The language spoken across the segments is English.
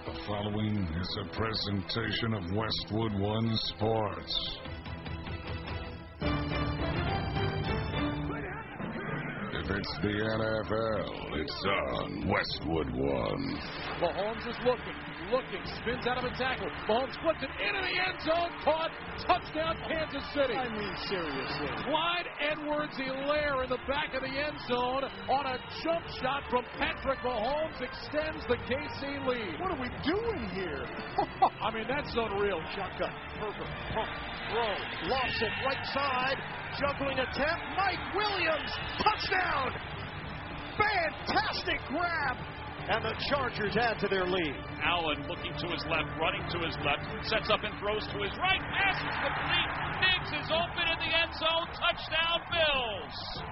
The following is a presentation of Westwood One Sports. If it's the NFL, it's on Westwood One. Mahomes is looking, spins out of a tackle. Mahomes flips it into the end zone, caught, touchdown Kansas City. I mean, seriously. Clyde Edwards-Helaire in the back of the end zone on a jump shot from Patrick Mahomes extends the KC lead. What are we doing here? I mean, that's unreal. Shotgun, Herbert, pump, throw, lofts it right side, juggling attempt, Mike Williams, touchdown! Fantastic grab! And the Chargers add to their lead. Allen looking to his left, running to his left, sets up and throws to his right. Pass is complete. Diggs is open in the end zone. Touchdown, Bills.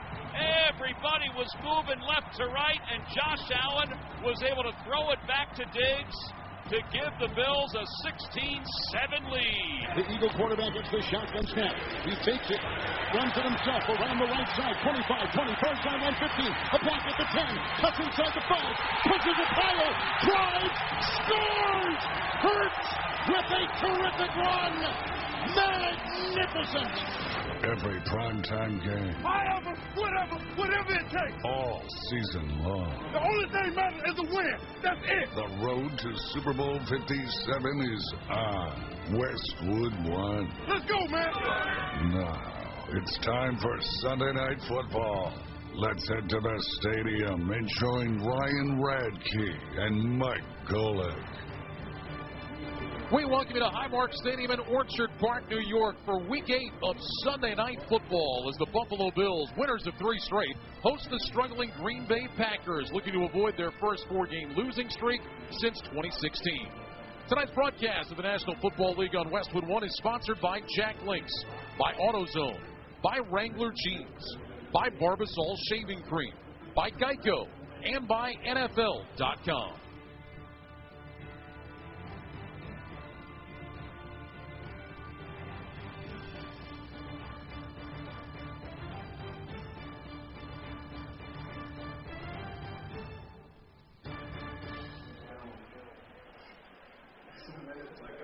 Everybody was moving left to right, and Josh Allen was able to throw it back to Diggs to give the Bills a 16-7 lead. The Eagle quarterback gets the shotgun snap. He takes it, runs it himself around the right side, 25, 20, first down, line 15, a block at the 10, cuts inside the 5, pushes a pile, drives, scores! Hurts with a terrific run! Magnificent! Every primetime game. Whatever it takes. All season long. The only thing matters is the win. That's it. The road to Super Bowl 57 is on Westwood One. Let's go, man. Now, it's time for Sunday Night Football. Let's head to the stadium and join Ryan Radke and Mike Golick. We welcome you to Highmark Stadium in Orchard Park, New York for Week 8 of Sunday Night Football as the Buffalo Bills, winners of 3 straight, host the struggling Green Bay Packers looking to avoid their first 4-game losing streak since 2016. Tonight's broadcast of the National Football League on Westwood One is sponsored by Jack Links, by AutoZone, by Wrangler Jeans, by Barbasol Shaving Cream, by Geico, and by NFL.com.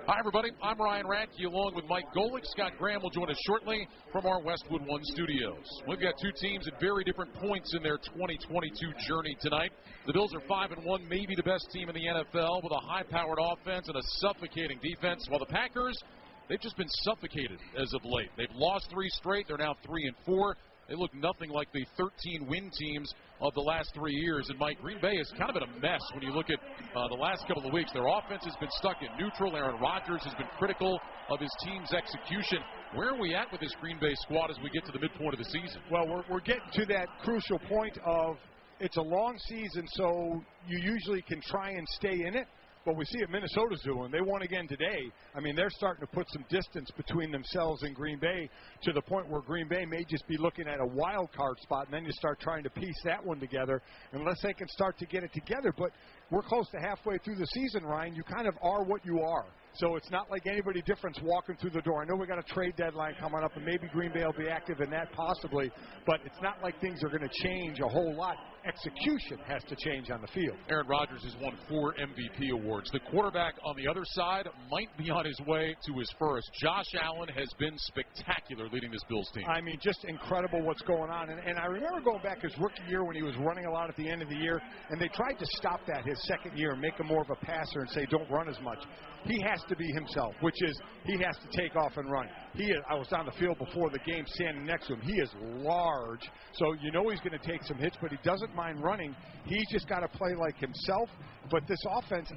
Hi, everybody. I'm Ryan Radke along with Mike Golick. Scott Graham will join us shortly from our Westwood One studios. We've got 2 teams at very different points in their 2022 journey tonight. The Bills are 5-1, maybe the best team in the NFL with a high-powered offense and a suffocating defense, while the Packers, they've just been suffocated as of late. They've lost 3 straight. They're now 3-4. They look nothing like the 13-win teams of the last 3 years. And, Mike, Green Bay has kind of been a mess when you look at the last couple of weeks. Their offense has been stuck in neutral. Aaron Rodgers has been critical of his team's execution. Where are we at with this Green Bay squad as we get to the midpoint of the season? Well, we're getting to that crucial point of it's a long season, so you usually can try and stay in it. But we see what Minnesota's doing. They won again today. I mean, they're starting to put some distance between themselves and Green Bay to the point where Green Bay may just be looking at a wild card spot, and then you start trying to piece that one together unless they can start to get it together. But we're close to halfway through the season, Ryan. You kind of are what you are. So it's not like anybody different's walking through the door. I know we got a trade deadline coming up, and maybe Green Bay will be active in that possibly, but it's not like things are going to change a whole lot. Execution has to change on the field. Aaron Rodgers has won 4 MVP awards. The quarterback on the other side might be on his way to his first. Josh Allen has been spectacular leading this Bills team. I mean, just incredible what's going on. And I remember going back his rookie year when he was running a lot at the end of the year, and they tried to stop that his second year and make him more of a passer and say, don't run as much. He has to be himself, which is he has to take off and run. I was on the field before the game standing next to him. He is large, so you know he's going to take some hits, but he doesn't mind running. He's just got to play like himself. But this offense,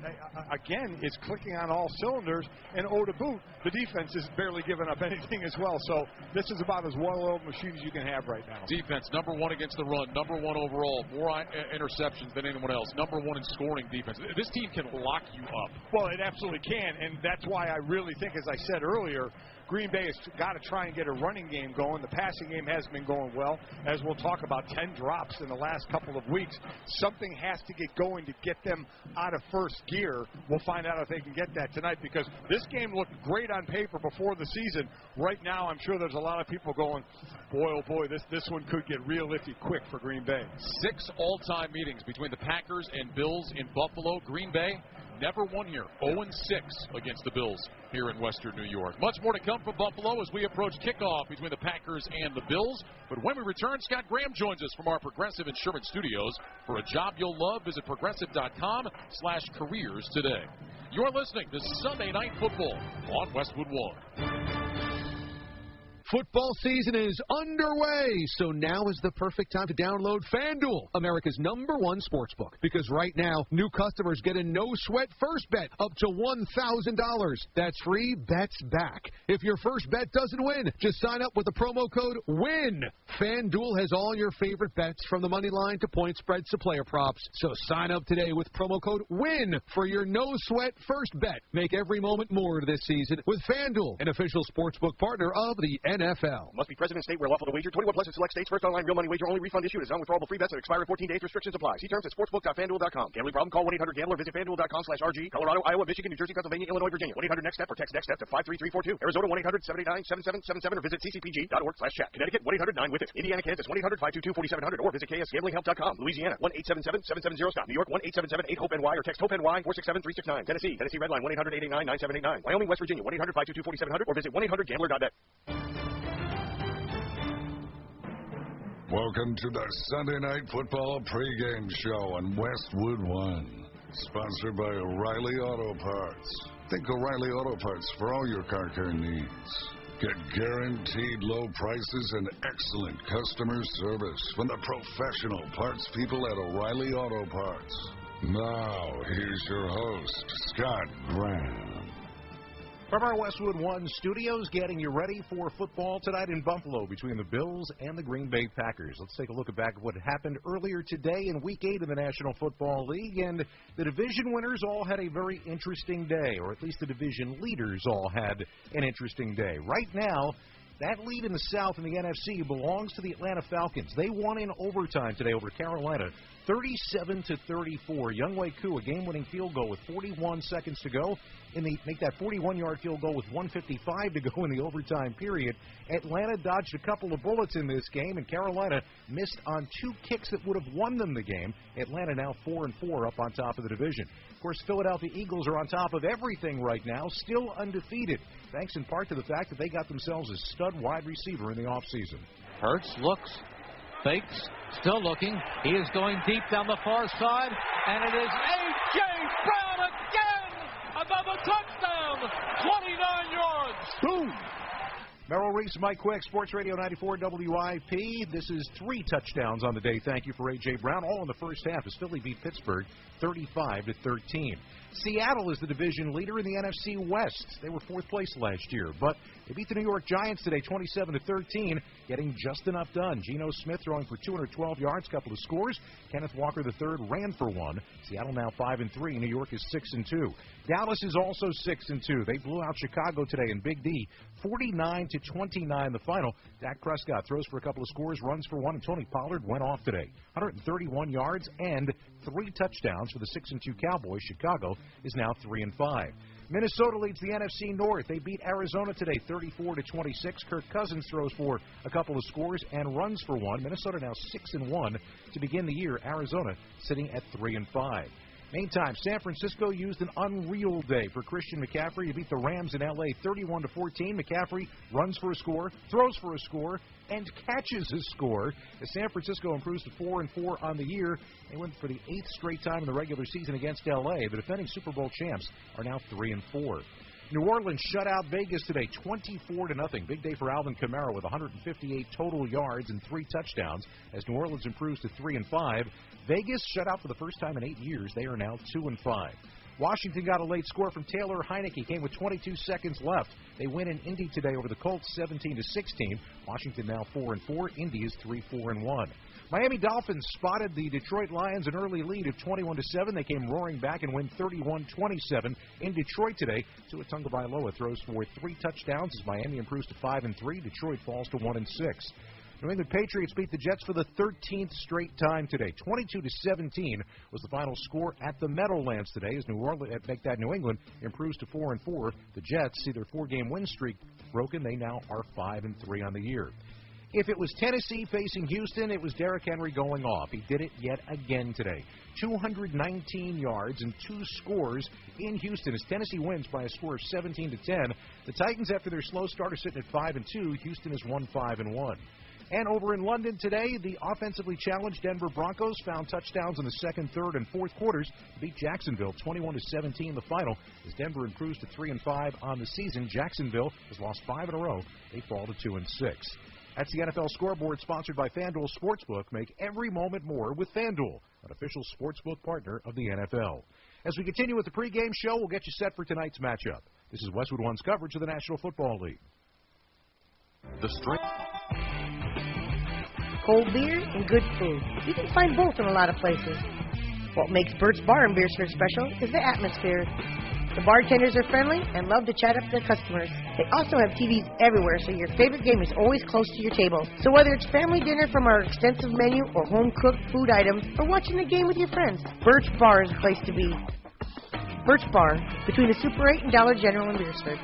again, is clicking on all cylinders, and to boot, the defense is barely giving up anything as well. So this is about as well-oiled machine as you can have right now. Defense, number 1 against the run, number 1 overall, more interceptions than anyone else, number 1 in scoring defense. This team can lock you up. Well, it absolutely can, and that's why I really think, as I said earlier, Green Bay has got to try and get a running game going. The passing game has been going well. As we'll talk about, 10 drops in the last couple of weeks. Something has to get going to get them out of first gear. We'll find out if they can get that tonight, because this game looked great on paper before the season. Right now, I'm sure there's a lot of people going, boy, oh boy, this one could get real iffy quick for Green Bay. 6 all-time meetings between the Packers and Bills in Buffalo. Green Bay never won here. 0-6 against the Bills here in Western New York. Much more to come from Buffalo as we approach kickoff between the Packers and the Bills. But when we return, Scott Graham joins us from our Progressive Insurance Studios. For a job you'll love, visit progressive.com/careers today. You're listening to Sunday Night Football on Westwood One. Football season is underway, so now is the perfect time to download FanDuel, America's #1 sportsbook. Because right now, new customers get a no-sweat first bet up to $1,000. That's free bets back. If your first bet doesn't win, just sign up with the promo code WIN. FanDuel has all your favorite bets from the money line to point spreads to player props. So sign up today with promo code WIN for your no-sweat first bet. Make every moment more this season with FanDuel, an official sportsbook partner of the NFL. Must be present in state where lawful to wager. 21 plus in select states. First online real money wager only. Refund issued as non-withdrawable free bets that expire in 14 days. Restrictions apply. See terms at sportsbook.fanduel.com. Gambling problem? Call 1-800-GAMBLER. Visit fanduel.com/RG. Colorado, Iowa, Michigan, New Jersey, Pennsylvania, Illinois, Virginia. 1-800-NEXT-STEP or text NEXT-STEP to 53342. Arizona 1-800-789-7777 or visit ccpg.org/chat. Connecticut 1-800-9-WITH-IT. Indiana, Kansas 1-800-522-4700 or visit ksgamblinghelp.com. Louisiana 1-877-770-STOP. New York 1-877-8-HOPE-NY or text HOPE-NY 467-369. Tennessee Redline 1-800-889-9789. Wyoming, West Virginia 1-800-522-4700 or visit 1-800-GAMBLER.net. Welcome to the Sunday Night Football pregame show on Westwood One. Sponsored by O'Reilly Auto Parts. Think O'Reilly Auto Parts for all your car care needs. Get guaranteed low prices and excellent customer service from the professional parts people at O'Reilly Auto Parts. Now, here's your host, Scott Graham. From our Westwood One studios, getting you ready for football tonight in Buffalo between the Bills and the Green Bay Packers. Let's take a look back at what happened earlier today in Week 8 of the National Football League. And the division winners all had a very interesting day, or at least the division leaders all had an interesting day. Right now, that lead in the South in the NFC belongs to the Atlanta Falcons. They won in overtime today over Carolina, 37-34. Younghoe Koo, a game-winning field goal with 41 seconds to go. Make that 41-yard field goal with 1:55 to go in the overtime period. Atlanta dodged a couple of bullets in this game, and Carolina missed on 2 kicks that would have won them the game. Atlanta now 4-4 up on top of the division. Of course, Philadelphia Eagles are on top of everything right now, still undefeated, thanks in part to the fact that they got themselves a stud wide receiver in the offseason. Hurts looks, fakes, still looking. He is going deep down the far side, and it is A.J. Brown again! Another touchdown! 29 yards! Boom! Merrill Reese, Mike Quick, Sports Radio 94 WIP. This is 3 touchdowns on the day. Thank you for A.J. Brown. All in the first half as Philly beat Pittsburgh 35-13. Seattle is the division leader in the NFC West. They were 4th place last year, but they beat the New York Giants today 27-13, getting just enough done. Geno Smith throwing for 212 yards, couple of scores. Kenneth Walker III ran for 1. Seattle now 5-3. New York is 6-2. Dallas is also 6-2. They blew out Chicago today in Big D, 49-29 the final. Dak Prescott throws for a couple of scores, runs for 1, and Tony Pollard went off today. 131 yards and 3 touchdowns for the 6-2 Cowboys. Chicago is now 3-5. Minnesota leads the NFC North. They beat Arizona today 34-26. Kirk Cousins throws for a couple of scores and runs for 1. Minnesota now 6-1 to begin the year. Arizona sitting at 3-5. Meantime, San Francisco used an unreal day for Christian McCaffrey. He beat the Rams in L.A. 31-14. McCaffrey runs for a score, throws for a score, and catches a score. As San Francisco improves to 4-4 on the year, they went for the 8th straight time in the regular season against L.A. The defending Super Bowl champs are now 3-4. New Orleans shut out Vegas today, 24-0. Big day for Alvin Kamara with 158 total yards and 3 touchdowns as New Orleans improves to 3-5. Vegas shut out for the first time in 8 years. They are now 2-5. Washington got a late score from Taylor Heineke. Came with 22 seconds left. They win in Indy today over the Colts, 17-16. Washington now 4-4. Indy is 3-4-1. Miami Dolphins spotted the Detroit Lions an early lead of 21-7. They came roaring back and win 31-27 in Detroit today. Tua Tagovailoa throws for 3 touchdowns as Miami improves to 5-3. Detroit falls to 1-6. New England Patriots beat the Jets for the 13th straight time today. 22-17 was the final score at the Meadowlands today as New England improves to 4-4. The Jets see their 4-game win streak broken. They now are 5-3 on the year. If it was Tennessee facing Houston, it was Derrick Henry going off. He did it yet again today. 219 yards and 2 scores in Houston as Tennessee wins by a score of 17-10. The Titans, after their slow start, are sitting at 5-2. Houston is 1-5-1. And over in London today, the offensively challenged Denver Broncos found touchdowns in the second, third, and fourth quarters to beat Jacksonville 21-17 the final as Denver improves to 3-5 on the season. Jacksonville has lost 5 in a row. They fall to 2-6. That's the NFL Scoreboard, sponsored by FanDuel Sportsbook. Make every moment more with FanDuel, an official sportsbook partner of the NFL. As we continue with the pregame show, we'll get you set for tonight's matchup. This is Westwood One's coverage of the National Football League. The strength. Cold beer and good food. You can find both in a lot of places. What makes Bert's Bar in Beersford special is the atmosphere. The bartenders are friendly and love to chat up their customers. They also have TVs everywhere, so your favorite game is always close to your table. So whether it's family dinner from our extensive menu or home-cooked food items or watching the game with your friends, Bert's Bar is the place to be. Bert's Bar, between the Super 8 and Dollar General in Beersford.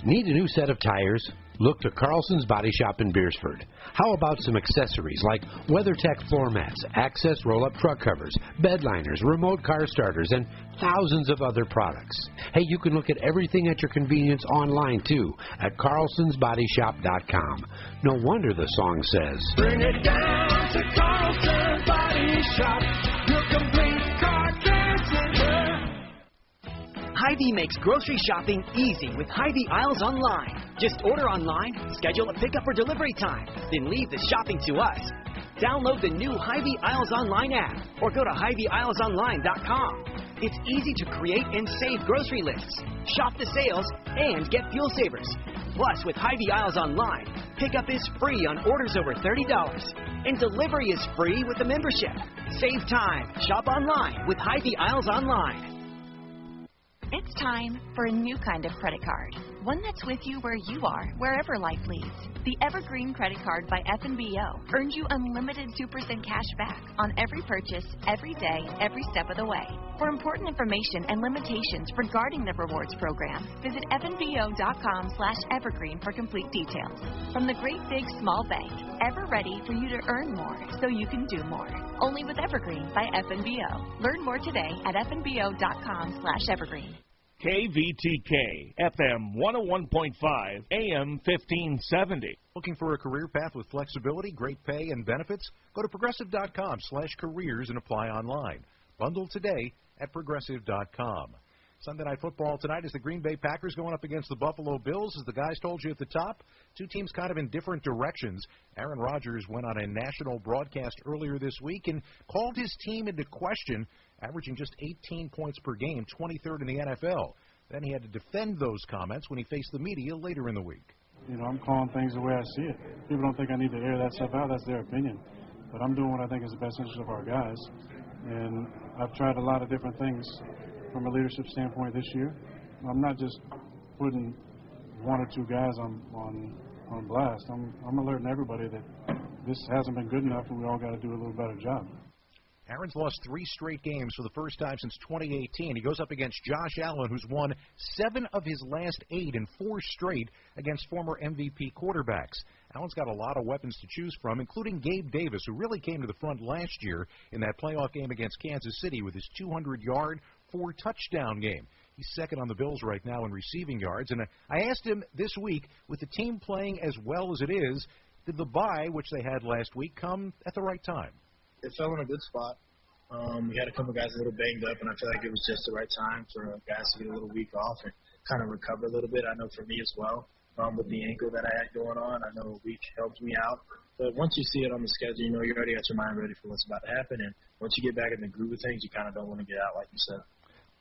Need a new set of tires? Look to Carlson's Body Shop in Beersford. How about some accessories like WeatherTech floor mats, access roll-up truck covers, bed liners, remote car starters, and thousands of other products. Hey, you can look at everything at your convenience online, too, at carlsonsbodyshop.com. No wonder the song says, bring it down to Carlson's Body Shop, your complete car care center. Hy-Vee makes grocery shopping easy with Hy-Vee Aisles Online. Just order online, schedule a pickup or delivery time, then leave the shopping to us. Download the new Hy-Vee Aisles Online app or go to HyVeeAislesOnline.com. It's easy to create and save grocery lists, shop the sales, and get fuel savers. Plus, with Hy-Vee Aisles Online, pickup is free on orders over $30, and delivery is free with a membership. Save time. Shop online with Hy-Vee Aisles Online. It's time for a new kind of credit card. One that's with you where you are, wherever life leads. The Evergreen Credit Card by F&BO earns you unlimited 2% cash back on every purchase, every day, every step of the way. For important information and limitations regarding the rewards program, visit fnbo.com/evergreen for complete details. From the great big small bank, ever ready for you to earn more so you can do more. Only with Evergreen by F&BO. Learn more today at fnbo.com/evergreen. KVTK, FM 101.5, AM 1570. Looking for a career path with flexibility, great pay, and benefits? Go to progressive.com/careers and apply online. Bundle today at progressive.com. Sunday Night Football tonight is the Green Bay Packers going up against the Buffalo Bills. As the guys told you at the top, two teams kind of in different directions. Aaron Rodgers went on a national broadcast earlier this week and called his team into question, averaging just 18 points per game, 23rd in the NFL. Then he had to defend those comments when he faced the media later in the week. You know, I'm calling things the way I see it. People don't think I need to air that stuff out. That's their opinion. But I'm doing what I think is the best interest of our guys. And I've tried a lot of different things from a leadership standpoint this year. I'm not just putting one or two guys on blast. I'm alerting everybody that this hasn't been good enough and we all got to do a little better job. Aaron's lost 3 straight games for the first time since 2018. He goes up against Josh Allen, who's won 7 of his last 8 and 4 straight against former MVP quarterbacks. Allen's got a lot of weapons to choose from, including Gabe Davis, who really came to the front last year in that playoff game against Kansas City with his 200-yard, 4-touchdown game. He's second on the Bills right now in receiving yards. And I asked him this week, with the team playing as well as it is, did the bye, which they had last week, come at the right time? It fell in a good spot. We had a couple guys a little banged up, and I feel like it was just the right time for guys to get a little week off and kind of recover a little bit. I know for me as well, with the ankle that I had going on, I know a week helped me out. But once you see it on the schedule, you know you already got your mind ready for what's about to happen. And once you get back in the groove of things, you kind of don't want to get out, like you said.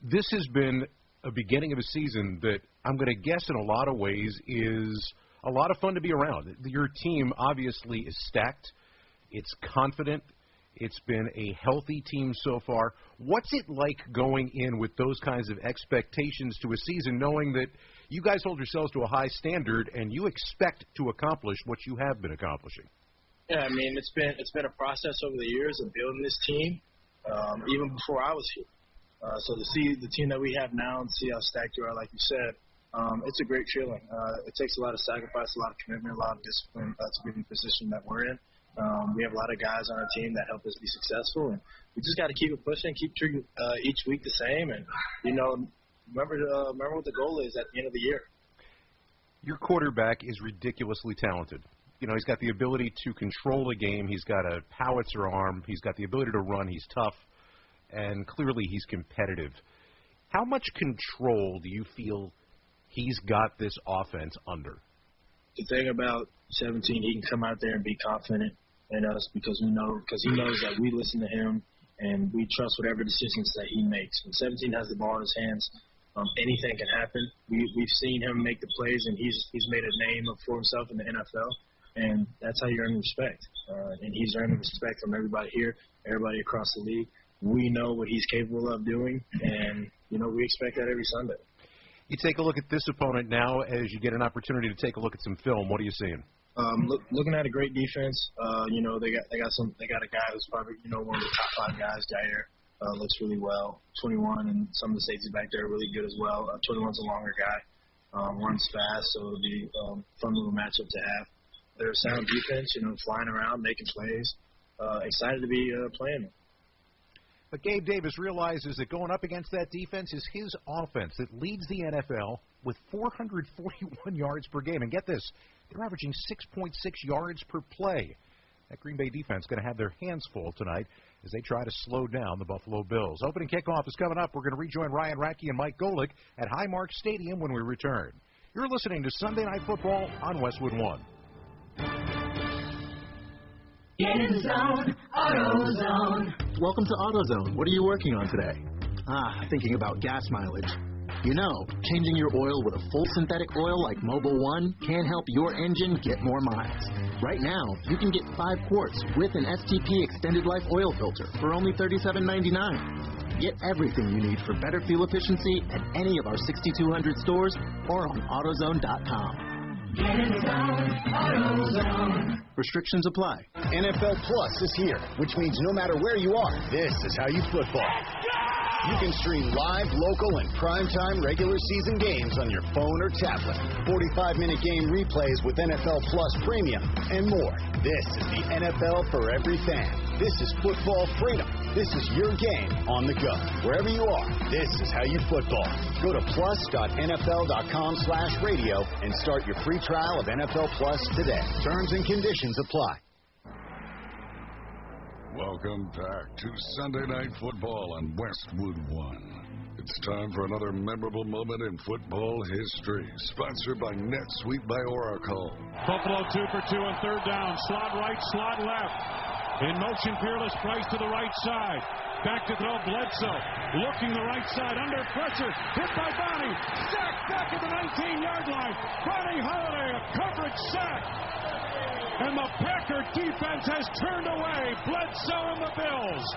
This has been a beginning of a season that I'm going to guess in a lot of ways is a lot of fun to be around. Your team obviously is stacked. It's confident. It's been a healthy team so far. What's it like going in with those kinds of expectations to a season, knowing that you guys hold yourselves to a high standard and you expect to accomplish what you have been accomplishing? Yeah, I mean, it's been a process over the years of building this team, even before I was here. So to see the team that we have now and see how stacked you are, like you said, it's a great feeling. It takes a lot of sacrifice, a lot of commitment, a lot of discipline to be in the position that we're in. We have a lot of guys on our team that help us be successful, and we just got to keep it pushing, keep treating each week the same, and, remember what the goal is at the end of the year. Your quarterback is ridiculously talented. He's got the ability to control the game. He's got a howitzer arm. He's got the ability to run. He's tough, and clearly he's competitive. How much control do you feel he's got this offense under? The thing about 17, he can come out there and be confident in us because he knows that we listen to him and we trust whatever decisions that he makes. When 17 has the ball in his hands, anything can happen. We've seen him make the plays, and he's made a name for himself in the NFL, and that's how you earn respect. And he's earning respect from everybody here, everybody across the league. We know what he's capable of doing, and, we expect that every Sunday. You take a look at this opponent now as you get an opportunity to take a look at some film. What are you seeing? Looking at a great defense. They got a guy who's probably one of the top 5 guys. Jair looks really well. 21 and some of the safeties back there are really good as well. 21's a longer guy, runs fast, so it'll be a fun little matchup to have. They're a sound defense, flying around, making plays. Excited to be playing them. But Gabe Davis realizes that going up against that defense is his offense that leads the NFL with 441 yards per game. And get this, they're averaging 6.6 yards per play. That Green Bay defense is going to have their hands full tonight as they try to slow down the Buffalo Bills. Opening kickoff is coming up. We're going to rejoin Ryan Radke and Mike Golick at Highmark Stadium when we return. You're listening to Sunday Night Football on Westwood One. Get in the zone, AutoZone. Welcome to AutoZone. What are you working on today? Thinking about gas mileage. Changing your oil with a full synthetic oil like Mobil 1 can help your engine get more miles. Right now, you can get 5 quarts with an STP Extended Life Oil Filter for only $37.99. Get everything you need for better fuel efficiency at any of our 6,200 stores or on AutoZone.com. Get in the zone, AutoZone. Restrictions apply. NFL Plus is here, which means no matter where you are, this is how you football. You can stream live, local, and primetime regular season games on your phone or tablet. 45-minute game replays with NFL Plus Premium and more. This is the NFL for every fan. This is football freedom. This is your game on the go. Wherever you are, this is how you football. Go to plus.nfl.com/radio and start your free trial of NFL Plus today. Terms and conditions apply. Welcome back to Sunday Night Football on Westwood One. It's time for another memorable moment in football history. Sponsored by NetSuite by Oracle. Buffalo 2 for 2 on third down. Slot right, slot left. In motion, Fearless Price to the right side. Back to throw, Bledsoe. Looking the right side, under pressure. Hit by Bonnie. Sack back at the 19-yard line. Bonnie Holiday, a coverage sack. And the Packer defense has turned away Bledsoe and the Bills.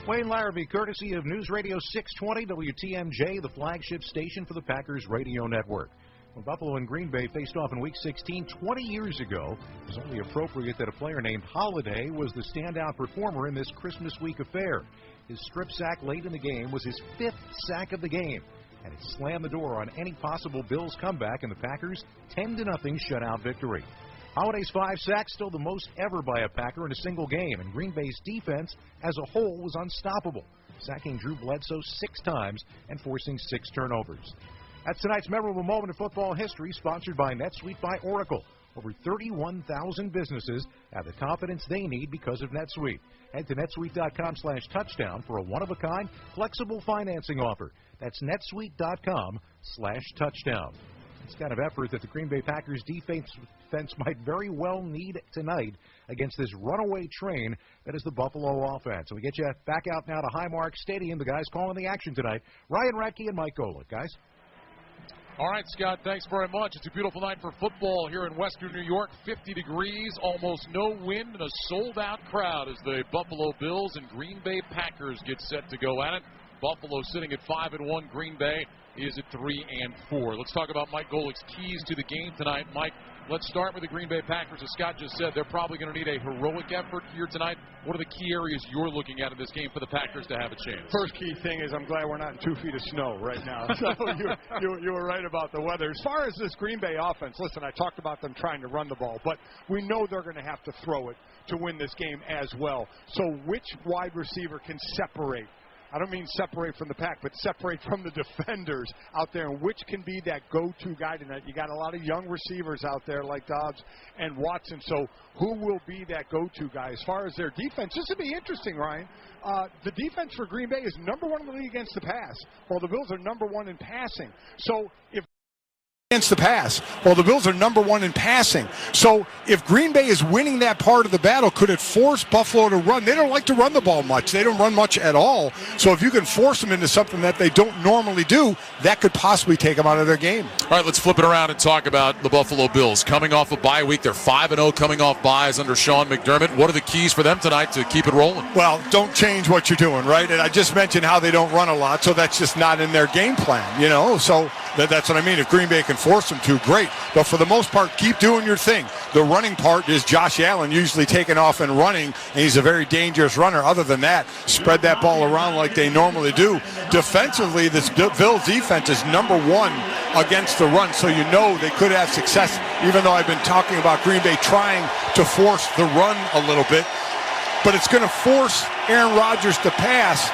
Wayne Larrabee, courtesy of News Radio 620 WTMJ, the flagship station for the Packers radio network. When Buffalo and Green Bay faced off in Week 16 20 years ago, it was only appropriate that a player named Holiday was the standout performer in this Christmas week affair. His strip sack late in the game was his 5th sack of the game, and it slammed the door on any possible Bills comeback in the Packers' 10-0 shutout victory. Holiday's 5 sacks, still the most ever by a Packer in a single game, and Green Bay's defense as a whole was unstoppable, sacking Drew Bledsoe 6 times and forcing 6 turnovers. That's tonight's memorable moment in football history, sponsored by NetSuite by Oracle. Over 31,000 businesses have the confidence they need because of NetSuite. Head to netsuite.com/touchdown for a one-of-a-kind, flexible financing offer. That's netsuite.com/touchdown. It's the kind of effort that the Green Bay Packers defense might very well need tonight against this runaway train that is the Buffalo offense. So we get you back out now to Highmark Stadium. The guys calling the action tonight, Ryan Radke and Mike Golick. Guys. All right, Scott, thanks very much. It's a beautiful night for football here in Western New York. 50 degrees, almost no wind, and a sold-out crowd as the Buffalo Bills and Green Bay Packers get set to go at it. Buffalo sitting at 5-1. Green Bay is at 3-4. Let's talk about Mike Golick's keys to the game tonight. Mike, let's start with the Green Bay Packers. As Scott just said, they're probably going to need a heroic effort here tonight. What are the key areas you're looking at in this game for the Packers to have a chance? First key thing is I'm glad we're not in 2 feet of snow right now. So you were right about the weather. As far as this Green Bay offense, listen, I talked about them trying to run the ball, but we know they're going to have to throw it to win this game as well. So which wide receiver can separate? I don't mean separate from the pack, but separate from the defenders out there, and which can be that go-to guy tonight. You got a lot of young receivers out there like Dobbs and Watson, so who will be that go-to guy? As far as their defense, this would be interesting, Ryan. The defense for Green Bay is number 1 in the league against the pass, while the Bills are number 1 in passing. So if against the pass, while the Bills are number 1 in passing. So if Green Bay is winning that part of the battle, could it force Buffalo to run? They don't like to run the ball much. They don't run much at all. So if you can force them into something that they don't normally do, that could possibly take them out of their game. All right, let's flip it around and talk about the Buffalo Bills. Coming off a bye week, they're 5-0 coming off byes under Sean McDermott. What are the keys for them tonight to keep it rolling? Well, don't change what you're doing, right? And I just mentioned how they don't run a lot, so that's just not in their game plan, you know? So that's what I mean. If Green Bay can force them to, great. But for the most part, keep doing your thing. The running part is Josh Allen usually taking off and running, and he's a very dangerous runner. Other than that, spread that ball around like they normally do. Defensively, this Bills defense is number 1 against the run, so you know they could have success, even though I've been talking about Green Bay trying to force the run a little bit. But it's going to force Aaron Rodgers to pass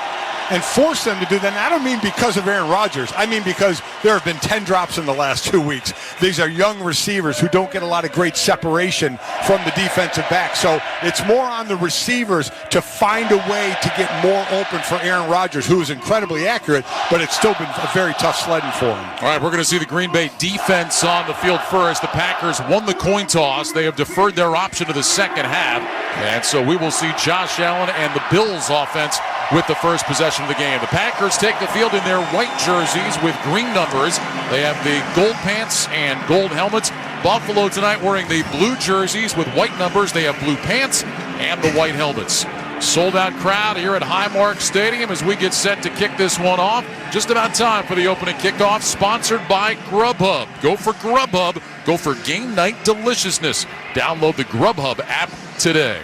and force them to do that. And I don't mean because of Aaron Rodgers. I mean because there have been 10 drops in the last 2 weeks. These are young receivers who don't get a lot of great separation from the defensive back. So it's more on the receivers to find a way to get more open for Aaron Rodgers, who is incredibly accurate, but it's still been a very tough sledding for him. All right, we're going to see the Green Bay defense on the field first. The Packers won the coin toss. They have deferred their option to the second half. And so we will see Josh Allen and the Bills offense with the first possession of the game. The Packers take the field in their white jerseys with green numbers. They have the gold pants and gold helmets. Buffalo tonight wearing the blue jerseys with white numbers. They have blue pants and the white helmets. Sold out crowd here at Highmark Stadium as we get set to kick this one off. Just about time for the opening kickoff, sponsored by Grubhub. Go for Grubhub. Go for game night deliciousness. Download the Grubhub app today.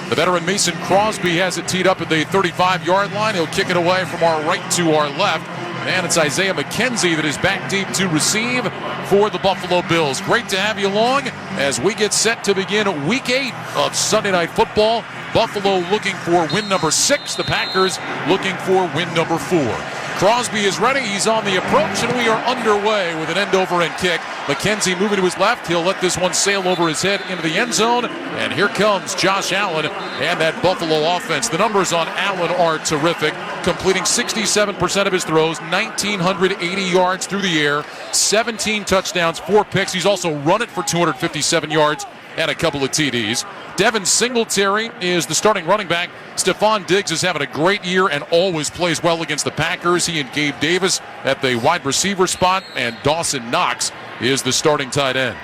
The veteran Mason Crosby has it teed up at the 35-yard line. He'll kick it away from our right to our left. And it's Isaiah McKenzie that is back deep to receive for the Buffalo Bills. Great to have you along as we get set to begin Week 8 of Sunday Night Football. Buffalo looking for win number 6. The Packers looking for win number 4. Crosby is ready. He's on the approach, and we are underway with an end-over-end kick. McKenzie moving to his left. He'll let this one sail over his head into the end zone. And here comes Josh Allen and that Buffalo offense. The numbers on Allen are terrific. Completing 67% of his throws, 1,980 yards through the air, 17 touchdowns, 4 picks. He's also run it for 257 yards and a couple of TDs. Devin Singletary is the starting running back. Stephon Diggs is having a great year and always plays well against the Packers. He and Gabe Davis at the wide receiver spot, and Dawson Knox is the starting tight end.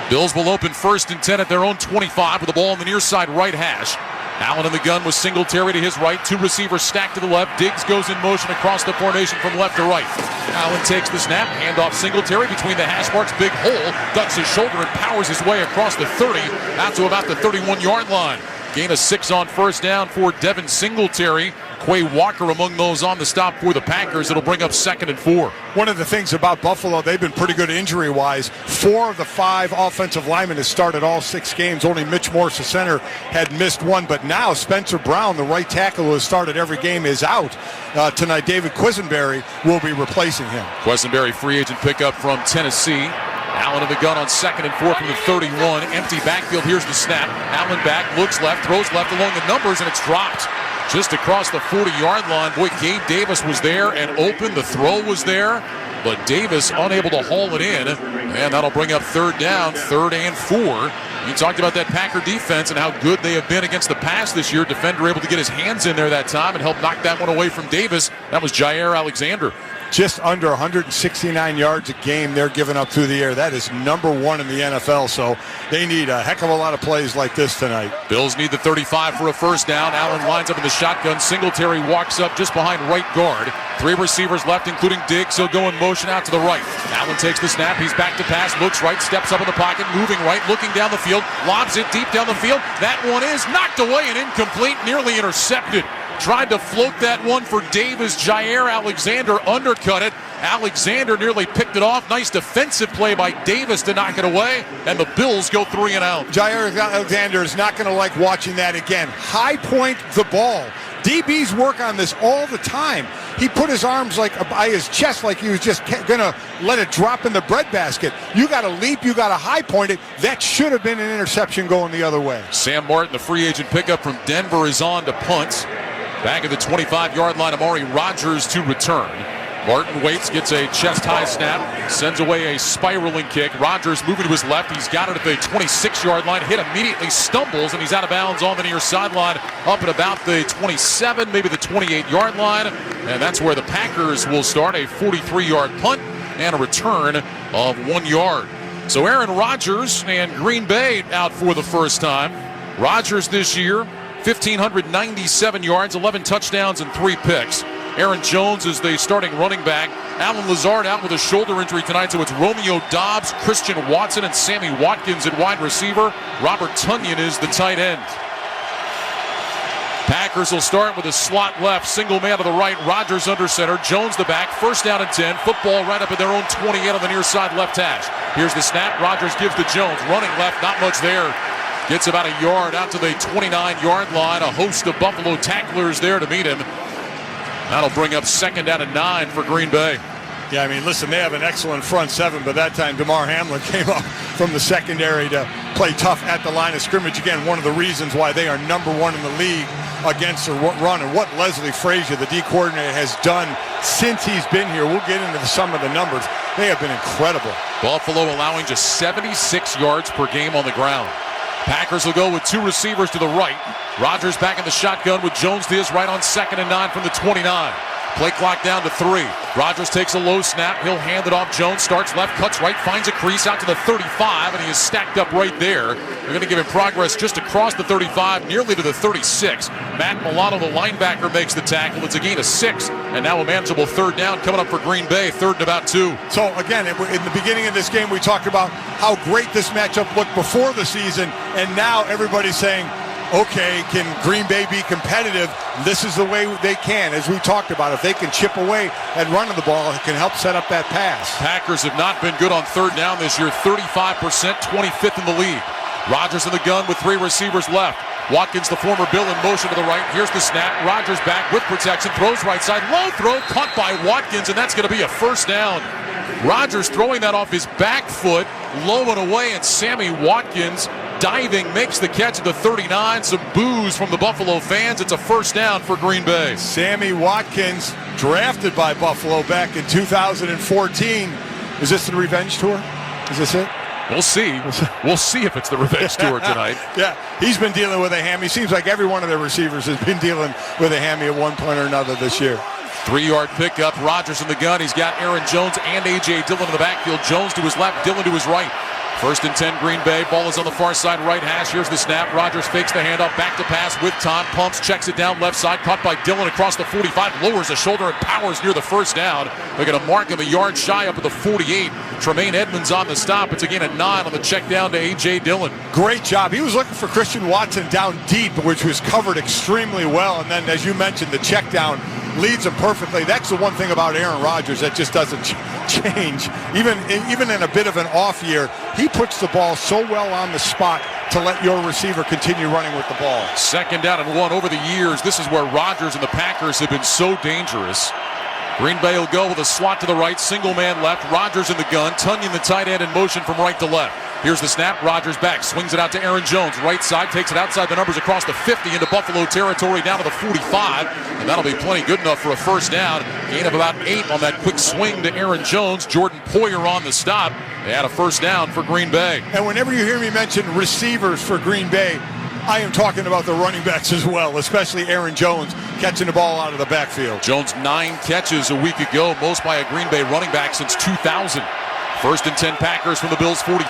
Bills will open 1st and 10 at their own 25 with the ball on the near side right hash. Allen in the gun with Singletary to his right. 2 receivers stacked to the left. Diggs goes in motion across the formation from left to right. Allen takes the snap. Handoff Singletary between the hash marks. Big hole. Ducks his shoulder and powers his way across the 30 out to about the 31-yard line. Gain of 6 on first down for Devin Singletary. Quay Walker among those on the stop for the Packers. It'll bring up 2nd and 4. One of the things about Buffalo, they've been pretty good injury-wise. 4 of the 5 offensive linemen have started all 6 games. Only Mitch Morse, the center, had missed 1. But now Spencer Brown, the right tackle who has started every game, is out. Tonight, David Quisenberry will be replacing him. Quisenberry, free agent pickup from Tennessee. Allen in the gun on 2nd and 4 from the 31. Empty backfield. Here's the snap. Allen back, looks left, throws left along the numbers, and it's dropped just across the 40-yard line. Boy, Gabe Davis was there and open. The throw was there, but Davis unable to haul it in. And that'll bring up 3rd down, 3rd and 4. You talked about that Packer defense and how good they have been against the pass this year. Defender able to get his hands in there that time and help knock that one away from Davis. That was Jair Alexander. just under 169 yards a game they're giving up through the air. That is number 1 in the NFL, so they need a heck of a lot of plays like this tonight. Bills need the 35 for a first down. Allen lines up in the shotgun. Singletary walks up just behind right guard. 3 receivers left, including Diggs. He'll go in motion out to the right. Allen takes the snap. He's back to pass. Looks right. Steps up in the pocket. Moving right. Looking down the field. Lobs it deep down the field. That one is knocked away and incomplete. Nearly intercepted. Tried to float that one for Davis. Jair Alexander undercut it. Alexander nearly picked it off. Nice defensive play by Davis to knock it away. And the Bills go 3 and out. Jair Alexander is not going to like watching that again. High point the ball. DBs work on this all the time. He put his arms like by his chest like he was just going to let it drop in the breadbasket. You got to leap. You got to high point it. That should have been an interception going the other way. Sam Martin, the free agent pickup from Denver, is on to punt. Back at the 25-yard line, Amari Rodgers to return. Martin waits, gets a chest-high snap, sends away a spiraling kick. Rodgers moving to his left. He's got it at the 26-yard line. Hit immediately, stumbles, and he's out of bounds on the near sideline up at about the 27, maybe the 28-yard line. And that's where the Packers will start a 43-yard punt and a return of 1 yard. So Aaron Rodgers and Green Bay out for the first time. Rodgers this year, 1,597 yards, 11 touchdowns, and 3 picks. Aaron Jones is the starting running back. Alan Lazard out with a shoulder injury tonight, so it's Romeo Doubs, Christian Watson, and Sammy Watkins at wide receiver. Robert Tonyan is the tight end. Packers will start with a slot left, single man to the right, Rodgers under center, Jones the back, first down and 10, football right up at their own 28 on the near side left hash. Here's the snap, Rodgers gives to Jones, running left, not much there. Gets about a yard out to the 29-yard line. A host of Buffalo tacklers there to meet him. That'll bring up second down and 9 for Green Bay. Yeah, I mean, listen, they have an excellent front seven, but that time DeMar Hamlin came up from the secondary to play tough at the line of scrimmage. Again, one of the reasons why they are number 1 in the league against the run, and what Leslie Frazier, the D coordinator, has done since he's been here. We'll get into some of the numbers. They have been incredible. Buffalo allowing just 76 yards per game on the ground. Packers will go with 2 receivers to the right. Rodgers back in the shotgun with Jones to his right on 2nd and 9 from the 29. Play clock down to 3. Rodgers takes a low snap. He'll hand it off. Jones starts left, cuts right, finds a crease out to the 35, and he is stacked up right there. They're going to give him progress just across the 35, nearly to the 36. Matt Milano, the linebacker, makes the tackle. It's a gain of 6, and now a manageable third down coming up for Green Bay, 3rd and about 2. So, again, in the beginning of this game, we talked about how great this matchup looked before the season, and now everybody's saying, okay, can Green Bay be competitive? This is the way they can, as we talked about. If they can chip away at running the ball, it can help set up that pass. Packers have not been good on third down this year, 35%, 25th in the league. Rodgers in the gun with 3 receivers left. Watkins, the former Bill, in motion to the right. Here's the snap. Rodgers back with protection, throws right side. Low throw, caught by Watkins, and that's going to be a first down. Rodgers throwing that off his back foot, low and away, and Sammy Watkins diving, makes the catch at the 39. Some boos from the Buffalo fans. It's a first down for Green Bay. Sammy Watkins, drafted by Buffalo back in 2014. Is this the revenge tour? Is this it? We'll see. We'll see if it's the revenge tour tonight. Yeah, he's been dealing with a hammy. Seems like every one of their receivers has been dealing with a hammy at one point or another this year. 3-yard pickup. Rodgers in the gun. He's got Aaron Jones and A.J. Dillon in the backfield. Jones to his left, Dillon to his right. 1st and 10, Green Bay. Ball is on the far side right hash. Here's the snap. Rodgers fakes the handoff. Back to pass with time. Pumps, checks it down left side. Caught by Dillon across the 45. Lowers the shoulder and powers near the first down. They're going to mark him a yard shy up at the 48. Tremaine Edmonds on the stop. It's again a 9 on the check down to A.J. Dillon. Great job. He was looking for Christian Watson down deep, which was covered extremely well. And then, as you mentioned, the check down leads him perfectly. That's the one thing about Aaron Rodgers that just doesn't change. Even in a bit of an off year, he puts the ball so well on the spot to let your receiver continue running with the ball. 2nd down and 1. Over the years, this is where Rodgers and the Packers have been so dangerous. Green Bay will go with a slot to the right, single man left. Rodgers in the gun. Tonyan, the tight end, in motion from right to left. Here's the snap. Rodgers back. Swings it out to Aaron Jones. Right side. Takes it outside the numbers across the 50 into Buffalo territory down to the 45. And that'll be plenty good enough for a first down. Gain of about 8 on that quick swing to Aaron Jones. Jordan Poyer on the stop. They had a first down for Green Bay. And whenever you hear me mention receivers for Green Bay, I am talking about the running backs as well, especially Aaron Jones. catching the ball out of the backfield. Jones 9 catches a week ago, most by a Green Bay running back since 2000. First and 10 Packers from the Bills 45.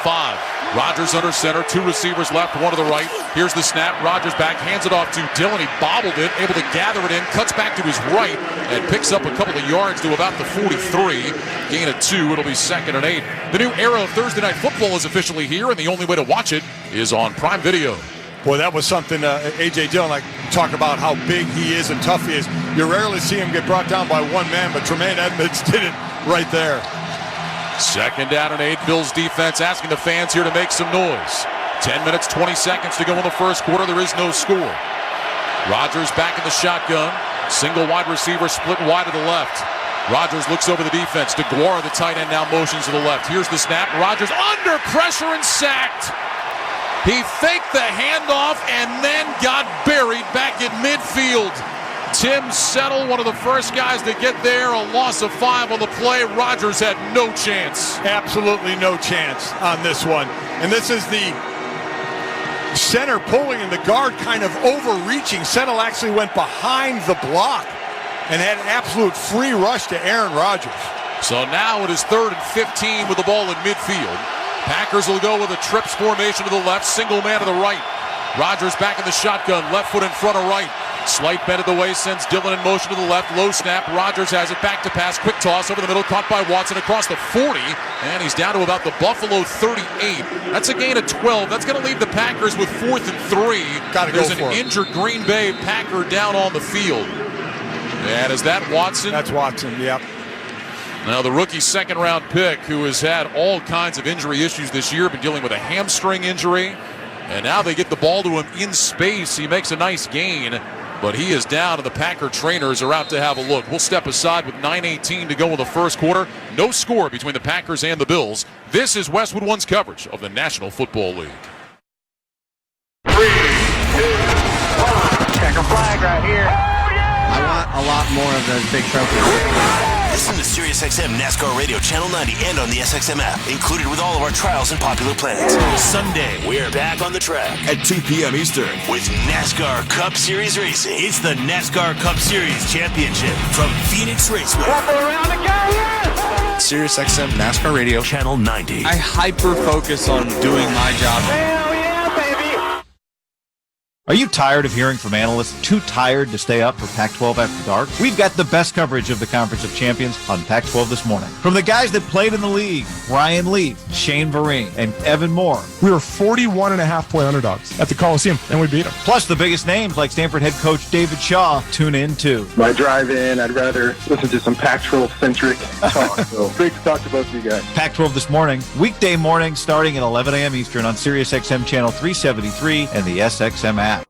Rodgers under center, 2 receivers left, 1 to the right. Here's the snap. Rodgers back, hands it off to Dillon. He bobbled it, able to gather it in, cuts back to his right, and picks up a couple of yards to about the 43. Gain of 2. It'll be 2nd and 8. The new era of Thursday Night Football is officially here, and the only way to watch it is on Prime Video. Boy, that was something A.J. Dillon, like, talk about how big he is and tough he is. You rarely see him get brought down by one man, but Tremaine Edmonds did it right there. 2nd down and 8. Bills defense asking the fans here to make some noise. 10 minutes, 20 seconds to go in the first quarter. There is no score. Rodgers back in the shotgun. Single wide receiver split wide to the left. Rodgers looks over the defense. DeGuara, the tight end, now motions to the left. Here's the snap. Rodgers under pressure and sacked. He faked the handoff and then got buried back at midfield. Tim Settle, one of the first guys to get there, a loss of 5 on the play. Rodgers had no chance. Absolutely no chance on this one. And this is the center pulling and the guard kind of overreaching. Settle actually went behind the block and had an absolute free rush to Aaron Rodgers. So now it is 3rd and 15 with the ball in midfield. Packers will go with a trips formation to the left, single man to the right. Rodgers back in the shotgun, left foot in front of right. Slight bend of the way, sends Dillon in motion to the left. Low snap. Rodgers has it back to pass. Quick toss over the middle, caught by Watson across the 40. And he's down to about the Buffalo 38. That's a gain of 12. That's going to leave the Packers with 4th and 3. There's an injured Green Bay Packer down on the field. And is that Watson? That's Watson, yep. Now the rookie 2nd-round pick, who has had all kinds of injury issues this year, been dealing with a hamstring injury. And now they get the ball to him in space. He makes a nice gain. But he is down, and the Packer trainers are out to have a look. We'll step aside with 9:18 to go in the first quarter. No score between the Packers and the Bills. This is Westwood One's coverage of the National Football League. 3, 2, 1. Checker flag right here. Oh, yeah! I want a lot more of those big trophies. Listen to SiriusXM NASCAR Radio Channel 90 and on the SXM app, included with all of our trials and popular plans. Sunday, we're back on the track at 2 p.m. Eastern with NASCAR Cup Series Racing. It's the NASCAR Cup Series Championship from Phoenix Raceway. Around again. SiriusXM NASCAR Radio Channel 90. I hyper-focus on doing my job. Hell yeah, baby. Are you tired of hearing from analysts too tired to stay up for Pac-12 After Dark? We've got the best coverage of the Conference of Champions on Pac-12 This Morning. From the guys that played in the league, Ryan Leaf, Shane Vereen, and Evan Moore. We were 41.5-point underdogs at the Coliseum, and we beat them. Plus the biggest names like Stanford head coach David Shaw tune in too. My drive-in, I'd rather listen to some Pac-12-centric talk. So great to talk to both of you guys. Pac-12 This Morning, weekday morning starting at 11 a.m. Eastern on SiriusXM Channel 373 and the SXM app.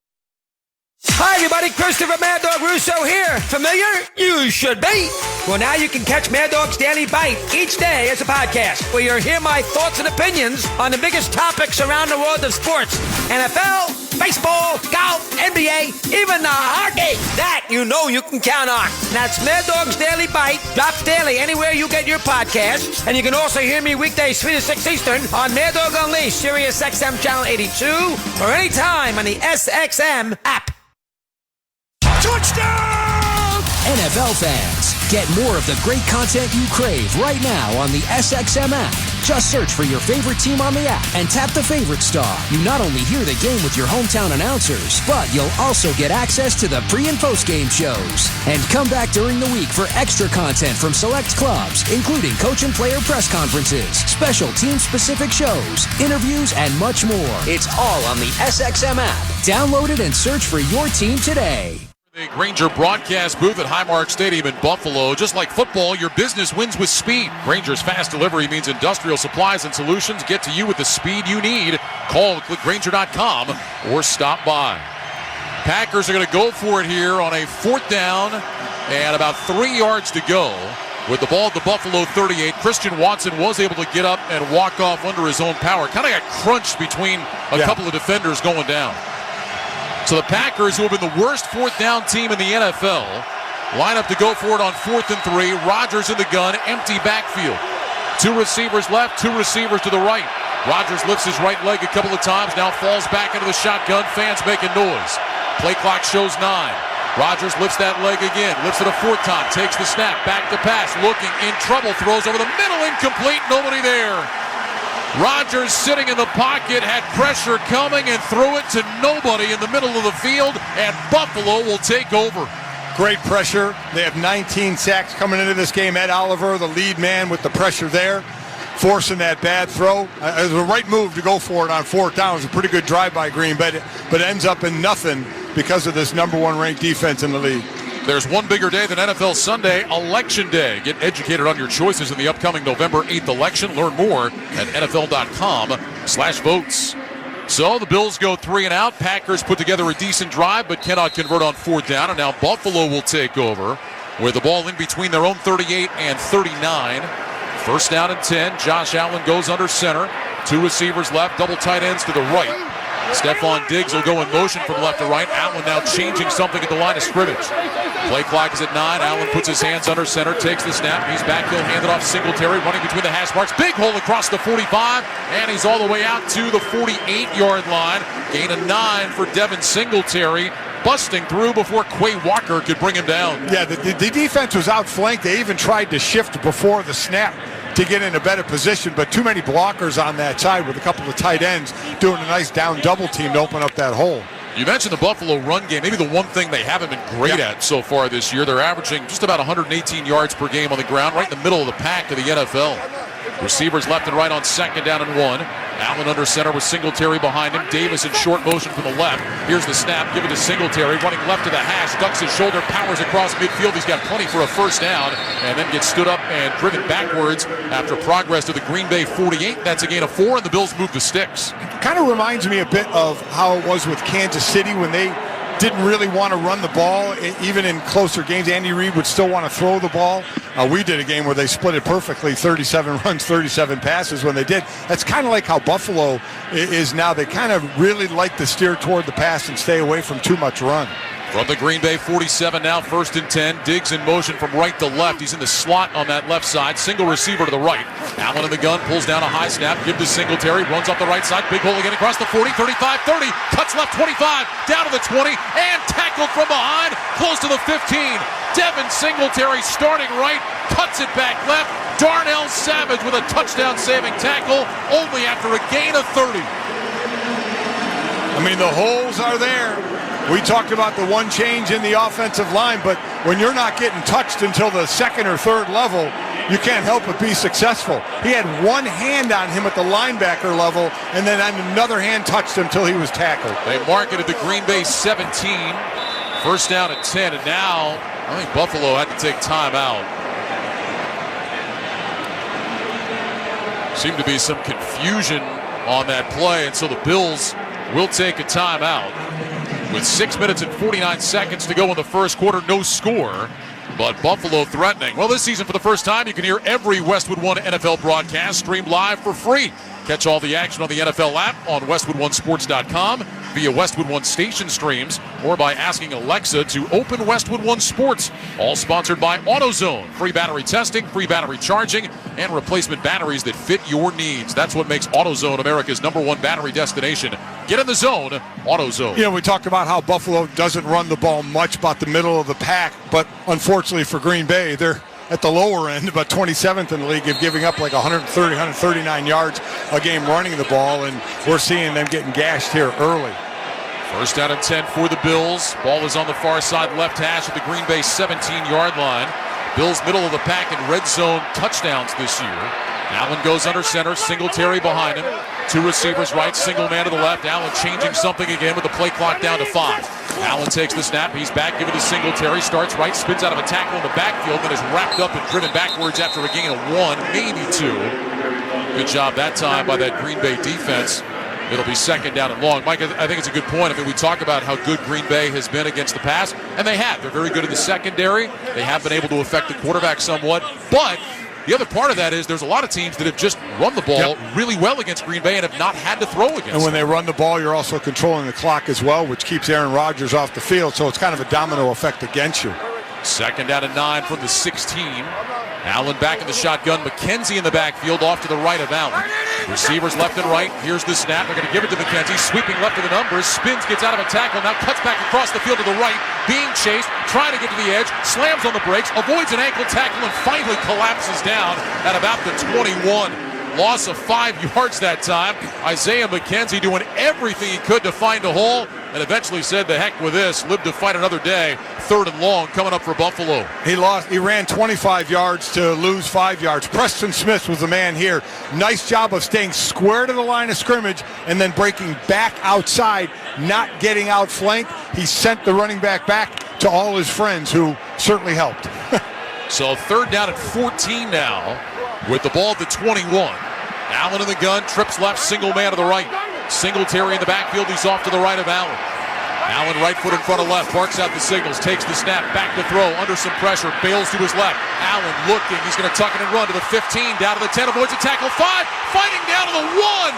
Hi, everybody. Christopher Mad Dog Russo here. Familiar? You should be. Well, now you can catch Mad Dog's Daily Bite each day as a podcast, where you'll hear my thoughts and opinions on the biggest topics around the world of sports. NFL, baseball, golf, NBA, even the hockey. That you know you can count on. That's Mad Dog's Daily Bite. Drops daily anywhere you get your podcasts. And you can also hear me weekdays 3 to 6 Eastern on Mad Dog Unleashed, Sirius XM Channel 82, or anytime on the SXM app. Touchdown! NFL fans, get more of the great content you crave right now on the SXM app. Just search for your favorite team on the app and tap the favorite star. You not only hear the game with your hometown announcers, but you'll also get access to the pre- and post-game shows. And come back during the week for extra content from select clubs, including coach and player press conferences, special team-specific shows, interviews, and much more. It's all on the SXM app. Download it and search for your team today. The Grainger broadcast booth at Highmark Stadium in Buffalo. Just like football, your business wins with speed. Grainger's fast delivery means industrial supplies and solutions get to you with the speed you need. Call, click Grainger.com, or stop by. Packers are going to go for it here on a 4th down and about 3 yards to go. With the ball at the Buffalo 38, Christian Watson was able to get up and walk off under his own power. Kind of got crunched between a couple of defenders going down. So the Packers, who have been the worst 4th down team in the NFL, line up to go for it on 4th and 3. Rodgers in the gun, empty backfield. 2 receivers left, 2 receivers to the right. Rodgers lifts his right leg a couple of times, now falls back into the shotgun. Fans making noise. Play clock shows 9. Rodgers lifts that leg again, lifts it a fourth time, takes the snap, back to pass, looking, in trouble, throws over the middle, incomplete, nobody there. Rodgers sitting in the pocket, had pressure coming and threw it to nobody in the middle of the field, and Buffalo will take over. Great pressure. They have 19 sacks coming into this game. Ed Oliver, the lead man with the pressure there, forcing that bad throw. It was the right move to go for it on fourth down. It was a pretty good drive by Green Bay, but ends up in nothing because of this number one ranked defense in the league. There's one bigger day than NFL Sunday, Election Day. Get educated on your choices in the upcoming November 8th election. Learn more at NFL.com/votes. So the Bills go 3 and out. Packers put together a decent drive, but cannot convert on fourth down. And now Buffalo will take over with the ball in between their own 38 and 39. First down and 10. Josh Allen goes under center. 2 receivers left, double tight ends to the right. Stephon Diggs will go in motion from left to right. Allen now changing something at the line of scrimmage. Play clock is at 9. Allen puts his hands under center, takes the snap. He's back, he'll hand it off Singletary, running between the hash marks. Big hole across the 45, and he's all the way out to the 48-yard line. Gain of 9 for Devin Singletary, busting through before Quay Walker could bring him down. Yeah, the defense was outflanked. They even tried to shift before the snap to get in a better position, but too many blockers on that side with a couple of tight ends doing a nice down double team to open up that hole. You mentioned the Buffalo run game. Maybe the one thing they haven't been great at so far this year. They're averaging just about 118 yards per game on the ground, right in the middle of the pack of the NFL. Receivers left and right on second down and 1. Allen under center with Singletary behind him. Davis in short motion from the left. Here's the snap, give it to Singletary, running left to the hash, ducks his shoulder, powers across midfield. He's got plenty for a first down, and then gets stood up and driven backwards after progress to the Green Bay 48. That's a gain of 4, and the Bills move the sticks. Kind of reminds me a bit of how it was with Kansas City when they didn't really want to run the ball. Even in closer games, Andy Reid would still want to throw the ball. We did a game where they split it perfectly, 37 runs, 37 passes when they did. That's kind of like how Buffalo is now. They kind of really like to steer toward the pass and stay away from too much run. From the Green Bay 47 now, first and 10. Diggs in motion from right to left. He's in the slot on that left side. Single receiver to the right. Allen in the gun, pulls down a high snap, give to Singletary, runs up the right side. Big hole again across the 40, 35, 30. Cuts left 25, down to the 20, and tackled from behind, close to the 15. Devin Singletary starting right, cuts it back left. Darnell Savage with a touchdown-saving tackle, only after a gain of 30. I mean, the holes are there. We talked about the one change in the offensive line, but when you're not getting touched until the second or third level, you can't help but be successful. He had one hand on him at the linebacker level, and then another hand touched him until he was tackled. They mark it at the Green Bay 17. First down at 10, and now I think Buffalo had to take time out. Seemed to be some confusion on that play, and so the Bills will take a timeout. With 6 minutes and 49 seconds to go in the first quarter, no score, but Buffalo threatening. Well, this season for the first time, you can hear every Westwood One NFL broadcast streamed live for free. Catch all the action on the NFL app, on WestwoodOneSports.com, via Westwood One station streams, or by asking Alexa to open Westwood One Sports. All sponsored by AutoZone. Free battery testing, free battery charging, and replacement batteries that fit your needs. That's what makes AutoZone America's #1 battery destination. Get in the zone, AutoZone. You know, we talked about how Buffalo doesn't run the ball much, about the middle of the pack, but unfortunately for Green Bay, they're at the lower end, about 27th in the league, of giving up like 130, 139 yards a game running the ball, and we're seeing them getting gashed here early. First down and 10 for the Bills. Ball is on the far side left hash at the Green Bay 17-yard line. Bills middle of the pack in red zone touchdowns this year. Allen goes under center, Singletary behind him. 2 receivers right, single man to the left. Allen changing something again with the play clock down to 5. Allen takes the snap, he's back, give it to Singletary, starts right, spins out of a tackle in the backfield, then is wrapped up and driven backwards after a gain of 1, maybe 2. Good job that time by that Green Bay defense. It'll be second down and long. Mike, I think it's a good point. I mean, we talk about how good Green Bay has been against the pass, and they have. They're very good in the secondary. They have been able to affect the quarterback somewhat, but the other part of that is there's a lot of teams that have just run the ball really well against Green Bay and have not had to throw against them. And when they run the ball, you're also controlling the clock as well, which keeps Aaron Rodgers off the field, so it's kind of a domino effect against you. Second down and 9 from the 16. Allen back in the shotgun. McKenzie in the backfield off to the right of Allen. Receivers left and right. Here's the snap. They're going to give it to McKenzie. Sweeping left of the numbers. Spins, gets out of a tackle. Now cuts back across the field to the right. Being chased. Trying to get to the edge. Slams on the brakes. Avoids an ankle tackle and finally collapses down at about the 21. Loss of 5 yards that time. Isaiah McKenzie doing everything he could to find a hole and eventually said, the heck with this. Live to fight another day. 3rd and long coming up for Buffalo. He ran 25 yards to lose 5 yards. Preston Smith was the man here. Nice job of staying square to the line of scrimmage and then breaking back outside, not getting outflanked. He sent the running back to all his friends, who certainly helped. So 3rd down at 14 now with the ball at the 21. Allen in the gun, trips left, single man to the right. Singletary in the backfield, he's off to the right of Allen. Allen right foot in front of left, barks out the signals, takes the snap, back to throw, under some pressure, bails to his left. Allen looking, he's going to tuck it and run to the 15, down to the 10, avoids a tackle, 5, fighting down to the 1.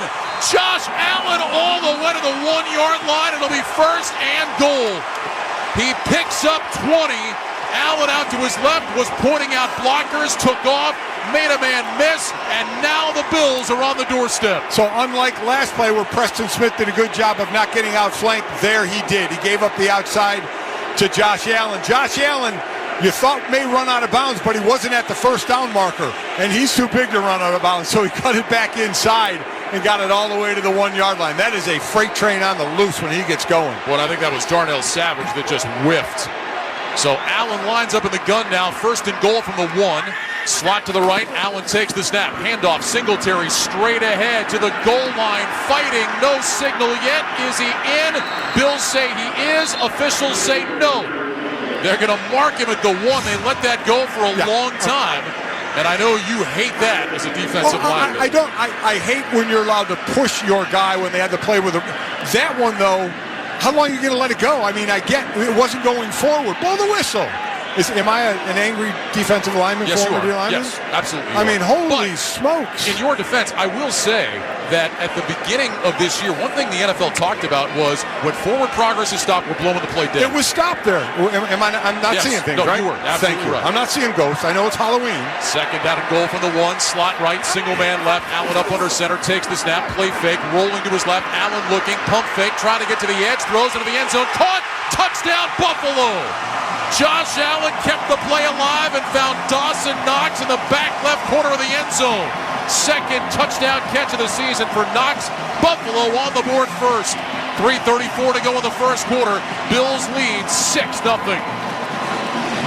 Josh Allen all the way to the 1-yard line. It'll be 1st and goal. He picks up 20. Allen out to his left, was pointing out blockers, took off, made a man miss, and now the Bills are on the doorstep. So unlike last play where Preston Smith did a good job of not getting outflanked, there he did. He gave up the outside to Josh Allen. Josh Allen, you thought may run out of bounds, but he wasn't at the 1st down marker, and he's too big to run out of bounds, so he cut it back inside and got it all the way to the 1-yard line. That is a freight train on the loose when he gets going. Well, I think that was Darnell Savage that just whiffed. So Allen lines up in the gun now, 1st and goal from the 1. Slot to the right, Allen takes the snap. Handoff, Singletary straight ahead to the goal line, fighting, no signal yet. Is he in? Bills say he is, officials say no. They're going to mark him at the 1. They let that go for a long time. And I know you hate that as a defensive lineman. I hate when you're allowed to push your guy when they had to play with him. That one, though, how long are you going to let it go? I mean, I get it wasn't going forward. Blow the whistle. Am I an angry defensive lineman? Yes, you are. Lineman? Yes, absolutely. I mean, holy smokes. In your defense, I will say that at the beginning of this year, one thing the NFL talked about was when forward progress is stopped, we're blowing the play dead. It was stopped there. I'm not seeing things, right? You were absolutely Thank you. right. I'm not seeing ghosts. I know it's Halloween. 2nd down and goal from the 1. Slot right, single man left. Allen up under center, takes the snap, play fake, rolling to his left. Allen looking, pump fake, trying to get to the edge, throws into the end zone. Caught! Touchdown, Buffalo! Josh Allen kept the play alive and found Dawson Knox in the back left corner of the end zone. 2nd touchdown catch of the season for Knox. Buffalo on the board first. 3:34 to go in the 1st quarter. Bills lead 6-0.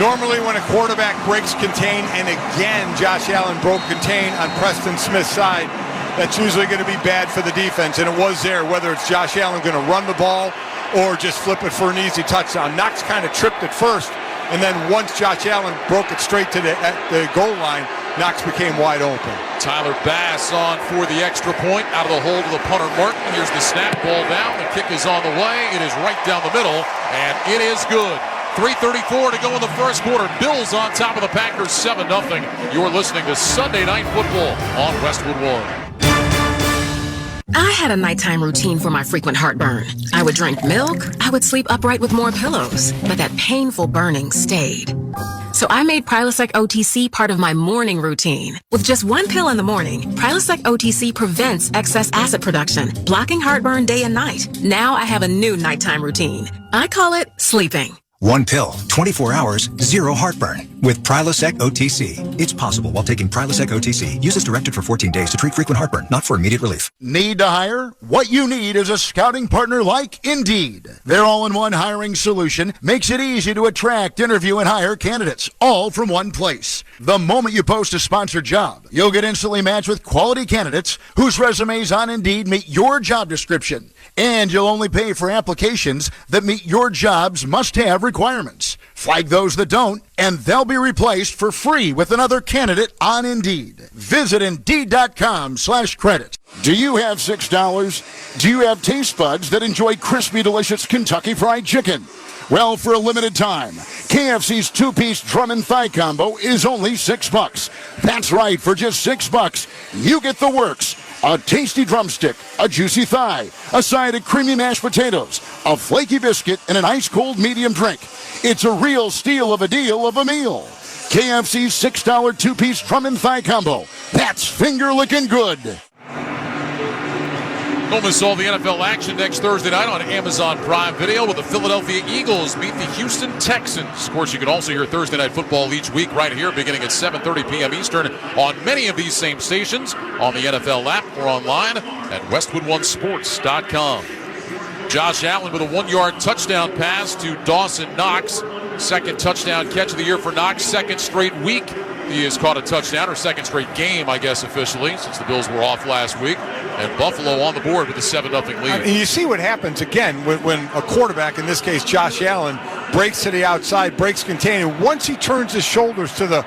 Normally when a quarterback breaks contain, and again Josh Allen broke contain on Preston Smith's side, that's usually going to be bad for the defense, and it was there, whether it's Josh Allen going to run the ball or just flip it for an easy touchdown. Knox kind of tripped it first, and then once Josh Allen broke it straight to the goal line, Knox became wide open. Tyler Bass on for the extra point, out of the hold of the punter Martin. Here's the snap, ball down, the kick is on the way, it is right down the middle, and it is good. 3:34 to go in the 1st quarter. Bills on top of the Packers, 7-0. You're listening to Sunday Night Football on Westwood One. I had a nighttime routine for my frequent heartburn. I would drink milk, I would sleep upright with more pillows, but that painful burning stayed. So I made Prilosec OTC part of my morning routine. With just 1 pill in the morning, Prilosec OTC prevents excess acid production, blocking heartburn day and night. Now I have a new nighttime routine. I call it sleeping. 1 pill, 24 hours, 0 heartburn. With Prilosec OTC. It's possible while taking Prilosec OTC. Use as directed for 14 days to treat frequent heartburn, not for immediate relief. Need to hire? What you need is a scouting partner like Indeed. Their all-in-one hiring solution makes it easy to attract, interview, and hire candidates, all from one place. The moment you post a sponsored job, you'll get instantly matched with quality candidates whose resumes on Indeed meet your job description. And you'll only pay for applications that meet your job's must-have requirements. Flag those that don't, and they'll be replaced for free with another candidate on Indeed. Visit Indeed.com/credit. Do you have $6? Do you have taste buds that enjoy crispy, delicious Kentucky Fried Chicken? Well, for a limited time, KFC's 2-piece drum and thigh combo is only $6. That's right, for just $6, you get the works. A tasty drumstick, a juicy thigh, a side of creamy mashed potatoes, a flaky biscuit, and an ice-cold medium drink. It's a real steal of a deal of a meal. KFC's $6 2-piece drum and thigh combo. That's finger-licking good. Don't miss all the NFL action next Thursday night on Amazon Prime Video with the Philadelphia Eagles meet the Houston Texans. Of course, you can also hear Thursday Night Football each week right here beginning at 7:30 p.m. Eastern on many of these same stations, on the NFL app or online at westwood1sports.com. Josh Allen with a 1-yard touchdown pass to Dawson Knox. Second touchdown catch of the year for Knox. Second straight week he has caught a touchdown, or second straight game, I guess, officially, since the Bills were off last week. And Buffalo on the board with a 7-0 lead. And you see what happens, again, when a quarterback, in this case Josh Allen, breaks to the outside, breaks containment. Once he turns his shoulders to the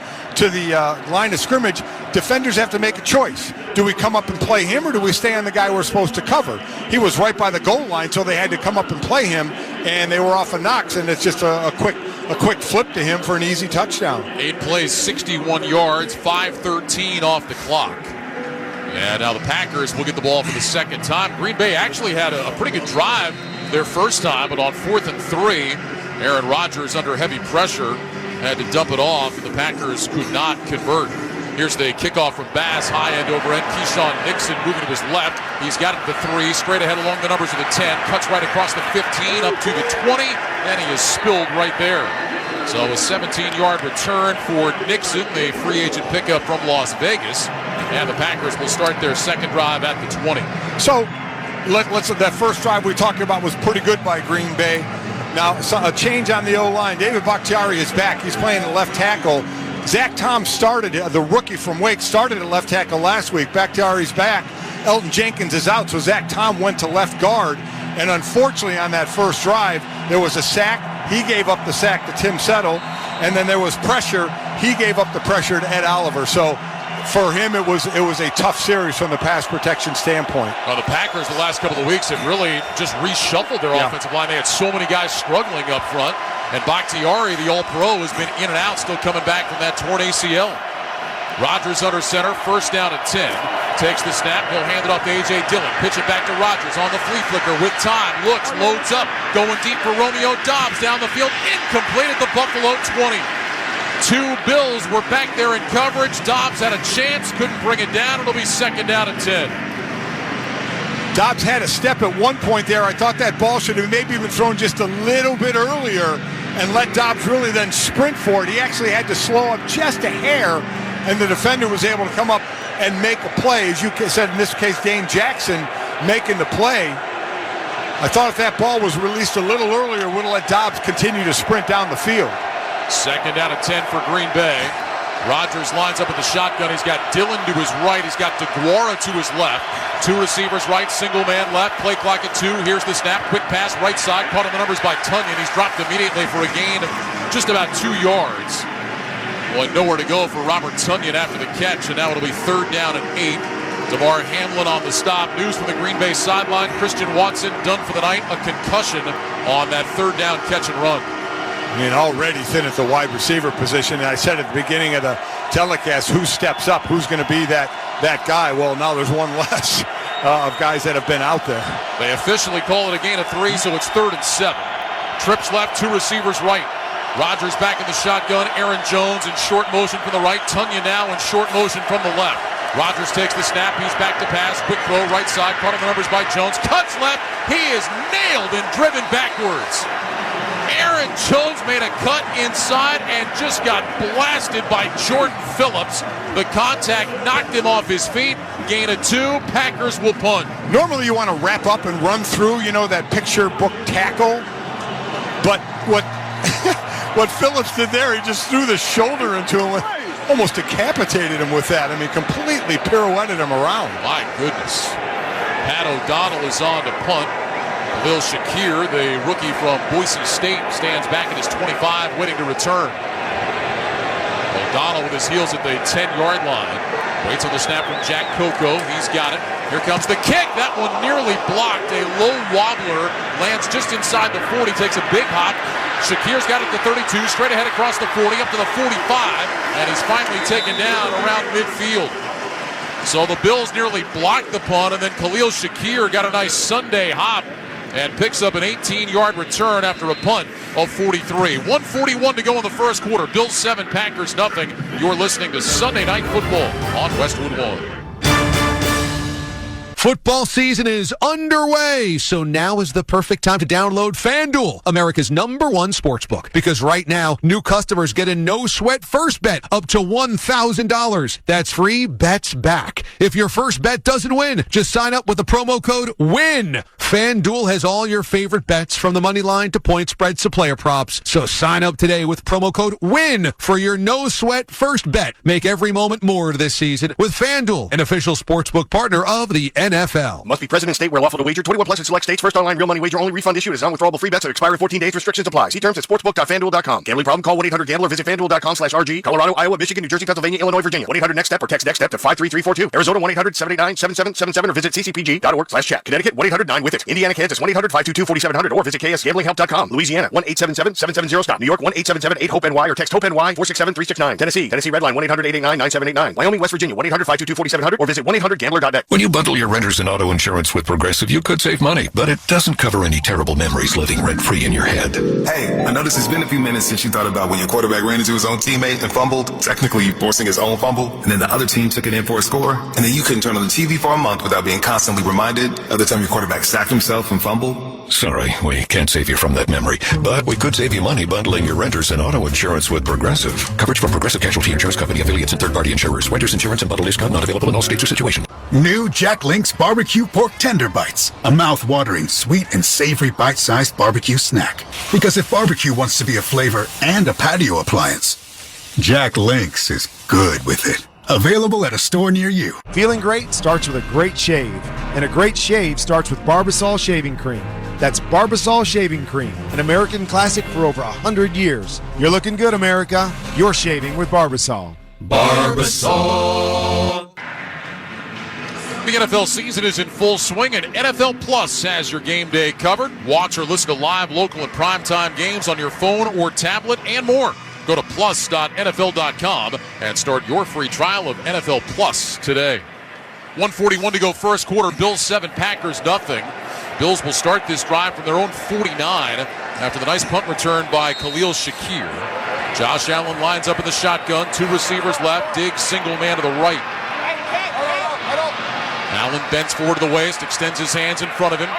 line of scrimmage, defenders have to make a choice. Do we come up and play him, or do we stay on the guy we're supposed to cover? He was right by the goal line, so they had to come up and play him, and they were off of Knox, and it's just a quick flip to him for an easy touchdown. 8 plays, 61 yards, 5:13 off the clock. And now the Packers will get the ball for the second time. Green Bay actually had a pretty good drive their first time, but on 4th and 3, Aaron Rodgers under heavy pressure had to dump it off, and the Packers could not convert. Here's the kickoff from Bass, high end over end. Keyshawn Nixon moving to his left. He's got it to the 3, straight ahead along the numbers of the 10, cuts right across the 15, up to the 20, and he is spilled right there. So a 17-yard return for Nixon, the free agent pickup from Las Vegas. And the Packers will start their second drive at the 20. So that first drive we talked about was pretty good by Green Bay. Now, a change on the O-line. David Bakhtiari is back. He's playing the left tackle. Zach Tom started, the rookie from Wake, started at left tackle last week. Bakhtiari's back. Elton Jenkins is out, so Zach Tom went to left guard. And unfortunately, on that first drive, there was a sack. He gave up the sack to Tim Settle. And then there was pressure. He gave up the pressure to Ed Oliver. So for him, it was a tough series from the pass protection standpoint. Well, the Packers the last couple of weeks have really just reshuffled their offensive line. They had so many guys struggling up front. And Bakhtiari, the All-Pro, has been in and out, still coming back from that torn ACL. Rodgers under center, first down and 10. Takes the snap, he'll hand it off to A.J. Dillon. Pitch it back to Rodgers on the flea flicker with time. Looks, loads up, going deep for Romeo Doubs down the field. Incomplete at the Buffalo 20. 2 Bills were back there in coverage. Doubs had a chance, couldn't bring it down. It'll be second down and 10. Doubs had a step at one point there. I thought that ball should have maybe been thrown just a little bit earlier and let Doubs really then sprint for it. He actually had to slow up just a hair, and the defender was able to come up and make a play. As you said, in this case, Dane Jackson making the play. I thought if that ball was released a little earlier, it would have let Doubs continue to sprint down the field. Second down and 10 for Green Bay. Rodgers lines up with the shotgun. He's got Dillon to his right. He's got DeGuara to his left. 2 receivers right, single man left. Play clock at 2. Here's the snap. Quick pass right side. Caught on the numbers by Tunyon. He's dropped immediately for a gain of just about 2 yards. Well, nowhere to go for Robert Tunyon after the catch, and now it'll be third down and 8. DeMar Hamlin on the stop. News from the Green Bay sideline. Christian Watson done for the night. A concussion on that third down catch and run. I mean, already thin at the wide receiver position. And I said at the beginning of the telecast, who steps up? Who's going to be that guy? Well, now there's one less of guys that have been out there. They officially call it a gain of 3, so it's third and 7. Trips left, 2 receivers right. Rodgers back in the shotgun. Aaron Jones in short motion from the right. Tunyon now in short motion from the left. Rodgers takes the snap. He's back to pass. Quick throw right side. Caught on the numbers by Jones. Cuts left. He is nailed and driven backwards. Aaron Jones made a cut inside and just got blasted by Jordan Phillips. The contact knocked him off his feet. Gain of 2. Packers will punt. Normally you want to wrap up and run through, that picture book tackle. But what Phillips did there, he just threw the shoulder into him, almost decapitated him with that. I mean, completely pirouetted him around. My goodness. Pat O'Donnell is on to punt. Khalil Shakir, the rookie from Boise State, stands back at his 25, waiting to return. O'Donnell with his heels at the 10-yard line. Waits on the snap from Jack Coco. He's got it. Here comes the kick. That one nearly blocked. A low wobbler lands just inside the 40. Takes a big hop. Shakir's got it to 32. Straight ahead across the 40 up to the 45. And he's finally taken down around midfield. So the Bills nearly blocked the punt. And then Khalil Shakir got a nice Sunday hop and picks up an 18-yard return after a punt of 43. 1:41 to go in the first quarter. Bills 7, Packers nothing. You're listening to Sunday Night Football on Westwood 1. Football season is underway, so now is the perfect time to download FanDuel, America's #1 sportsbook. Because right now, new customers get a no-sweat first bet up to $1,000. That's free bets back. If your first bet doesn't win, just sign up with the promo code WIN. FanDuel has all your favorite bets from the money line to point spreads to player props. So sign up today with promo code WIN for your no-sweat first bet. Make every moment more this season with FanDuel, an official sportsbook partner of the NFL. Must be present in state where lawful to wager. 21 plus in select states. First online real money wager only. Refund issued as non-withdrawable free bets that expire in 14 days. Restrictions apply. See terms at sportsbook.fanduel.com. Gambling problem? Call 1-800-GAMBLER. Visit fanduel.com/RG. Colorado, Iowa, Michigan, New Jersey, Pennsylvania, Illinois, Virginia. 1-800-NEXT-STEP or text NEXT-STEP to 53342. Arizona 1-800-789-7777 or visit ccpg.org/chat. Connecticut 1-800-9-WITH-IT. Indiana, Kansas 1-800-522-4700 or visit ksgamblinghemp.com. Louisiana 1-877-770-STOP. New York 1-877-8-HOPE-NY or text HOPE-NY 467-369. Tennessee Redline 1-800-889-9789. Wyoming, West Virginia 1-800-522-4700 or visit 1-800-GAMBLER.net. When you bundle your renters and auto insurance with Progressive, you could save money, but it doesn't cover any terrible memories living rent-free in your head. Hey, I noticed it's been a few minutes since you thought about when your quarterback ran into his own teammate and fumbled, technically forcing his own fumble, and then the other team took it in for a score, and then you couldn't turn on the TV for a month without being constantly reminded of the time your quarterback sacked himself and fumbled. Sorry, we can't save you from that memory, but we could save you money bundling your renters and auto insurance with Progressive. Coverage from Progressive Casualty Insurance Company, affiliates, and third-party insurers. Renters insurance and bundle discount not available in all states or situations. New Jack Link's Barbecue Pork Tender Bites. A mouth-watering, sweet and savory bite-sized barbecue snack. Because if barbecue wants to be a flavor and a patio appliance, Jack Link's is good with it. Available at a store near you. Feeling great starts with a great shave. And a great shave starts with Barbasol Shaving Cream. That's Barbasol Shaving Cream, an American classic for over 100 years. You're looking good, America. You're shaving with Barbasol. Barbasol. The NFL season is in full swing, and NFL Plus has your game day covered. Watch or listen to live, local, and primetime games on your phone or tablet and more. Go to plus.nfl.com and start your free trial of NFL Plus today. 1:41 to go first quarter. Bills 7, Packers nothing. Bills will start this drive from their own 49 after the nice punt return by Khalil Shakir. Josh Allen lines up in the shotgun. 2 receivers left. Diggs single man to the right. Allen bends forward to the waist, extends his hands in front of him.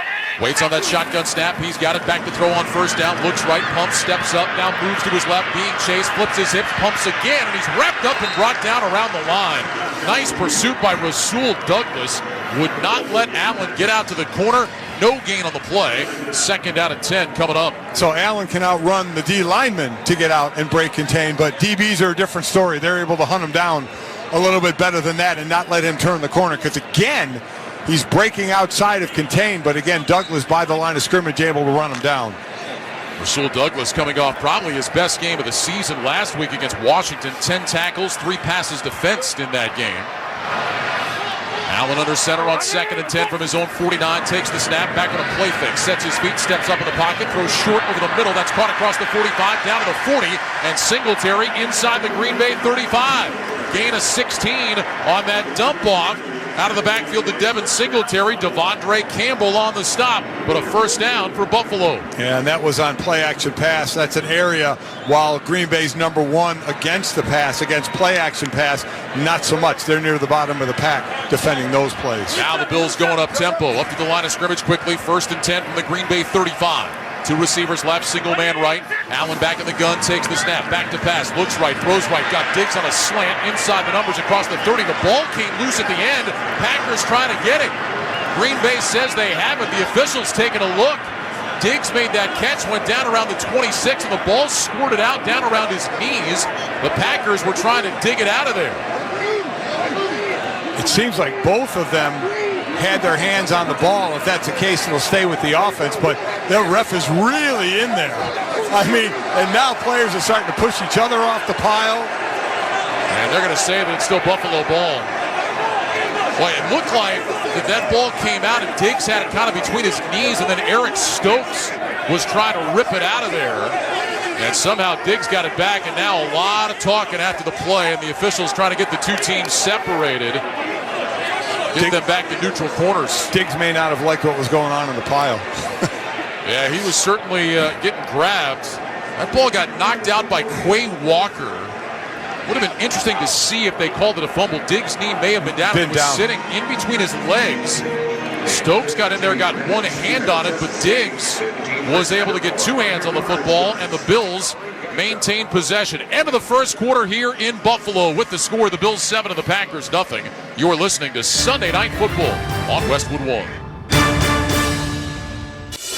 Waits on that shotgun snap. He's got it back to throw on first down. Looks right, pumps, steps up, now moves to his left, being chased, flips his hips, pumps again, and he's wrapped up and brought down around the line. Nice pursuit by Rasul Douglas. Would not let Allen get out to the corner. No gain on the play. 2nd out of 10 coming up. So Allen can outrun the D linemen to get out and break contain, but DBs are a different story. They're able to hunt him down a little bit better than that and not let him turn the corner, because again, he's breaking outside of contain, but again, Douglas by the line of scrimmage able to run him down. Rasul Douglas coming off probably his best game of the season last week against Washington. 10 tackles, 3 passes defensed in that game. Allen under center on 2nd and 10 from his own 49. Takes the snap, back on a play fake. Sets his feet, steps up in the pocket, throws short over the middle. That's caught across the 45, down to the 40, and Singletary inside the Green Bay 35. Gain of 16 on that dump off. Out of the backfield to Devin Singletary. Devondre Campbell on the stop, but a first down for Buffalo. Yeah, and that was on play action pass. That's an area, while Green Bay's number 1 against the pass, against play action pass, not so much. They're near the bottom of the pack defending those plays. Now the Bills going up tempo, up to the line of scrimmage quickly. 1st and 10 from the Green Bay 35. 2 receivers left, single man right. Allen back in the gun, takes the snap, back to pass, looks right, throws right, got Diggs on a slant, inside the numbers across the 30. The ball came loose at the end. Packers trying to get it. Green Bay says they have it. The officials taking a look. Diggs made that catch, went down around the 26, and the ball squirted out down around his knees. The Packers were trying to dig it out of there. It seems like both of them had their hands on the ball. If that's the case, it'll stay with the offense, but their ref is really in there. I mean, and now players are starting to push each other off the pile. And they're going to say that it's still Buffalo ball. Boy, it looked like that ball came out and Diggs had it kind of between his knees, and then Eric Stokes was trying to rip it out of there. And somehow Diggs got it back, and now a lot of talking after the play, and the officials trying to get the 2 teams separated. Get them back to neutral corners. Diggs may not have liked what was going on in the pile. Yeah, he was certainly getting grabbed. That ball got knocked out by Quay Walker. Would have been interesting to see if they called it a fumble. Diggs' knee may have been down. It was sitting in between his legs. Stokes got in there, got one hand on it, but Diggs was able to get two hands on the football, and the Bills maintained possession. End of the first quarter here in Buffalo with the score, the Bills 7 and the Packers nothing. You're listening to Sunday Night Football on Westwood One.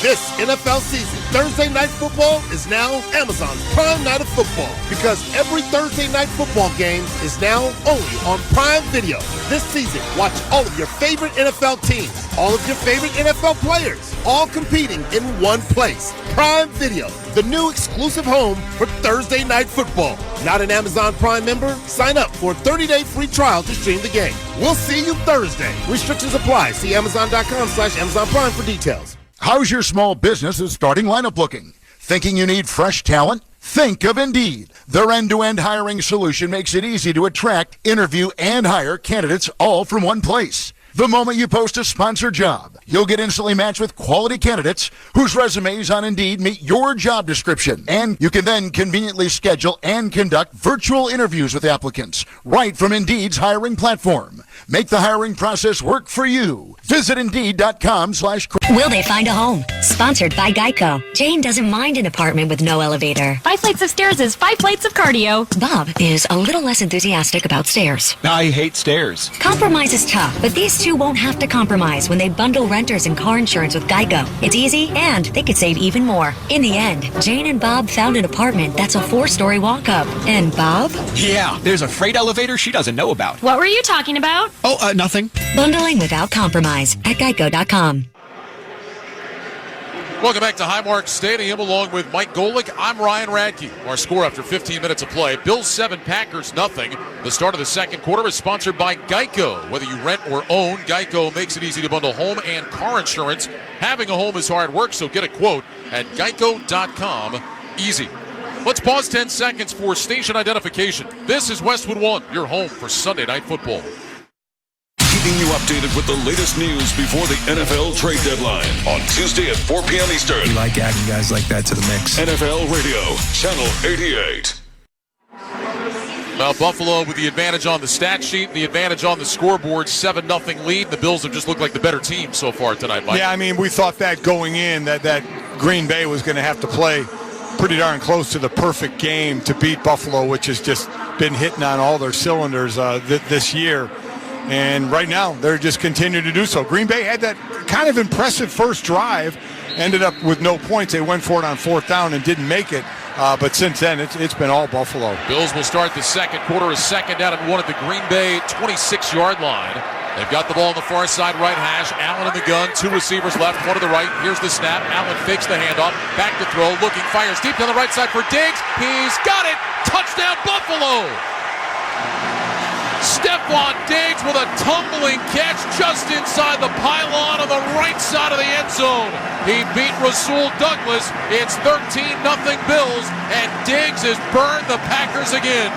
This NFL season, Thursday Night Football is now Amazon's Prime Night of Football, because every Thursday Night Football game is now only on Prime Video. This season, watch all of your favorite NFL teams, all of your favorite NFL players, all competing in one place. Prime Video, the new exclusive home for Thursday Night Football. Not an Amazon Prime member? Sign up for a 30-day free trial to stream the game. We'll see you Thursday. Restrictions apply. See Amazon.com/Amazon Prime for details. How's your small business's starting lineup looking? Thinking you need fresh talent? Think of Indeed. Their end-to-end hiring solution makes it easy to attract, interview, and hire candidates all from one place. The moment you post a sponsored job, you'll get instantly matched with quality candidates whose resumes on Indeed meet your job description. And you can then conveniently schedule and conduct virtual interviews with applicants right from Indeed's hiring platform. Make the hiring process work for you. Visit Indeed.com/. Will they find a home? Sponsored by Geico. Jane doesn't mind an apartment with no elevator. 5 flights of stairs is 5 flights of cardio. Bob is a little less enthusiastic about stairs. I hate stairs. Compromise is tough, but these two won't have to compromise when they bundle renters and car insurance with Geico. It's easy, and they could save even more. In the end, Jane and Bob found an apartment that's a 4-story walk-up. And Bob? Yeah, there's a freight elevator she doesn't know about. What were you talking about? Oh, nothing. Bundling without compromise at Geico.com. Welcome back to Highmark Stadium along with Mike Golick. I'm Ryan Radke. Our score after 15 minutes of play, Bills 7, Packers nothing. The start of the second quarter is sponsored by Geico. Whether you rent or own, Geico makes it easy to bundle home and car insurance. Having a home is hard work, so get a quote at geico.com. Easy. Let's pause 10 seconds for station identification. This is Westwood One, your home for Sunday Night Football. Keeping you updated with the latest news before the NFL trade deadline on Tuesday at 4 p.m. Eastern. You like adding guys like that to the mix. NFL Radio, Channel 88. Now Buffalo with the advantage on the stat sheet, the advantage on the scoreboard, 7-0 lead. The Bills have just looked like the better team so far tonight, Mike. Yeah, I mean, we thought that going in, that Green Bay was going to have to play pretty darn close to the perfect game to beat Buffalo, which has just been hitting on all their cylinders this year. And right now, they're just continuing to do so. Green Bay had that kind of impressive first drive, ended up with no points. They went for it on 4th down and didn't make it. But since then, it's been all Buffalo. Bills will start the second quarter, a second down and 1 at the Green Bay 26-yard line. They've got the ball on the far side right hash. Allen in the gun, 2 receivers left, 1 to the right. Here's the snap. Allen fakes the handoff. Back to throw, looking, fires deep down the right side for Diggs. He's got it. Touchdown, Buffalo. Stephon Diggs with a tumbling catch just inside the pylon on the right side of the end zone. He beat Rasul Douglas. It's 13-0 Bills, and Diggs has burned the Packers again.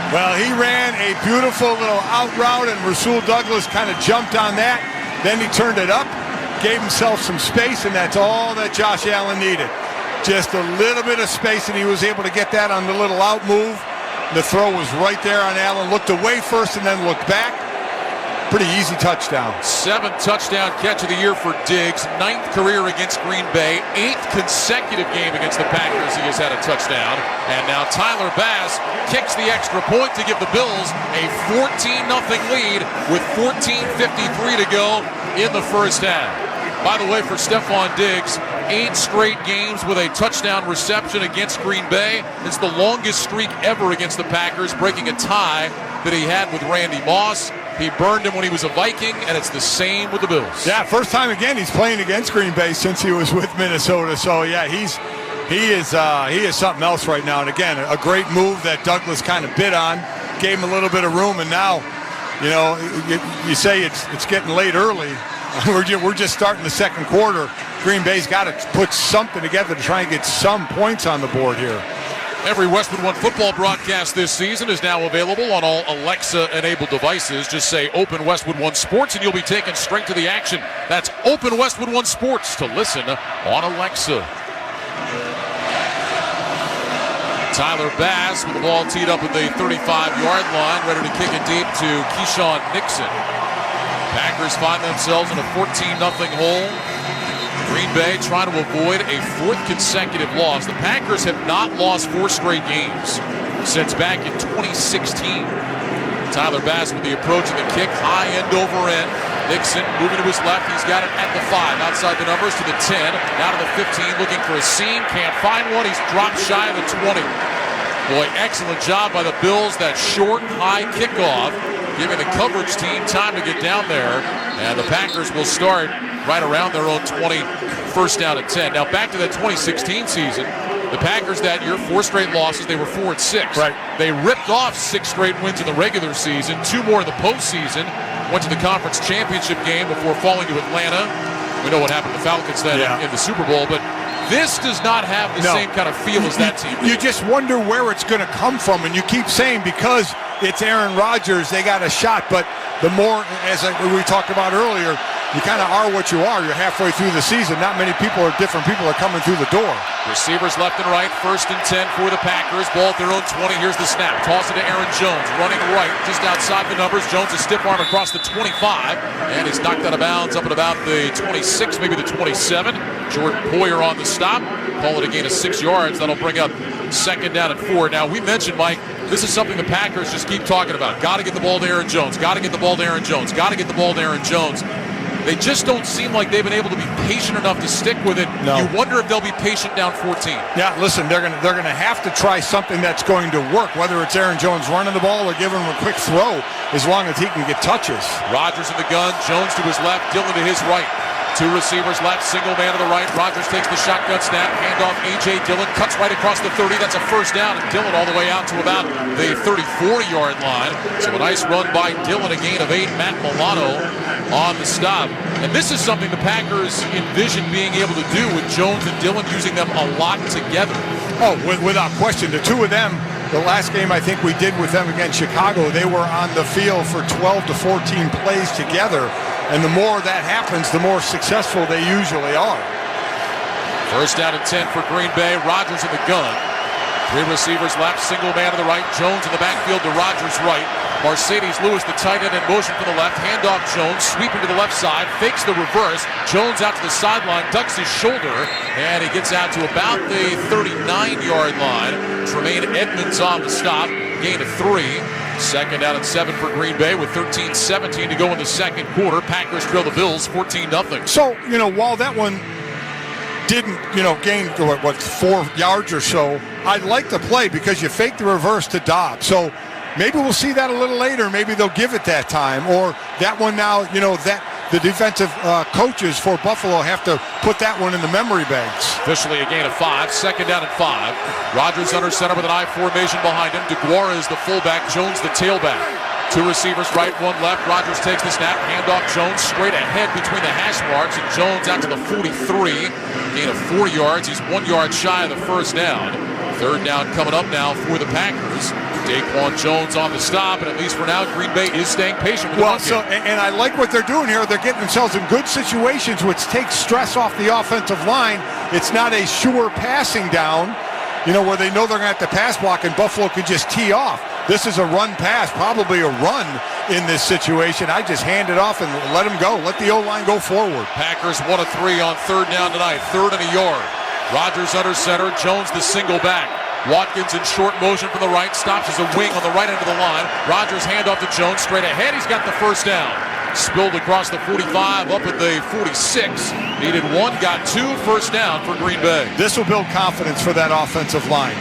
Well, he ran a beautiful little out route, and Rasul Douglas kind of jumped on that. Then he turned it up, gave himself some space, and that's all that Josh Allen needed. Just a little bit of space, and he was able to get that on the little out move. The throw was right there on Allen. Looked away first and then looked back. Pretty easy touchdown. 7th touchdown catch of the year for Diggs. 9th career against Green Bay. 8th consecutive game against the Packers he has had a touchdown. And now Tyler Bass kicks the extra point to give the Bills a 14-0 lead with 14:53 to go in the first half. By the way, for Stephon Diggs, 8 straight games with a touchdown reception against Green Bay. It's the longest streak ever against the Packers, breaking a tie that he had with Randy Moss. He burned him when he was a Viking, and it's the same with the Bills. Yeah, first time again he's playing against Green Bay since he was with Minnesota. So yeah, he is something else right now. And again, a great move that Douglas kind of bid on, gave him a little bit of room, and now, you know, you say it's getting late early. We're just starting the second quarter. Green Bay's got to put something together to try and get some points on the board here. Every Westwood One football broadcast this season is now available on all Alexa-enabled devices. Just say Open Westwood One Sports and you'll be taken straight to the action. That's Open Westwood One Sports to listen on Alexa. Tyler Bass with the ball teed up at the 35-yard line, ready to kick it deep to Keyshawn Nixon. Packers find themselves in a 14-0 hole. Green Bay trying to avoid a fourth consecutive loss. The Packers have not lost 4 straight games since back in 2016. Tyler Bass with the approach of the kick, high end over end. Nixon moving to his left. He's got it at the 5, outside the numbers to the 10, now to the 15, looking for a seam. Can't find one. He's dropped shy of the 20. Boy, excellent job by the Bills. That short, high kickoff, giving the coverage team time to get down there. And the Packers will start right around their own 20, first down at 10. Now back to that 2016 season. The Packers that year, 4 straight losses. They were 4-6. Right. They ripped off 6 straight wins in the regular season, 2 more in the postseason. Went to the conference championship game before falling to Atlanta. We know what happened to the Falcons then in the Super Bowl, but this does not have the same kind of feel as that team. You just wonder where it's going to come from, and you keep saying because it's Aaron Rodgers, they got a shot, but the more, as we talked about earlier, you kind of are what you are. You're halfway through the season. Not many people are different. People are coming through the door. Receivers left and right. 1st and 10 for the Packers. Ball at their own 20. Here's the snap. Toss it to Aaron Jones. Running right, just outside the numbers. Jones a stiff arm across the 25. And he's knocked out of bounds up at about the 26, maybe the 27. Jordan Poyer on the stop. Call it a gain of 6 yards. That'll bring up 2nd down at 4. Now, we mentioned, Mike, this is something the Packers just keep talking about. Got to get the ball to Aaron Jones. Got to get the ball to Aaron Jones. Got to get the ball to Aaron Jones. They just don't seem like they've been able to be patient enough to stick with it. No. You wonder if they'll be patient down 14. Yeah, listen, they're gonna have to try something that's going to work, whether it's Aaron Jones running the ball or giving him a quick throw, as long as he can get touches. Rodgers in the gun, Jones to his left, Dillon to his right. 2 receivers left, single man to the right. Rodgers takes the shotgun snap, handoff A.J. Dillon, cuts right across the 30. That's a first down, and Dillon all the way out to about the 34-yard line. So a nice run by Dillon, a gain of 8. Matt Milano on the stop. And this is something the Packers envision being able to do with Jones and Dillon, using them a lot together. Oh, without question. The 2 of them, the last game I think we did with them against Chicago, they were on the field for 12 to 14 plays together. And the more that happens, the more successful they usually are. 1st down and 10 for Green Bay. Rodgers in the gun. 3 receivers left, single man to the right. Jones in the backfield to Rodgers' right. Mercedes Lewis, the tight end, in motion from the left. Handoff Jones, sweeping to the left side, fakes the reverse. Jones out to the sideline, ducks his shoulder, and he gets out to about the 39-yard line. Tremaine Edmonds on the stop, gain of 3. 2nd down and 7 for Green Bay with 13-17 to go in the 2nd quarter. Packers trail the Bills 14-0. So, while that one didn't, gain, 4 yards or so, I like the play because you fake the reverse to Dobbs. So maybe we'll see that a little later. Maybe they'll give it that time. Or that one now, that the defensive coaches for Buffalo have to put that one in the memory banks. Officially a gain of 5, 2nd down and 5. Rodgers under center with an I formation behind him. DeGuara is the fullback, Jones the tailback. 2 receivers right, 1 left. Rodgers takes the snap, handoff Jones straight ahead between the hash marks, and Jones out to the 43. Gain of 4 yards. He's 1 yard shy of the first down. 3rd down coming up now for the Packers. Daquan Jones on the stop, and at least for now, Green Bay is staying patient with the run game. And I like what they're doing here. They're getting themselves in good situations, which takes stress off the offensive line. It's not a sure passing down, where they know they're going to have to pass block, and Buffalo could just tee off. This is a run pass, probably a run in this situation. I just hand it off and let them go. Let the O-line go forward. Packers 1 of 3 on 3rd down tonight. 3rd and a yard. Rodgers under center. Jones the single back. Watkins in short motion from the right. Stops as a wing on the right end of the line. Rodgers handoff to Jones. Straight ahead. He's got the first down. Spilled across the 45, up at the 46. Needed 1, got 2. First down for Green Bay. This will build confidence for that offensive line.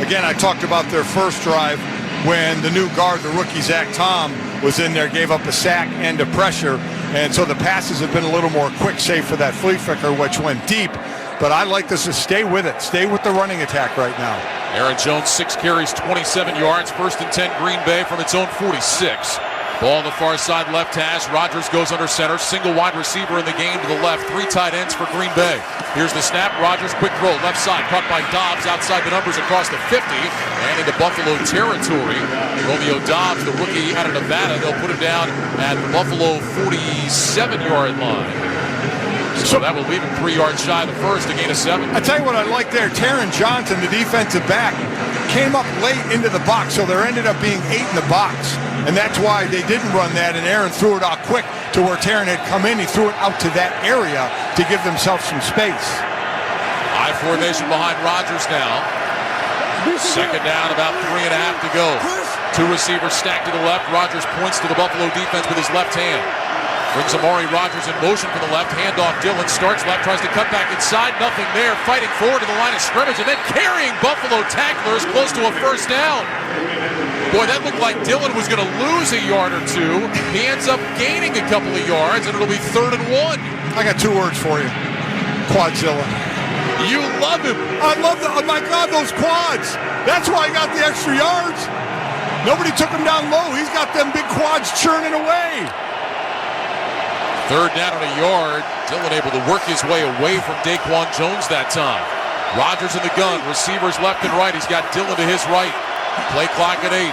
Again, I talked about their first drive when the new guard, the rookie Zach Tom, was in there, gave up a sack and a pressure. And so the passes have been a little more quick, save for that flea flicker, which went deep. But I like this to stay with it. Stay with the running attack right now. Aaron Jones, 6 carries, 27 yards. 1st and 10 Green Bay from its own 46. Ball on the far side left hash. Rodgers goes under center. Single wide receiver in the game to the left. 3 tight ends for Green Bay. Here's the snap. Rodgers, quick throw. Left side. Caught by Dobbs outside the numbers across the 50. And into Buffalo territory. Romeo Dobbs, the rookie out of Nevada. They'll put him down at the Buffalo 47-yard line. So that will leave him 3 yards shy of the first to gain a 7. I tell you what I like there. Taron Johnson, the defensive back, came up late into the box, so there ended up being 8 in the box. And that's why they didn't run that, and Aaron threw it out quick to where Taron had come in. He threw it out to that area to give themselves some space. High formation behind Rodgers now. Second down, about 3.5 to go. 2 receivers stacked to the left. Rodgers points to the Buffalo defense with his left hand. Brings Amari Rodgers in motion for the left. Handoff. Dillon starts left, tries to cut back inside. Nothing there. Fighting forward to the line of scrimmage and then carrying Buffalo tacklers close to a first down. Boy, that looked like Dillon was going to lose a yard or two. He ends up gaining a couple of yards, and it'll be 3rd and 1. I got 2 words for you. Quadzilla. You love him. I love oh my God, those quads. That's why I got the extra yards. Nobody took him down low. He's got them big quads churning away. 3rd down and a yard. Dillon able to work his way away from Daquan Jones that time. Rodgers in the gun. Receivers left and right. He's got Dillon to his right. Play clock at 8.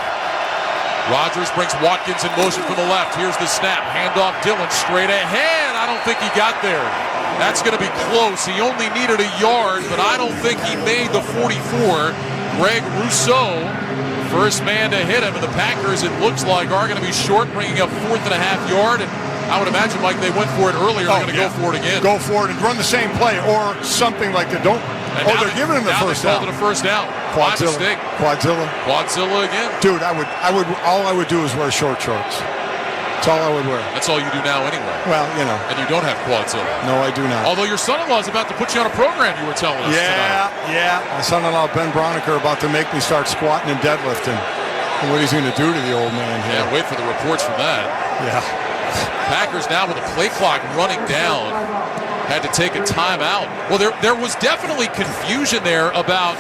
Rodgers brings Watkins in motion from the left. Here's the snap. Handoff Dillon straight ahead. I don't think he got there. That's going to be close. He only needed a yard, but I don't think he made the 44. Greg Rousseau, first man to hit him, and the Packers, it looks like, are going to be short, bringing up 4.5 yard. And I would imagine, Mike, they went for it earlier. They're going to go for it again. Go for it and run the same play or something like that. They're giving him the first down. Now they called it a first down. Quadzilla. Quadzilla again. Dude, all I would do is wear short shorts. That's all I would wear. That's all you do now anyway. Well, you know. And you don't have Quadzilla. No, I do not. Although your son-in-law is about to put you on a program, you were telling us tonight. Yeah. My son-in-law, Ben Broniker, about to make me start squatting and deadlifting. And what he's going to do to the old man here. Yeah, wait for the reports from that. Yeah. Packers now with the play clock running down. Had to take a timeout. Well, there was definitely confusion there about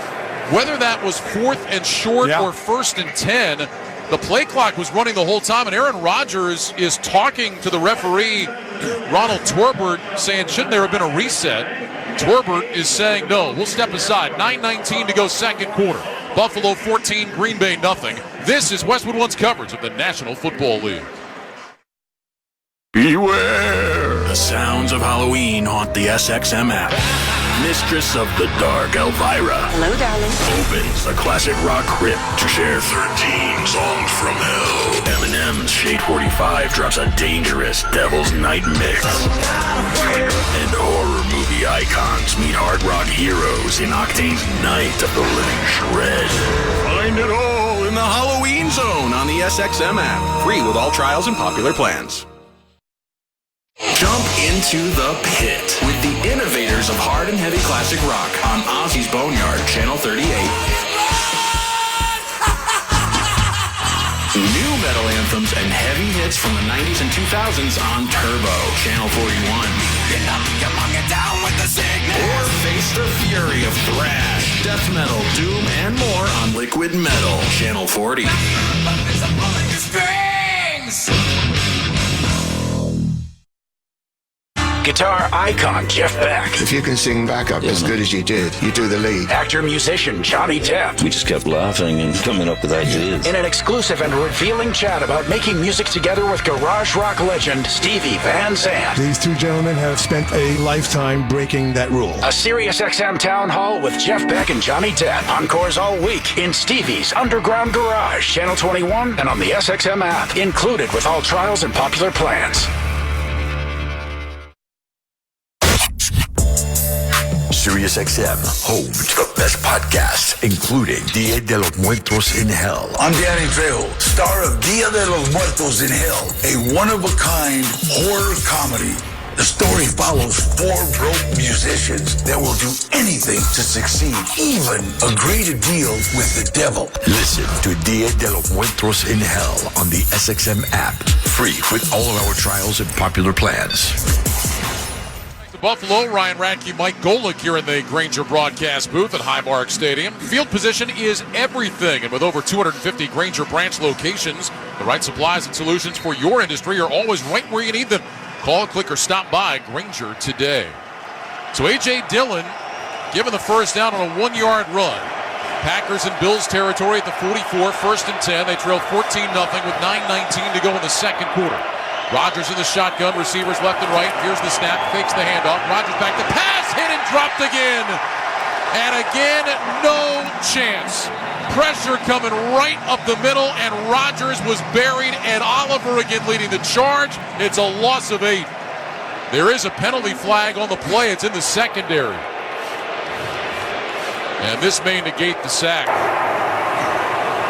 whether that was 4th and short or 1st and 10. The play clock was running the whole time, and Aaron Rodgers is talking to the referee, Ronald Torbert, saying, shouldn't there have been a reset? Torbert is saying, no, we'll step aside. 9:19 to go second quarter. Buffalo 14, Green Bay nothing. This is Westwood One's coverage of the National Football League. Beware! The sounds of Halloween haunt the SXM app. Mistress of the Dark, Elvira. Hello, darling. Opens the classic rock crypt to share 13 songs from hell. Eminem's Shade 45 drops a dangerous Devil's Night mix. And horror movie icons meet hard rock heroes in Octane's Night of the Living Shred. Find it all in the Halloween Zone on the SXM app. Free with all trials and popular plans. Jump into the pit with the innovators of hard and heavy classic rock on Ozzy's Boneyard, Channel 38. New metal anthems and heavy hits from the 90s and 2000s on Turbo, Channel 41. Get up, get down with the sickness. Or face the fury of thrash, death metal, doom, and more on Liquid Metal, Channel 40. Guitar icon Jeff Beck. If you can sing backup as good as you did, you do the lead. Actor-musician Johnny Depp. We just kept laughing and coming up with ideas. In an exclusive and revealing chat about making music together with garage rock legend Stevie Van Zandt. These two gentlemen have spent a lifetime breaking that rule. A SiriusXM town hall with Jeff Beck and Johnny Depp. Encores all week in Stevie's Underground Garage, Channel 21, and on the SXM app. Included with all trials and popular plans. SiriusXM, home to the best podcasts, including Dia de los Muertos in Hell. I'm Danny Trejo, star of Dia de los Muertos in Hell, a one-of-a-kind horror comedy. The story follows 4 broke musicians that will do anything to succeed, even agree to deal with the devil. Listen to Dia de los Muertos in Hell on the SXM app, free with all of our trials and popular plans. Buffalo, Ryan Radke, Mike Golick here in the Grainger broadcast booth at Highmark Stadium. Field position is everything, and with over 250 Grainger branch locations, the right supplies and solutions for your industry are always right where you need them. Call, click, or stop by Grainger today. So A.J. Dillon given the first down on a 1-yard run. Packers in Bills territory at the 44, 1st and 10. They trail 14-0 with 9:19 to go in the second quarter. Rodgers in the shotgun, receivers left and right. Here's the snap, fakes the handoff. Rodgers back to pass, hit and dropped again. And again, no chance. Pressure coming right up the middle, and Rodgers was buried, and Oliver again leading the charge. It's a loss of 8. There is a penalty flag on the play. It's in the secondary. And this may negate the sack.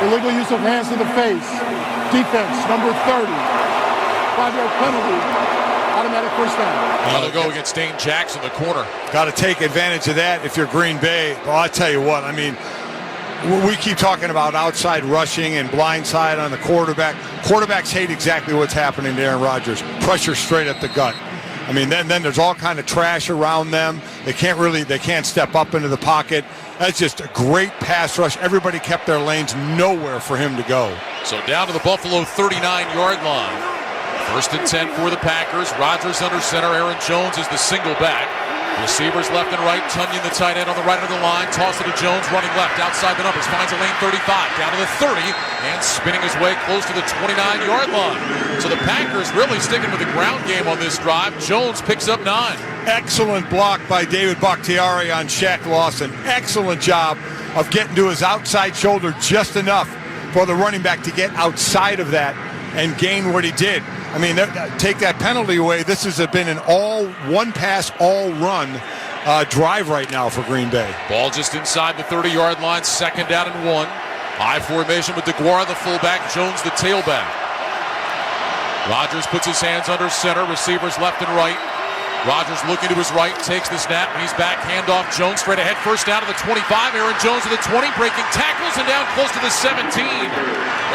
Illegal use of hands to the face. Defense, number 30. 5-yard penalty. Automatic first down. Now they'll go against Dane Jackson, the corner. Got to take advantage of that if you're Green Bay. Well, I'll tell you what, I mean, we keep talking about outside rushing and blindside on the quarterback. Quarterbacks hate exactly what's happening to Aaron Rodgers. Pressure straight at the gut. I mean, then there's all kind of trash around them. They can't step up into the pocket. That's just a great pass rush. Everybody kept their lanes, nowhere for him to go. So down to the Buffalo 39-yard line. First and 10 for the Packers. Rodgers under center. Aaron Jones is the single back. Receivers left and right. Tunyon, the tight end, on the right of the line. Toss it to Jones, running left outside the numbers. Finds a lane 35, down to the 30, and spinning his way close to the 29-yard line. So the Packers really sticking with the ground game on this drive. Jones picks up 9. Excellent block by David Bakhtiari on Shaq Lawson. Excellent job of getting to his outside shoulder just enough for the running back to get outside of that and gain what he did. I mean, take that penalty away. This has been an one pass, all run drive right now for Green Bay. Ball just inside the 30-yard line, second down and 1. High formation with DeGuara, the fullback, Jones, the tailback. Rodgers puts his hands under center, receivers left and right. Rodgers looking to his right, takes the snap, he's back, handoff, Jones straight ahead, first down to the 25, Aaron Jones to the 20, breaking tackles and down close to the 17.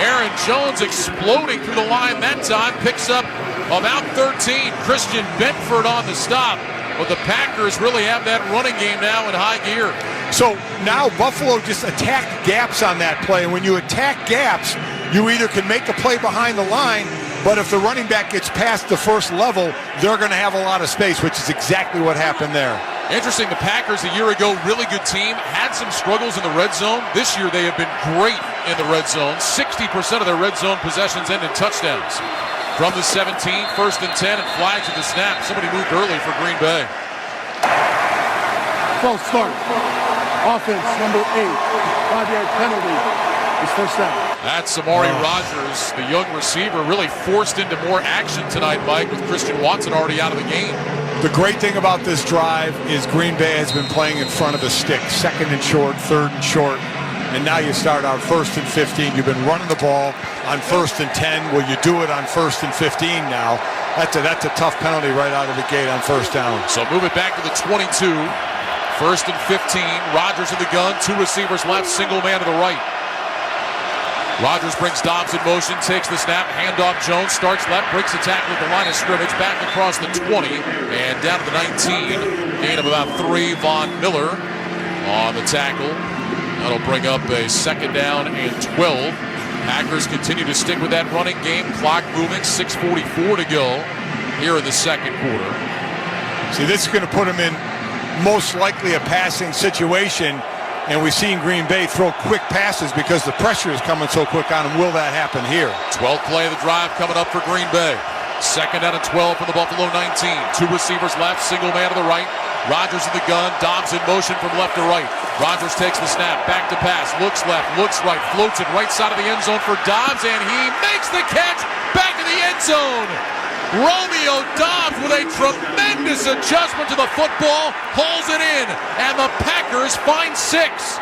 Aaron Jones exploding through the line that time, picks up about 13. Christian Benford on the stop, but the Packers really have that running game now in high gear. So now Buffalo just attacked gaps on that play, and when you attack gaps, you either can make a play behind the line, but if the running back gets past the first level, they're going to have a lot of space, which is exactly what happened there. Interesting, the Packers a year ago, really good team, had some struggles in the red zone. This year they have been great in the red zone. 60% of their red zone possessions end in touchdowns. From the 17, first and 10, and flags at the snap. Somebody moved early for Green Bay. False start. Offense, number 8. 5-yard penalty. It's first down. That's Samari Rodgers, the young receiver, really forced into more action tonight, Mike, with Christian Watson already out of the game. The great thing about this drive is Green Bay has been playing in front of the stick, second and short, third and short, and now you start out first and 15. You've been running the ball on first and 10. Will you do it on first and 15 now? That's a tough penalty right out of the gate on first down. So move it back to the 22. First and 15. Rodgers in the gun. 2 receivers left. Single man to the right. Rodgers brings Dobbs in motion, takes the snap, handoff Jones, starts left, breaks the tackle at the line of scrimmage, back across the 20, and down to the 19. Gain of about 3, Von Miller on the tackle. That'll bring up a second down and 12. Packers continue to stick with that running game, clock moving, 6:44 to go here in the second quarter. See, this is going to put them in most likely a passing situation. And we've seen Green Bay throw quick passes because the pressure is coming so quick on them. Will that happen here? 12th play of the drive coming up for Green Bay. Second down and 12 for the Buffalo 19. 2 receivers left, single man to the right. Rodgers in the gun, Dobbs in motion from left to right. Rodgers takes the snap, back to pass, looks left, looks right, floats it right side of the end zone for Dobbs, and he makes the catch back in the end zone. Romeo Dobbs with a tremendous adjustment to the football, pulls it in, and the Packers find 6.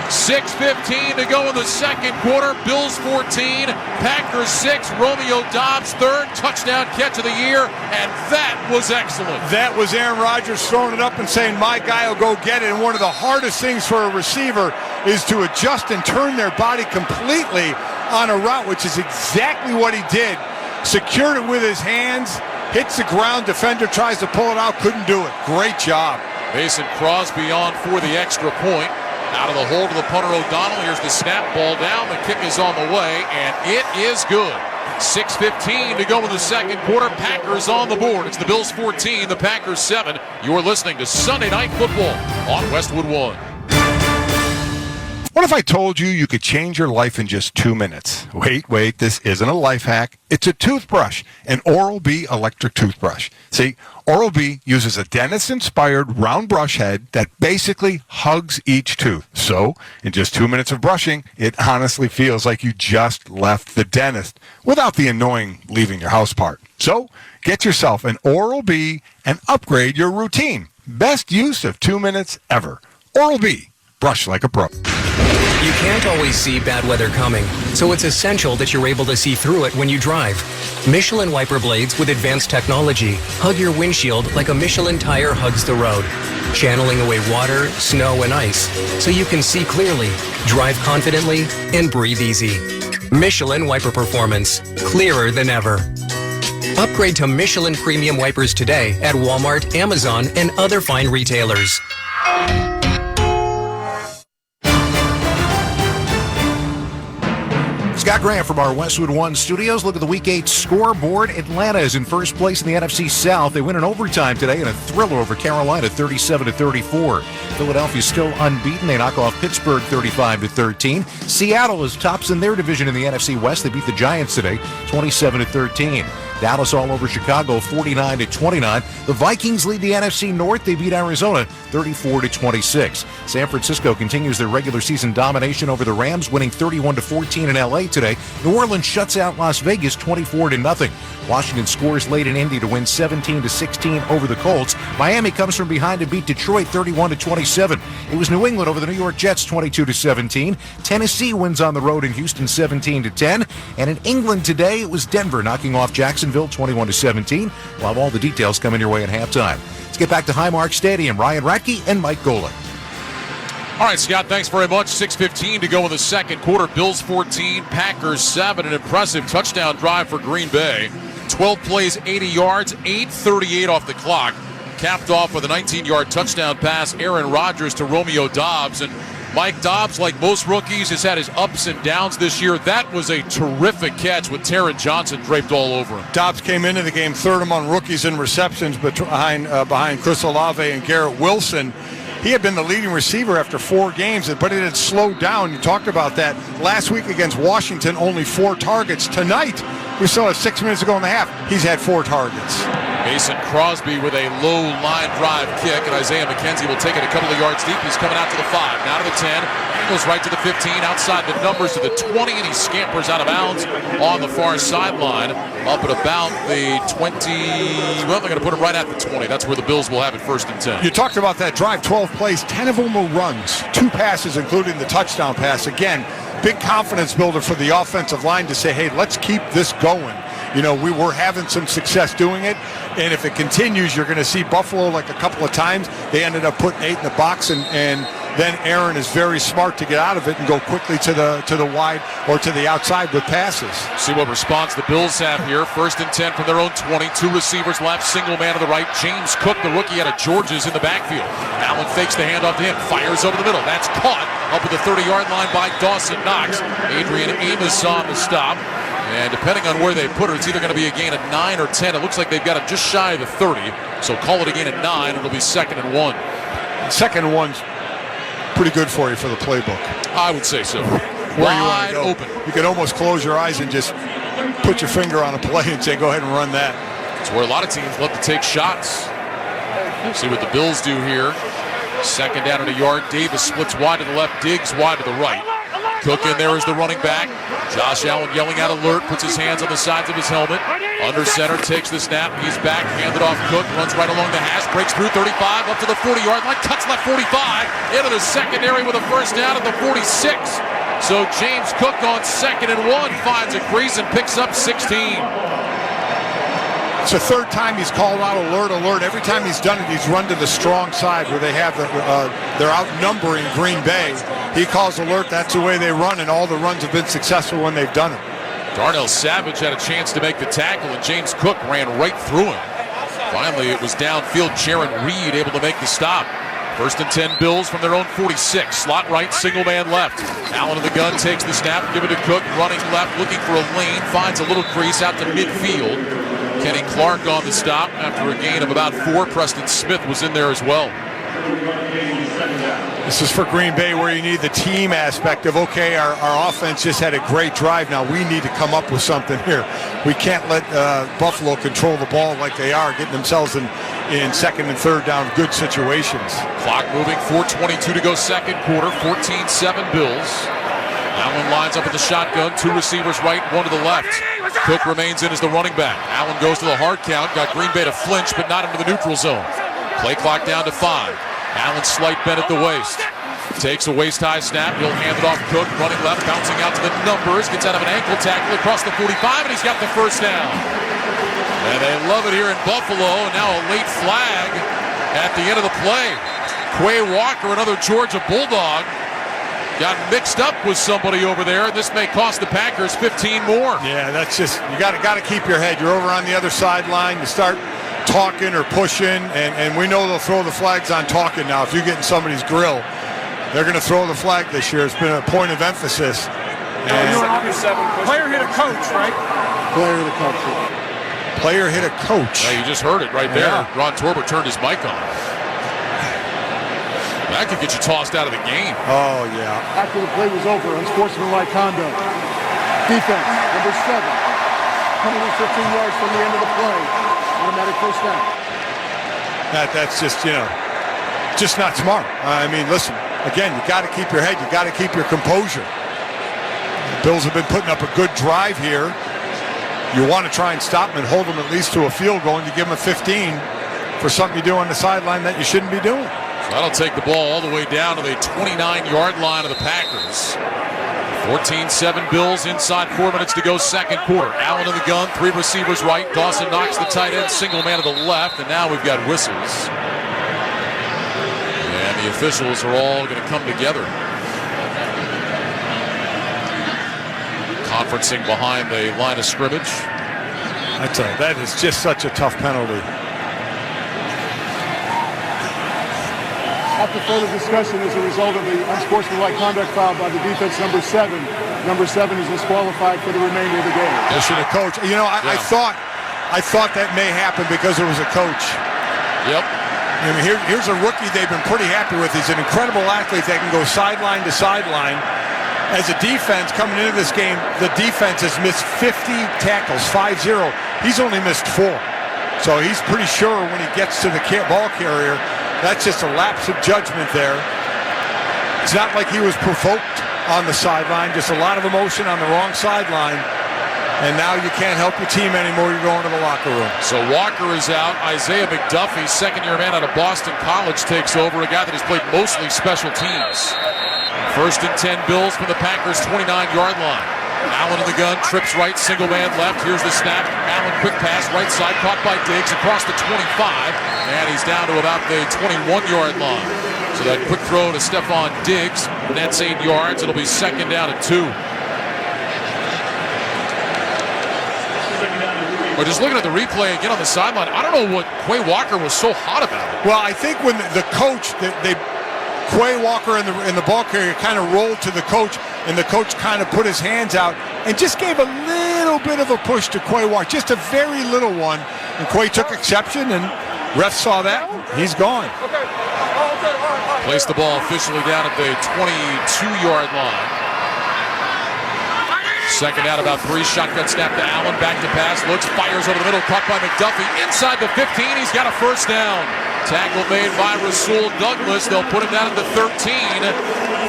6:15 to go in the second quarter. Bills 14, Packers 6, Romeo Dobbs 3rd touchdown catch of the year, and that was excellent. That was Aaron Rodgers throwing it up and saying, my guy will go get it. And one of the hardest things for a receiver is to adjust and turn their body completely on a route, which is exactly what he did. Secured it with his hands, hits the ground, defender tries to pull it out, couldn't do it. Great job. Mason Crosby on for the extra point. Out of the hole to the punter O'Donnell. Here's the snap, ball down. The kick is on the way, and it is good. 6:15 to go in the second quarter. Packers on the board. It's the Bills 14, the Packers 7. You're listening to Sunday Night Football on Westwood 1. What if I told you you could change your life in just 2 minutes? Wait, this isn't a life hack. It's a toothbrush, an Oral-B electric toothbrush. See, Oral-B uses a dentist-inspired round brush head that basically hugs each tooth. So, in just 2 minutes of brushing, it honestly feels like you just left the dentist without the annoying leaving your house part. So, get yourself an Oral-B and upgrade your routine. Best use of 2 minutes ever. Oral-B. Brush like a pro. You can't always see bad weather coming, so it's essential that you're able to see through it when you drive. Michelin wiper blades with advanced technology hug your windshield like a Michelin tire hugs the road, channeling away water, snow, and ice so you can see clearly, drive confidently, and breathe easy. Michelin wiper performance, clearer than ever. Upgrade to Michelin premium wipers today at Walmart, Amazon, and other fine retailers. Scott Graham from our Westwood One studios. Look at the Week 8 scoreboard. Atlanta is in first place in the NFC South. They win in overtime today in a thriller over Carolina, 37-34. Philadelphia still unbeaten. They knock off Pittsburgh 35-13. Seattle is tops in their division in the NFC West. They beat the Giants today, 27-13. Dallas all over Chicago, 49-29. The Vikings lead the NFC North. They beat Arizona, 34-26. San Francisco continues their regular season domination over the Rams, winning 31-14 in LA today. New Orleans shuts out Las Vegas, 24-0. Washington scores late in Indy to win 17-16 over the Colts. Miami comes from behind to beat Detroit, 31-27. It was New England over the New York Jets, 22-17. Tennessee wins on the road in Houston, 17-10. And in England today, it was Denver knocking off Jacksonville, 21-17. We'll have all the details coming your way at halftime. Let's get back to Highmark Stadium. Ryan Radke and Mike Golick. All right, Scott, thanks very much. 6:15 to go in the second quarter. Bills 14, Packers 7. An impressive touchdown drive for Green Bay. 12 plays, 80 yards, 8:38 off the clock. Capped off with a 19-yard touchdown pass, Aaron Rodgers to Romeo Doubs. And Mike Doubs, like most rookies, has had his ups and downs this year. That was a terrific catch with Taron Johnson draped all over him. Doubs came into the game third among rookies in receptions behind Chris Olave and Garrett Wilson. He had been the leading receiver after 4 games, but it had slowed down. You talked about that. Last week against Washington, only 4 targets. Tonight, we saw it 6 minutes ago in the half. He's had 4 targets. Mason Crosby with a low line drive kick, and Isaiah McKenzie will take it a couple of yards deep. He's coming out to the 5, now to the 10, goes right to the 15, outside the numbers to the 20, and he scampers out of bounds on the far sideline, up at about the 20. Well, they're going to put him right at the 20. That's where the Bills will have it, 1st and 10. You talked about that drive, 12 plays, 10 of them were runs, 2 passes, including the touchdown pass. Again, big confidence builder for the offensive line to say, hey, let's keep this going. You know, we were having some success doing it, and if it continues, you're going to see Buffalo like a couple of times. They ended up putting 8 in the box, and then Aaron is very smart to get out of it and go quickly to the wide or to the outside with passes. See what response the Bills have here. 1st and 10 from their own 20. 2 receivers left, single man to the right. James Cook, the rookie out of Georgia's in the backfield. Allen fakes the handoff to him, fires over the middle. That's caught up at the 30-yard line by Dawson Knox. Adrian Amos on the stop. And depending on where they put her, it's either going to be a gain of 9 or 10. It looks like they've got it just shy of the 30. So call it a gain of 9. It'll be 2nd and 1. 2nd and 1's pretty good for you for the playbook. I would say so. Wide open. You could almost close your eyes and just put your finger on a play and say, go ahead and run that. It's where a lot of teams love to take shots. See what the Bills do here. 2nd down and a yard. Davis splits wide to the left, Diggs wide to the right. Cook in there as the running back. Josh Allen yelling out alert, puts his hands on the sides of his helmet. Under center, takes the snap. He's back, handed off Cook, runs right along the hash, breaks through 35, up to the 40-yard line, cuts left 45, into the secondary with a 1st down at the 46. So James Cook on 2nd and 1 finds a crease and picks up 16. It's the 3rd time he's called out alert. Every time he's done it, he's run to the strong side where they have they're outnumbering Green Bay. He calls alert. That's the way they run, and all the runs have been successful when they've done it. Darnell Savage had a chance to make the tackle, and James Cook ran right through him. Finally, it was downfield. Jaron Reed able to make the stop. 1st and 10 Bills from their own 46. Slot right, single man left. Allen in the gun, takes the snap, give it to Cook, running left, looking for a lane, finds a little crease out to midfield. Kenny Clark on the stop after a gain of about 4. Preston Smith was in there as well. This is for Green Bay where you need the team aspect of, okay, our offense just had a great drive. Now we need to come up with something here. We can't let Buffalo control the ball like they are, getting themselves in second and third down good situations. Clock moving, 4:22 to go second quarter, 14-7 Bills. Allen lines up at the shotgun, 2 receivers right, 1 to the left. Cook remains in as the running back. Allen goes to the hard count, got Green Bay to flinch, but not into the neutral zone. Play clock down to 5. Allen slight bend at the waist. Takes a waist-high snap. He'll hand it off Cook, running left, bouncing out to the numbers. Gets out of an ankle tackle across the 45, and he's got the first down. And they love it here in Buffalo, and now a late flag at the end of the play. Quay Walker, another Georgia Bulldog, got mixed up with somebody over there. This may cost the Packers 15 more. Yeah, that's just, you got to keep your head. You're over on the other sideline. You start talking or pushing, and we know they'll throw the flags on talking now. If you get in somebody's grill, they're going to throw the flag this year. It's been a point of emphasis. Player hit a coach, right? Player hit a coach. Player hit a coach. Yeah, you just heard it right there. Yeah. Ron Torbert turned his mic on. That could get you tossed out of the game. Oh, yeah. After the play was over, unsportsmanlike conduct. Defense, number 7. 115 yards from the end of the play. Automatic first down. That's just, just not smart. I mean, listen, again, you got to keep your head. You got to keep your composure. The Bills have been putting up a good drive here. You want to try and stop them and hold them at least to a field goal, and you give them a 15 for something you do on the sideline that you shouldn't be doing. So that'll take the ball all the way down to the 29-yard line of the Packers. 14-7 Bills inside 4 minutes to go second quarter. Allen in the gun, 3 receivers right. Dawson knocks the tight end, single man to the left, and now we've got whistles. And the officials are all going to come together. Conferencing behind the line of scrimmage. That is just such a tough penalty. After further discussion, as a result of the unsportsmanlike conduct foul by the defense, number 7 is disqualified for the remainder of the game. Issue to coach. I thought that may happen because it was a coach. Yep. I mean, here's a rookie they've been pretty happy with. He's an incredible athlete that can go sideline to sideline. As a defense coming into this game, the defense has missed 50 tackles, 5-0. He's only missed 4. So he's pretty sure when he gets to the ball carrier, that's just a lapse of judgment there. It's not like he was provoked on the sideline, just a lot of emotion on the wrong sideline. And now you can't help your team anymore. You're going to the locker room. So Walker is out. Isaiah McDuffie, second-year man out of Boston College, takes over, a guy that has played mostly special teams. 1st and 10 Bills from the Packers' 29-yard line. Allen in the gun, trips right, single man left. Here's the snap. Allen, quick pass, right side, caught by Diggs across the 25. And he's down to about the 21-yard line. So that quick throw to Stephon Diggs. That's 8 yards. It'll be second down at 2. But just looking at the replay again on the sideline, I don't know what Quay Walker was so hot about. Well, I think when the coach, Quay Walker and the ball carrier kind of rolled to the coach, and the coach kind of put his hands out and just gave a little bit of a push to Quay Walker, just a very little one. And Quay took exception, and ref saw that. He's gone. Placed the ball officially down at the 22-yard line. Second down, about 3. Shotgun snap to Allen. Back to pass. Looks, fires over the middle. Caught by McDuffie. Inside the 15. He's got a first down. Tackle made by Rasul Douglas. They'll put him down at the 13.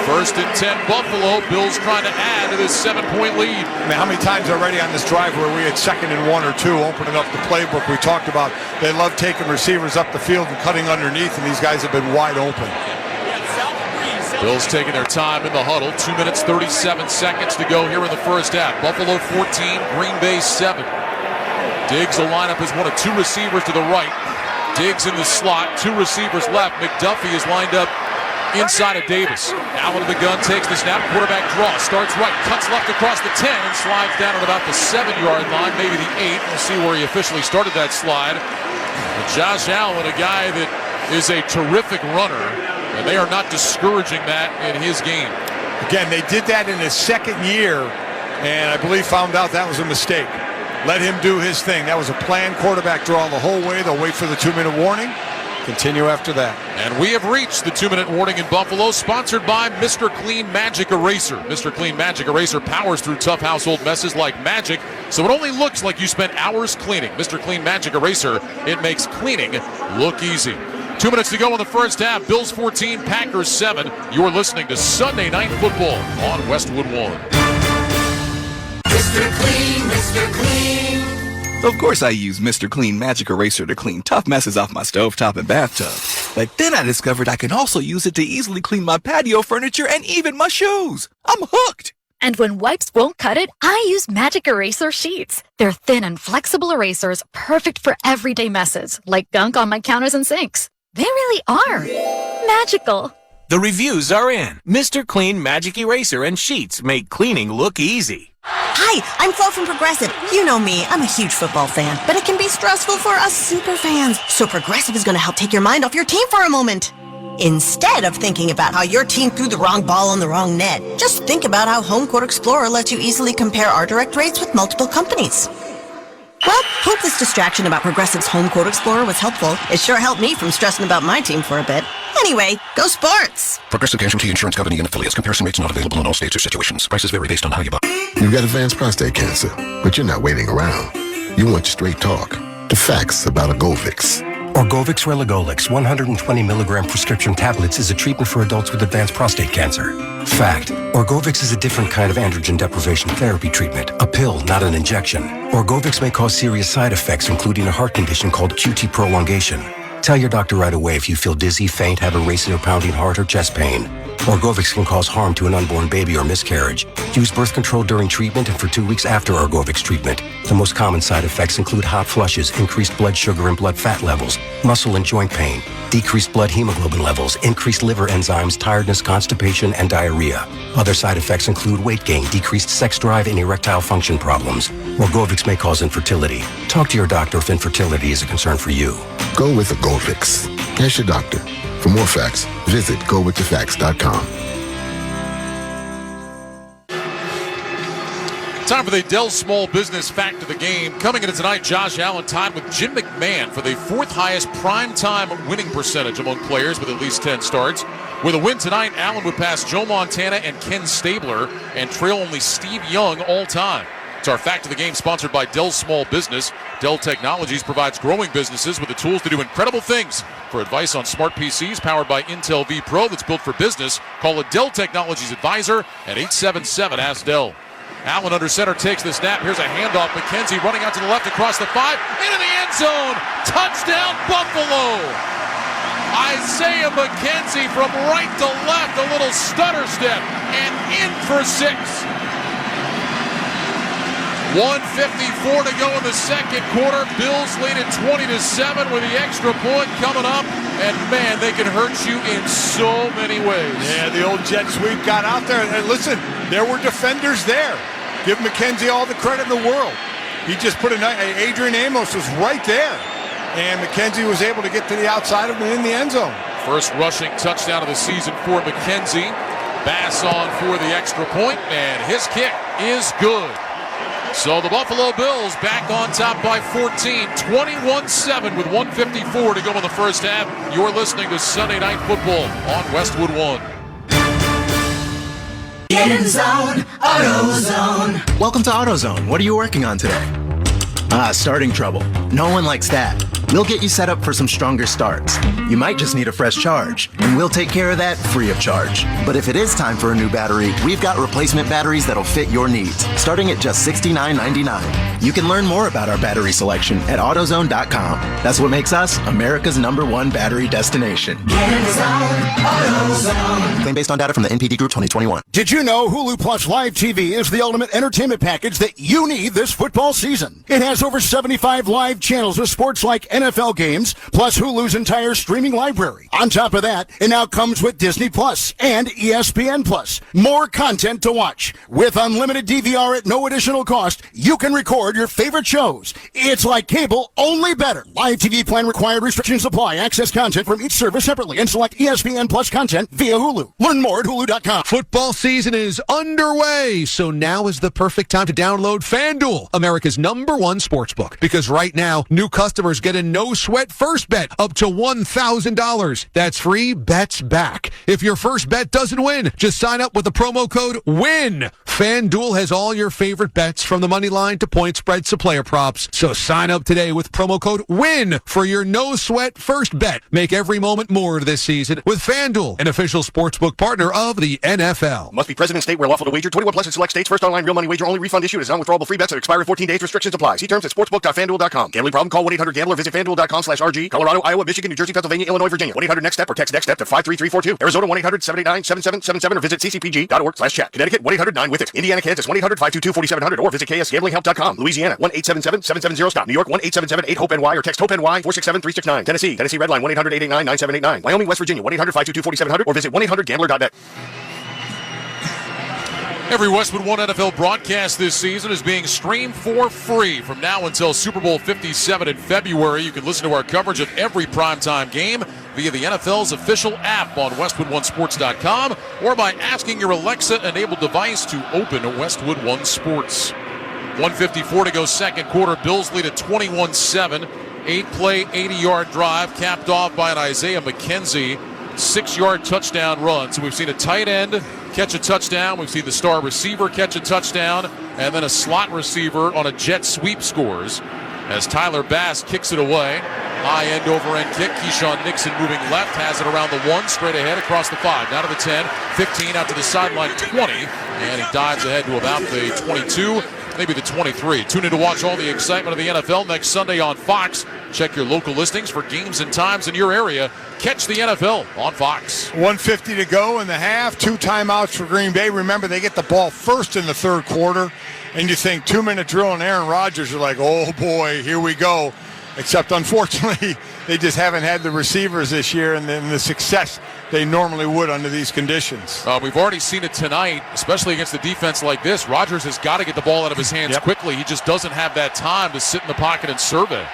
1st and 10 Buffalo. Bills trying to add to this 7-point lead. I mean, how many times already on this drive where we had 2nd and 1 or 2 opening up the playbook we talked about? They love taking receivers up the field and cutting underneath, and these guys have been wide open. Bills taking their time in the huddle. 2 minutes, 37 seconds to go here in the first half. Buffalo 14, Green Bay 7. Diggs will line up as one of 2 receivers to the right. Diggs in the slot, 2 receivers left. McDuffie is lined up inside of Davis. Allen of the gun takes the snap. Quarterback draw. Starts right. Cuts left across the 10 and slides down at about the 7-yard line, maybe the 8. We'll see where he officially started that slide. But Josh Allen, a guy that is a terrific runner, and they are not discouraging that in his game. Again, they did that in his 2nd year, and I believe found out that was a mistake. Let him do his thing. That was a planned quarterback draw the whole way. They'll wait for the 2-minute warning, Continue after that. And we have reached the 2-minute warning in Buffalo, sponsored by Mr. Clean Magic Eraser. Mr. Clean Magic Eraser powers through tough household messes like magic, so it only looks like you spent hours cleaning. Mr. Clean Magic Eraser, it makes cleaning look easy. 2 minutes to go in the first half. Bills 14, Packers 7. You're listening to Sunday Night Football on Westwood 1. Mr. Clean, Mr. Clean. Of course I use Mr. Clean Magic Eraser to clean tough messes off my stovetop and bathtub. But then I discovered I can also use it to easily clean my patio furniture and even my shoes. I'm hooked. And when wipes won't cut it, I use Magic Eraser Sheets. They're thin and flexible erasers, perfect for everyday messes, like gunk on my counters and sinks. They really are magical. The reviews are in. Mr. Clean Magic Eraser and Sheets make cleaning look easy. Hi, I'm Flo from Progressive. You know me, I'm a huge football fan, but it can be stressful for us super fans. So Progressive is going to help take your mind off your team for a moment. Instead of thinking about how your team threw the wrong ball on the wrong net, just think about how Home Court Explorer lets you easily compare our direct rates with multiple companies. Well, hope this distraction about Progressive's Home Court Explorer was helpful. It sure helped me from stressing about my team for a bit. Anyway, go Sports! Progressive Casualty Insurance Company and affiliates. Comparison rates not available in all states or situations. Prices vary based on how you buy. You've got advanced prostate cancer, but you're not waiting around. You want straight talk. The facts about Orgovix. Orgovix Relagolix 120 milligram prescription tablets is a treatment for adults with advanced prostate cancer. Fact: Orgovix is a different kind of androgen deprivation therapy treatment, a pill, not an injection. Orgovix may cause serious side effects, including a heart condition called QT prolongation. Tell your doctor right away if you feel dizzy, faint, have a racing or pounding heart, or chest pain. Orgovix can cause harm to an unborn baby or miscarriage. Use birth control during treatment and for 2 weeks after Orgovix treatment. The most common side effects include hot flushes, increased blood sugar and blood fat levels, muscle and joint pain, decreased blood hemoglobin levels, increased liver enzymes, tiredness, constipation, and diarrhea. Other side effects include weight gain, decreased sex drive, and erectile function problems. Orgovix may cause infertility. Talk to your doctor if infertility is a concern for you. Go with Orgovix. Ask your doctor. For more facts, visit gowiththefacts.com. Time for the Dell Small Business Fact of the Game. Coming into tonight, Josh Allen tied with Jim McMahon for the 4th highest primetime winning percentage among players with at least 10 starts. With a win tonight, Allen would pass Joe Montana and Ken Stabler and trail only Steve Young all time. It's our Fact of the Game, sponsored by Dell Small Business. Dell Technologies provides growing businesses with the tools to do incredible things. For advice on smart PCs powered by Intel V Pro that's built for business, call a Dell Technologies advisor at 877-ASK-DELL. Allen under center takes the snap. Here's a handoff. McKenzie running out to the left across the 5. Into the end zone. Touchdown, Buffalo. Isaiah McKenzie from right to left. A little stutter step. And in for 6. 1:54 to go in the second quarter. Bills lead at 20-7 with the extra point coming up. And man, they can hurt you in so many ways. Yeah, the old jet sweep got out there. And listen, there were defenders there. Give McKenzie all the credit in the world. He just put Adrian Amos was right there. And McKenzie was able to get to the outside of him in the end zone. First rushing touchdown of the season for McKenzie. Bass on for the extra point, and his kick is good. So the Buffalo Bills back on top by 14, 21-7 with 1:54 to go in the first half. You're listening to Sunday Night Football on Westwood 1. Get in zone, AutoZone. Welcome to AutoZone. What are you working on today? Starting trouble. No one likes that. We'll get you set up for some stronger starts. You might just need a fresh charge, and we'll take care of that free of charge. But if it is time for a new battery, we've got replacement batteries that'll fit your needs, starting at just $69.99. You can learn more about our battery selection at AutoZone.com. That's what makes us America's #1 battery destination. Get in zone, AutoZone. Claim based on data from the NPD Group 2021. Did you know Hulu Plus Live TV is the ultimate entertainment package that you need this football season? It has over 75 live channels with sports like NFL games, plus Hulu's entire streaming library. On top of that, it now comes with Disney Plus and ESPN Plus. More content to watch. With unlimited DVR at no additional cost, you can record your favorite shows. It's like cable, only better. Live TV plan required, restrictions apply. Access content from each service separately and select ESPN Plus content via Hulu. Learn more at Hulu.com. Football season is underway, so now is the perfect time to download FanDuel, America's #1 sports Sportsbook, because right now, new customers get a no-sweat first bet up to $1,000. That's free bets back. If your first bet doesn't win, just sign up with the promo code WIN. FanDuel has all your favorite bets from the money line to point spreads to player props. So sign up today with promo code WIN for your no-sweat first bet. Make every moment more this season with FanDuel, an official sportsbook partner of the NFL. Must be present in state where lawful to wager. 21 plus in select states. First online real money wager only. Refund issued as non-withdrawable free bets that expire in 14 days. Restrictions apply. See terms at sportsbook.fanduel.com. Gambling problem? Call 1-800-GAMBLER. Visit fanduel.com/RG. Colorado, Iowa, Michigan, New Jersey, Pennsylvania, Illinois, Virginia. 1-800-NEXT-STEP or text NEXT-STEP to 53342. Arizona 1-800-789-7777 or visit ccpg.org/chat. Connecticut 1-800-9-WITH-IT. Indiana, Kansas 1-800-522-4700 or visit kssgamblinghhelp.com. Louisiana 1-877-770-STOP. New York 1-877-8-HOPE-NY or text HOPE-NY 467-369. Tennessee Redline 1-800-889-9789. Wyoming, West Virginia 1-800-522-4700 or visit 1-800-GAMBLER.net. Every Westwood One NFL broadcast this season is being streamed for free from now until Super Bowl 57 in February. You can listen to our coverage of every primetime game via the NFL's official app on WestwoodOneSports.com or by asking your Alexa-enabled device to open Westwood One Sports. 1:54 to go second quarter. Bills lead at 21-7. 8-play, 80-yard drive capped off by an Isaiah McKenzie 6-yard touchdown run. So we've seen a tight end catch a touchdown. We've seen the star receiver catch a touchdown. And then a slot receiver on a jet sweep scores as Tyler Bass kicks it away. High end over end kick. Keyshawn Nixon moving left. Has it around the 1. Straight ahead across the 5. Down to the 10. 15 out to the sideline 20. And he dives ahead to about the 22. Maybe the 23. Tune in to watch all the excitement of the NFL next Sunday on Fox. Check your local listings for games and times in your area. Catch the NFL on Fox. 1:50 to go in the half. 2 timeouts for Green Bay. Remember, they get the ball first in the third quarter. And you think 2-minute drill and Aaron Rodgers are like, oh boy, here we go. Except unfortunately, they just haven't had the receivers this year and then the success they normally would under these conditions. We've already seen it tonight, especially against a defense like this. Rodgers has got to get the ball out of his hands quickly. He just doesn't have that time to sit in the pocket and survey.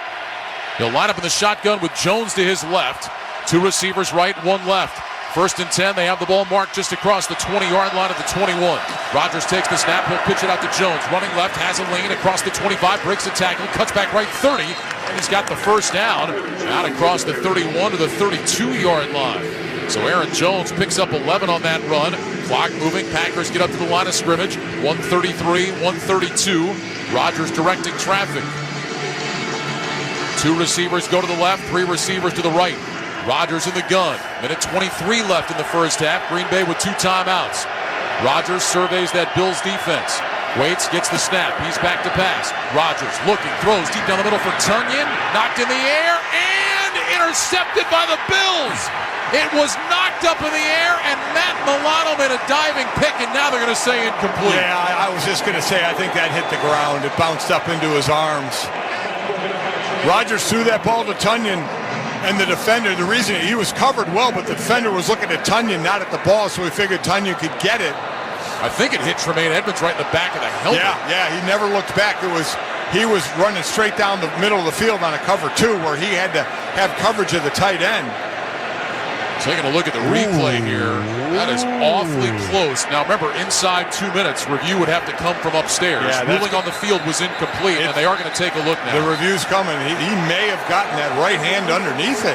He'll line up in the shotgun with Jones to his left. 2 receivers right, 1 left. 1st and 10. They have the ball marked just across the 20-yard line at the 21. Rodgers takes the snap. He'll pitch it out to Jones. Running left, has a lane across the 25. Breaks the tackle, cuts back right 30. And he's got the first down out across the 31 to the 32-yard line. So Aaron Jones picks up 11 on that run. Clock moving. Packers get up to the line of scrimmage. 133, 132. Rodgers directing traffic. 2 receivers go to the left, 3 receivers to the right. Rodgers in the gun. Minute 23 left in the first half. Green Bay with 2 timeouts. Rodgers surveys that Bills defense. Waits, gets the snap. He's back to pass. Rodgers looking, throws deep down the middle for Tunyon. Knocked in the air and intercepted by the Bills. It was knocked up in the air, and Matt Milano made a diving pick, and now they're going to say incomplete. Yeah, I was just going to say, I think that hit the ground. It bounced up into his arms. Rodgers threw that ball to Tunyon, and the defender, the reason he was covered well, but the defender was looking at Tunyon, not at the ball, so he figured Tunyon could get it. I think it hit Tremaine Edmonds right in the back of the helmet. Yeah, he never looked back. He was running straight down the middle of the field on a cover 2 where he had to have coverage of the tight end. Taking a look at the replay here. That is awfully close. Now remember, inside 2 minutes, review would have to come from upstairs. Ruling on the field was incomplete, and they are going to take a look now. The review's coming. He may have gotten that right hand underneath it.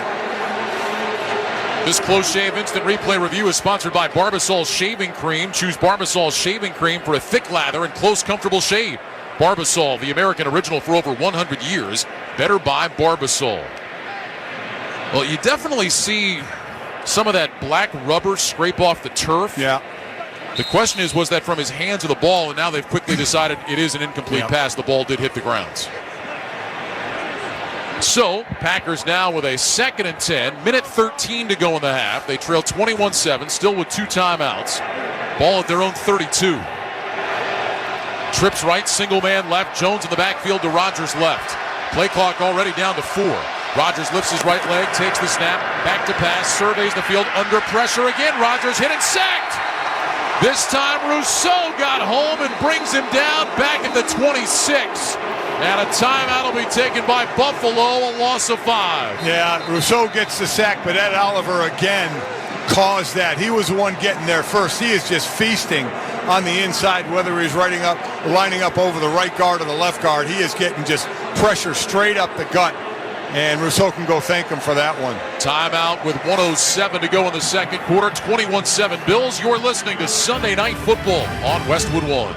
This Close Shave Instant Replay Review is sponsored by Barbasol Shaving Cream. Choose Barbasol Shaving Cream for a thick lather and close, comfortable shave. Barbasol, the American original for over 100 years. Better buy Barbasol. Well, you definitely see some of that black rubber scrape off the turf. Yeah. The question is, was that from his hand to the ball? And now they've quickly decided it is an incomplete pass. The ball did hit the ground. So, Packers now with a 2nd and 10. Minute 13 to go in the half. They trail 21-7, still with 2 timeouts. Ball at their own 32. Trips right, single man left. Jones in the backfield to Rodgers left. Play clock already down to 4. Rodgers lifts his right leg, takes the snap, back to pass, surveys the field, under pressure again. Rodgers hit and sacked. This time Rousseau got home and brings him down back at the 26. And a timeout will be taken by Buffalo, a loss of 5. Yeah, Rousseau gets the sack, but Ed Oliver again caused that. He was the one getting there first. He is just feasting on the inside, whether he's lining up over the right guard or the left guard. He is getting just pressure straight up the gut. And Rousseau can go thank him for that one. Timeout with 1:07 to go in the second quarter. 21-7 Bills. You're listening to Sunday Night Football on Westwood One.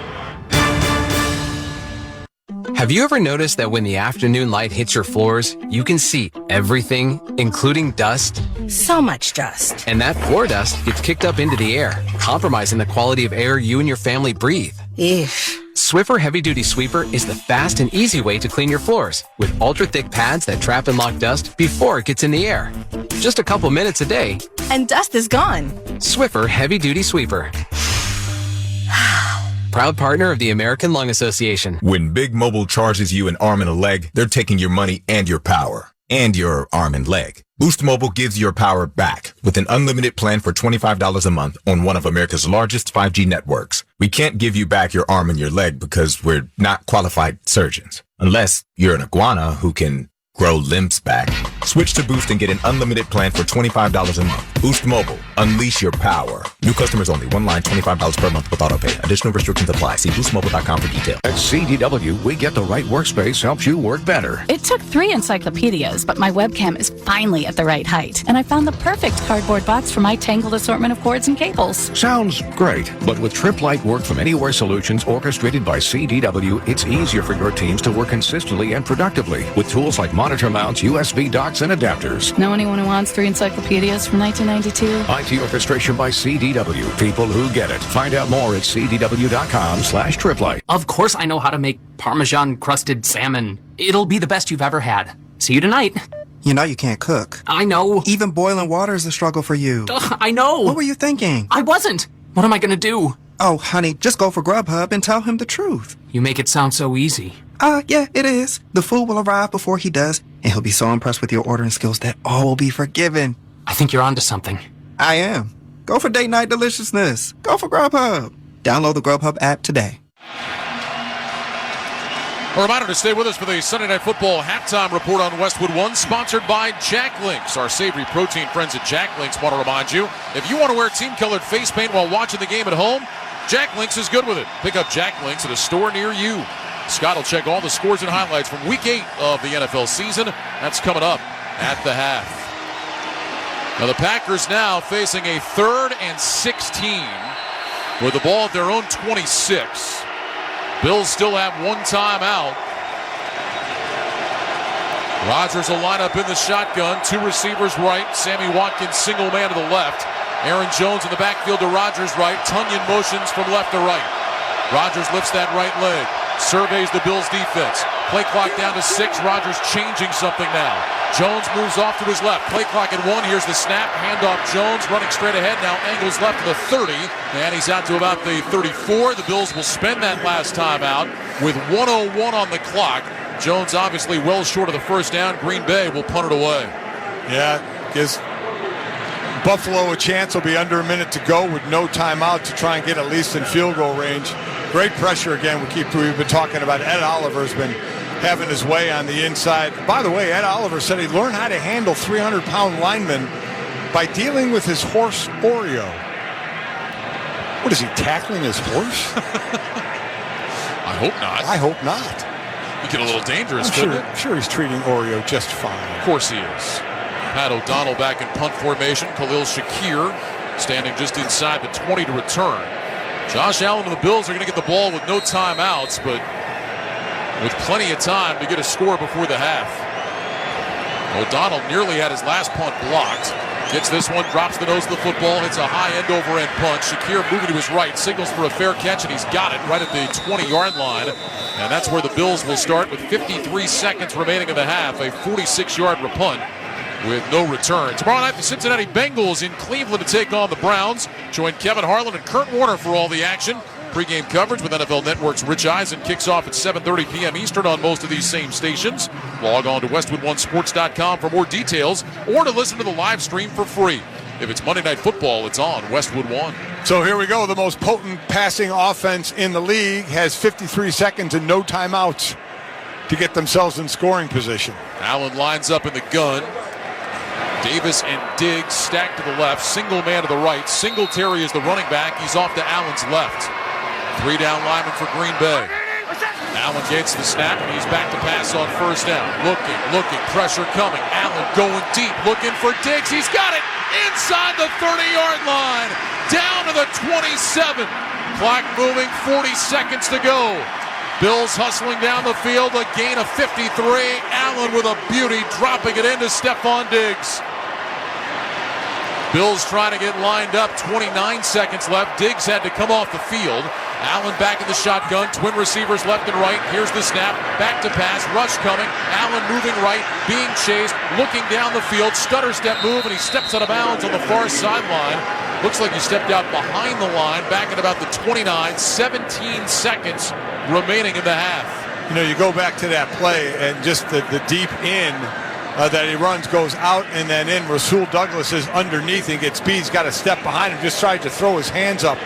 Have you ever noticed that when the afternoon light hits your floors, you can see everything, including dust? So much dust. And that floor dust gets kicked up into the air, compromising the quality of air you and your family breathe. Eesh. Swiffer Heavy Duty Sweeper is the fast and easy way to clean your floors, with ultra-thick pads that trap and lock dust before it gets in the air. Just a couple minutes a day. And dust is gone. Swiffer Heavy Duty Sweeper. Proud partner of the American Lung Association. When Big Mobile charges you an arm and a leg, they're taking your money and your power. And your arm and leg. Boost Mobile gives your power back with an unlimited plan for $25 a month on one of America's largest 5G networks. We can't give you back your arm and your leg because we're not qualified surgeons. Unless you're an iguana who can grow limbs back. Switch to Boost and get an unlimited plan for $25 a month. Boost Mobile. Unleash your power. New customers only. One line, $25 per month with auto pay. Additional restrictions apply. See boostmobile.com for details. At CDW, we get the right workspace helps you work better. It took 3 encyclopedias, but my webcam is finally at the right height. And I found the perfect cardboard box for my tangled assortment of cords and cables. Sounds great, but with TripLite Work from Anywhere solutions orchestrated by CDW, it's easier for your teams to work consistently and productively with tools like monitor mounts, USB docks, and adapters. Know anyone who wants 3 encyclopedias from 1992? IT orchestration by CDW. People who get it. Find out more at cdw.com/triplite. Of course I know how to make Parmesan-crusted salmon. It'll be the best you've ever had. See you tonight. You know you can't cook. I know. Even boiling water is a struggle for you. I know. What were you thinking? I wasn't. What am I gonna do? Oh, honey, just go for Grubhub and tell him the truth. You make it sound so easy. Yeah, it is. The food will arrive before he does, and he'll be so impressed with your ordering skills that all will be forgiven. I think you're onto something. I am. Go for date night deliciousness. Go for Grubhub. Download the Grubhub app today. A reminder to stay with us for the Sunday Night Football halftime report on Westwood One, sponsored by Jack Links. Our savory protein friends at Jack Links want to remind you, if you want to wear team-colored face paint while watching the game at home, Jack Links is good with it. Pick up Jack Links at a store near you. Scott will check all the scores and highlights from Week 8 of the NFL season. That's coming up at the half. Now the Packers now facing a 3rd and 16 with the ball at their own 26. Bills still have one timeout. Rodgers will line up in the shotgun. 2 receivers right. Sammy Watkins single man to the left. Aaron Jones in the backfield to Rodgers' right. Tunyon motions from left to right. Rodgers lifts that right leg. Surveys the Bills' defense. Play clock down to 6. Rodgers changing something now. Jones moves off to his left. Play clock at 1. Here's the snap. Handoff Jones running straight ahead. Now angles left to the 30. And he's out to about the 34. The Bills will spend that last time out with 1:01 on the clock. Jones obviously well short of the first down. Green Bay will punt it away. Yeah, gives Buffalo a chance. Will be under a minute to go with no timeout to try and get at least in field goal range. Great pressure again. We've been talking about Ed Oliver's been having his way on the inside. By the way, Ed Oliver said he learned how to handle 300-pound linemen by dealing with his horse Oreo. What is he, tackling his horse? I hope not. I hope not. You get a little dangerous, I'm sure he's treating Oreo just fine. Of course he is. Pat O'Donnell back in punt formation. Khalil Shakir standing just inside the 20 to return. Josh Allen and the Bills are going to get the ball with no timeouts, but with plenty of time to get a score before the half. O'Donnell nearly had his last punt blocked. Gets this one, drops the nose of the football, hits a high end over end punch. Shakir moving to his right, signals for a fair catch, and he's got it right at the 20-yard line. And that's where the Bills will start with 53 seconds remaining in the half. A 46-yard repunt with no return. Tomorrow night, the Cincinnati Bengals in Cleveland to take on the Browns. Join Kevin Harlan and Kurt Warner for all the action. Pre-game coverage with NFL Network's Rich Eisen kicks off at 7:30 p.m. Eastern on most of these same stations. Log on to WestwoodOneSports.com for more details or to listen to the live stream for free. If it's Monday Night Football, it's on Westwood One. So here we go. The most potent passing offense in the league has 53 seconds and no timeouts to get themselves in scoring position. Allen lines up in the gun. Davis and Diggs stacked to the left. Single man to the right. Singletary is the running back. He's off to Allen's left. 3 down lineman for Green Bay. Allen gets the snap, and he's back to pass on first down. Looking, pressure coming. Allen going deep, looking for Diggs. He's got it inside the 30-yard line, down to the 27. Clock moving, 40 seconds to go. Bills hustling down the field, a gain of 53. Allen with a beauty, dropping it into Stephon Diggs. Bills trying to get lined up, 29 seconds left. Diggs had to come off the field. Allen back in the shotgun, twin receivers left and right. Here's the snap, back to pass, rush coming. Allen moving right, being chased, looking down the field, stutter step move, and he steps out of bounds on the far sideline. Looks like he stepped out behind the line, back at about the 29, 17 seconds remaining in the half. You know, you go back to that play and just the deep in that he runs goes out and then in. Rasul Douglas is underneath and gets beat. He's got a step behind him, just tried to throw his hands up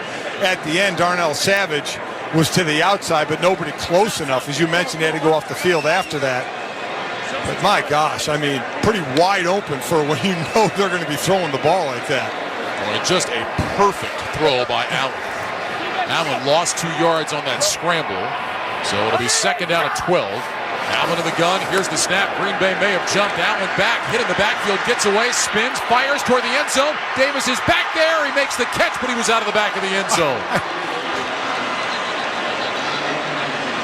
at the end. Darnell Savage was to the outside, but nobody close enough. As you mentioned, he had to go off the field after that. But my gosh, I mean, pretty wide open for when you know they're going to be throwing the ball like that. Well, just a perfect throw by Allen. Allen lost 2 yards on that scramble, so it'll be second down at 12. Allen in the gun, here's the snap. Green Bay may have jumped. Allen back, hit in the backfield, gets away, spins, fires toward the end zone. Davis is back there, he makes the catch, but he was out of the back of the end zone.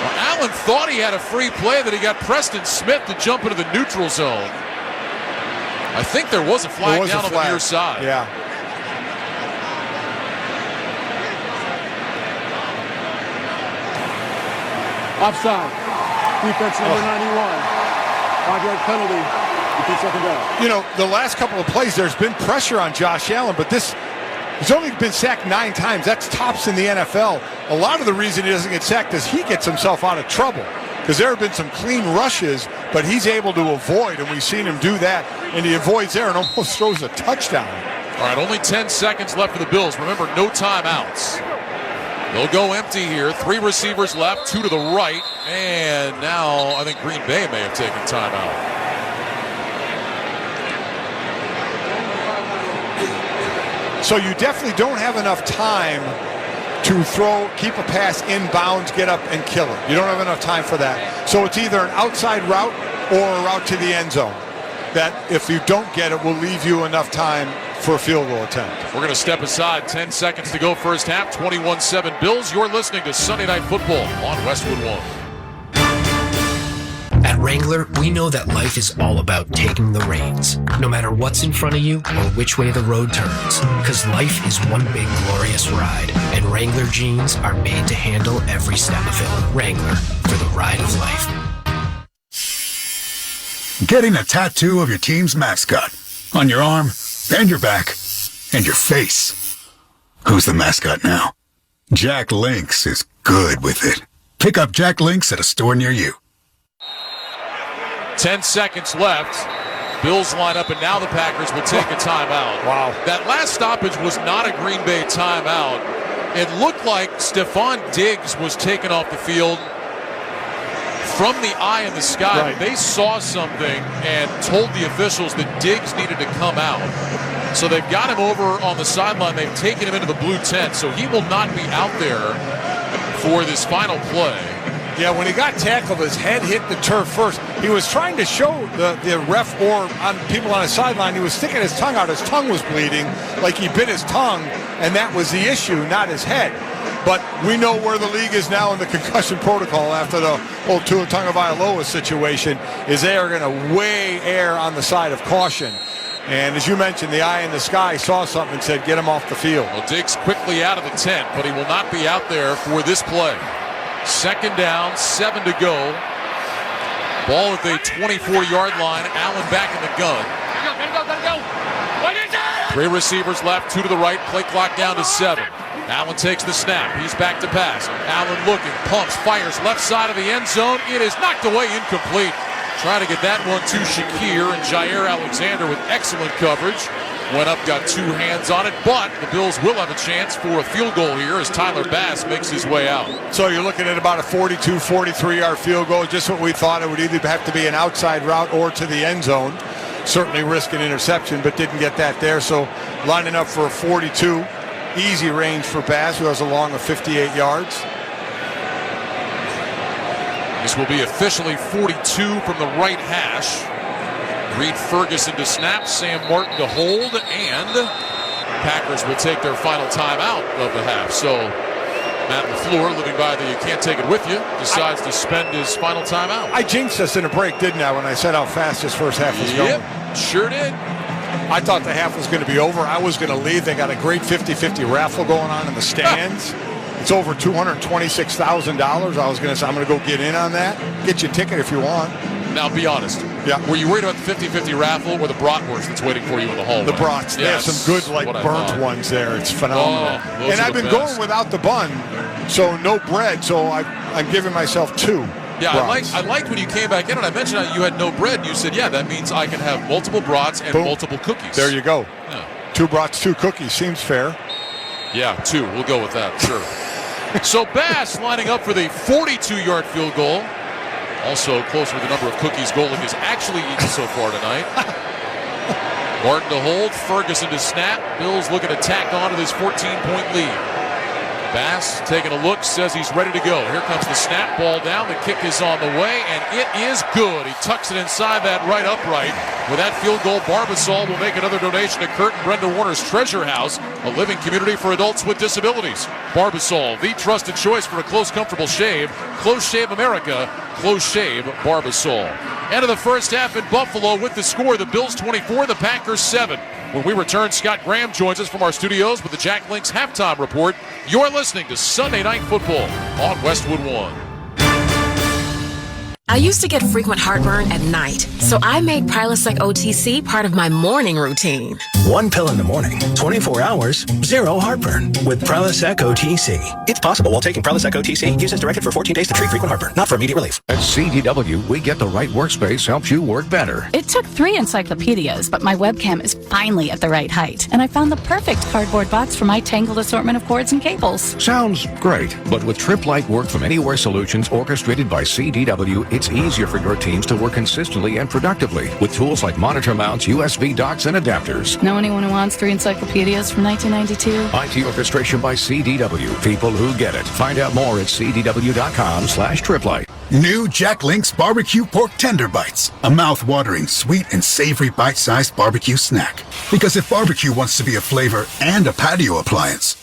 Well, Allen thought he had a free play, that he got Preston Smith to jump into the neutral zone. I think there was a flag down on the near side. Yeah. Offside. Defense number 91. 5-yard penalty. Repeat second down. You know, the last couple of plays, there's been pressure on Josh Allen, but he's only been sacked 9 times. That's tops in the NFL. A lot of the reason he doesn't get sacked is he gets himself out of trouble, because there have been some clean rushes, but he's able to avoid, and we've seen him do that, and he avoids there and almost throws a touchdown. All right, only 10 seconds left for the Bills. Remember, no timeouts. They'll go empty here. 3 receivers left, 2 to the right. And now I think Green Bay may have taken timeout. So you definitely don't have enough time to keep a pass inbounds, get up and kill it. You don't have enough time for that. So it's either an outside route or a route to the end zone that, if you don't get it, will leave you enough time for a field goal attempt. We're going to step aside. 10 seconds to go first half. 21-7 Bills. You're listening to Sunday Night Football on Westwood One. At Wrangler, we know that life is all about taking the reins, no matter what's in front of you or which way the road turns. Because life is one big glorious ride, and Wrangler jeans are made to handle every step of it. Wrangler, for the ride of life. Getting a tattoo of your team's mascot on your arm and your back and your face. Who's the mascot now? Jack Links is good with it. Pick up Jack Links at a store near you. 10 seconds left. Bills line up, and now the Packers will take a timeout. Wow. That last stoppage was not a Green Bay timeout. It looked like Stephon Diggs was taken off the field from the eye in the sky. Right. They saw something and told the officials that Diggs needed to come out. So they've got him over on the sideline. They've taken him into the blue tent, so he will not be out there for this final play. Yeah, when he got tackled, his head hit the turf first. He was trying to show the ref or on people on his sideline. He was sticking his tongue out. His tongue was bleeding, like he bit his tongue, and that was the issue, not his head. But we know where the league is now in the concussion protocol after the whole Tua Tagovailoa situation, is they are going to err on the side of caution. And as you mentioned, the eye in the sky saw something and said, get him off the field. Well, Diggs quickly out of the tent, but he will not be out there for this play. Second down, 7 to go. Ball at the 24-yard line. Allen back in the gun. Go. 3 receivers left, 2 to the right. Play clock down to 7. Allen takes the snap. He's back to pass. Allen looking, pumps, fires left side of the end zone. It is knocked away, incomplete. Trying to get that one to Shakir, and Jair Alexander with excellent coverage. Went up, got 2 hands on it, but the Bills will have a chance for a field goal here as Tyler Bass makes his way out. So you're looking at about a 42, 43-yard field goal, just what we thought. It would either have to be an outside route or to the end zone. Certainly risk an interception, but didn't get that there. So lining up for a 42, easy range for Bass, who has a long of 58 yards. This will be officially 42 from the right hash. Reed Ferguson to snap, Sam Martin to hold, and Packers will take their final timeout of the half. So Matt LaFleur, living by the you can't take it with you, decides to spend his final timeout. I jinxed us in a break, didn't I, when I said how fast this first half was going? Yep, sure did. I thought the half was going to be over. I was going to leave. They got a great 50-50 raffle going on in the stands. It's over $226,000. I was going to say, I'm going to go get in on that. Get you a ticket if you want. Now, be honest. Yeah. Were you worried about the 50-50 raffle or the bratwurst that's waiting for you in the hallway? The brats. They have some good, burnt ones there. It's phenomenal. Oh, and I've been going without the bun, so no bread. So I'm giving myself 2. Yeah, brats. I liked when you came back in and I mentioned how you had no bread. And you said, yeah, that means I can have multiple brats and multiple cookies. There you go. Yeah. 2 brats, 2 cookies. Seems fair. Yeah, 2. We'll go with that. Sure. So Bass lining up for the 42-yard field goal. Also closer to the number of cookies Golick has actually eaten so far tonight. Martin to hold, Ferguson to snap. Bills looking to tack on to this 14-point lead. Bass taking a look, says he's ready to go. Here comes the snap, ball down. The kick is on the way, and it is good. He tucks it inside that right upright. With that field goal, Barbasol will make another donation to Kurt and Brenda Warner's Treasure House, a living community for adults with disabilities. Barbasol, the trusted choice for a close, comfortable shave. Close Shave America, Close Shave Barbasol. End of the first half in Buffalo with the score, the Bills 24, the Packers 7. When we return, Scott Graham joins us from our studios with the Jack Links halftime report. You're listening to Sunday Night Football on Westwood One. I used to get frequent heartburn at night, so I made Prilosec OTC part of my morning routine. 1 pill in the morning, 24 hours, 0 heartburn. With Prilosec OTC. It's possible while taking Prilosec OTC. Use as directed for 14 days to treat frequent heartburn, not for immediate relief. At CDW, we get the right workspace helps you work better. It took 3 encyclopedias, but my webcam is finally at the right height. And I found the perfect cardboard box for my tangled assortment of cords and cables. Sounds great, but with Trip-Lite Work from Anywhere solutions orchestrated by CDW, it's easier for your teams to work consistently and productively with tools like monitor mounts, USB docks, and adapters. Know anyone who wants 3 encyclopedias from 1992? IT orchestration by CDW. People who get it. Find out more at cdw.com/triplite. New Jack Links Barbecue Pork Tender Bites. A mouth-watering, sweet and savory bite-sized barbecue snack. Because if barbecue wants to be a flavor and a patio appliance,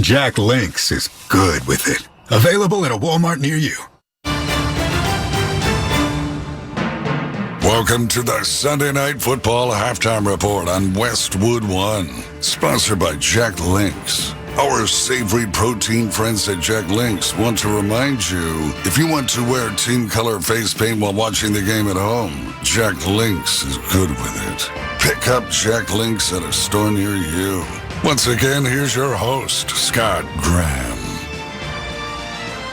Jack Links is good with it. Available at a Walmart near you. Welcome to the Sunday Night Football Halftime Report on Westwood One, sponsored by Jack Links. Our savory protein friends at Jack Links want to remind you, if you want to wear team color face paint while watching the game at home, Jack Links is good with it. Pick up Jack Links at a store near you. Once again, here's your host, Scott Graham.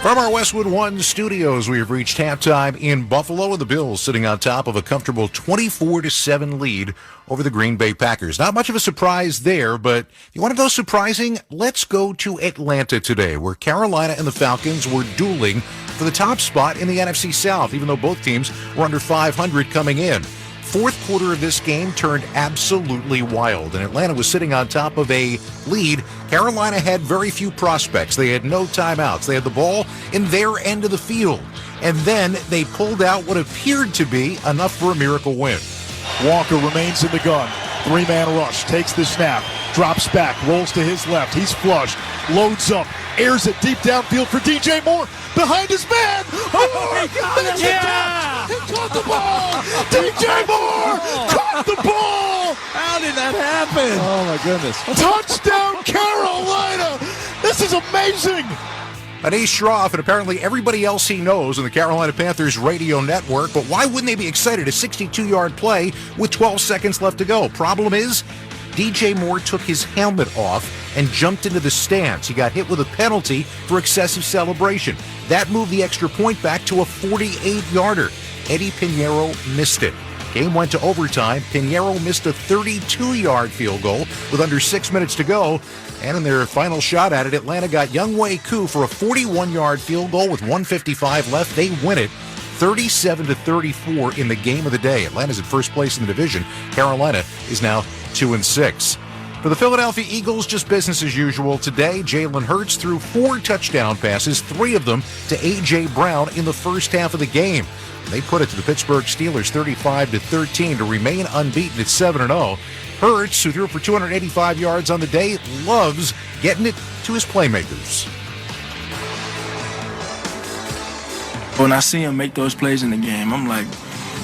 From our Westwood One studios, we have reached halftime in Buffalo, with the Bills sitting on top of a comfortable 24-7 lead over the Green Bay Packers. Not much of a surprise there, but if you want to know surprising, let's go to Atlanta today, where Carolina and the Falcons were dueling for the top spot in the NFC South, even though both teams were under 500 coming in. Fourth quarter of this game turned absolutely wild, and Atlanta was sitting on top of a lead. Carolina had very few prospects. They had no timeouts. They had the ball in their end of the field, and then they pulled out what appeared to be enough for a miracle win. Walker remains in the gun. 3-man rush, takes the snap, drops back, rolls to his left. He's flushed, loads up, airs it deep downfield for DJ Moore. Behind his man. Oh, he caught the ball. DJ Moore caught the ball. How did that happen? Oh, my goodness. Touchdown, Carolina. This is amazing. An ace Schroff, and apparently everybody else he knows in the Carolina Panthers radio network. But why wouldn't they be excited? A 62-yard play with 12 seconds left to go. Problem is, DJ Moore took his helmet off and jumped into the stands. He got hit with a penalty for excessive celebration. That moved the extra point back to a 48-yarder. Eddie Pinheiro missed it. Game went to overtime. Pinheiro missed a 32-yard field goal with under 6 minutes to go. And in their final shot at it, Atlanta got Younghoe Koo for a 41-yard field goal with 1:55 left. They win it 37-34 in the game of the day. Atlanta's in first place in the division. Carolina is now 2-6. For the Philadelphia Eagles, just business as usual today. Jalen Hurts threw 4 touchdown passes, 3 of them to A.J. Brown in the first half of the game. They put it to the Pittsburgh Steelers 35-13 to remain unbeaten at 7-0. Hurts, who threw for 285 yards on the day, loves getting it to his playmakers. When I see him make those plays in the game, I'm like,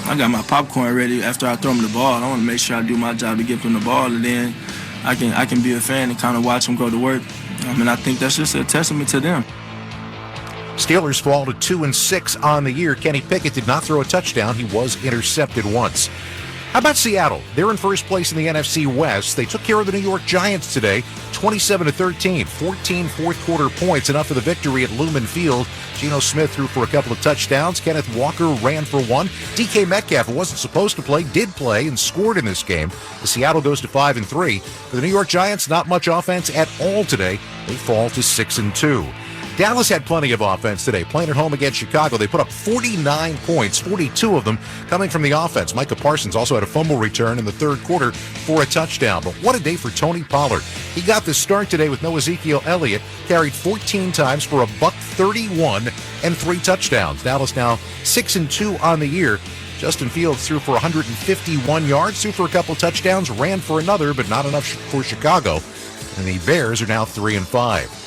I got my popcorn ready after I throw him the ball. I want to make sure I do my job to give him the ball, and then I can be a fan and kind of watch him go to work. I think that's just a testament to them. Steelers fall to 2-6 on the year. Kenny Pickett did not throw a touchdown. He was intercepted once. How about Seattle? They're in first place in the NFC West. They took care of the New York Giants today, 27-13, 14 fourth-quarter points, enough for the victory at Lumen Field. Geno Smith threw for a couple of touchdowns. Kenneth Walker ran for one. DK Metcalf, who wasn't supposed to play, did play and scored in this game. The Seattle goes to 5-3. For the New York Giants, not much offense at all today. They fall to 6-2. Dallas had plenty of offense today, playing at home against Chicago. They put up 49 points, 42 of them coming from the offense. Micah Parsons also had a fumble return in the third quarter for a touchdown. But what a day for Tony Pollard. He got the start today with no Ezekiel Elliott, carried 14 times for $131 and 3 touchdowns. Dallas now 6-2 on the year. Justin Fields threw for 151 yards, threw for a couple touchdowns, ran for another, but not enough for Chicago. And the Bears are now 3-5.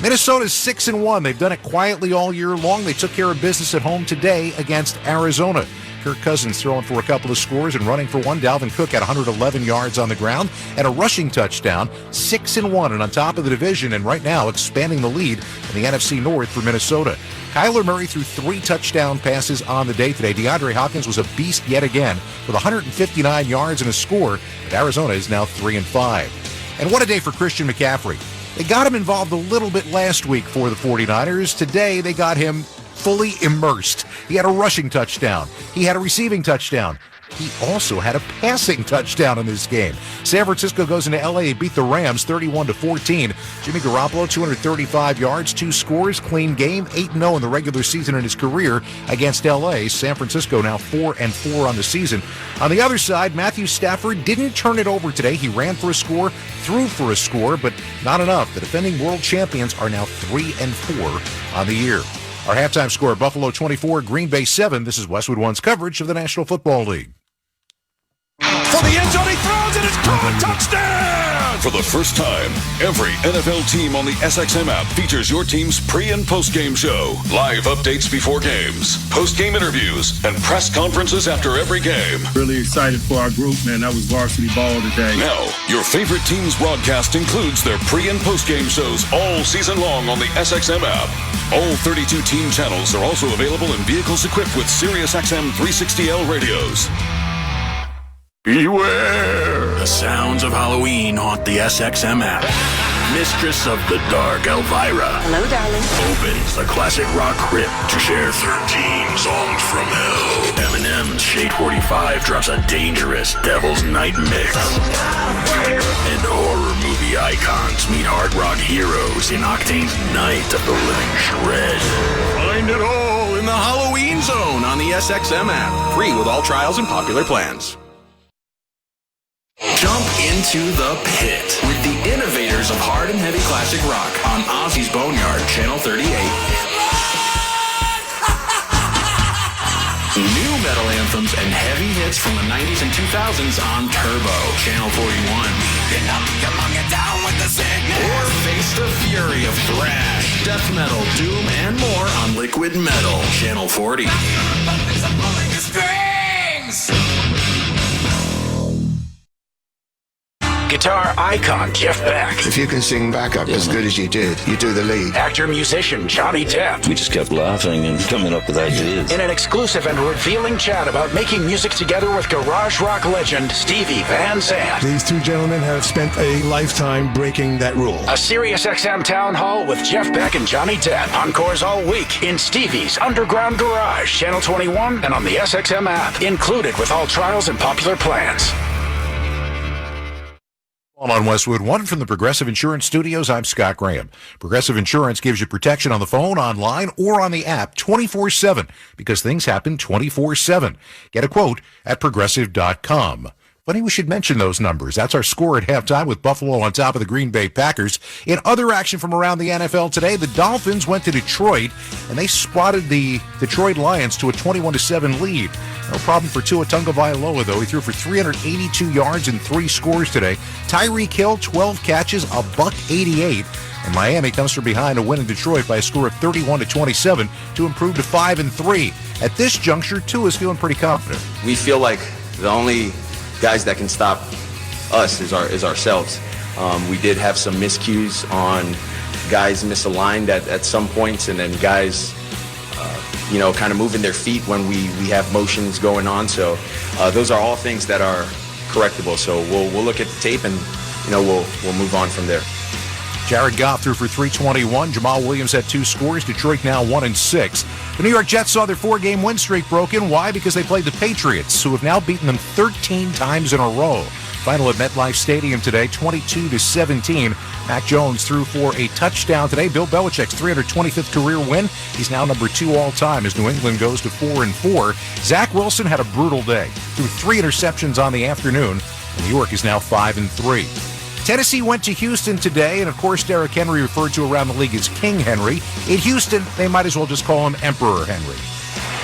Minnesota's 6-1. They've done it quietly all year long. They took care of business at home today against Arizona. Kirk Cousins throwing for a couple of scores and running for one. Dalvin Cook had 111 yards on the ground and a rushing touchdown. 6-1 and on top of the division, and right now expanding the lead in the NFC North for Minnesota. Kyler Murray threw 3 touchdown passes on the day today. DeAndre Hopkins was a beast yet again with 159 yards and a score. And Arizona is now 3-5. And what a day for Christian McCaffrey. They got him involved a little bit last week for the 49ers. Today, they got him fully immersed. He had a rushing touchdown. He had a receiving touchdown. He also had a passing touchdown in this game. San Francisco goes into L.A. beat the Rams 31-14. Jimmy Garoppolo, 235 yards, 2 scores, clean game, 8-0 in the regular season in his career against L.A. San Francisco now 4-4 on the season. On the other side, Matthew Stafford didn't turn it over today. He ran for a score, threw for a score, but not enough. The defending world champions are now 3-4 on the year. Our halftime score, Buffalo 24, Green Bay 7. This is Westwood One's coverage of the National Football League. For the end zone, he throws it, it's caught, touchdown! For the first time, every NFL team on the SXM app features your team's pre- and post-game show. Live updates before games, post-game interviews, and press conferences after every game. Really excited for our group, man. That was varsity ball today. Now, your favorite team's broadcast includes their pre- and post-game shows all season long on the SXM app. All 32 team channels are also available in vehicles equipped with SiriusXM 360L radios. Beware! The sounds of Halloween haunt the SXM app. Mistress of the Dark, Elvira. Hello, darling. Opens the classic rock crypt to share 13 songs from hell. Eminem's Shade 45 drops a dangerous Devil's Night mix. And horror movie icons meet hard rock heroes in Octane's Night of the Living Shred. Find it all in the Halloween Zone on the SXM app. Free with all trials and popular plans. Jump into the pit with the innovators of hard and heavy classic rock on Ozzy's Boneyard, Channel 38. New metal anthems and heavy hits from the 90s and 2000s on Turbo, Channel 41. Or face the fury of thrash, death metal, doom, and more on Liquid Metal, Channel 40. Guitar icon Jeff Beck. If you can sing backup as good as you did, you do the lead. Actor-musician Johnny Depp. We just kept laughing and coming up with ideas. In an exclusive and revealing chat about making music together with garage rock legend Stevie Van Zandt. These two gentlemen have spent a lifetime breaking that rule. A SiriusXM town hall with Jeff Beck and Johnny Depp. Encores all week in Stevie's Underground Garage, Channel 21, and on the SXM app. Included with all trials and popular plans. On Westwood One from the Progressive Insurance Studios, I'm Scott Graham. Progressive Insurance gives you protection on the phone, online, or on the app 24/7 because things happen 24/7. Get a quote at Progressive.com. Funny we should mention those numbers. That's our score at halftime with Buffalo on top of the Green Bay Packers. In other action from around the NFL today, the Dolphins went to Detroit, and they spotted the Detroit Lions to a 21-7 lead. No problem for Tua Tagovailoa, though. He threw for 382 yards and 3 scores today. Tyreek Hill, 12 catches, $188. And Miami comes from behind to win in Detroit by a score of 31-27 to improve to 5-3. At this juncture, Tua is feeling pretty confident. We feel like the only guys that can stop us is ourselves. We did have some miscues on guys misaligned at some points, and then guys, kind of moving their feet when we have motions going on. So those are all things that are correctable. So we'll look at the tape and we'll move on from there. Jared Goff threw for 321. Jamal Williams had 2 scores. Detroit now 1-6. The New York Jets saw their 4-game win streak broken. Why? Because they played the Patriots, who have now beaten them 13 times in a row. Final at MetLife Stadium today, 22-17. Mac Jones threw for a touchdown today. Bill Belichick's 325th career win. He's now number 2 all-time as New England goes to 4-4. Zach Wilson had a brutal day. Threw 3 interceptions on the afternoon. And New York is now 5-3. Tennessee went to Houston today, and of course Derrick Henry, referred to around the league as King Henry. In Houston, they might as well just call him Emperor Henry.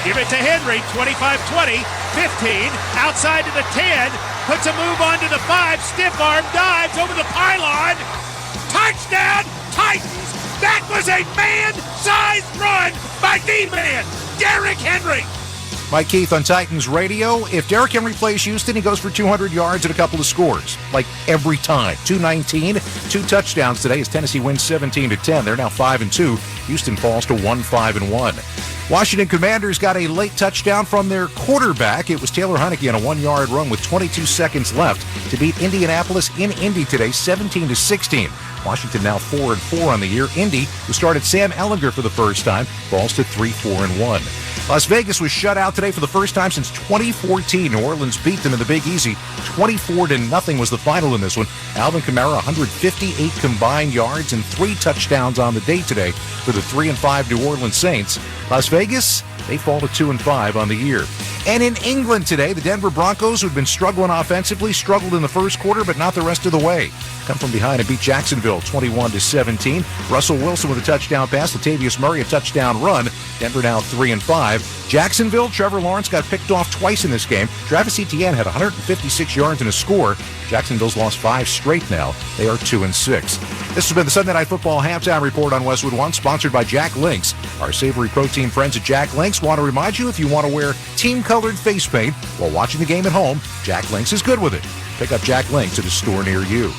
Give it to Henry, 25-20, 15, outside to the 10, puts a move onto the 5, stiff arm, dives over the pylon. Touchdown, Titans! That was a man-sized run by the man, Derrick Henry. Mike Keith on Titans Radio. If Derrick Henry plays Houston, he goes for 200 yards and a couple of scores, like every time. 219, 2 touchdowns today as Tennessee wins 17-10. They're now 5-2. Houston falls to 1-5-1. Washington Commanders got a late touchdown from their quarterback. It was Taylor Heinicke on a 1-yard run with 22 seconds left to beat Indianapolis in Indy today, 17-16. Washington now 4-4 on the year. Indy, who started Sam Ehlinger for the first time, falls to 3-4-1. Las Vegas was shut out today for the first time since 2014. New Orleans beat them in the Big Easy. 24-0 was the final in this one. Alvin Kamara, 158 combined yards and 3 touchdowns on the day today for the 3-5 New Orleans Saints. Las Vegas, they fall to 2-5 on the year. And in England today, the Denver Broncos, who'd been struggling offensively, struggled in the first quarter, but not the rest of the way. Come from behind and beat Jacksonville 21-17. Russell Wilson with a touchdown pass. Latavius Murray a touchdown run. Denver now 3-5. Jacksonville, Trevor Lawrence got picked off twice in this game. Travis Etienne had 156 yards and a score. Jacksonville's lost 5 straight now. They are 2-6. This has been the Sunday Night Football Halftime Report on Westwood One, sponsored by Jack Links. Our savory protein friends at Jack Links want to remind you, if you want to wear team-colored face paint while watching the game at home, Jack Links is good with it. Pick up Jack Links at a store near you.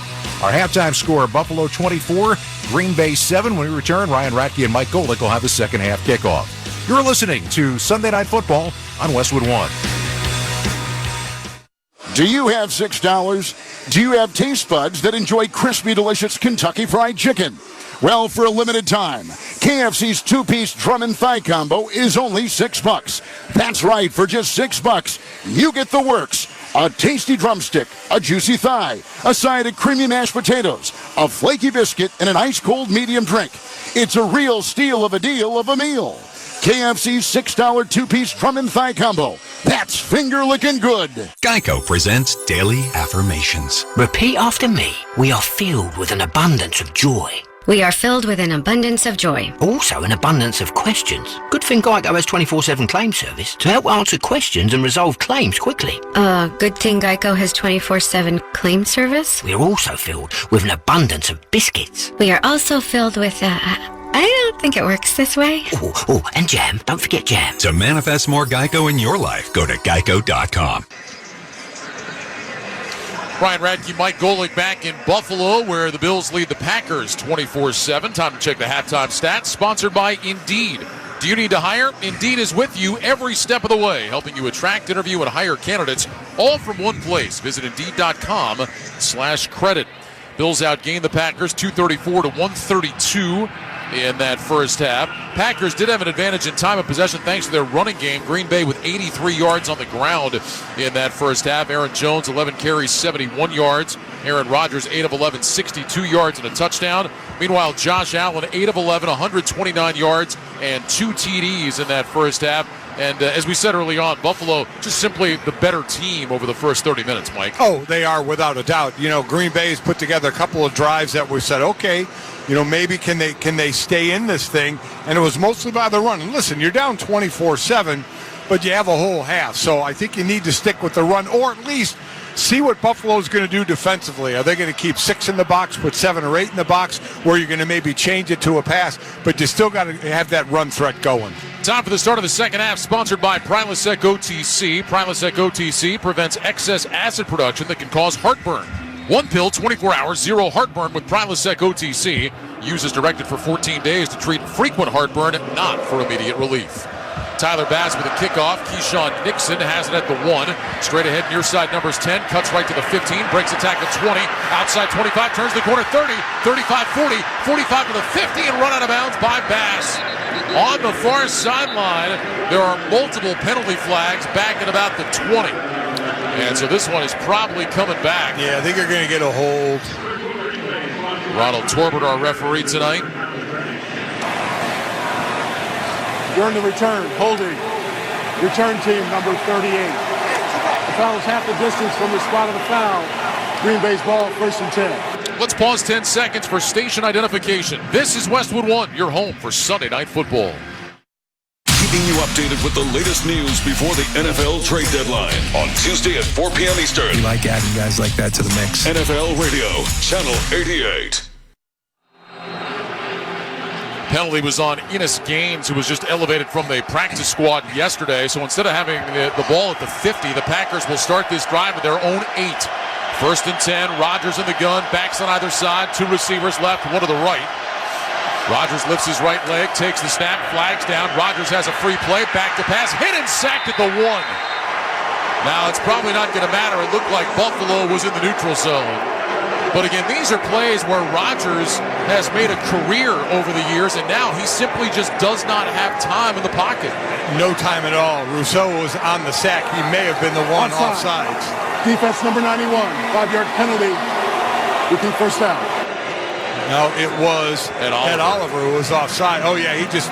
Our halftime score, Buffalo 24, Green Bay 7. When we return, Ryan Ratke and Mike Golick will have the second half kickoff. You're listening to Sunday Night Football on Westwood One. Do you have $6? Do you have taste buds that enjoy crispy, delicious Kentucky Fried Chicken? Well, for a limited time, KFC's 2-piece drum and thigh combo is only $6. That's right, for just $6, you get the works. A tasty drumstick, a juicy thigh, a side of creamy mashed potatoes, a flaky biscuit, and an ice-cold medium drink. It's a real steal of a deal of a meal. KFC's $6 2-piece drum and thigh combo. That's finger-licking good. Geico presents Daily Affirmations. Repeat after me. We are filled with an abundance of joy. We are filled with an abundance of joy. Also an abundance of questions. Good thing Geico has 24/7 claim service to help answer questions and resolve claims quickly. Good thing Geico has 24/7 claim service. We are also filled with an abundance of biscuits. We are also filled with, I don't think it works this way. Oh, and jam. Don't forget jam. To manifest more Geico in your life, go to geico.com. Ryan Radke, Mike Golick back in Buffalo, where the Bills lead the Packers 24-7. Time to check the halftime stats, sponsored by Indeed. Do you need to hire? Indeed is with you every step of the way, helping you attract, interview, and hire candidates, all from one place. Visit Indeed.com/credit. Bills outgained the Packers 234-132 in that first half. Packers did have an advantage in time of possession thanks to their running game. Green Bay with 83 yards on the ground in that first half. Aaron Jones, 11 carries, 71 yards. Aaron Rodgers, 8 of 11, 62 yards and a touchdown. Meanwhile, Josh Allen, 8 of 11, 129 yards and 2 TDs in that first half. And as we said early on, Buffalo just simply the better team over the first 30 minutes, Mike. Oh, they are without a doubt. You know, Green Bay's put together a couple of drives that we said, okay, you know, maybe can they stay in this thing? And it was mostly by the run. And listen, you're down 24-7, but you have a whole half. So I think you need to stick with the run, or at least see what Buffalo's going to do defensively. Are they going to keep 6 in the box, put 7 or 8 in the box, where you're going to maybe change it to a pass, but you still got to have that run threat going. Time for the start of the second half, sponsored by Prilosec OTC. Prilosec OTC prevents excess acid production that can cause heartburn. 1 pill, 24 hours, 0 heartburn with Prilosec OTC. Use as directed for 14 days to treat frequent heartburn, not for immediate relief. Tyler Bass with a kickoff. Keyshawn Nixon has it at the 1. Straight ahead, near side numbers 10. Cuts right to the 15. Breaks attack at 20. Outside 25. Turns the corner 30. 35, 40. 45 to the 50 and run out of bounds by Bass. On the far sideline, there are multiple penalty flags back at about the 20. And so this one is probably coming back. Yeah, I think you're going to get a hold. Ronald Torbert, our referee tonight. During the return, holding. Return team number 38. The foul is half the distance from the spot of the foul. Green Bay's ball, 1st and 10. Let's pause 10 seconds for station identification. This is Westwood One, your home for Sunday Night Football. Keeping you updated with the latest news before the NFL trade deadline on Tuesday at 4 p.m. Eastern. You like adding guys like that to the mix. NFL Radio, Channel 88. Penalty was on Enos Gaines, who was just elevated from the practice squad yesterday. So instead of having the ball at the 50, the Packers will start this drive with their own 8. 1st and 10, Rodgers in the gun, backs on either side, 2 receivers left, 1 to the right. Rodgers lifts his right leg, takes the snap, flags down. Rodgers has a free play, back to pass, hit and sacked at the 1. Now it's probably not going to matter. It looked like Buffalo was in the neutral zone. But again, these are plays where Rodgers has made a career over the years, and now he simply just does not have time in the pocket. No time at all. Rousseau was on the sack. He may have been the one offsides. Defense number 91, 5-yard penalty. Repeat first down. No, it was Ed Oliver who was offside. Oh yeah, he just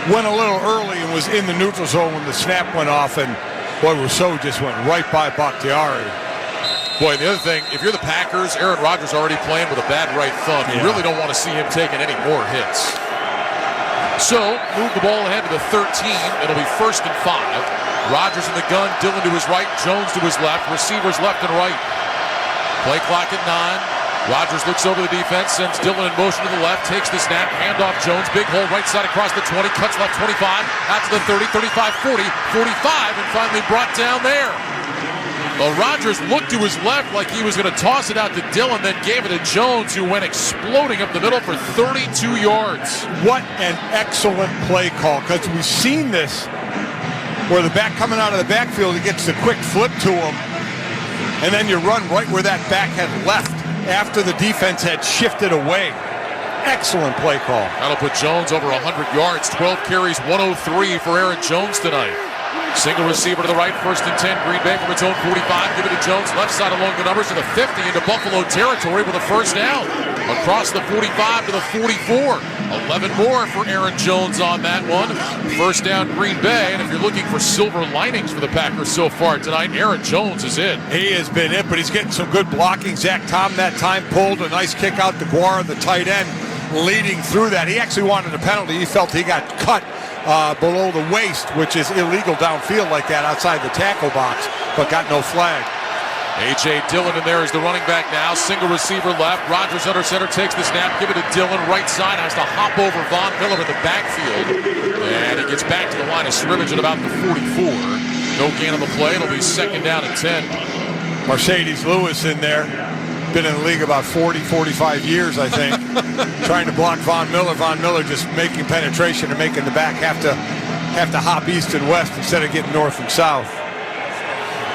went a little early and was in the neutral zone when the snap went off, and boy, Rousseau just went right by Bakhtiari. Boy, the other thing, if you're the Packers, Aaron Rodgers already playing with a bad right thumb. You really don't want to see him taking any more hits. So, move the ball ahead to the 13. It'll be 1st and 5. Rodgers in the gun, Dillon to his right, Jones to his left, receivers left and right. Play clock at 9. Rodgers looks over the defense, sends Dillon in motion to the left, takes the snap, handoff Jones, big hole right side across the 20, cuts left 25, out to the 30, 35, 40, 45, and finally brought down there. Well, Rodgers looked to his left like he was going to toss it out to Dillon, then gave it to Jones, who went exploding up the middle for 32 yards. What an excellent play call, because we've seen this where the back coming out of the backfield, he gets the quick flip to him, and then you run right where that back had left after the defense had shifted away. Excellent play call. That'll put Jones over 100 yards, 12 carries, 103 for Aaron Jones tonight. Single receiver to the right, 1st and 10, Green Bay from its own 45. Give it to Jones, left side along the numbers to the 50 into Buffalo territory with a 1st down. Across the 45 to the 44. 11 more for Aaron Jones on that one. 1st down, Green Bay. And if you're looking for silver linings for the Packers so far tonight, Aaron Jones is it. He has been it, but he's getting some good blocking. Zach Tom that time pulled a nice kick out to Guara, the tight end, leading through that. He actually wanted a penalty. He felt he got cut below the waist, which is illegal downfield like that outside the tackle box, but got no flag. A.J. Dillon in there is the running back now. Single receiver left. Rodgers under center, takes the snap. Give it to Dillon. Right side, has to hop over Von Miller in the backfield. And he gets back to the line of scrimmage at about the 44. No gain on the play. It'll be 2nd down and 10. Mercedes Lewis in there. Been in the league about 40, 45 years, I think. Trying to block Von Miller. Von Miller just making penetration and making the back have to hop east and west instead of getting north and south.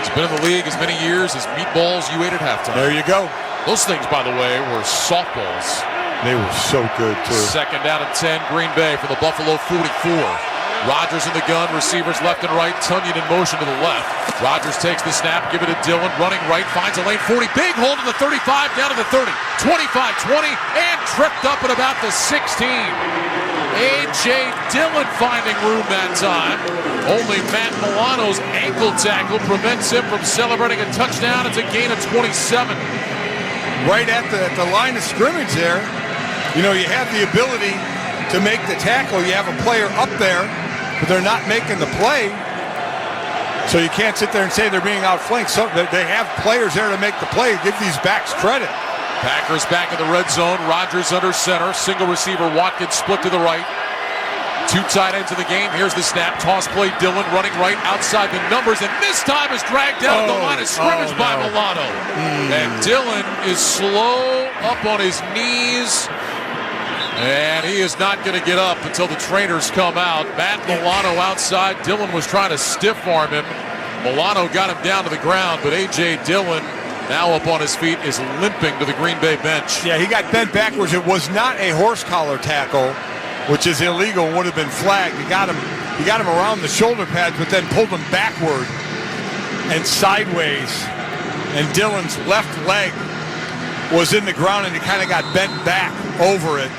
He's been in the league as many years as meatballs you ate at halftime. There you go. Those things, by the way, were softballs. They were so good, too. 2nd down and 10, Green Bay for the Buffalo 44. Rodgers in the gun, receivers left and right, Tunyon in motion to the left. Rodgers takes the snap, give it to Dillon, running right, finds a lane, 40, big hold to the 35, down to the 30, 25, 20, and tripped up at about the 16. A A.J. Dillon finding room that time. Only Matt Milano's ankle tackle prevents him from celebrating a touchdown. It's a gain of 27. Right at the line of scrimmage there, you have the ability to make the tackle. You have a player up there, but they're not making the play. So you can't sit there and say they're being outflanked. So they have players there to make the play. Give these backs credit. Packers back in the red zone. Rodgers under center. Single receiver Watkins split to the right. 2 tight ends in the game. Here's the snap. Toss play. Dillon running right outside the numbers. And this time is dragged down at the line of scrimmage by Milano. And Dillon is slow up on his knees. And he is not going to get up until the trainers come out. Matt Milano outside. Dillon was trying to stiff arm him. Milano got him down to the ground. But A.J. Dillon, now up on his feet, is limping to the Green Bay bench. Yeah, he got bent backwards. It was not a horse collar tackle, which is illegal and would have been flagged. He got him around the shoulder pads, but then pulled him backward and sideways. And Dillon's left leg was in the ground, and he kind of got bent back over it.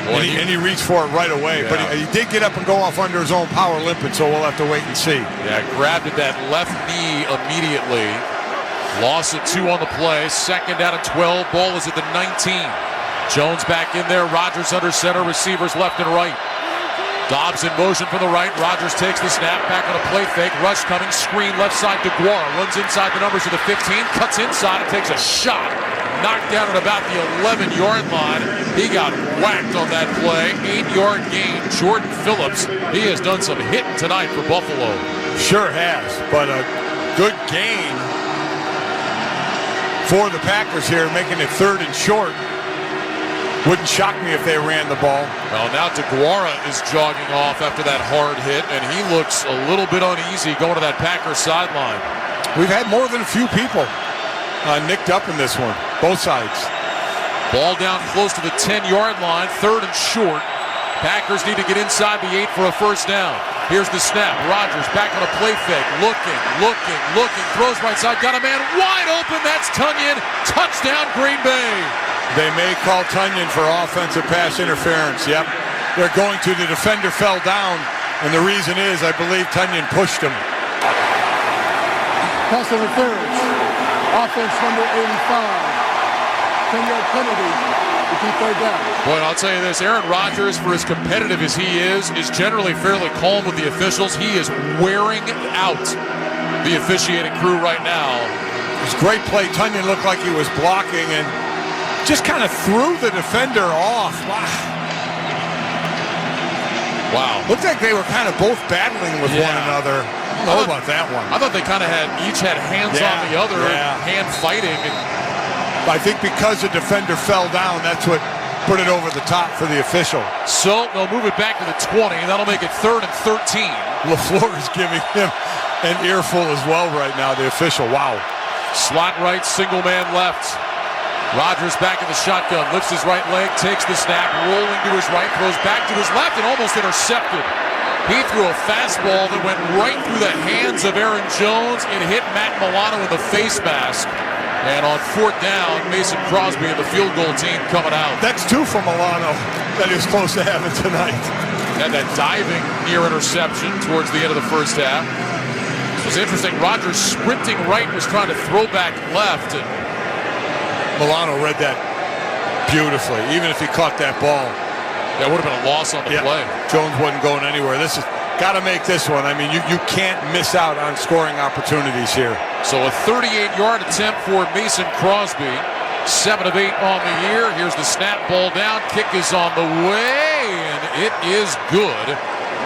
And he reached for it right away. Yeah. But he did get up and go off under his own power limping, so we'll have to wait and see. Yeah, grabbed at that left knee immediately. Loss of 2 on the play. Second down and 12. Ball is at the 19. Jones back in there. Rodgers under center. Receivers left and right. Dobbs in motion from the right. Rodgers takes the snap. Back on a play fake. Rush coming. Screen left side. DeGuara runs inside the numbers to the 15. Cuts inside and takes a shot. Knocked down at about the 11-yard line. He got whacked on that play. 8-yard gain. Jordan Phillips. He has done some hitting tonight for Buffalo. Sure has. But a good gain for the Packers here, making it 3rd and short. Wouldn't shock me if they ran the ball. Well, now DeGuara is jogging off after that hard hit, and he looks a little bit uneasy going to that Packers sideline. We've had more than a few people nicked up in this one, both sides. Ball down close to the 10-yard line, 3rd and short. Packers need to get inside the 8 for a first down. Here's the snap. Rodgers back on a play fake. Looking. Throws right side. Got a man wide open. That's Tunyon. Touchdown, Green Bay. They may call Tunyon for offensive pass interference. Yep. They're going to. The defender fell down, and the reason is I believe Tunyon pushed him. Pass interference. Offense number 85. 10-yard penalty to keep 3rd down. Boy, I'll tell you this. Aaron Rodgers, for as competitive as he is generally fairly calm with the officials. He is wearing out the officiating crew right now. It was a great play. Tunyon looked like he was blocking and just kind of threw the defender off. Wow. Looked like they were kind of both battling with one another. I don't know about that one. I thought they kind of each had hands on the other, hand fighting. I think because the defender fell down, that's what put it over the top for the official. So they'll move it back to the 20, and that'll make it 3rd and 13. LaFleur is giving him an earful as well right now, the official. Wow. Slot right, single man left. Rodgers back in the shotgun, lifts his right leg, takes the snap, rolling to his right, throws back to his left, and almost intercepted. He threw a fastball that went right through the hands of Aaron Jones. It hit Matt Milano in the face mask. And on 4th down, Mason Crosby and the field goal team coming out. That's 2 for Milano that he was close to having tonight. And that diving near interception towards the end of the first half. It was interesting. Rodgers sprinting right was trying to throw back left. And Milano read that beautifully, even if he caught that ball. That would have been a loss on the play. Jones wasn't going anywhere. This is got to make this one. I mean, you can't miss out on scoring opportunities here. So a 38-yard attempt for Mason Crosby. 7 of 8 on the year. Here's the snap, ball down. Kick is on the way, and it is good.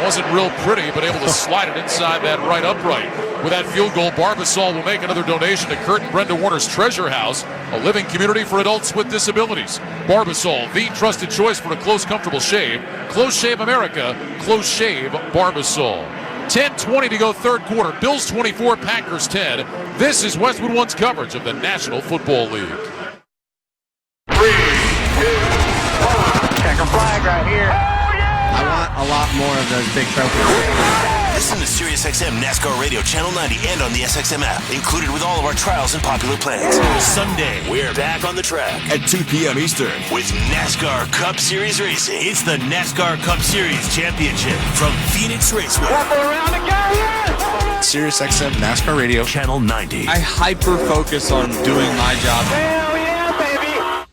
Wasn't real pretty, but able to slide it inside that right upright. With that field goal, Barbasol will make another donation to Kurt and Brenda Warner's Treasure House, a living community for adults with disabilities. Barbasol, the trusted choice for a close, comfortable shave. Close Shave America, Close Shave Barbasol. 10:20 to go, 3rd quarter. Bills 24, Packers 10. This is Westwood One's coverage of the National Football League. 3, 2, 1. Checker flag right here. I want a lot more of those big trophies. Listen to SiriusXM NASCAR Radio Channel 90 and on the SXM app, included with all of our trials and popular plans. Sunday, we're back on the track at 2 p.m. Eastern with NASCAR Cup Series Racing. It's the NASCAR Cup Series Championship from Phoenix Raceway. Around again! SiriusXM NASCAR Radio Channel 90. I hyper-focus on doing my job. Hell yeah, baby!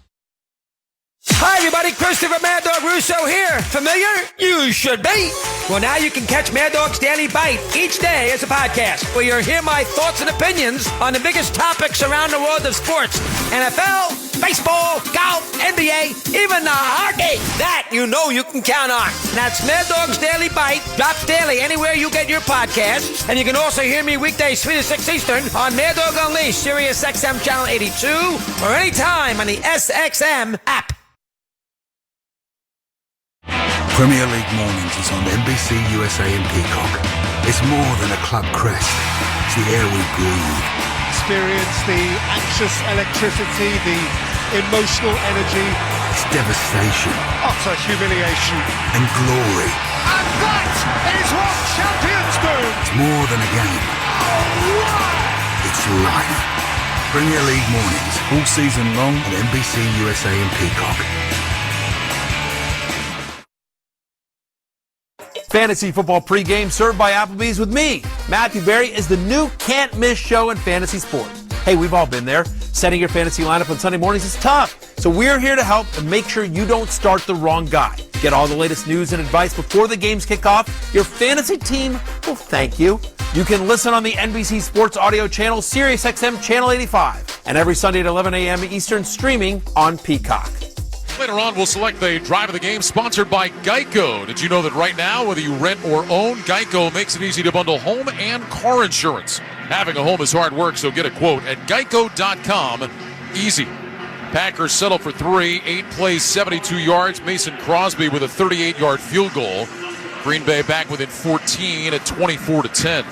Hi, everybody. Christopher Mad Dog Russo here. Familiar? You should be. Well, now you can catch Mad Dog's Daily Bite each day as a podcast, where you'll hear my thoughts and opinions on the biggest topics around the world of sports. NFL, baseball, golf, NBA, even the hockey. That you know you can count on. That's Mad Dog's Daily Bite. Drops daily anywhere you get your podcasts. And you can also hear me weekdays 3 to 6 Eastern on Mad Dog Unleashed, SiriusXM Channel 82, or anytime on the SXM app. Premier League Mornings is on NBC, USA and Peacock. It's more than a club crest. It's the air we breathe. Experience the anxious electricity, the emotional energy. It's devastation. Utter humiliation. And glory. And that is what champions do! It's more than a game. Oh, wow! It's life. Premier League Mornings, all season long on NBC, USA and Peacock. Fantasy football pregame served by Applebee's with me. Matthew Berry is the new can't-miss show in fantasy sports. Hey, we've all been there. Setting your fantasy lineup on Sunday mornings is tough. So we're here to help and make sure you don't start the wrong guy. Get all the latest news and advice before the games kick off. Your fantasy team will thank you. You can listen on the NBC Sports Audio channel, SiriusXM Channel 85. And every Sunday at 11 a.m. Eastern, streaming on Peacock. Later on, we'll select the drive of the game sponsored by Geico. Did you know that right now, whether you rent or own, Geico makes it easy to bundle home and car insurance? Having a home is hard work, so get a quote at geico.com. Easy. Packers settle for 3, 8 plays, 72 yards. Mason Crosby with a 38-yard field goal. Green Bay back within 14 at 24-10.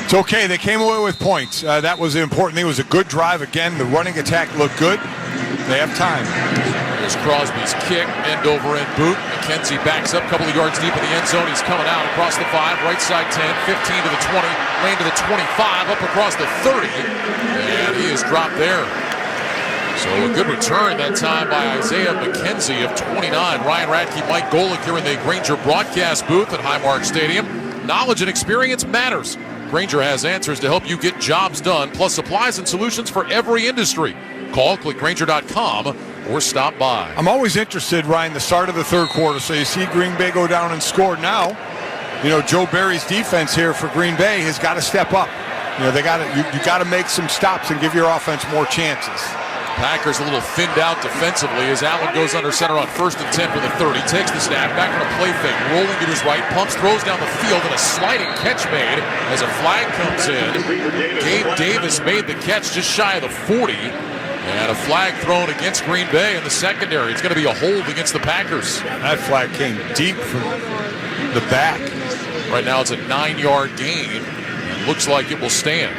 It's okay. They came away with points. That was the important thing. It was a good drive. Again, the running attack looked good. They have time. There's Crosby's kick, end over end boot. McKenzie backs up a couple of yards deep in the end zone. He's coming out across the 5, right side 10, 15 to the 20, lane to the 25, up across the 30, and he is dropped there. So a good return that time by Isaiah McKenzie of 29. Ryan Radke, Mike Golick here in the Grainger broadcast booth at Highmark Stadium. Knowledge and experience matters. Grainger has answers to help you get jobs done, plus supplies and solutions for every industry. Call, click Grainger.com, or stop by. I'm always interested, Ryan, the start of the third quarter. So you see Green Bay go down and score now. You know, Joe Barry's defense here for Green Bay has got to step up. You know, they got to you got to make some stops and give your offense more chances. Packers a little thinned out defensively as Allen goes under center on 1st and 10 for the 30. Takes the snap, back on a play fake, rolling to his right, pumps, throws down the field, and a sliding catch made as a flag comes in. Gabe Davis made the catch just shy of the 40. And a flag thrown against Green Bay in the secondary. It's going to be a hold against the Packers. That flag came deep from the back. Right now it's a 9-yard gain. It looks like it will stand.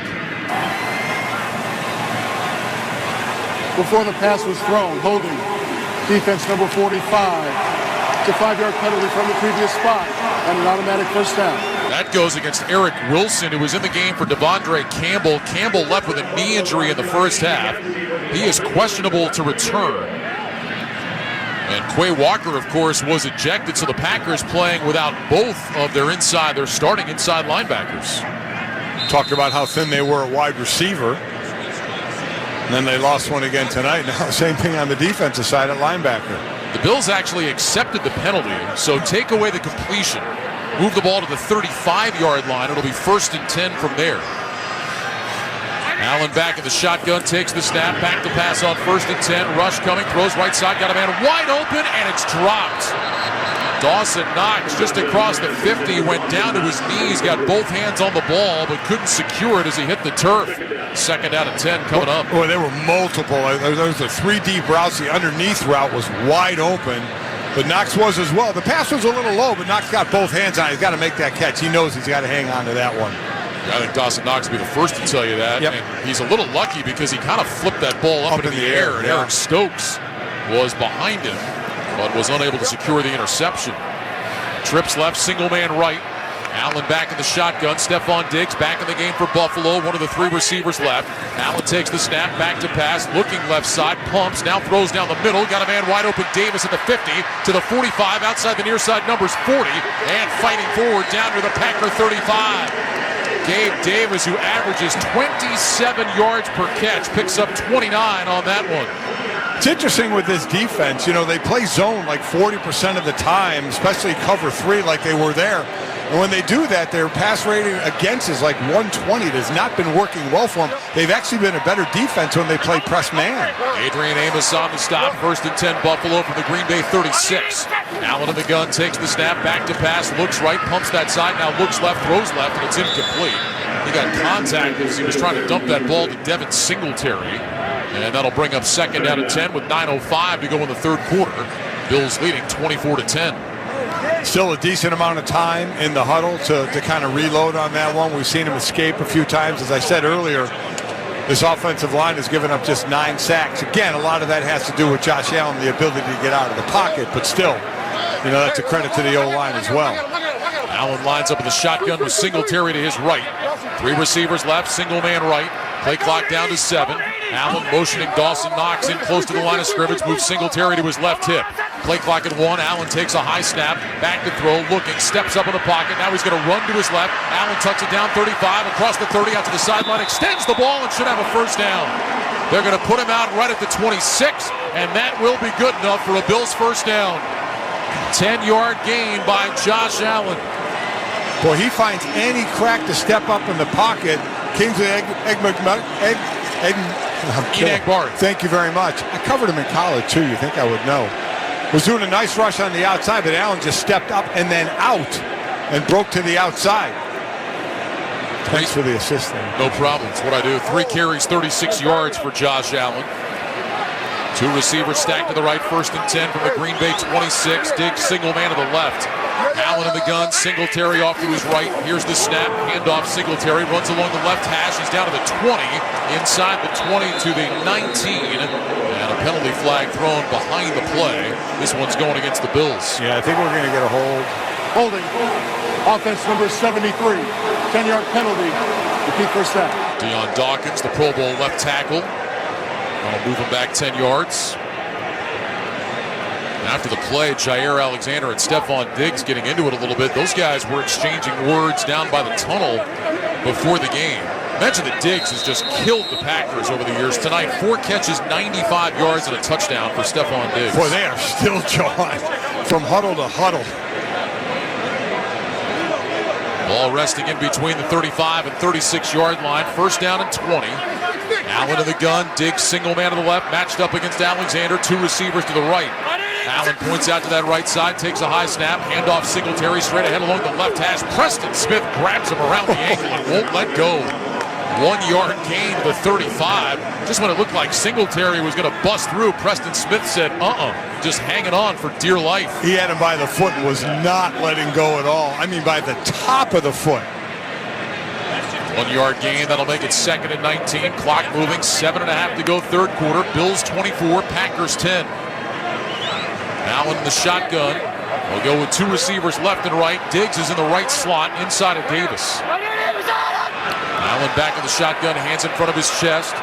Before the pass was thrown, holding defense number 45. It's a 5-yard penalty from the previous spot and an automatic first down. That goes against Eric Wilson, who was in the game for Devondre Campbell. Campbell left with a knee injury in the first half. He is questionable to return. And Quay Walker, of course, was ejected, so the Packers playing without both of their starting inside linebackers. Talked about how thin they were at wide receiver. And then they lost one again tonight. Now, same thing on the defensive side at linebacker. The Bills actually accepted the penalty, so take away the completion. Move the ball to the 35-yard line. It'll be 1st and 10 from there. Allen back in the shotgun, takes the snap, back to pass on 1st and 10. Rush coming, throws right side, got a man wide open, and it's dropped. Dawson Knox just across the 50, went down to his knees, got both hands on the ball, but couldn't secure it as he hit the turf. 2nd down and 10 coming up. Boy, there were multiple. There was a 3 deep routes. The underneath route was wide open, but Knox was as well. The pass was a little low, but Knox got both hands on it. He's got to make that catch. He knows he's got to hang on to that one. I think Dawson Knox will be the first to tell you that. Yep. And he's a little lucky because he kind of flipped that ball up into the air. And Eric Stokes was behind him, but was unable to secure the interception. Trips left, single man right. Allen back in the shotgun. Stephon Diggs back in the game for Buffalo. One of the 3 receivers left. Allen takes the snap, back to pass, looking left side, pumps, now throws down the middle. Got a man wide open, Davis at the 50 to the 45, outside the near side, numbers 40, and fighting forward down to the Packer 35. Gabe Davis, who averages 27 yards per catch, picks up 29 on that one. It's interesting with this defense. They play zone like 40% of the time, especially cover 3 like they were there. And when they do that, their pass rating against is like 120. It has not been working well for them. They've actually been a better defense when they play press man. Adrian Amos on the stop. 1st and 10 Buffalo from the Green Bay 36. Allen in the gun, takes the snap, back to pass, looks right, pumps that side, now looks left, throws left, and it's incomplete. He got contact as he was trying to dump that ball to Devin Singletary. And that'll bring up 2nd down and 10 with 9:05 to go in the 3rd quarter. Bills leading 24-10. Still a decent amount of time in the huddle to kind of reload on that one. We've seen him escape a few times. As I said earlier, this offensive line has given up just 9 sacks. Again, a lot of that has to do with Josh Allen, the ability to get out of the pocket, but still, that's a credit to the O-line as well. Allen lines up in the shotgun with Singletary to his right. 3 receivers left, single man right. Play clock down to 7. Allen motioning Dawson Knox in close to the line of scrimmage, moves Singletary to his left hip. Play clock at 1. Allen takes a high snap, back to throw, looking, steps up in the pocket. Now he's going to run to his left. Allen tucks it down 35, across the 30, out to the sideline, extends the ball and should have a 1st down. They're going to put him out right at the 26, and that will be good enough for a Bills 1st down. 10-yard gain by Josh Allen. Boy, he finds any crack to step up in the pocket. Kingsley Enagbari. Thank you very much. I covered him in college, too. You think I would know. Was doing a nice rush on the outside, but Allen just stepped up and then out and broke to the outside. Thanks for the assist there. No problem. It's what I do. 3 carries, 36 yards for Josh Allen. 2 receivers stacked to the right, 1st and 10 from the Green Bay 26. Diggs single man to the left. Allen in the gun, Singletary off to his right. Here's the snap, handoff Singletary, runs along the left hash. He's down to the 20, inside the 20 to the 19. And a penalty flag thrown behind the play. This one's going against the Bills. Yeah, I think we're going to get a hold. Holding. Offense number 73. 10-yard penalty. Repeat 1st down. Deion Dawkins, the Pro Bowl left tackle. I'll move him back 10 yards. After the play, Jair Alexander and Stephon Diggs getting into it a little bit. Those guys were exchanging words down by the tunnel before the game. Mention that Diggs has just killed the Packers over the years. Tonight, 4 catches, 95 yards, and a touchdown for Stephon Diggs. Boy, they are still jawing from huddle to huddle. Ball resting in between the 35 and 36-yard line. 1st down and 20. Allen in the gun. Diggs single man to the left, matched up against Alexander. 2 receivers to the right. Allen points out to that right side, takes a high snap, handoff Singletary straight ahead along the left hash. Preston Smith grabs him around the ankle and won't let go. 1-yard gain to the 35. Just when it looked like Singletary was going to bust through, Preston Smith said, just hanging on for dear life. He had him by the foot and was not letting go at all. I mean, by the top of the foot. 1-yard gain, that'll make it 2nd and 19. Clock moving, 7.5 to go, 3rd quarter. Bills 24, Packers 10. Allen in the shotgun. We'll go with 2 receivers left and right. Diggs is in the right slot inside of Davis. Allen back in the shotgun, hands in front of his chest.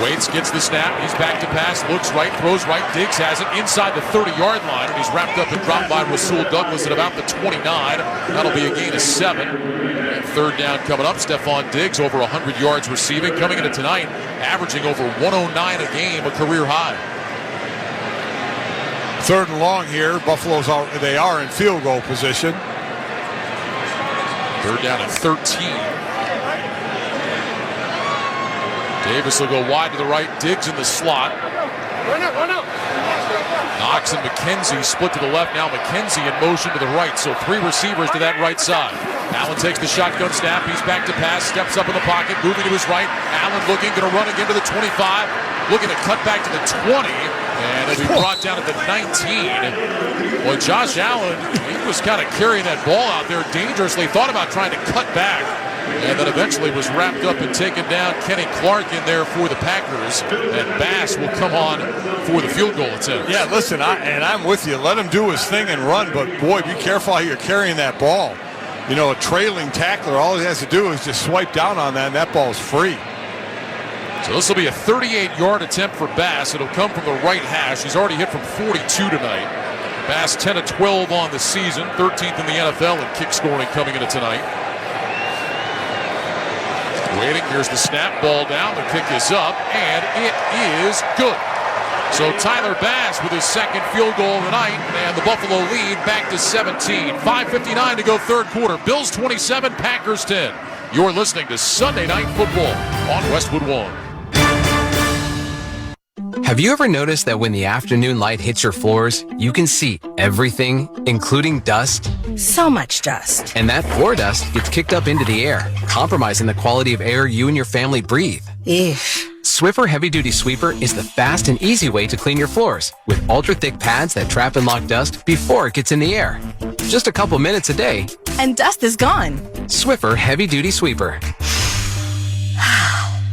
Waits, gets the snap. He's back to pass, looks right, throws right. Diggs has it inside the 30-yard line, and he's wrapped up and dropped by Rasul Douglas at about the 29. That'll be a gain of 7. And 3rd down coming up. Stephon Diggs over 100 yards receiving. Coming into tonight, averaging over 109 a game, a career high. 3rd and long here. Buffalo's they are in field goal position. 3rd down at 13. Davis will go wide to the right. Diggs in the slot. Knox and McKenzie split to the left. Now McKenzie in motion to the right. So 3 receivers to that right side. Allen takes the shotgun snap. He's back to pass. Steps up in the pocket. Moving to his right. Allen looking. Going to run again to the 25. Looking to cut back to the 20. And it'll be brought down at the 19. Well, Josh Allen, he was kind of carrying that ball out there dangerously. Thought about trying to cut back. and then eventually was wrapped up and taken down. Kenny Clark in there for the Packers, and Bass will come on for the field goal attempt. Yeah, listen, I'm with you. Let him do his thing and run, but boy, be careful how you're carrying that ball. You know, a trailing tackler, all he has to do is just swipe down on that, and that ball's free. So this will be a 38-yard attempt for Bass. It'll come from the right hash. He's already hit from 42 tonight. Bass 10 of 12 on the season, 13th in the NFL in kick scoring coming into tonight. Waiting, here's the snap, ball down, the kick is up, and it is good. So Tyler Bass with his second field goal of the night, and the Buffalo lead back to 17. 5:59 to go third quarter. Bills 27, Packers 10. You're listening to Sunday Night Football on Westwood One. Have you ever noticed that when the afternoon light hits your floors, you can see everything, including dust? So much dust. And that floor dust gets kicked up into the air, compromising the quality of air you and your family breathe. Eesh. Swiffer Heavy Duty Sweeper is the fast and easy way to clean your floors with ultra-thick pads that trap and lock dust before it gets in the air. Just a couple minutes a day. And dust is gone. Swiffer Heavy Duty Sweeper.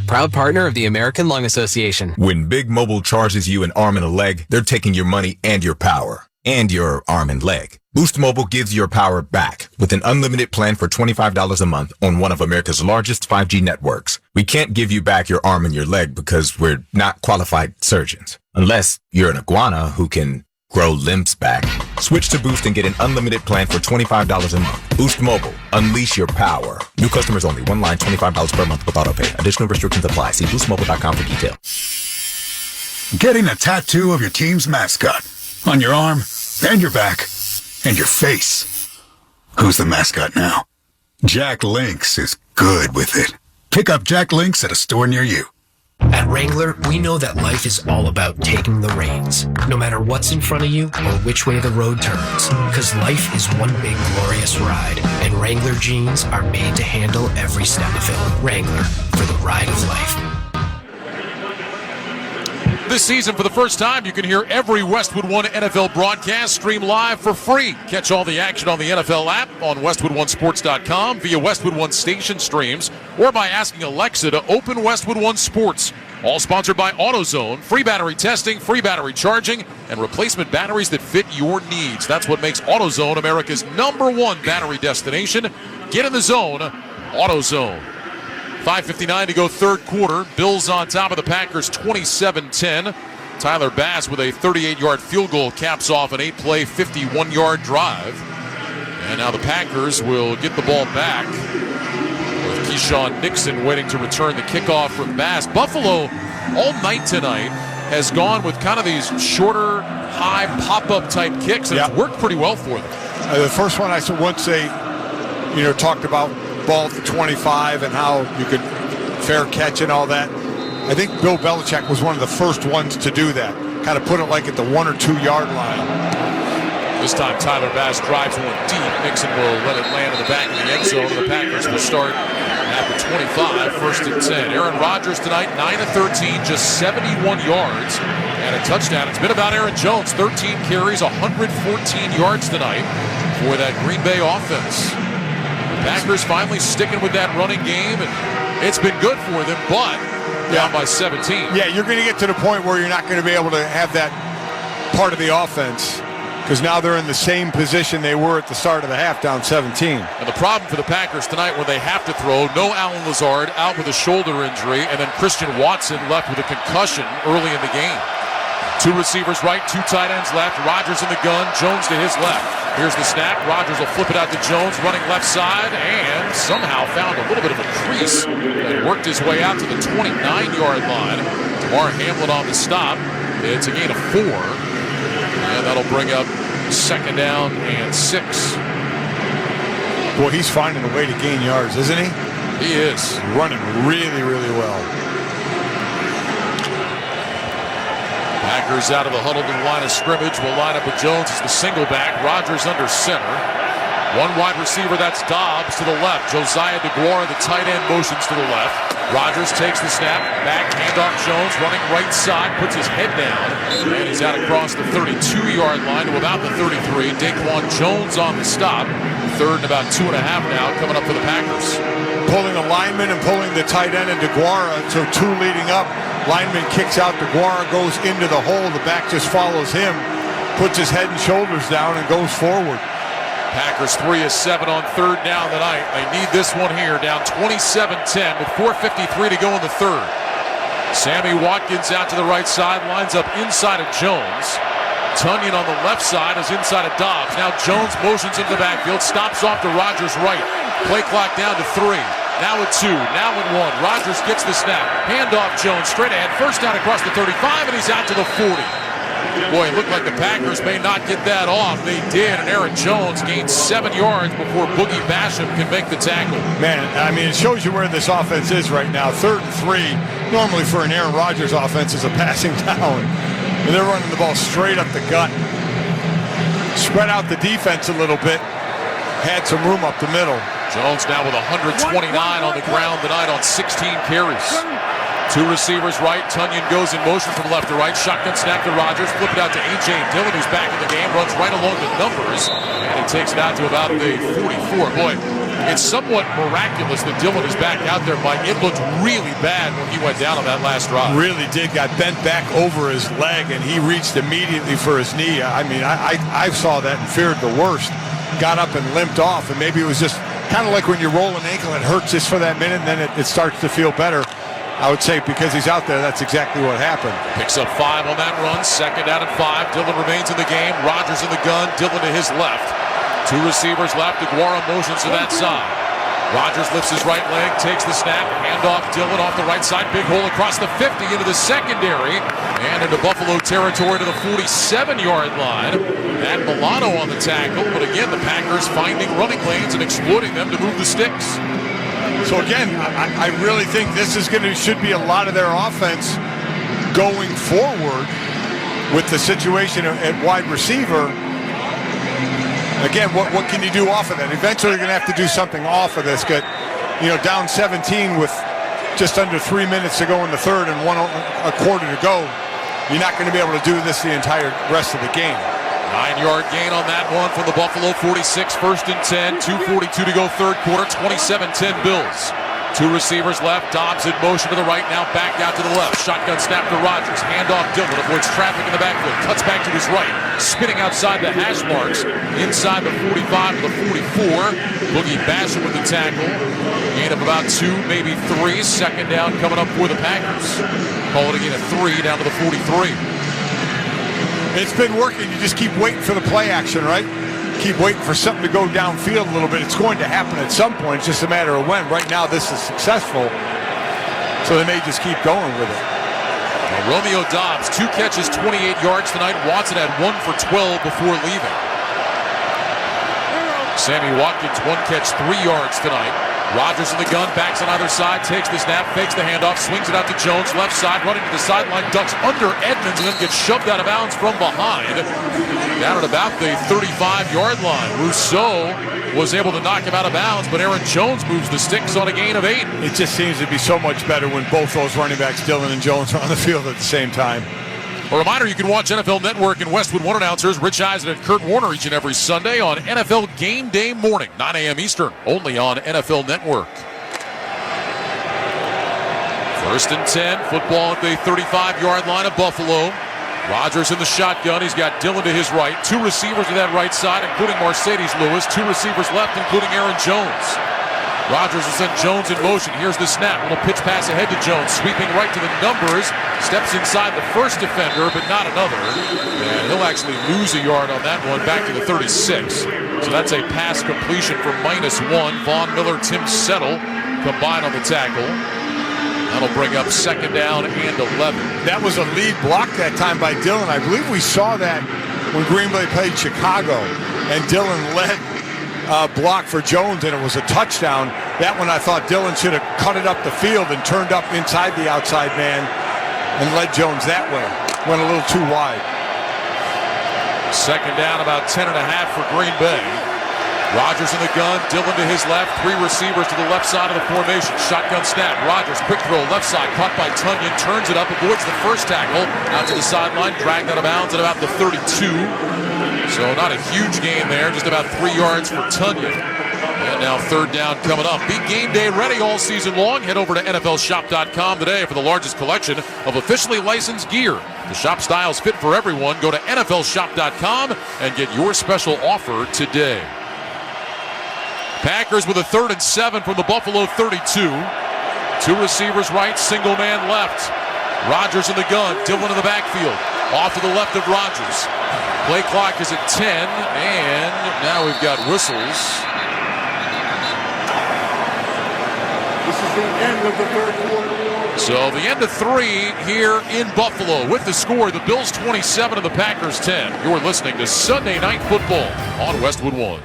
Proud partner of the American Lung Association. When Big Mobile charges you an arm and a leg, they're taking your money and your power. And your arm and leg. Boost Mobile gives your power back with an unlimited plan for $25 a month on one of America's largest 5G networks. We can't give you back your arm and your leg because we're not qualified surgeons. Unless you're an iguana who can grow limbs back. Switch to Boost and get an unlimited plan for $25 a month. Boost Mobile. Unleash your power. New customers only. One line, $25 per month with auto pay. Additional restrictions apply. See boostmobile.com for details. Getting a tattoo of your team's mascot on your arm and your back and your face. Who's the mascot now? Jack Lynx is good with it. Pick up Jack Lynx at a store near you. At Wrangler, we know that life is all about taking the reins, no matter what's in front of you or which way the road turns. Because life is one big glorious ride, and Wrangler jeans are made to handle every step of it. Wrangler, for the ride of life. This season, for the first time, you can hear every Westwood One NFL broadcast stream live for free. Catch all the action on the NFL app, on WestwoodOneSports.com, via Westwood One station streams, or by asking Alexa to open Westwood One Sports. All sponsored by AutoZone. Free battery testing, free battery charging, and replacement batteries that fit your needs. That's what makes AutoZone America's #1 battery destination. Get in the zone, AutoZone. 5:59 to go third quarter. Bills on top of the Packers 27-10. Tyler Bass with a 38-yard field goal caps off an 8-play, 51-yard drive. And now the Packers will get the ball back with Keyshawn Nixon waiting to return the kickoff from Bass. Buffalo all night tonight has gone with kind of these shorter, high pop-up type kicks, and it's worked pretty well for them. The first one I saw once they, talked about ball at the 25 and how you could fair catch and all that. I think Bill Belichick was one of the first ones to do that. Kind of put it like at the 1 or 2 yard line. This time Tyler Bass drives one deep. Nixon will let it land in the back of the end zone. The Packers will start at the 25, 1st and 10. Aaron Rodgers tonight, 9 of 13, just 71 yards and a touchdown. It's been about Aaron Jones, 13 carries, 114 yards tonight for that Green Bay offense. Packers finally sticking with that running game, and it's been good for them, but down by 17. Yeah, you're going to get to the point where you're not going to be able to have that part of the offense because now they're in the same position they were at the start of the half, down 17. And the problem for the Packers tonight when they have to throw, no Alan Lazard out with a shoulder injury, and then Christian Watson left with a concussion early in the game. 2 receivers right, 2 tight ends left. Rodgers in the gun, Jones to his left. Here's the snap. Rodgers will flip it out to Jones, running left side, and somehow found a little bit of a crease and worked his way out to the 29-yard line. Damar Hamlin on the stop. It's a gain of 4, and that'll bring up 2nd down and 6. Boy, he's finding a way to gain yards, isn't he? He is. Running really, really well. Packers out of the huddle to the line of scrimmage. Will line up with Jones as the single back. Rodgers under center. 1 wide receiver, that's Dobbs to the left. Josiah DeGuara, the tight end, motions to the left. Rodgers takes the snap. Back, handoff Jones, running right side, puts his head down. And he's out across the 32-yard line to about the 33. Daquan Jones on the stop. 3rd and about 2.5 now coming up for the Packers. pulling a lineman and pulling the tight end and DeGuara. So two leading up. Lineman kicks out. DeGuara goes into the hole. The back just follows him, puts his head and shoulders down, and goes forward. Packers 3 of 7 on third down tonight. They need this one here, down 27-10 with 4:53 to go in the third. Sammy Watkins out to the right side, lines up inside of Jones. Tunyon on the left side is inside of Dobbs. Now Jones motions into the backfield, stops off to Rodgers' right. Play clock down to 3. Now at 2, now at 1. Rodgers gets the snap. Handoff Jones straight ahead. First down across the 35, and he's out to the 40. Boy, it looked like the Packers may not get that off. They did, and Aaron Jones gained 7 yards before Boogie Basham can make the tackle. Man, I mean, it shows you where this offense is right now. 3rd and 3, normally for an Aaron Rodgers offense, is a passing down. And they're running the ball straight up the gut. Spread out the defense a little bit. Had some room up the middle. Jones now with 129 on the ground tonight on 16 carries. 2 receivers right. Tunyon goes in motion from left to right. Shotgun snap to Rodgers. Flip it out to A.J. Dillon, who's back in the game. Runs right along the numbers. And he takes it out to about the 44. Boy, it's somewhat miraculous that Dillon is back out there, Mike. It looked really bad when he went down on that last drive. Really did. Got bent back over his leg, and he reached immediately for his knee. I mean, I saw that and feared the worst. Got up and limped off, and maybe it was just kind of like when you roll an ankle, it hurts just for that minute, and then it starts to feel better. I would say because he's out there, that's exactly what happened. Picks up 5 on that run. 2nd down and 5. Dillon remains in the game. Rodgers in the gun. Dillon to his left. 2 receivers left. DeGuara motions to that side. Rodgers lifts his right leg, takes the snap, handoff Dillon off the right side. Big hole across the 50 into the secondary. And into Buffalo territory to the 47-yard line. Matt Milano on the tackle. But again, the Packers finding running lanes and exploiting them to move the sticks. So again, I really think this is should be a lot of their offense going forward with the situation at wide receiver. Again, what can you do off of that? Eventually, you're going to have to do something off of this. Get, down 17 with just under 3 minutes to go in the third and a quarter to go. You're not going to be able to do this the entire rest of the game. 9-yard gain on that one from the Buffalo 46, 1st and 10, 2:42 to go third quarter, 27-10 Bills. 2 receivers left, Dobbs in motion to the right, now back out to the left. Shotgun snap to Rodgers, handoff Dillon, avoids traffic in the backfield, cuts back to his right, spinning outside the hash marks, inside the 45 to the 44. Boogie Basham with the tackle, gain of about 2, maybe 3. 2nd down coming up for the Packers. Call it a gain of 3 down to the 43. It's been working. You just keep waiting for the play action, right? Keep waiting for something to go downfield a little bit. It's going to happen at some point. It's just a matter of when. Right now, this is successful, so they may just keep going with it. Well, Romeo Dobbs, 2 catches, 28 yards tonight. Watson had 1 for 12 before leaving. Sammy Watkins, 1 catch, 3 yards tonight. Rodgers in the gun, backs on either side, takes the snap, fakes the handoff, swings it out to Jones, left side, running to the sideline, ducks under Edmonds, and then gets shoved out of bounds from behind. Down at about the 35-yard line. Rousseau was able to knock him out of bounds, but Aaron Jones moves the sticks on a gain of 8. It just seems to be so much better when both those running backs, Dillon and Jones, are on the field at the same time. A reminder, you can watch NFL Network and Westwood One announcers Rich Eisen and Kurt Warner each and every Sunday on NFL Game Day morning, 9 a.m. Eastern, only on NFL Network. 1st and 10, football at the 35-yard line of Buffalo. Rodgers in the shotgun. He's got Dillon to his right. 2 receivers to that right side, including Mercedes Lewis. 2 receivers left, including Aaron Jones. Rodgers will send Jones in motion. Here's the snap. Little pitch pass ahead to Jones. Sweeping right to the numbers. Steps inside the first defender, but not another. And he'll actually lose a yard on that one back to the 36. So that's a pass completion for -1. Von Miller, Tim Settle combined on the tackle. That'll bring up 2nd down and 11. That was a lead block that time by Dillon. I believe we saw that when Green Bay played Chicago. And Dillon led block for Jones, and it was a touchdown. That one I thought Dillon should have cut it up the field and turned up inside the outside man and led Jones that way. Went a little too wide. 2nd down, about 10.5 for Green Bay. Rodgers in the gun, Dillon to his left, 3 receivers to the left side of the formation. Shotgun snap, Rodgers, quick throw, left side, caught by Tunyon, turns it up, avoids the first tackle, out to the sideline, dragged out of bounds at about the 32. So not a huge gain there, just about 3 yards for Tunyon. And now third down coming up. Be game day ready all season long. Head over to NFLshop.com today for the largest collection of officially licensed gear. The shop styles fit for everyone. Go to NFLshop.com and get your special offer today. Packers with a 3rd and 7 from the Buffalo 32. 2 receivers right, single man left. Rodgers in the gun, Dillon in the backfield. Off to the left of Rodgers. Play clock is at 10, and now we've got whistles. This is the end of the third quarter. So the end of 3 here in Buffalo. With the score, the Bills 27 and the Packers 10. You're listening to Sunday Night Football on Westwood One.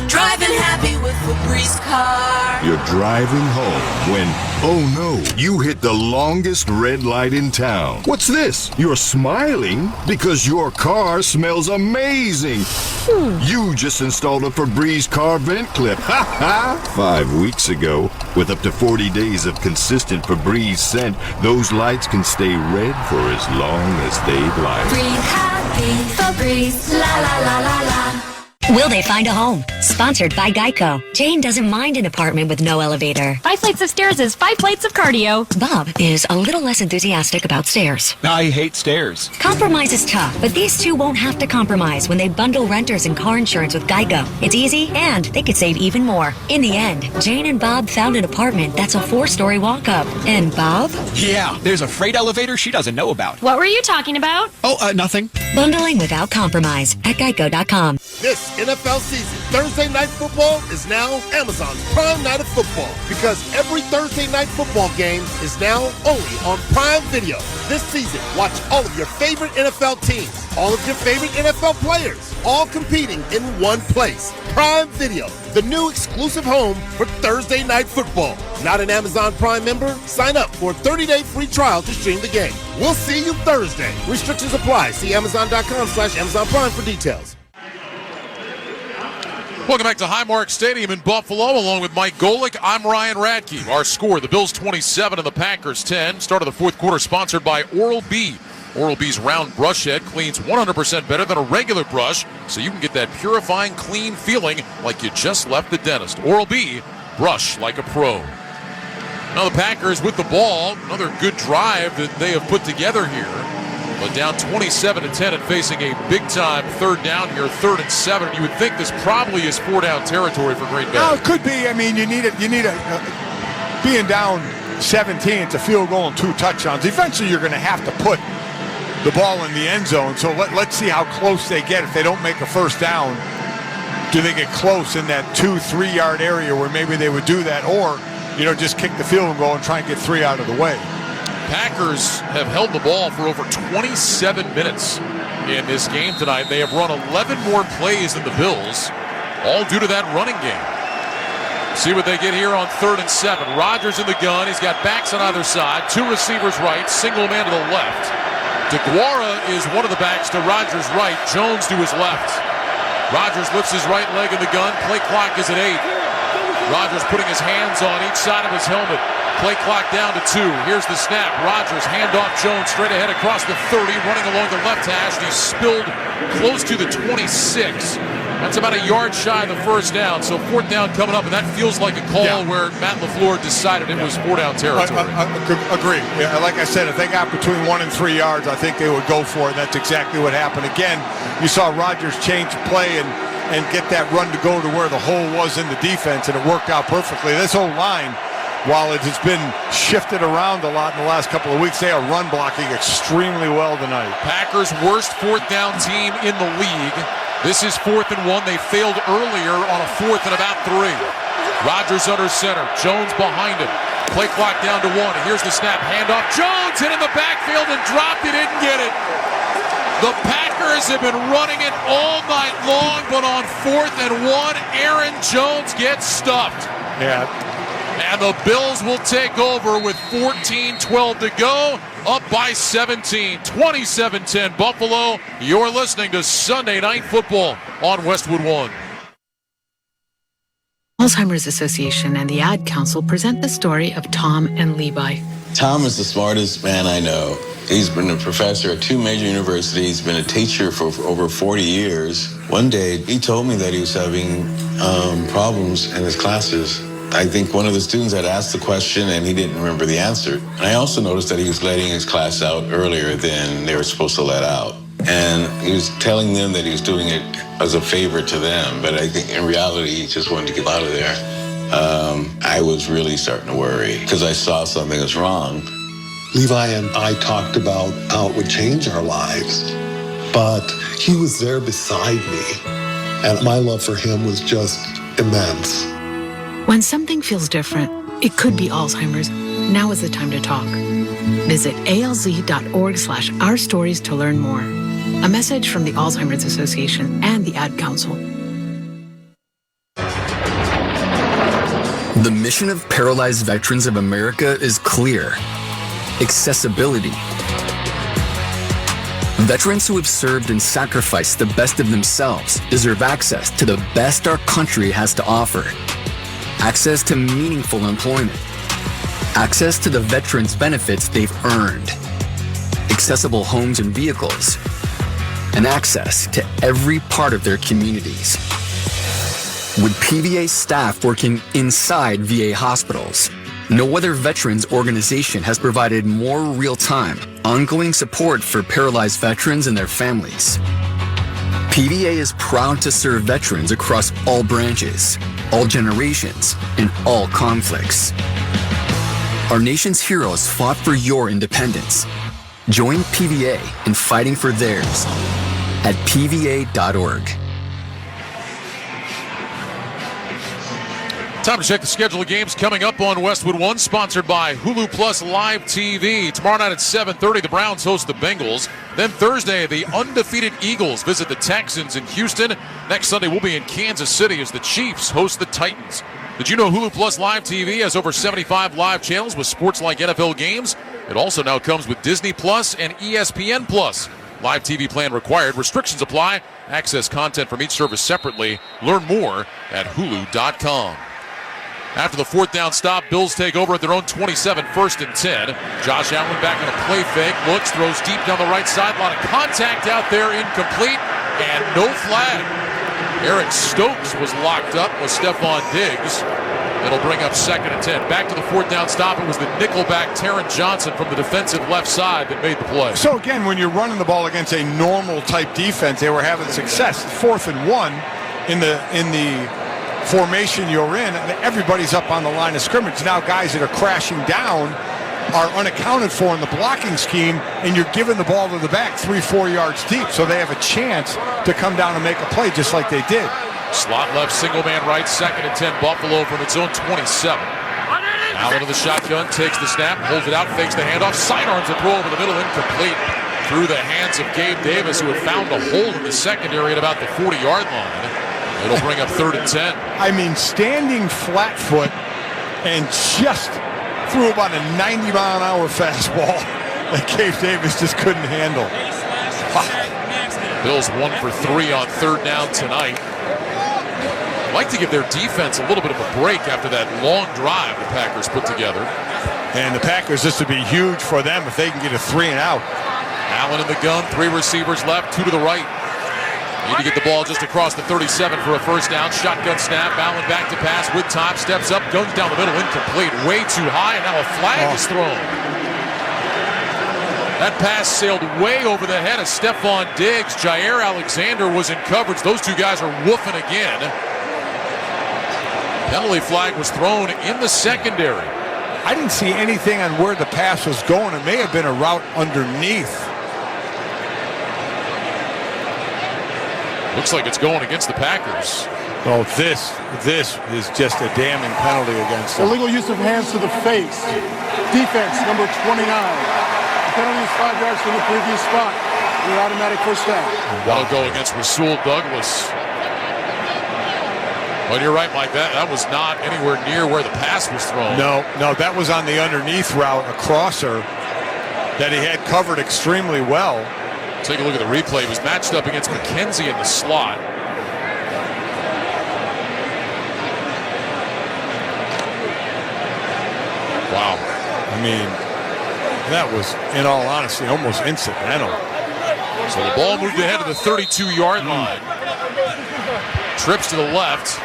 Driving happy with Febreze car. You're driving home when, oh no, you hit the longest red light in town. What's this? You're smiling because your car smells amazing. You just installed a Febreze car vent clip. Ha ha! 5 weeks ago, with up to 40 days of consistent Febreze scent, those lights can stay red for as long as they'd like. Breathe happy, Febreze, la la la la la. Will they find a home? Sponsored by Geico. Jane doesn't mind an apartment with no elevator. 5 flights of stairs is 5 plates of cardio. Bob is a little less enthusiastic about stairs. I hate stairs. Compromise is tough, but these two won't have to compromise when they bundle renters and car insurance with Geico. It's easy, and they could save even more. In the end, Jane and Bob found an apartment that's a 4-story walk-up. And Bob? Yeah, there's a freight elevator she doesn't know about. What were you talking about? Oh, nothing. Bundling without compromise at Geico.com. This NFL season, Thursday Night Football is now Amazon's Prime Night of Football, because every Thursday Night Football game is now only on Prime Video. This season, watch all of your favorite NFL teams, all of your favorite NFL players, all competing in one place. Prime Video, the new exclusive home for Thursday Night Football. Not an Amazon Prime member? Sign up for a 30-day free trial to stream the game. We'll see you Thursday. Restrictions apply. See Amazon.com/Amazon Prime for details. Welcome back to Highmark Stadium in Buffalo, along with Mike Golick. I'm Ryan Radke. Our score, the Bills 27 and the Packers 10. Start of the fourth quarter sponsored by Oral-B. Oral-B's round brush head cleans 100% better than a regular brush, so you can get that purifying, clean feeling like you just left the dentist. Oral-B, brush like a pro. Now the Packers with the ball. Another good drive that they have put together here. But down 27-10 and facing a big-time third down here, 3rd and 7. You would think this probably is 4-down territory for Green Bay. No, it could be. I mean, you need being down 17, it's a field goal and 2 touchdowns. Eventually, you're going to have to put the ball in the end zone. So let's see how close they get. If they don't make a first down, do they get close in that 2-3 yard area where maybe they would do that, or just kick the field goal and try and get 3 out of the way. Packers have held the ball for over 27 minutes in this game tonight. They have run 11 more plays than the Bills, all due to that running game. See what they get here on 3rd and 7. Rodgers in the gun. He's got backs on either side. 2 receivers right, single man to the left. DeGuara is one of the backs to Rodgers' right. Jones to his left. Rodgers lifts his right leg in the gun. Play clock is at 8. Rodgers putting his hands on each side of his helmet. Play clock down to 2. Here's the snap. Rodgers, handoff Jones straight ahead across the 30, running along the left hash. He spilled close to the 26. That's about a yard shy of the first down. So 4th down coming up, and that feels like a call where Matt LaFleur decided it was 4-down territory. Agree. Yeah, like I said, if they got between 1 and 3 yards, I think they would go for it. That's exactly what happened. Again, you saw Rodgers change play and get that run to go to where the hole was in the defense, and it worked out perfectly. This whole line, while it has been shifted around a lot in the last couple of weeks, they are run blocking extremely well tonight. Packers' worst 4th down team in the league. This is 4th and 1. They failed earlier on a 4th and about 3. Rodgers under center. Jones behind him. Play clock down to 1. Here's the snap. Handoff. Jones hit in the backfield and dropped it. Didn't get it. The Packers have been running it all night long, but on 4th and 1, Aaron Jones gets stuffed. Yeah. And the Bills will take over with 14-12 to go, up by 17, 27-10 Buffalo. You're listening to Sunday Night Football on Westwood One. Alzheimer's Association and the Ad Council present the story of Tom and Levi. Tom is the smartest man I know. He's been a professor at 2 major universities, been a teacher for over 40 years. One day, he told me that he was having problems in his classes. I think one of the students had asked the question and he didn't remember the answer. And I also noticed that he was letting his class out earlier than they were supposed to let out. And he was telling them that he was doing it as a favor to them, but I think in reality, he just wanted to get out of there. I was really starting to worry because I saw something was wrong. Levi and I talked about how it would change our lives, but he was there beside me, and my love for him was just immense. When something feels different, it could be Alzheimer's. Now is the time to talk. Visit alz.org/ourstories to learn more. A message from the Alzheimer's Association and the Ad Council. The mission of Paralyzed Veterans of America is clear. Accessibility. Veterans who have served and sacrificed the best of themselves deserve access to the best our country has to offer. Access to meaningful employment. Access to the veterans' benefits they've earned. Accessible homes and vehicles. And access to every part of their communities. With PVA staff working inside VA hospitals, no other veterans organization has provided more real-time, ongoing support for paralyzed veterans and their families. PVA is proud to serve veterans across all branches, all generations, and all conflicts. Our nation's heroes fought for your independence. Join PVA in fighting for theirs at pva.org. Time to check the schedule of games coming up on Westwood One, sponsored by Hulu Plus Live TV. Tomorrow night at 7:30, the Browns host the Bengals. Then Thursday, the undefeated Eagles visit the Texans in Houston. Next Sunday, we'll be in Kansas City as the Chiefs host the Titans. Did you know Hulu Plus Live TV has over 75 live channels with sports like NFL games? It also now comes with Disney Plus and ESPN Plus. Live TV plan required. Restrictions apply. Access content from each service separately. Learn more at hulu.com. After the 4th down stop, Bills take over at their own 27, 1st and 10. Josh Allen back on a play fake, looks, throws deep down the right side. A lot of contact out there, incomplete, and no flag. Eric Stokes was locked up with Stephon Diggs. It'll bring up 2nd and 10. Back to the 4th down stop. It was the nickelback Taron Johnson from the defensive left side that made the play. So again, when you're running the ball against a normal type defense, they were having success. 4th and 1 in the formation you're in, everybody's up on the line of scrimmage. Now guys that are crashing down are unaccounted for in the blocking scheme, and you're giving the ball to the back 3-4 yards deep, so they have a chance to come down and make a play just like they did. Slot left, single man right, 2nd and 10, Buffalo from its own 27. Allen in the shotgun, takes the snap, holds it out, fakes the handoff, sidearms the throw over the middle, incomplete through the hands of Gabe Davis, who had found a hole in the secondary at about the 40-yard line. It'll bring up 3rd and 10. I mean, standing flat foot and just threw about a 90-mile-an-hour fastball that Gabe Davis just couldn't handle. Wow. Bills 1 for 3 on 3rd down tonight. I'd like to give their defense a little bit of a break after that long drive the Packers put together. And the Packers, this would be huge for them if they can get a 3 and out. Allen in the gun, 3 receivers left, 2 to the right. Need to get the ball just across the 37 for a 1st down. Shotgun snap. Allen back to pass with time. Steps up. Guns down the middle. Incomplete. Way too high. And now a flag is thrown. That pass sailed way over the head of Stephon Diggs. Jair Alexander was in coverage. Those two guys are woofing again. Penalty flag was thrown in the secondary. I didn't see anything on where the pass was going. It may have been a route underneath. Looks like it's going against the Packers. Oh, this is just a damning penalty against them. Illegal use of hands to the face. Defense, number 29. The penalty is 5 yards from the previous spot. Your automatic 1st down. That'll go against Rasul Douglas. But you're right, Mike. That was not anywhere near where the pass was thrown. No, that was on the underneath route, a crosser that he had covered extremely well. Take a look at the replay. He was matched up against McKenzie in the slot. Wow. I mean, That was, in all honesty, almost incidental. So the ball moved ahead to the 32-yard line. Trips to the left.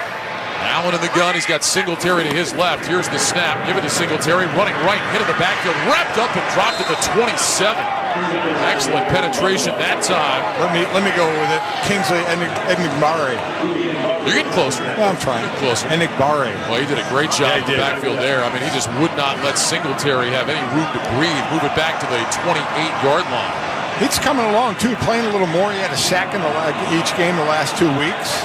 Allen in the gun. He's got Singletary to his left. Here's the snap. Give it to Singletary. Running right. Hit in the backfield. Wrapped up and dropped at the 27. Excellent penetration that time. Let me go with it. Kingsley Enigbare. You're getting closer. Well, I'm trying. Getting closer. Enigbare. Well, he did a great job in the backfield there. I mean, he just would not let Singletary have any room to breathe. Move it back to the 28-yard line. He's coming along, too, playing a little more. He had a sack in each game the last 2 weeks.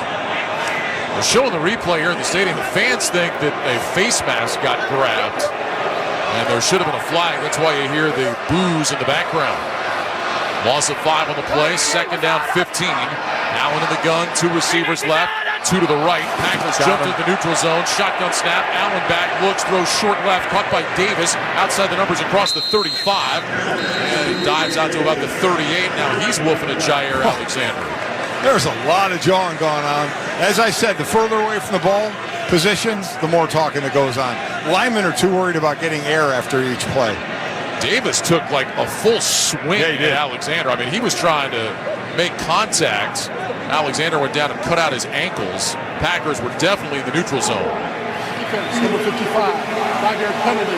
We're showing the replay here in the stadium. The fans think that a face mask got grabbed, and there should have been a flag. That's why you hear the boos in the background. Loss of 5 on the play, second down 15. Allen in the gun, 2 receivers left, 2 to the right. Packers jumped into the neutral zone, shotgun snap. Allen back, looks, throws short left, caught by Davis, outside the numbers across the 35. And he dives out to about the 38. Now he's wolfing at Jair Alexander. There's a lot of jawing going on. As I said, the further away from the ball positions, the more talking that goes on. Linemen are too worried about getting air after each play. Davis took like a full swing at Alexander. I mean, he was trying to make contact. Alexander went down and cut out his ankles. Packers were definitely in the neutral zone. Defense, number 55, 5-yard penalty,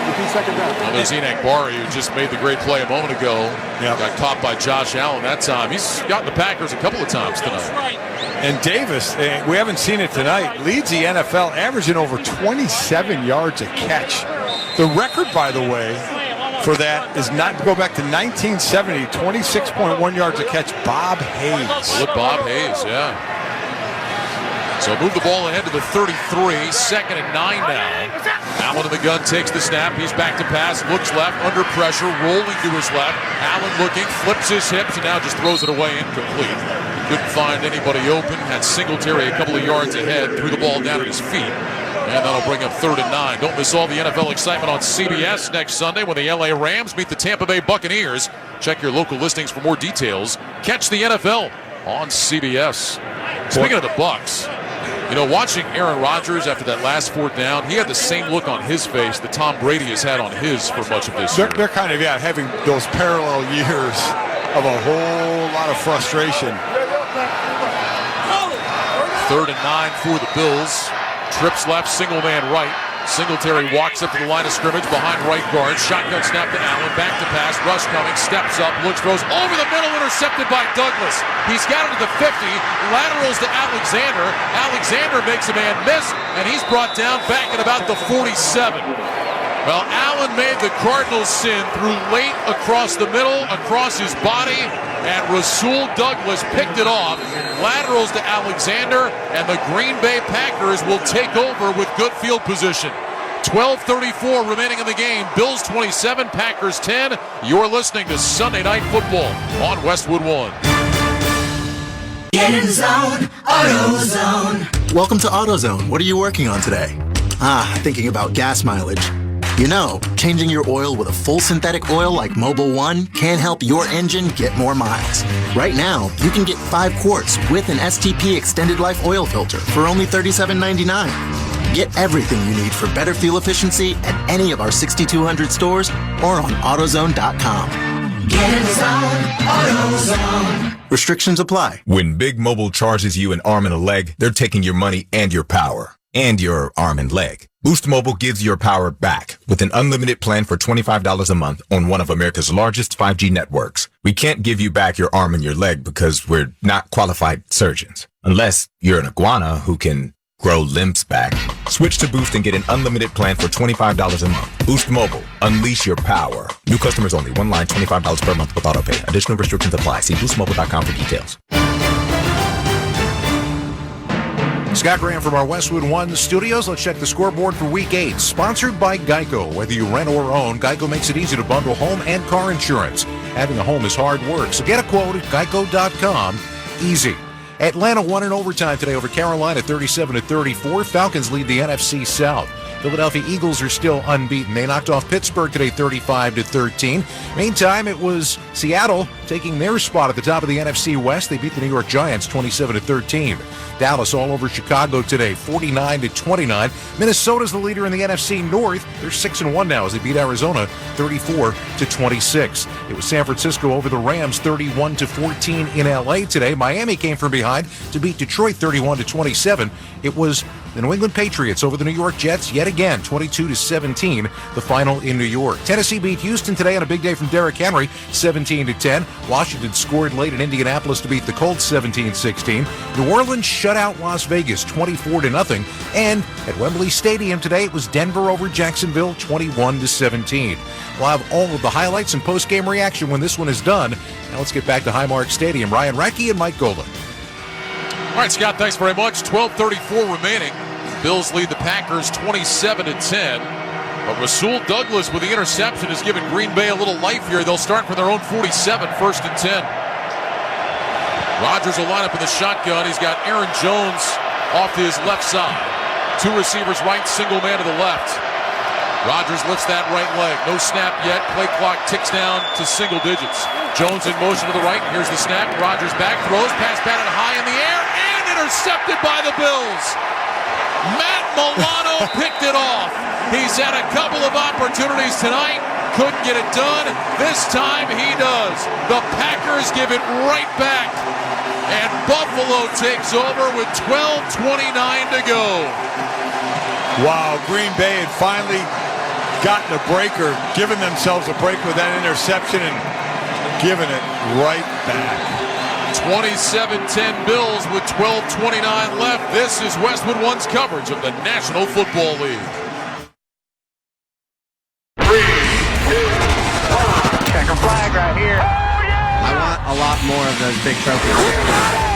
repeat second down. Now there's Enigbare, who just made the great play a moment ago. Got caught by Josh Allen that time. He's gotten the Packers a couple of times tonight. And Davis, we haven't seen it tonight, leads the NFL, averaging over 27 yards a catch. The record, by the way, for that is not to go back to 1970, 26.1 yards a catch, Bob Hayes. Look, Bob Hayes, yeah. So move the ball ahead to the 33, second and 9 now. Allen in the gun takes the snap. He's back to pass, looks left, under pressure, rolling to his left. Allen looking, flips his hips, and now just throws it away incomplete. Couldn't find anybody open. Had Singletary a couple of yards ahead, threw the ball down at his feet. And that'll bring up 3rd and 9. Don't miss all the NFL excitement on CBS next Sunday when the LA Rams meet the Tampa Bay Buccaneers. Check your local listings for more details. Catch the NFL on CBS. Speaking of the Bucs, you know, watching Aaron Rodgers after that last 4th down, he had the same look on his face that Tom Brady has had on his for much of this year. They're kind of, having those parallel years of a whole lot of frustration. 3rd and 9 for the Bills. Trips left, single man right. Singletary walks up to the line of scrimmage behind right guard. Shotgun snap to Allen. Back to pass. Rush coming. Steps up. Looks, throws over the middle. Intercepted by Douglas. He's got it to the 50. Laterals to Alexander. Alexander makes a man miss, and he's brought down back at about the 47. Well, Allen made the Cardinals sin, threw late across the middle, across his body, and Rasul Douglas picked it off. Laterals to Alexander, and the Green Bay Packers will take over with good field position. 12:34 remaining in the game. Bills 27, Packers 10. You're listening to Sunday Night Football on Westwood One. Get in the zone, AutoZone. Welcome to AutoZone. What are you working on today? Thinking about gas mileage. You know, changing your oil with a full synthetic oil like Mobil 1 can help your engine get more miles. Right now, you can get 5 quarts with an STP extended life oil filter for only $37.99. Get everything you need for better fuel efficiency at any of our 6,200 stores or on AutoZone.com. Get in the zone, AutoZone. Restrictions apply. When Big Mobile charges you an arm and a leg, they're taking your money and your power. And your arm and leg. Boost Mobile gives your power back with an unlimited plan for $25 a month on one of America's largest 5G networks. We can't give you back your arm and your leg because we're not qualified surgeons. Unless you're an iguana who can grow limbs back. Switch to Boost and get an unlimited plan for $25 a month. Boost Mobile. Unleash your power. New customers only. One line, $25 per month with autopay. Additional restrictions apply. See boostmobile.com for details. Scott Graham from our Westwood One studios. Let's check the scoreboard for Week 8. Sponsored by Geico. Whether you rent or own, Geico makes it easy to bundle home and car insurance. Having a home is hard work, so get a quote at geico.com. Easy. Atlanta won in overtime today over Carolina 37-34. Falcons lead the NFC South. Philadelphia Eagles are still unbeaten. They knocked off Pittsburgh today 35-13. Meantime, it was Seattle taking their spot at the top of the NFC West. They beat the New York Giants 27-13. Dallas all over Chicago today 49-29. Minnesota's the leader in the NFC North. They're 6-1 now as they beat Arizona 34-26. It was San Francisco over the Rams 31-14 in LA today. Miami came from behind to beat Detroit 31-27. It was the New England Patriots over the New York Jets yet again 22-17, the final in New York. Tennessee beat Houston today on a big day from Derrick Henry 17-10. Washington scored late in Indianapolis to beat the Colts 17-16. New Orleans shut out Las Vegas 24-0. And at Wembley Stadium today it was Denver over Jacksonville 21-17. We'll have all of the highlights and post-game reaction when this one is done. Now let's get back to Highmark Stadium. Ryan Radke and Mike Golden. All right, Scott, thanks very much. 12:34 remaining. Bills lead the Packers 27-10. But Rasul Douglas with the interception has given Green Bay a little life here. They'll start from their own 47, 1st and 10. Rodgers will line up in the shotgun. He's got Aaron Jones off to his left side. 2 receivers right, single man to the left. Rodgers lifts that right leg. No snap yet. Play clock ticks down to single digits. Jones in motion to the right. Here's the snap. Rodgers back, throws, pass batted high in the air, and intercepted by the Bills. Matt Milano picked it off. He's had a couple of opportunities tonight. Couldn't get it done. This time he does. The Packers give it right back. And Buffalo takes over with 12:29 to go. Wow, Green Bay had finally gotten a break or given themselves a break with that interception and given it right back. 27-10 Bills with 12:29 left. This is Westwood One's coverage of the National Football League. 3, 2, 1. Checker flag right here. I want a lot more of those big trophies.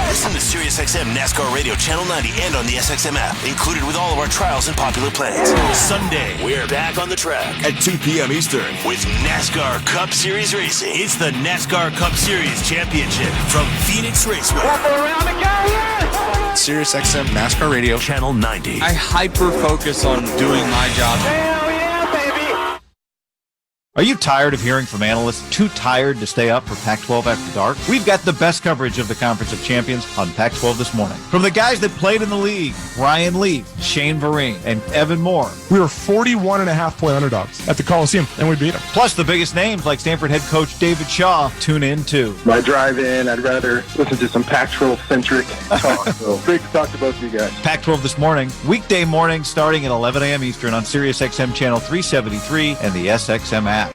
Listen to SiriusXM NASCAR Radio Channel 90 and on the SXM app, included with all of our trials and popular plans. Sunday, we're back on the track at 2 p.m. Eastern with NASCAR Cup Series Racing. It's the NASCAR Cup Series Championship from Phoenix Raceway. SiriusXM NASCAR Radio Channel 90. I hyper-focus on doing my job. Are you tired of hearing from analysts too tired to stay up for Pac-12 After Dark? We've got the best coverage of the Conference of Champions on Pac-12 This Morning. From the guys that played in the league, Ryan Leaf, Shane Vereen, and Evan Moore. We were 41.5-point underdogs at the Coliseum, and we beat them. Plus the biggest names like Stanford head coach David Shaw tune in too. My drive in, I'd rather listen to some Pac-12-centric talk. So great to talk to both of you guys. Pac-12 This Morning, weekday morning starting at 11 a.m. Eastern on SiriusXM Channel 373 and the SXM app.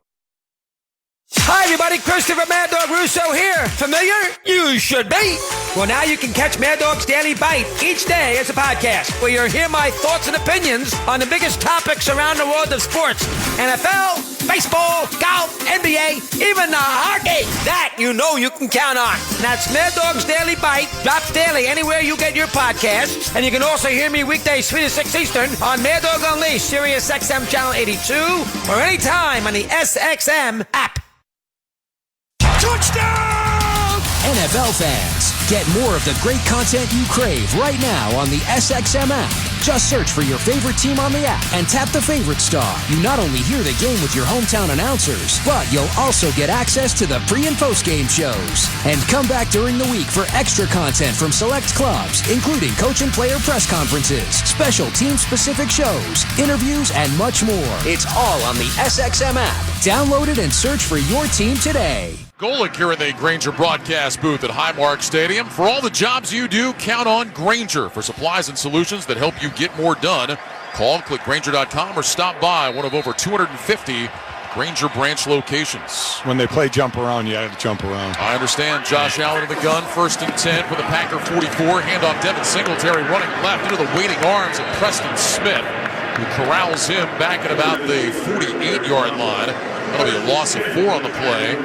Hi, everybody. Christopher Mad Dog Russo here. Familiar? You should be. Well, now you can catch Mad Dog's Daily Bite each day as a podcast, where you'll hear my thoughts and opinions on the biggest topics around the world of sports. NFL, baseball, golf, NBA, even the hockey. That you know you can count on. That's Mad Dog's Daily Bite. Drops daily anywhere you get your podcasts. And you can also hear me weekdays 3 to 6 Eastern on Mad Dog Unleashed, Sirius XM Channel 82, or anytime on the SXM app. Touchdown! NFL fans, get more of the great content you crave right now on the SXM app. Just search for your favorite team on the app and tap the favorite star. You not only hear the game with your hometown announcers, but you'll also get access to the pre- and post-game shows. And come back during the week for extra content from select clubs, including coach and player press conferences, special team-specific shows, interviews, and much more. It's all on the SXM app. Download it and search for your team today. Golick here in the Grainger broadcast booth at Highmark Stadium. For all the jobs you do, count on Grainger for supplies and solutions that help you get more done. Call, click Grainger.com, or stop by one of over 250 Grainger branch locations. When they play jump around, you have to jump around. I understand. Josh Allen in the gun, 1st and 10 for the Packer 44. Handoff Devin Singletary running left into the waiting arms of Preston Smith, who corrals him back at about the 48-yard line. That'll be a loss of 4 on the play.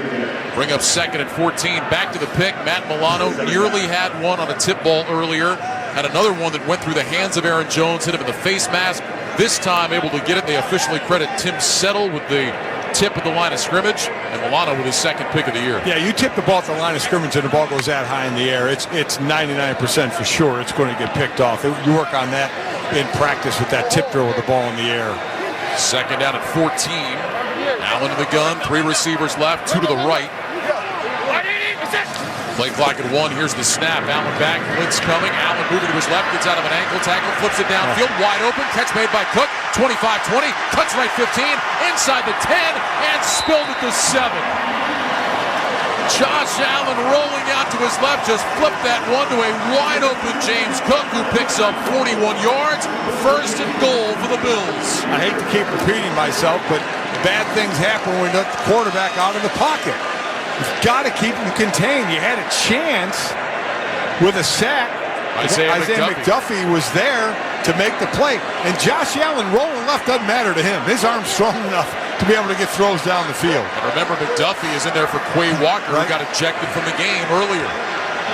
Bring up 2nd and 14. Back to the pick. Matt Milano nearly had one on a tip ball earlier. Had another one that went through the hands of Aaron Jones, hit him in the face mask. This time able to get it. They officially credit Tim Settle with the tip at the line of scrimmage, and Milano with his second pick of the year. Yeah, you tip the ball at the line of scrimmage and the ball goes that high in the air, it's 99% for sure it's going to get picked off. You work on that in practice with that tip drill with the ball in the air. Second down at 14. Allen in the gun, 3 receivers left, 2 to the right. Play clock at 1. Here's the snap. Allen back, blitz coming. Allen moving to his left, gets out of an ankle tackle, flips it downfield, wide open, catch made by Cook. 25-20, cuts right 15, inside the 10, and spilled at the 7. Josh Allen rolling out to his left, just flipped that one to a wide open James Cook, who picks up 41 yards. First and goal for the Bills. I hate to keep repeating myself, but bad things happen when we let the quarterback out of the pocket. You've got to keep him contained. You had a chance with a sack. Isaiah McDuffie was there to make the play. And Josh Allen rolling left doesn't matter to him. His arm's strong enough to be able to get throws down the field. And remember, McDuffie is in there for Quay Walker, who got ejected from the game earlier.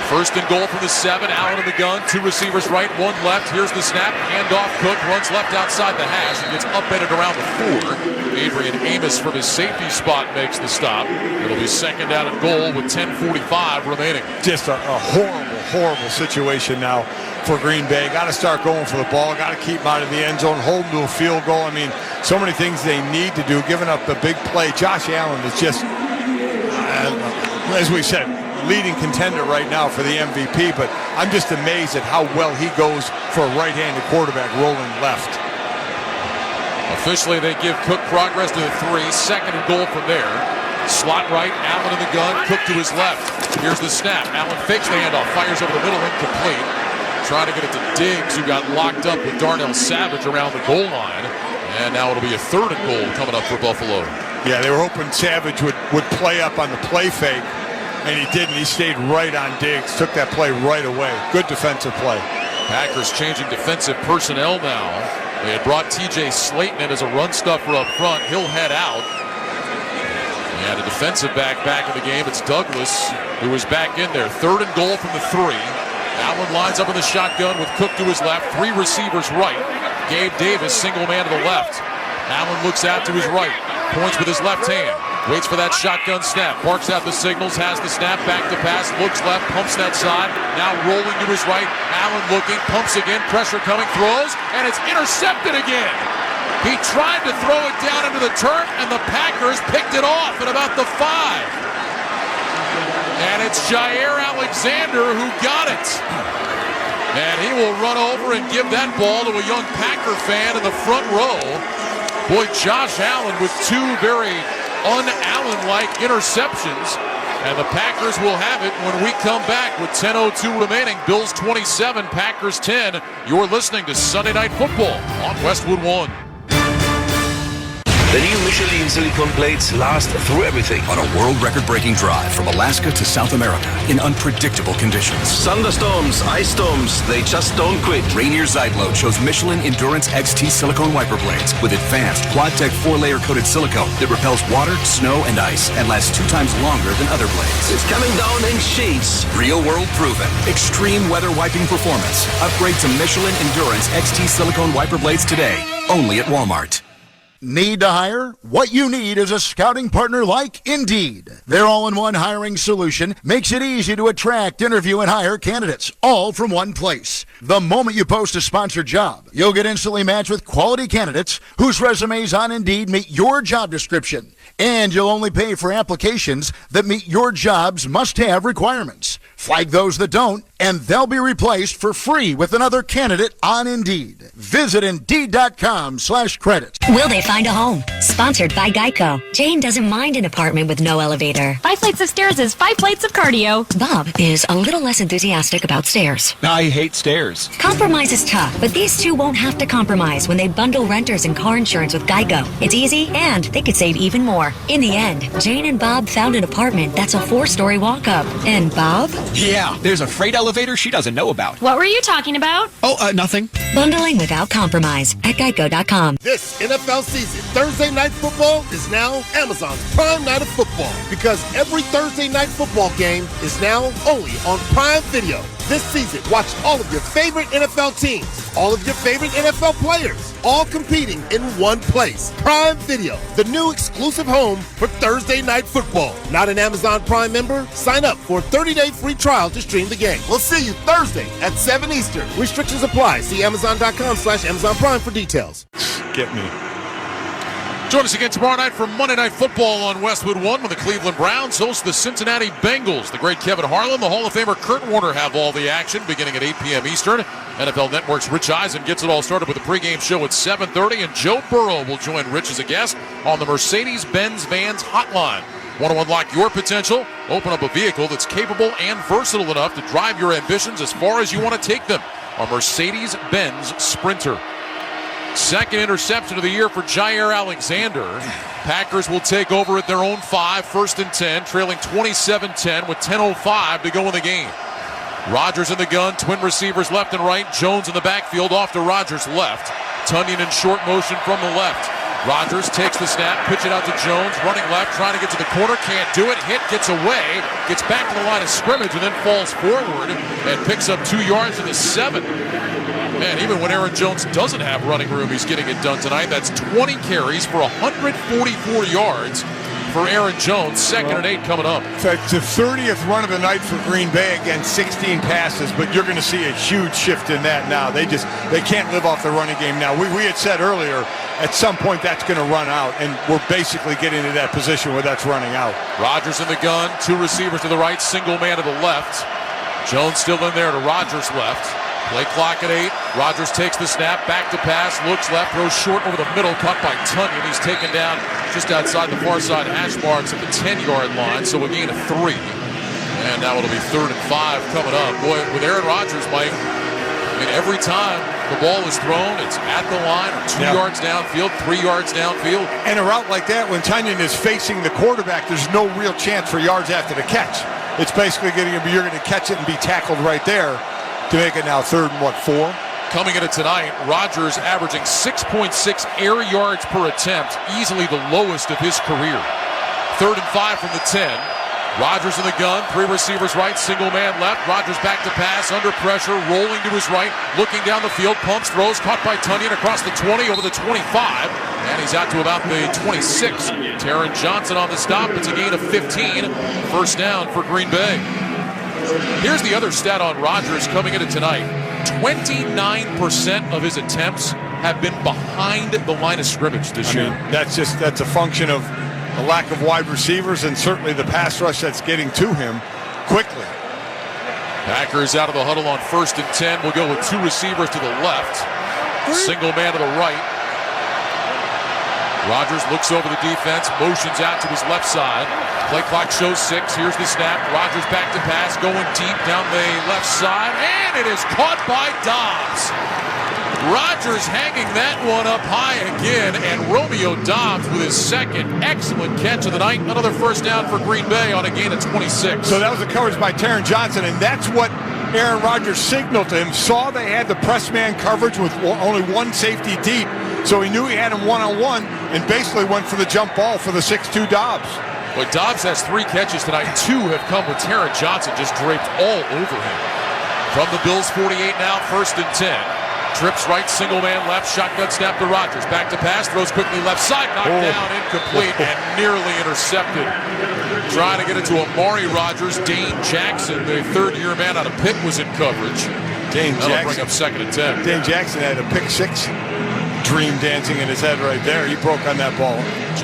First and goal from the 7. Allen in the gun. 2 receivers right, 1 left. Here's the snap. Handoff. Cook runs left outside the hash and gets upended around the 4. Adrian Amos from his safety spot makes the stop. It'll be second down and goal with 10:45 remaining. Just a horrible situation now for Green Bay. Got to start going for the ball. Got to keep them out of the end zone. Hold them to a field goal. I mean, so many things they need to do. Giving up the big play. Josh Allen is just, as we said, leading contender right now for the MVP, but I'm just amazed at how well he goes for a right-handed quarterback rolling left. Officially, they give Cook progress to the 3. Second and goal from there. Slot right, Allen in the gun, Cook to his left. Here's the snap. Allen fakes the handoff, fires over the middle, incomplete. Trying to get it to Diggs, who got locked up with Darnell Savage around the goal line. And now it'll be a 3rd and goal coming up for Buffalo. Yeah, they were hoping Savage would play up on the play fake. And he didn't. He stayed right on Diggs. Took that play right away. Good defensive play. Packers changing defensive personnel now. They had brought T.J. Slayton in as a run stuffer up front. He'll head out. And a defensive back in the game. It's Douglas, who is back in there. 3rd and goal from the 3. Allen lines up in the shotgun with Cook to his left. 3 receivers right. Gabe Davis, single man to the left. Allen looks out to his right. Points with his left hand. Waits for that shotgun snap. Barks out the signals. Has the snap. Back to pass. Looks left. Pumps that side. Now rolling to his right. Allen looking. Pumps again. Pressure coming. Throws. And it's intercepted again. He tried to throw it down into the turf, and the Packers picked it off at about the 5. And it's Jair Alexander who got it. And he will run over and give that ball to a young Packer fan in the front row. Boy, Josh Allen with 2 very un-Allen-like interceptions, and the Packers will have it when we come back with 10:02 remaining. Bills 27, Packers 10. You're listening to Sunday Night Football on Westwood 1. The new Michelin silicone plates last through everything. On a world record-breaking drive from Alaska to South America in unpredictable conditions. Thunderstorms, ice storms, they just don't quit. Rainier Zeitlo chose Michelin Endurance XT silicone wiper blades with advanced Quad-Tech 4-layer coated silicone that repels water, snow, and ice and lasts 2 times longer than other blades. It's coming down in sheets. Real world proven. Extreme weather wiping performance. Upgrade to Michelin Endurance XT silicone wiper blades today. Only at Walmart. Need to hire? What you need is a scouting partner like Indeed. Their all-in-one hiring solution makes it easy to attract, interview, and hire candidates, all from one place. The moment you post a sponsored job, you'll get instantly matched with quality candidates whose resumes on Indeed meet your job description. And you'll only pay for applications that meet your job's must-have requirements. Flag those that don't, and they'll be replaced for free with another candidate on Indeed. Visit Indeed.com/credits. Will they find a home? Sponsored by Geico. Jane doesn't mind an apartment with no elevator. 5 flights of stairs is 5 plates of cardio. Bob is a little less enthusiastic about stairs. I hate stairs. Compromise is tough, but these two won't have to compromise when they bundle renters and car insurance with Geico. It's easy, and they could save even more. In the end, Jane and Bob found an apartment that's a 4-story walk-up. And Bob? Yeah, there's a freight elevator she doesn't know about. What were you talking about? Oh, nothing. Bundling without compromise at Geico.com. This NFL season, Thursday Night Football is now Amazon's Prime Night of Football, because every Thursday Night Football game is now only on Prime Video. This season, watch all of your favorite favorite NFL teams, all of your favorite NFL players, all competing in one place. Prime Video, the new exclusive home for Thursday Night Football. Not an Amazon Prime member? Sign up for a 30-day free trial to stream the game. We'll see you Thursday at 7 Eastern. Restrictions apply. See Amazon.com/Amazon Prime for details. Get me. Join us again tomorrow night for Monday Night Football on Westwood 1 when the Cleveland Browns host the Cincinnati Bengals. The great Kevin Harlan, the Hall of Famer Kurt Warner have all the action beginning at 8 p.m. Eastern. NFL Network's Rich Eisen gets it all started with a pregame show at 7:30, and Joe Burrow will join Rich as a guest on the Mercedes-Benz Vans Hotline. Want to unlock your potential? Open up a vehicle that's capable and versatile enough to drive your ambitions as far as you want to take them. A Mercedes-Benz Sprinter. Second interception of the year for Jair Alexander. Packers will take over at their own 5, 1st and 10, trailing 27-10 with 10:05 to go in the game. Rodgers in the gun, twin receivers left and right. Jones in the backfield off to Rodgers' left. Tunyon in short motion from the left. Rodgers takes the snap, pitch it out to Jones, running left, trying to get to the corner, can't do it. Hit, gets away, gets back to the line of scrimmage, and then falls forward and picks up 2 yards to the 7. Man, even when Aaron Jones doesn't have running room, he's getting it done tonight. That's 20 carries for 144 yards for Aaron Jones. 2nd and 8 coming up. So it's the 30th run of the night for Green Bay against 16 passes, but you're going to see a huge shift in that now. They can't live off the running game now. We had said earlier, at some point that's going to run out, and we're basically getting to that position where that's running out. Rodgers in the gun, 2 receivers to the right, single man to the left. Jones still in there to Rodgers' left. Play clock at 8. Rodgers takes the snap, back to pass, looks left, throws short over the middle, caught by Tunyon. He's taken down just outside the far side hash marks at the 10-yard line, so a gain of 3. And now it'll be 3rd and 5 coming up. Boy, with Aaron Rodgers, Mike, I mean, every time the ball is thrown, it's at the line or 2 yards downfield, 3 yards downfield. And a route like that, when Tunyon is facing the quarterback, there's no real chance for yards after the catch. It's basically you're going to catch it and be tackled right there to make it now 3rd and 4. Coming into tonight, Rodgers averaging 6.6 air yards per attempt, easily the lowest of his career. 3rd and 5 from the 10. Rodgers in the gun, 3 receivers right, single man left. Rodgers back to pass, under pressure, rolling to his right, looking down the field, pumps, throws, caught by Tunyon across the 20, over the 25, and he's out to about the 26. Taron Johnson on the stop. It's a gain of 15. 1st down for Green Bay. Here's the other stat on Rodgers coming into tonight. 29% of his attempts have been behind the line of scrimmage this year. That's a function of the lack of wide receivers and certainly the pass rush that's getting to him quickly. Packers out of the huddle on 1st and 10. We'll go with 2 receivers to the left. Single man to the right. Rodgers looks over the defense, motions out to his left side. Play clock shows 6. Here's the snap. Rodgers back to pass, going deep down the left side, and it is caught by Dobbs. Rodgers hanging that one up high again, and Romeo Dobbs with his 2nd excellent catch of the night. Another 1st down for Green Bay on a gain of 26. So that was a coverage by Taron Johnson, and that's what Aaron Rodgers signaled to him. Saw they had the press man coverage with only 1 safety deep, so he knew he had him one-on-1, and basically went for the jump ball for the 6'2 Dobbs. But Dobbs has 3 catches tonight. 2 have come with Taron Johnson just draped all over him. From the Bills 48 now, 1st and 10. Trips right, single man left, shotgun snap to Rodgers. Back to pass, throws quickly left side, knocked down, incomplete, and nearly intercepted. Trying to get it to Amari Rodgers. Dane Jackson, the 3rd-year man out of Pitt, was in coverage. That'll bring up 2nd and 10. Dane Jackson had a pick 6 dream dancing in his head right there. He broke on that ball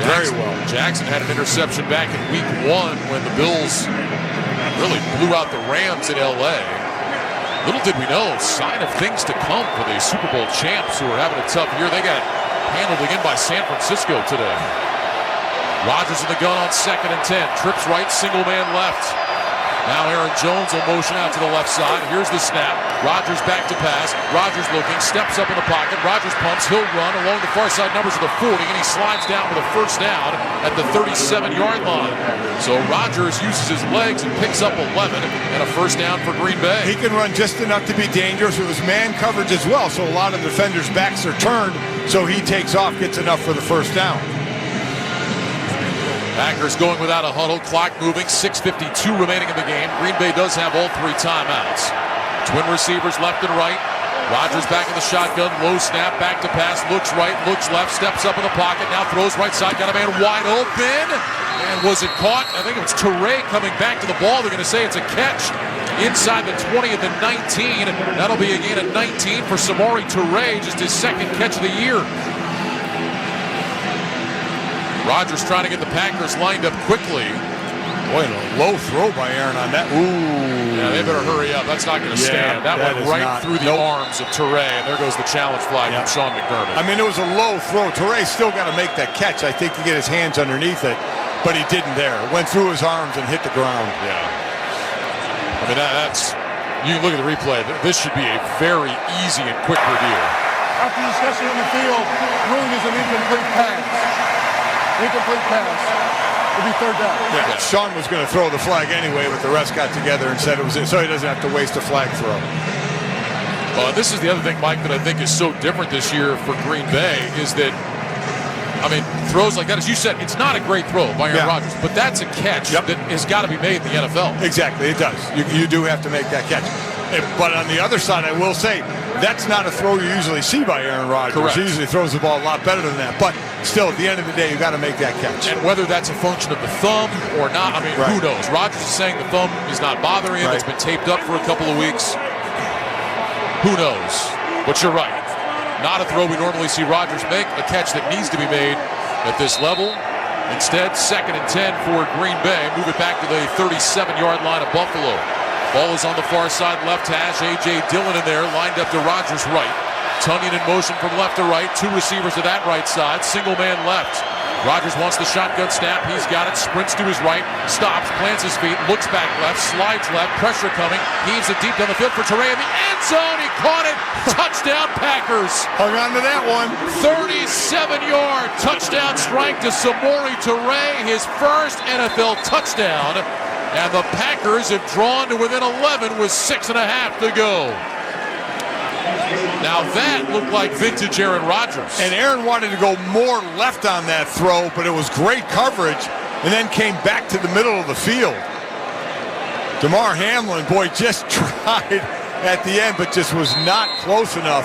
very well. Jackson had an interception back in week 1 when the Bills really blew out the Rams in L.A. Little did we know, sign of things to come for the Super Bowl champs who are having a tough year. They got handled again by San Francisco today. Rodgers in the gun on 2nd and 10. Trips right, single man left. Now Aaron Jones will motion out to the left side. Here's the snap. Rodgers back to pass. Rodgers looking, steps up in the pocket. Rodgers pumps, he'll run along the far side numbers of the 40, and he slides down with a 1st down at the 37-yard line. So Rodgers uses his legs and picks up 11 and a 1st down for Green Bay. He can run just enough to be dangerous with his man coverage as well, so a lot of defenders' backs are turned, so he takes off, gets enough for the 1st down. Packers going without a huddle, clock moving, 6:52 remaining in the game. Green Bay does have all 3 timeouts. Twin receivers left and right. Rodgers back in the shotgun, low snap, back to pass, looks right, looks left, steps up in the pocket, now throws right side, got a man wide open, and was it caught? I think it was Toure coming back to the ball. They're going to say it's a catch inside the 20 of the 19. That'll be a gain of 19 for Samori Toure, just his second catch of the year. Rodgers trying to get the Packers lined up quickly. Boy, a low throw by Aaron on that. Ooh. Yeah, they better hurry up. That's not going to stand. That went right through the arms of Toure, and there goes the challenge flag from Sean McDermott. I mean, it was a low throw. Toure still got to make that catch, I think, to get his hands underneath it, but he didn't there. It went through his arms and hit the ground. Yeah. I mean, that's, you can look at the replay. This should be a very easy and quick review. After discussion in the field, ruling is an incomplete pass. Incomplete pass. It'll be third down. Yeah, Sean was going to throw the flag anyway, but the refs got together and said it was it, so he doesn't have to waste a flag throw. Well, this is the other thing, Mike, that I think is so different this year for Green Bay is that, I mean, throws like that, as you said, it's not a great throw by Aaron Rodgers, but that's a catch that has got to be made in the NFL. Exactly, it does. You do have to make that catch. But on the other side, I will say, that's not a throw you usually see by Aaron Rodgers. Correct. He usually throws the ball a lot better than that. But still, at the end of the day, you got to make that catch. And whether that's a function of the thumb or not, I mean, who knows? Rodgers is saying the thumb is not bothering him. It's been taped up for a couple of weeks. Who knows? But you're right. Not a throw we normally see Rodgers make. A catch that needs to be made at this level. Instead, 2nd and 10 for Green Bay. Move it back to the 37-yard line of Buffalo. Ball is on the far side, left hash. A.J. Dillon in there, lined up to Rodgers' right. Tonyan in motion from left to right. Two receivers to that right side. Single man left. Rodgers wants the shotgun snap. He's got it. Sprints to his right. Stops. Plants his feet. Looks back left. Slides left. Pressure coming. Heaves it deep down the field for Toure in the end zone. He caught it. Touchdown Packers. Hung on to that one. 37-yard touchdown strike to Samori Toure. His first NFL touchdown. And the Packers have drawn to within 11 with 6.5 to go. Now that looked like vintage Aaron Rodgers. And Aaron wanted to go more left on that throw, but it was great coverage, and then came back to the middle of the field. Damar Hamlin, boy, just tried at the end, but just was not close enough.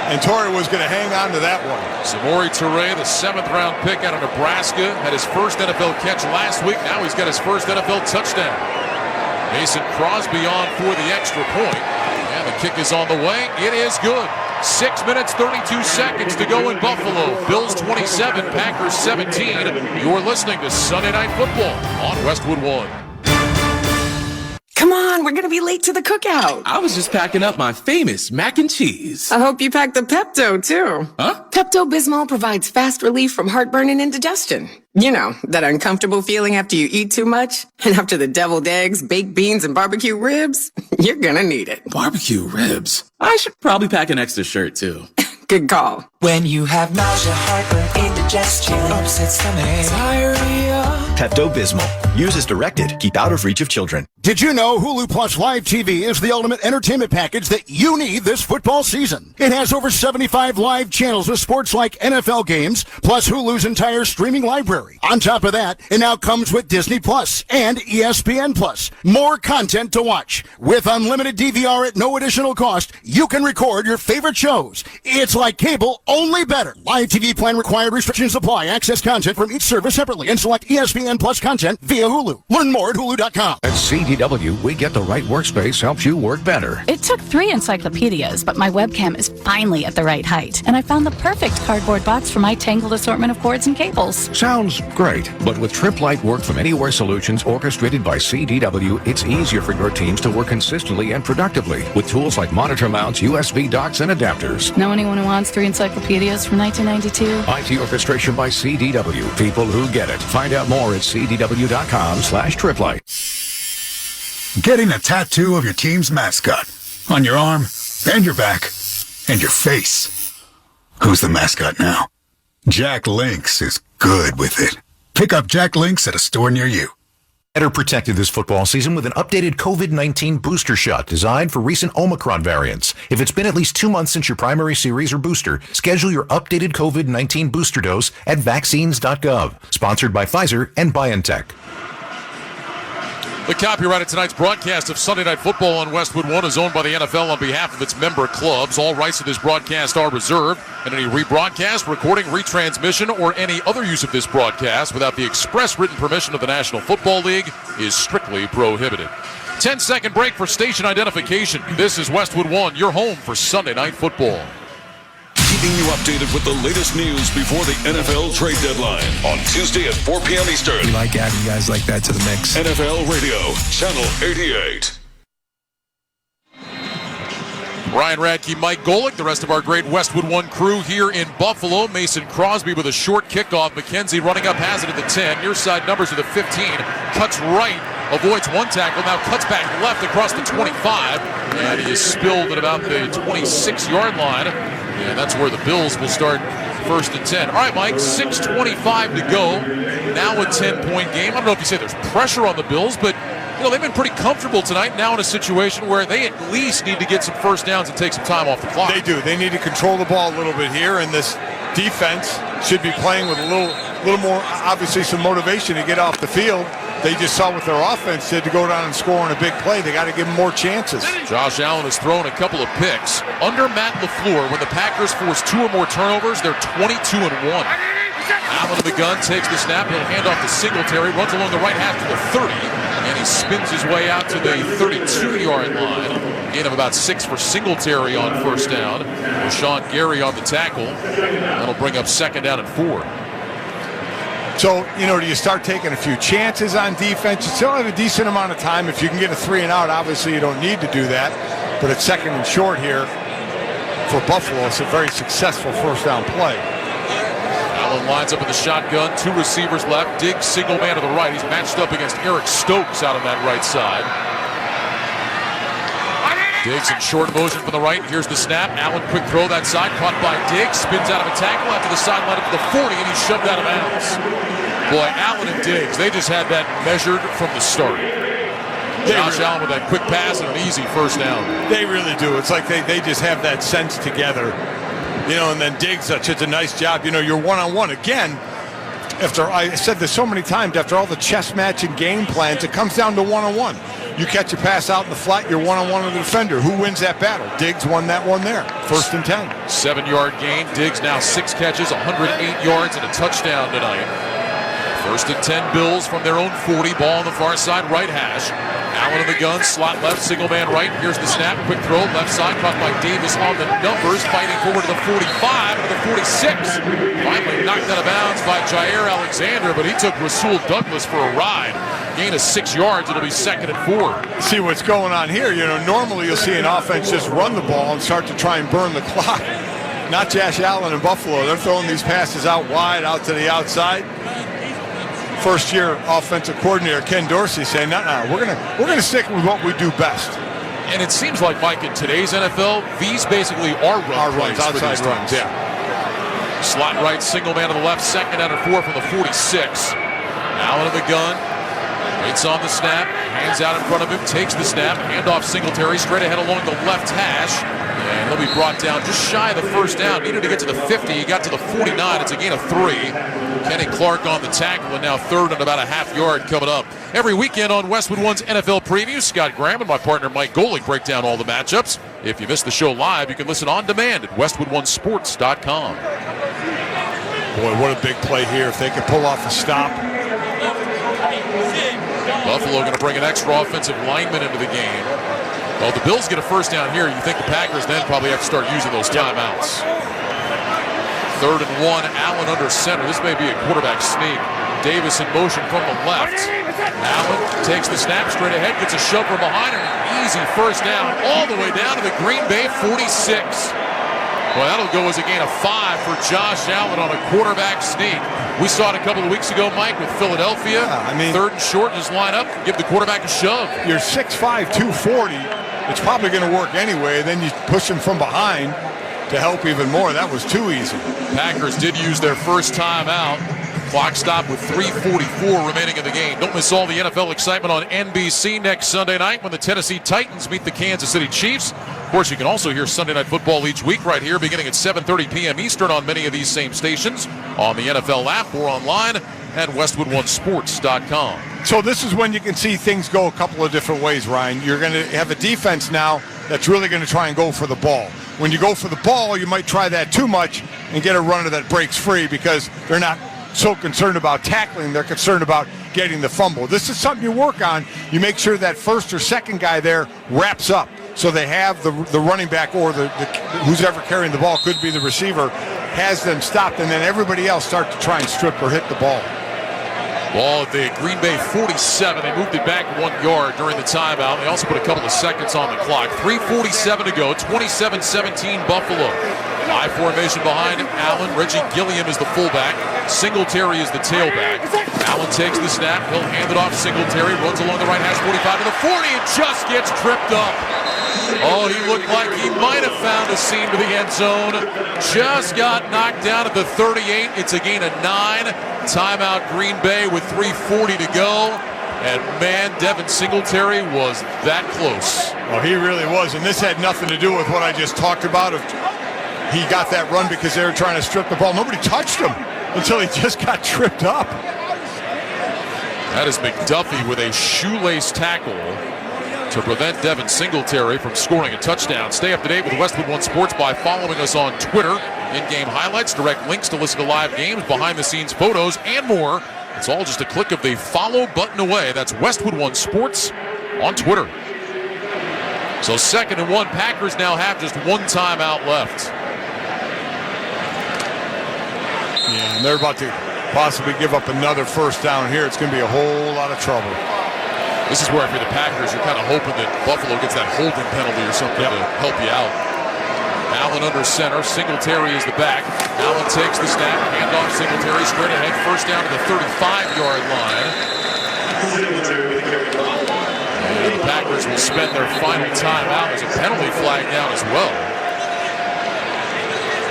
And Toure was going to hang on to that one. Samori Toure, the 7th-round pick out of Nebraska, had his first NFL catch last week. Now he's got his first NFL touchdown. Mason Crosby on for the extra point. And the kick is on the way. It is good. 6 minutes, 32 seconds to go in Buffalo. Bills 27, Packers 17. You're listening to Sunday Night Football on Westwood 1. Come on, we're going to be late to the cookout. I was just packing up my famous mac and cheese. I hope you packed the Pepto, too. Huh? Pepto-Bismol provides fast relief from heartburn and indigestion. You know, that uncomfortable feeling after you eat too much. And after the deviled eggs, baked beans, and barbecue ribs, you're going to need it. Barbecue ribs? I should probably pack an extra shirt, too. Good call. When you have nausea, heartburn, indigestion, upset stomach, diarrhea. Pepto-Bismol. Use as directed. Keep out of reach of children. Did you know Hulu Plus Live TV is the ultimate entertainment package that you need this football season? It has over 75 live channels with sports like NFL games, plus Hulu's entire streaming library. On top of that, it now comes with Disney Plus and ESPN Plus. More content to watch. With unlimited DVR at no additional cost, you can record your favorite shows. It's like cable, only better. Live TV plan required. Restrictions apply. Access content from each service separately and select ESPN Plus content via Hulu. Learn more at Hulu.com. At CDW, we get the right workspace helps you work better. It took 3 encyclopedias, but my webcam is finally at the right height. And I found the perfect cardboard box for my tangled assortment of cords and cables. Sounds great, but with TripLite Work from Anywhere solutions orchestrated by CDW, it's easier for your teams to work consistently and productively with tools like monitor mounts, USB docks, and adapters. Know anyone who wants 3 encyclopedias from 1992? IT orchestration by CDW. People who get it. Find out more at cdw.com/TripLite. Getting a tattoo of your team's mascot on your arm and your back and your face. Who's the mascot now? Jack Lynx is good with it. Pick up Jack Lynx at a store near you. Better protected this football season with an updated COVID-19 booster shot designed for recent Omicron variants. If it's been at least 2 months since your primary series or booster, schedule your updated COVID-19 booster dose at vaccines.gov. Sponsored by Pfizer and BioNTech. The copyright of tonight's broadcast of Sunday Night Football on Westwood One is owned by the NFL on behalf of its member clubs. All rights to this broadcast are reserved, and any rebroadcast, recording, retransmission, or any other use of this broadcast without the express written permission of the National Football League is strictly prohibited. 10-second break for station identification. This is Westwood One, your home for Sunday Night Football. Keeping you updated with the latest news before the NFL trade deadline on Tuesday at 4 p.m. Eastern. We like adding guys like that to the mix. NFL Radio, Channel 88. Ryan Radke, Mike Golick, the rest of our great Westwood One crew here in Buffalo. Mason Crosby with a short kickoff. McKenzie running up, has it at the 10. Near side numbers to the 15. Cuts right, avoids one tackle, now cuts back left across the 25. And he is spilled at about the 26-yard line. And that's where the Bills will start 1st and 10. All right, Mike, 6:25 to go. Now a 10-point game. I don't know if you say there's pressure on the Bills, but they've been pretty comfortable tonight. Now in a situation where they at least need to get some first downs and take some time off the clock. They do. They need to control the ball a little bit here, and this defense should be playing with a little more, obviously, some motivation to get off the field. They just saw what their offense did to go down and score on a big play. They got to give them more chances. Josh Allen has thrown a couple of picks. Under Matt LaFleur, when the Packers force 2 or more turnovers, they're 22-1. Allen in the gun, takes the snap, he'll hand off to Singletary, runs along the right half to the 30, and he spins his way out to the 32-yard line. Gain of about 6 for Singletary on first down. Rashawn Gary on the tackle. That'll bring up 2nd down and 4. So, do you start taking a few chances on defense? You still have a decent amount of time. If you can get a 3 and out, obviously you don't need to do that. But it's 2nd and short here for Buffalo. It's a very successful first down play. Allen lines up in the shotgun. 2 receivers left. Diggs single man to the right. He's matched up against Eric Stokes out on that right side. Diggs in short motion from the right. Here's the snap. Allen quick throw that side. Caught by Diggs. Spins out of a tackle after the sideline up to the 40, and he's shoved out of bounds. Boy, Allen and Diggs, they just had that measured from the start. Josh Allen with that quick pass and an easy first down. They really do. It's like they just have that sense together. And then Diggs does a nice job. You're one-on-one. Again, after I said this so many times, after all the chess matching game plans, it comes down to one-on-one. You catch a pass out in the flat, you're one-on-one with the defender. Who wins that battle? Diggs won that one there. 1st and 10. 7-yard gain. Diggs now 6 catches, 108 yards, and a touchdown tonight. 1st and 10 Bills from their own 40. Ball on the far side, right hash. Allen in the gun, slot left, single man right. Here's the snap, quick throw, left side, caught by Davis on the numbers, fighting forward to the 45, to the 46. Finally knocked out of bounds by Jair Alexander, but he took Rasul Douglas for a ride. Gain of 6 yards, it'll be 2nd and 4. See what's going on here. Normally you'll see an offense just run the ball and start to try and burn the clock. Not Josh Allen in Buffalo. They're throwing these passes out wide, out to the outside. First-year offensive coordinator Ken Dorsey saying, no, we're gonna stick with what we do best. And it seems like, Mike, in today's NFL, these basically are runs, outside runs. Yeah. Slot right, single man to the left, 2nd down and 4 from the 46. Allen in the gun. Waits on the snap, hands out in front of him, takes the snap, handoff Singletary straight ahead along the left hash, and he'll be brought down just shy of the first down. Needed to get to the 50, he got to the 49, it's a gain of 3. Kenny Clark on the tackle, and now 3rd and about a half yard coming up. Every weekend on Westwood One's NFL Preview, Scott Graham and my partner Mike Golick break down all the matchups. If you missed the show live, you can listen on demand at westwoodonesports.com. Boy, what a big play here. If they could pull off a stop. Buffalo going to bring an extra offensive lineman into the game. Well, the Bills get a first down here. You think the Packers then probably have to start using those timeouts. 3rd and 1, Allen under center. This may be a quarterback sneak. Davis in motion from the left. Allen takes the snap straight ahead, gets a shove from behind, and an easy first down all the way down to the Green Bay 46. Well, that'll go as a gain of 5 for Josh Allen on a quarterback sneak. We saw it a couple of weeks ago, Mike, with Philadelphia. 3rd and short, just line up, give the quarterback a shove. You're 6'5", 240. It's probably going to work anyway. Then you push him from behind to help even more. That was too easy. Packers did use their first timeout. Clock stopped with 3:44 remaining in the game. Don't miss all the NFL excitement on NBC next Sunday night when the Tennessee Titans meet the Kansas City Chiefs. Of course, you can also hear Sunday Night Football each week right here beginning at 7:30 p.m. Eastern on many of these same stations, on the NFL app or online at westwoodonesports.com. So this is when you can see things go a couple of different ways, Ryan. You're going to have a defense now that's really going to try and go for the ball. When you go for the ball, you might try that too much and get a runner that breaks free because they're not so concerned about tackling. They're concerned about getting the fumble. This is something you work on. You make sure that first or second guy there wraps up so they have the running back or who's ever carrying the ball, could be the receiver, has them stopped, and then everybody else start to try and strip or hit the ball. Ball at the Green Bay 47. They moved it back 1 yard during the timeout. They also put a couple of seconds on the clock. 3:47 to go. 27-17 Buffalo. High formation behind Allen. Reggie Gilliam is the fullback. Singletary is the tailback. Allen takes the snap. He'll hand it off Singletary. Runs along the right hash, 45 to the 40, and just gets tripped up. Oh, he looked like he might have found a seam to the end zone. Just got knocked down at the 38. It's a gain of 9. Timeout Green Bay with 3:40 to go. And man, Devin Singletary was that close. Oh, he really was. And this had nothing to do with what I just talked about. He got that run because they were trying to strip the ball. Nobody touched him until he just got tripped up. That is McDuffie with a shoelace tackle to prevent Devin Singletary from scoring a touchdown. Stay up to date with Westwood One Sports by following us on Twitter. In-game highlights, direct links to listen to live games, behind-the-scenes photos, and more. It's all just a click of the follow button away. That's Westwood One Sports on Twitter. So 2nd and 1. Packers now have just one timeout left. Yeah, and they're about to possibly give up another first down here. It's going to be a whole lot of trouble. This is where, for the Packers, you're kind of hoping that Buffalo gets that holding penalty or something to help you out. Allen under center. Singletary is the back. Allen takes the snap. Handoff Singletary straight ahead. First down to the 35-yard line. And the Packers will spend their final timeout. There's a penalty flag down as well.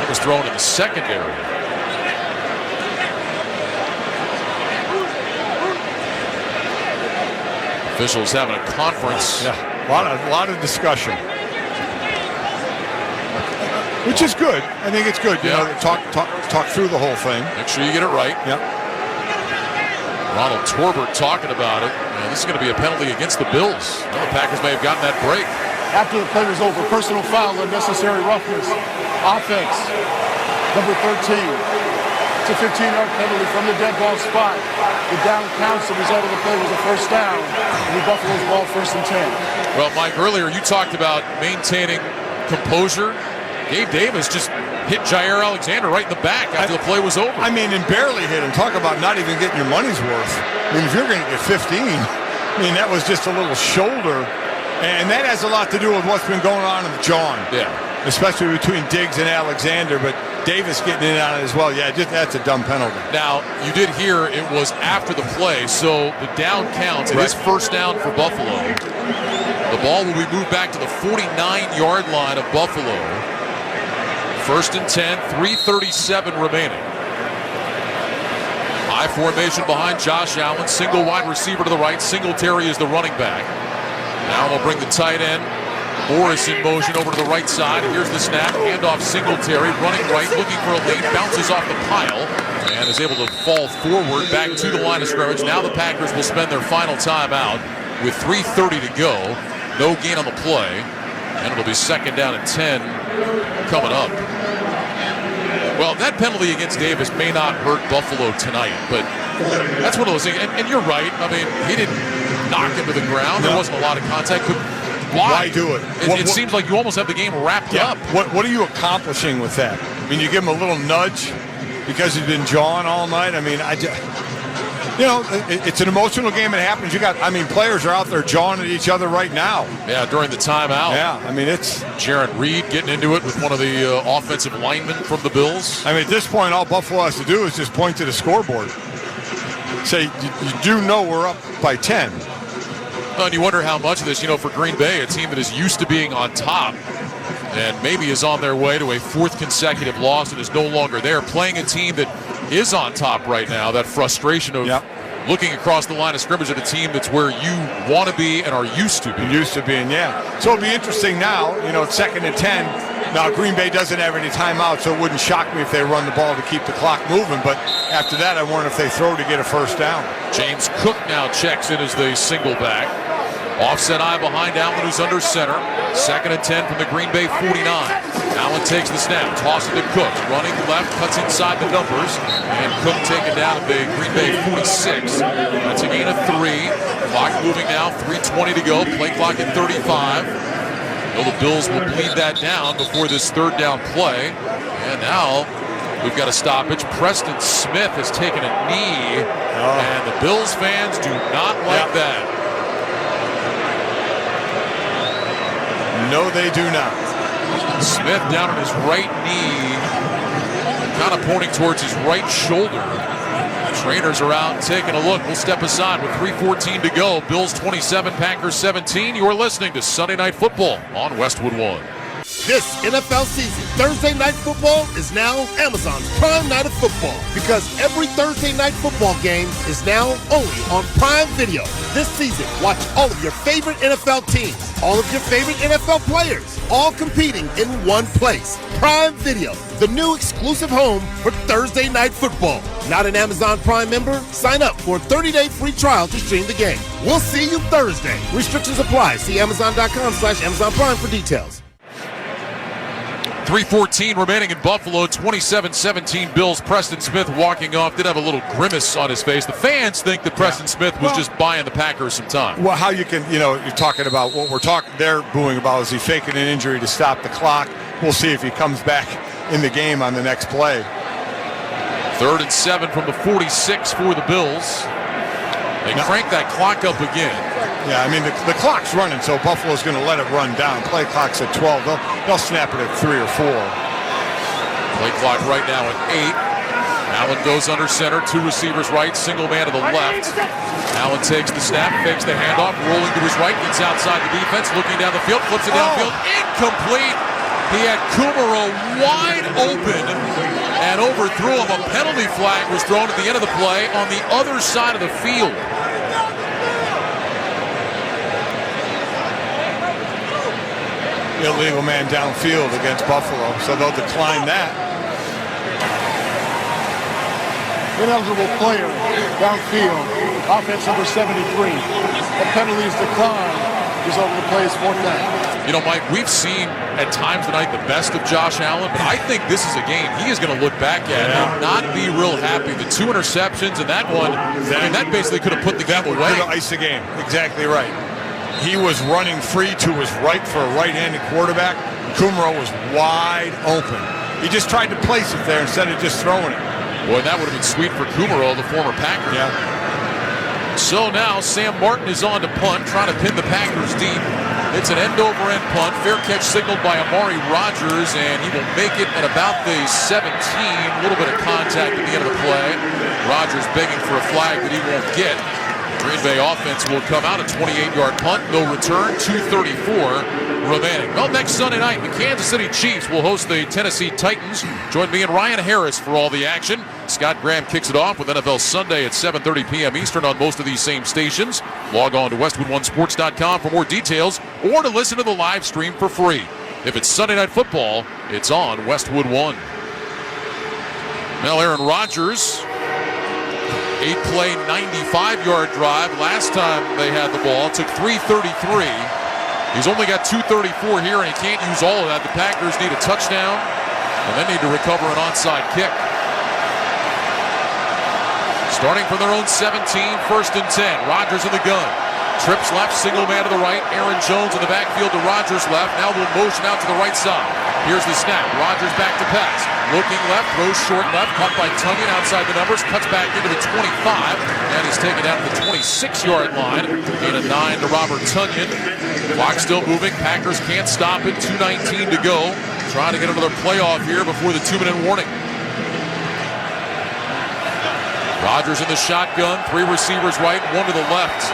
That was thrown in the secondary. Officials having a conference. Yeah, a lot of discussion. Which is good. I think it's good. You know, talk through the whole thing. Make sure you get it right. Yep. Ronald Torbert talking about it. And this is going to be a penalty against the Bills. Well, the Packers may have gotten that break. After the play was over, personal foul, unnecessary roughness. Offense, number 13. It's a 15-yard penalty from the dead ball spot. The down counts. The result of the play was a first down. And the Buffalo's ball 1st and 10. Well, Mike, earlier you talked about maintaining composure. Gabe Davis just hit Jair Alexander right in the back after the play was over. I mean, and barely hit him. Talk about not even getting your money's worth. I mean, if you're going to get 15, I mean, that was just a little shoulder. And that has a lot to do with what's been going on in the John. Yeah. Especially between Diggs and Alexander, but Davis getting in on it as well. Yeah, that's a dumb penalty. Now, you did hear it was after the play, so the down counts. It is first down for Buffalo. The ball will be moved back to the 49-yard line of Buffalo. 1st and 10, 3:37 remaining. High formation behind Josh Allen. Single wide receiver to the right. Singletary is the running back. Now they'll bring the tight end. Morris in motion over to the right side. Here's the snap. Handoff Singletary. Running right. Looking for a lane. Bounces off the pile. And is able to fall forward back to the line of scrimmage. Now the Packers will spend their final timeout with 3:30 to go. No gain on the play. And it'll be 2nd down and 10 coming up. Well, that penalty against Davis may not hurt Buffalo tonight, but that's one of those things. And you're right. I mean, he didn't knock him to the ground. There wasn't a lot of contact. But why do it? It seems like you almost have the game wrapped up. What are you accomplishing with that? I mean, you give him a little nudge because he's been jawing all night. I mean, it's an emotional game. It happens. Players are out there jawing at each other right now. Yeah, during the timeout. Yeah, I mean, it's Jaron Reed getting into it with one of the offensive linemen from the Bills. I mean, at this point, all Buffalo has to do is just point to the scoreboard. Say, you do know we're up by 10. Well, and you wonder how much of this, for Green Bay, a team that is used to being on top and maybe is on their way to a 4th consecutive loss and is no longer there, playing a team that is on top right now, that frustration of looking across the line of scrimmage at a team that's where you want to be and are used to being. Used to being, yeah. So it'll be interesting now, it's 2nd and 10. Now, Green Bay doesn't have any timeouts, so it wouldn't shock me if they run the ball to keep the clock moving. But after that, I wonder if they throw to get a first down. James Cook now checks in as the single back. Offset eye behind Allen, who's under center. 2nd and 10 from the Green Bay 49. Allen takes the snap, tosses to Cook. Running left, cuts inside the numbers. And Cook taken down at the Green Bay 46. That's a gain of 3. Clock moving now, 3:20 to go. Play clock at 35. The Bills will bleed that down before this 3rd down play. And now we've got a stoppage. Preston Smith has taken a knee. And the Bills fans do not like that. No, they do not. Smith down on his right knee, kind of pointing towards his right shoulder. The trainers are out taking a look. We'll step aside with 3:14 to go. Bills 27, Packers 17. You're listening to Sunday Night Football on Westwood One. This NFL season, Thursday Night Football is now Amazon's Prime Night of Football because every Thursday Night Football game is now only on Prime Video. This season, watch all of your favorite NFL teams, all of your favorite NFL players, all competing in one place. Prime Video, the new exclusive home for Thursday Night Football. Not an Amazon Prime member? Sign up for a 30-day free trial to stream the game. We'll see you Thursday. Restrictions apply. See Amazon.com/Amazon Prime for details. 3:14 remaining in Buffalo, 27-17 Bills. Preston Smith walking off, did have a little grimace on his face. The fans think that Preston Smith was just buying the Packers some time. Well, how you can, you're talking about what they're booing about is he faking an injury to stop the clock. We'll see if he comes back in the game on the next play. 3rd and 7 from the 46 for the Bills. They crank that clock up again. Yeah, I mean, the clock's running, so Buffalo's going to let it run down. Play clock's at 12. They'll snap it at 3 or 4. Play clock right now at 8. Allen goes under center, 2 receivers right, single man to the left. Allen takes the snap, fakes the handoff, rolling to his right, gets outside the defense, looking down the field, flips it downfield, incomplete. He had Kumaro wide open and overthrew him. A penalty flag was thrown at the end of the play on the other side of the field. Illegal man downfield against Buffalo, so they'll decline that. Ineligible player downfield, offense number 73. The penalty is declined. Result of the play is 4th down. Mike, we've seen at times tonight the best of Josh Allen, but I think this is a game he is going to look back at and not be real happy. The 2 interceptions and that one, that basically could have put the game away. Could have iced the game. Exactly right. He was running free to his right for a right-handed quarterback. Kumaro was wide open. He just tried to place it there instead of just throwing it. Boy, that would have been sweet for Kumaro, the former Packer. Yeah. So now Sam Martin is on to punt, trying to pin the Packers deep. It's an end-over-end punt. Fair catch signaled by Amari Rodgers, and he will make it at about the 17. A little bit of contact at the end of the play. Rodgers begging for a flag that he won't get. Green Bay offense will come out, a 28-yard punt, no return, 2:34 remaining. Well, next Sunday night, the Kansas City Chiefs will host the Tennessee Titans. Join me and Ryan Harris for all the action. Scott Graham kicks it off with NFL Sunday at 7:30 p.m. Eastern on most of these same stations. Log on to WestwoodOneSports.com for more details or to listen to the live stream for free. If it's Sunday Night Football, it's on Westwood One. Now Aaron Rodgers, 8-play, 95-yard drive. Last time they had the ball, it took 3:33. He's only got 2:34 here, and he can't use all of that. The Packers need a touchdown, and they need to recover an onside kick. Starting from their own 17, 1st and 10. Rodgers in the gun. Trips left, single man to the right. Aaron Jones in the backfield to Rodgers left. Now will motion out to the right side. Here's the snap. Rodgers back to pass. Looking left, throws short left. Caught by Tunyon outside the numbers. Cuts back into the 25. And he's taken down to the 26-yard line. Gain of 9 to Robert Tunyon. Clock still moving. Packers can't stop it. 2:19 to go. Trying to get another playoff here before the 2-minute warning. Rodgers in the shotgun. 3 receivers right, 1 to the left.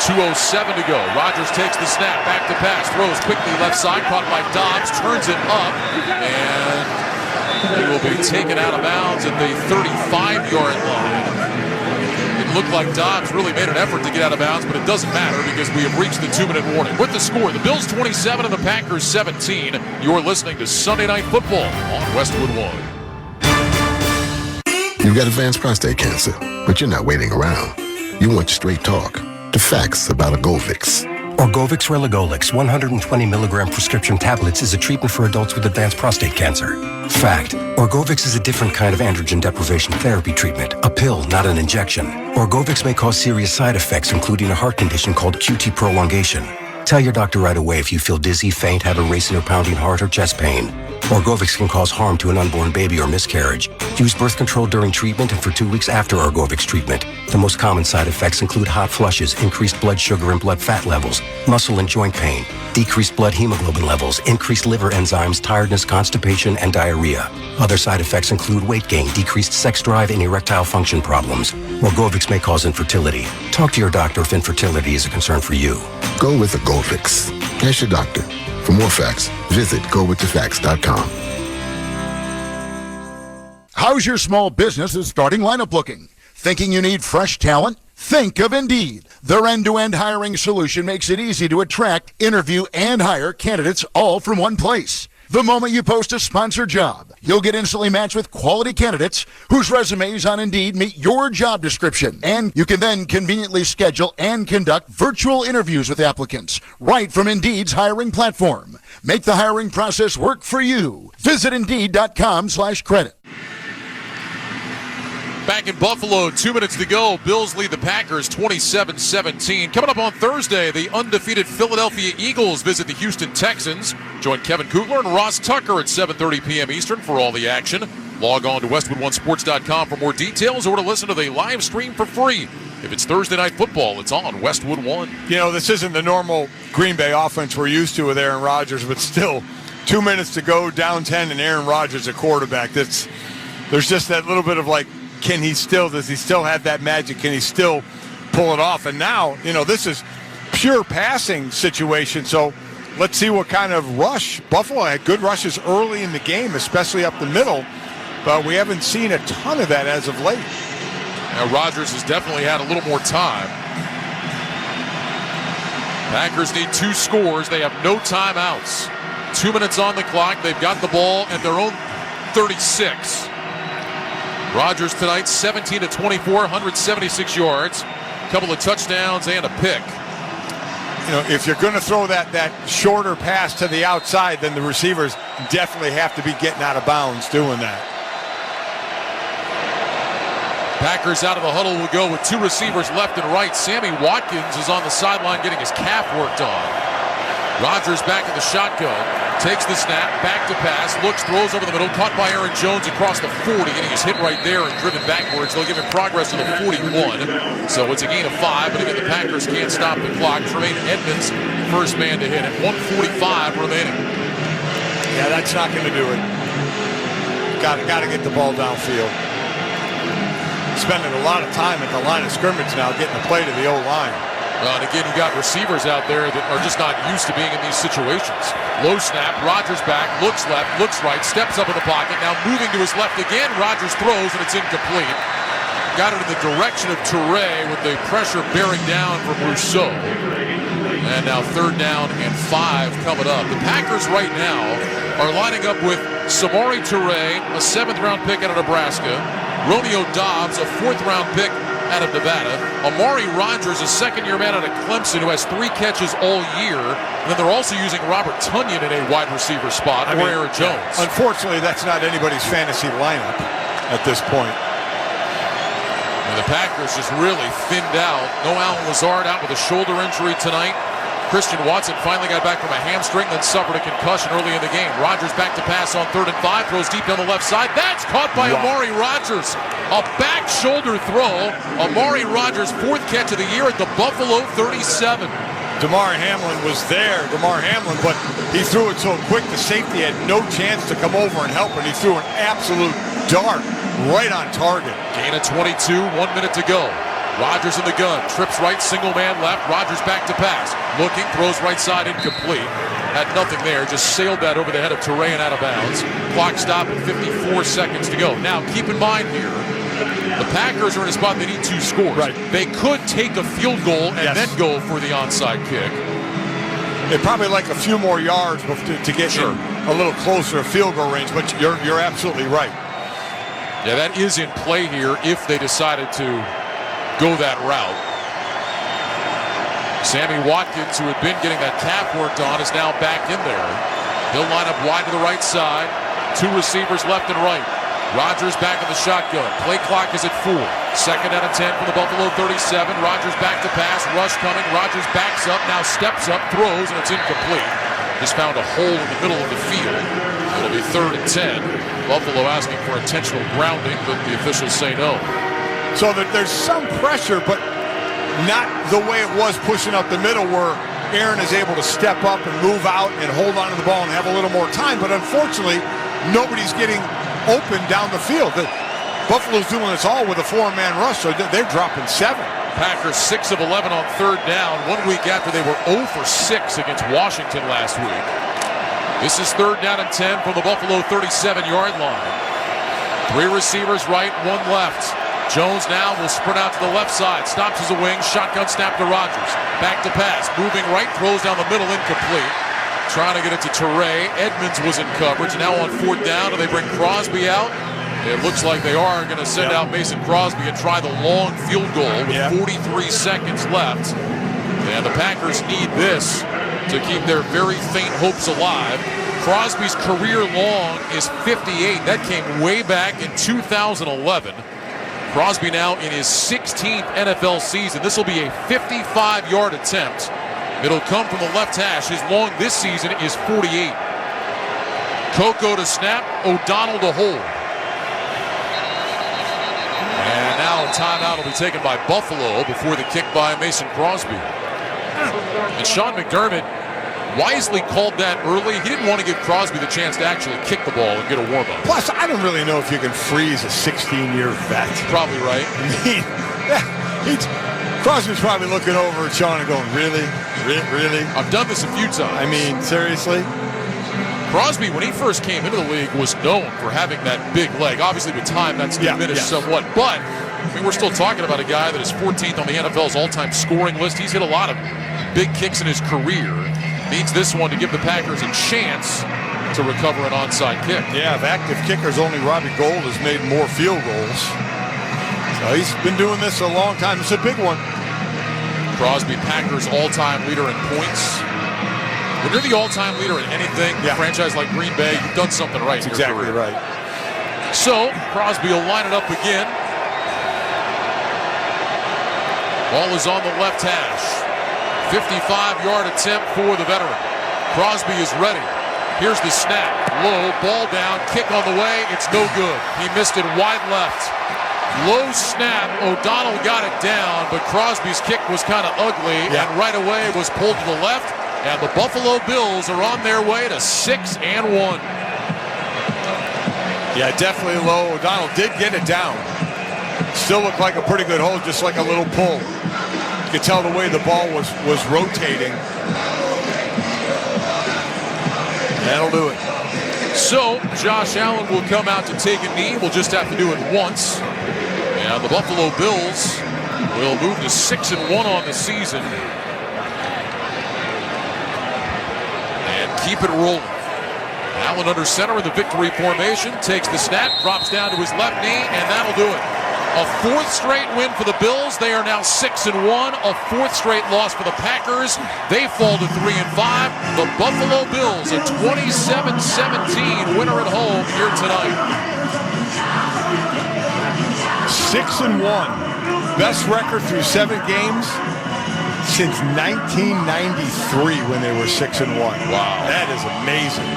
2:07 to go. Rodgers takes the snap, back to pass, throws quickly left side, caught by Dobbs, turns it up, and he will be taken out of bounds at the 35-yard line. It looked like Dobbs really made an effort to get out of bounds, but it doesn't matter because we have reached the 2-minute warning. With the score, the Bills 27 and the Packers 17. You're listening to Sunday Night Football on Westwood One. You've got advanced prostate cancer, but you're not waiting around. You want straight talk, the facts about Orgovix. Orgovix Relagolix 120 milligram prescription tablets is a treatment for adults with advanced prostate cancer. Fact: Orgovix is a different kind of androgen deprivation therapy treatment, a pill, not an injection. Orgovix may cause serious side effects, including a heart condition called QT prolongation. Tell your doctor right away if you feel dizzy, faint, have a racing or pounding heart, or chest pain. Orgovix can cause harm to an unborn baby or miscarriage. Use birth control during treatment and for 2 weeks after Orgovix treatment. The most common side effects include hot flushes, increased blood sugar and blood fat levels, muscle and joint pain, decreased blood hemoglobin levels, increased liver enzymes, tiredness, constipation, and diarrhea. Other side effects include weight gain, decreased sex drive, and erectile function problems. Orgovix may cause infertility. Talk to your doctor if infertility is a concern for you. Go with Orgovix. Ask your doctor. For more facts, visit gowiththefacts.com. How's your small business's starting lineup looking? Thinking you need fresh talent? Think of Indeed. Their end-to-end hiring solution makes it easy to attract, interview, and hire candidates all from one place. The moment you post a sponsored job, you'll get instantly matched with quality candidates whose resumes on Indeed meet your job description. And you can then conveniently schedule and conduct virtual interviews with applicants right from Indeed's hiring platform. Make the hiring process work for you. Visit Indeed.com/credit. Back in Buffalo, 2 minutes to go. Bills lead the Packers 27-17. Coming up on Thursday, the undefeated Philadelphia Eagles visit the Houston Texans. Join Kevin Kugler and Ross Tucker at 7:30 p.m. Eastern for all the action. Log on to WestwoodOneSports.com for more details or to listen to the live stream for free. If it's Thursday Night Football, it's on Westwood One. You know, this isn't the normal Green Bay offense we're used to with Aaron Rodgers, but still 2 minutes to go, down 10, and Aaron Rodgers a quarterback. There's just that little bit of like, does he still have that magic? Can he still pull it off? And now, you know, this is pure passing situation. So let's see what kind of rush. Buffalo had good rushes early in the game, especially up the middle, but we haven't seen a ton of that as of late. Now Rodgers has definitely had a little more time. Packers need 2 scores. They have no timeouts. 2 minutes on the clock. They've got the ball at their own 36. Rodgers tonight, 17-24, 176 yards, a couple of touchdowns and a pick. You know, if you're going to throw that shorter pass to the outside, then the receivers definitely have to be getting out of bounds doing that. Packers out of the huddle will go with 2 receivers left and right. Sammy Watkins is on the sideline getting his calf worked on. Rodgers back in the shotgun, takes the snap, back to pass, looks, throws over the middle, caught by Aaron Jones across the 40, and he's hit right there and driven backwards. They'll give him progress to the 41, so it's a gain of 5, but again, the Packers can't stop the clock. Tremaine Edmonds, first man to hit at 1:45 remaining. Yeah, that's not going to do it. Got to get the ball downfield. Spending a lot of time at the line of scrimmage now, getting the play to the O-line. And again, you got receivers out there that are just not used to being in these situations. Low snap, Rodgers back, looks left, looks right, steps up in the pocket, now moving to his left again. Rodgers throws, and it's incomplete. Got it in the direction of Touré with the pressure bearing down from Rousseau. And now 3rd down and 5 coming up. The Packers right now are lining up with Samori Touré, a 7th-round pick out of Nebraska, Romeo Dobbs, a 4th-round pick out of Nevada, Amari Rodgers, a 2nd-year man out of Clemson who has 3 catches all year. And then they're also using Robert Tonyan in a wide receiver spot, or Aaron Jones. Unfortunately, that's not anybody's fantasy lineup at this point. And the Packers just really thinned out. No Allen Lazard out with a shoulder injury tonight. Christian Watson finally got back from a hamstring, then suffered a concussion early in the game. Rodgers back to pass on 3rd and 5, throws deep down the left side. That's caught by Amari Rodgers. A back shoulder throw. Amari Rodgers' 4th catch of the year at the Buffalo 37. Damar Hamlin was there, but he threw it so quick the safety had no chance to come over and help, and he threw an absolute dart right on target. Gain of 22, 1 minute to go. Rodgers in the gun, trips right, single man left, Rodgers back to pass. Looking, throws right side, incomplete. Had nothing there, just sailed that over the head of Touré and out of bounds. Clock stop at 54 seconds to go. Now, keep in mind here, The Packers are in a spot they need 2 scores. Right. They could take a field goal and then go for the onside kick. They probably like a few more yards to get in a little closer to field goal range, but you're absolutely right. Yeah, that is in play here if they decided to go that route. Sammy Watkins, who had been getting that calf worked on, is now back in there. He'll line up wide to the right side. 2 receivers left and right. Rodgers back in the shotgun. Play clock is at 4. 2nd and 10 for the Buffalo 37. Rodgers back to pass. Rush coming. Rodgers backs up, now steps up, throws, and it's incomplete. Just found a hole in the middle of the field. It'll be 3rd and 10. Buffalo asking for intentional grounding, but the officials say no. So that there's some pressure, but not the way it was pushing up the middle where Aaron is able to step up and move out and hold on to the ball and have a little more time. But unfortunately, nobody's getting open down the field. Buffalo's doing this all with a 4-man rush, so they're dropping 7. Packers 6 of 11 on 3rd down, 1 week after they were 0 for 6 against Washington last week. This is 3rd down and 10 from the Buffalo 37-yard line. 3 receivers right, 1 left. Jones now will sprint out to the left side, stops as a wing, shotgun snap to Rodgers. Back to pass, moving right, throws down the middle, incomplete. Trying to get it to Teray. Edmonds was in coverage. Now on 4th down, do they bring Crosby out? It looks like they are going to send out Mason Crosby and try the long field goal with 43 seconds left. And the Packers need this to keep their very faint hopes alive. Crosby's career long is 58. That came way back in 2011. Crosby now in his 16th NFL season. This will be a 55-yard attempt. It'll come from the left hash. His long this season is 48. Coco to snap, O'Donnell to hold. And now a timeout will be taken by Buffalo before the kick by Mason Crosby. And Sean McDermott wisely called that early. He didn't want to give Crosby the chance to actually kick the ball and get a warm-up. Plus, I don't really know if you can freeze a 16-year vet. Probably right. I mean, Crosby's probably looking over at Sean and going, really? Really? I've done this a few times. I mean, seriously? Crosby, when he first came into the league, was known for having that big leg. Obviously, with time, that's diminished somewhat. But, I mean, we're still talking about a guy that is 14th on the NFL's all-time scoring list. He's hit a lot of big kicks in his career. Needs this one to give the Packers a chance to recover an onside kick. Yeah, of active kickers, only Robbie Gould has made more field goals. So he's been doing this a long time. It's a big one. Crosby, Packers all-time leader in points. When you're the all-time leader in anything, a franchise like Green Bay, you've done something right. That's exactly right. So, Crosby will line it up again. Ball is on the left hash. 55-yard attempt for the veteran. Crosby is ready. Here's the snap. Low, ball down, kick on the way. It's no good. He missed it wide left. Low snap. O'Donnell got it down, but Crosby's kick was kind of ugly, and right away was pulled to the left. And the Buffalo Bills are on their way to 6-1. Yeah, definitely low. O'Donnell did get it down. Still looked like a pretty good hold, just like a little pull. You could tell the way the ball was rotating. That'll do it. So, Josh Allen will come out to take a knee. We'll just have to do it once. And the Buffalo Bills will move to 6-1 on the season. Keep it rolling. Allen under center in the victory formation. Takes the snap, drops down to his left knee, and that'll do it. A 4th straight win for the Bills. They are now 6-1. A 4th straight loss for the Packers. They fall to 3-5. The Buffalo Bills, a 27-17 winner at home here tonight. 6-1. Best record through 7 games since 1993 when they were 6-1. Wow. That is amazing.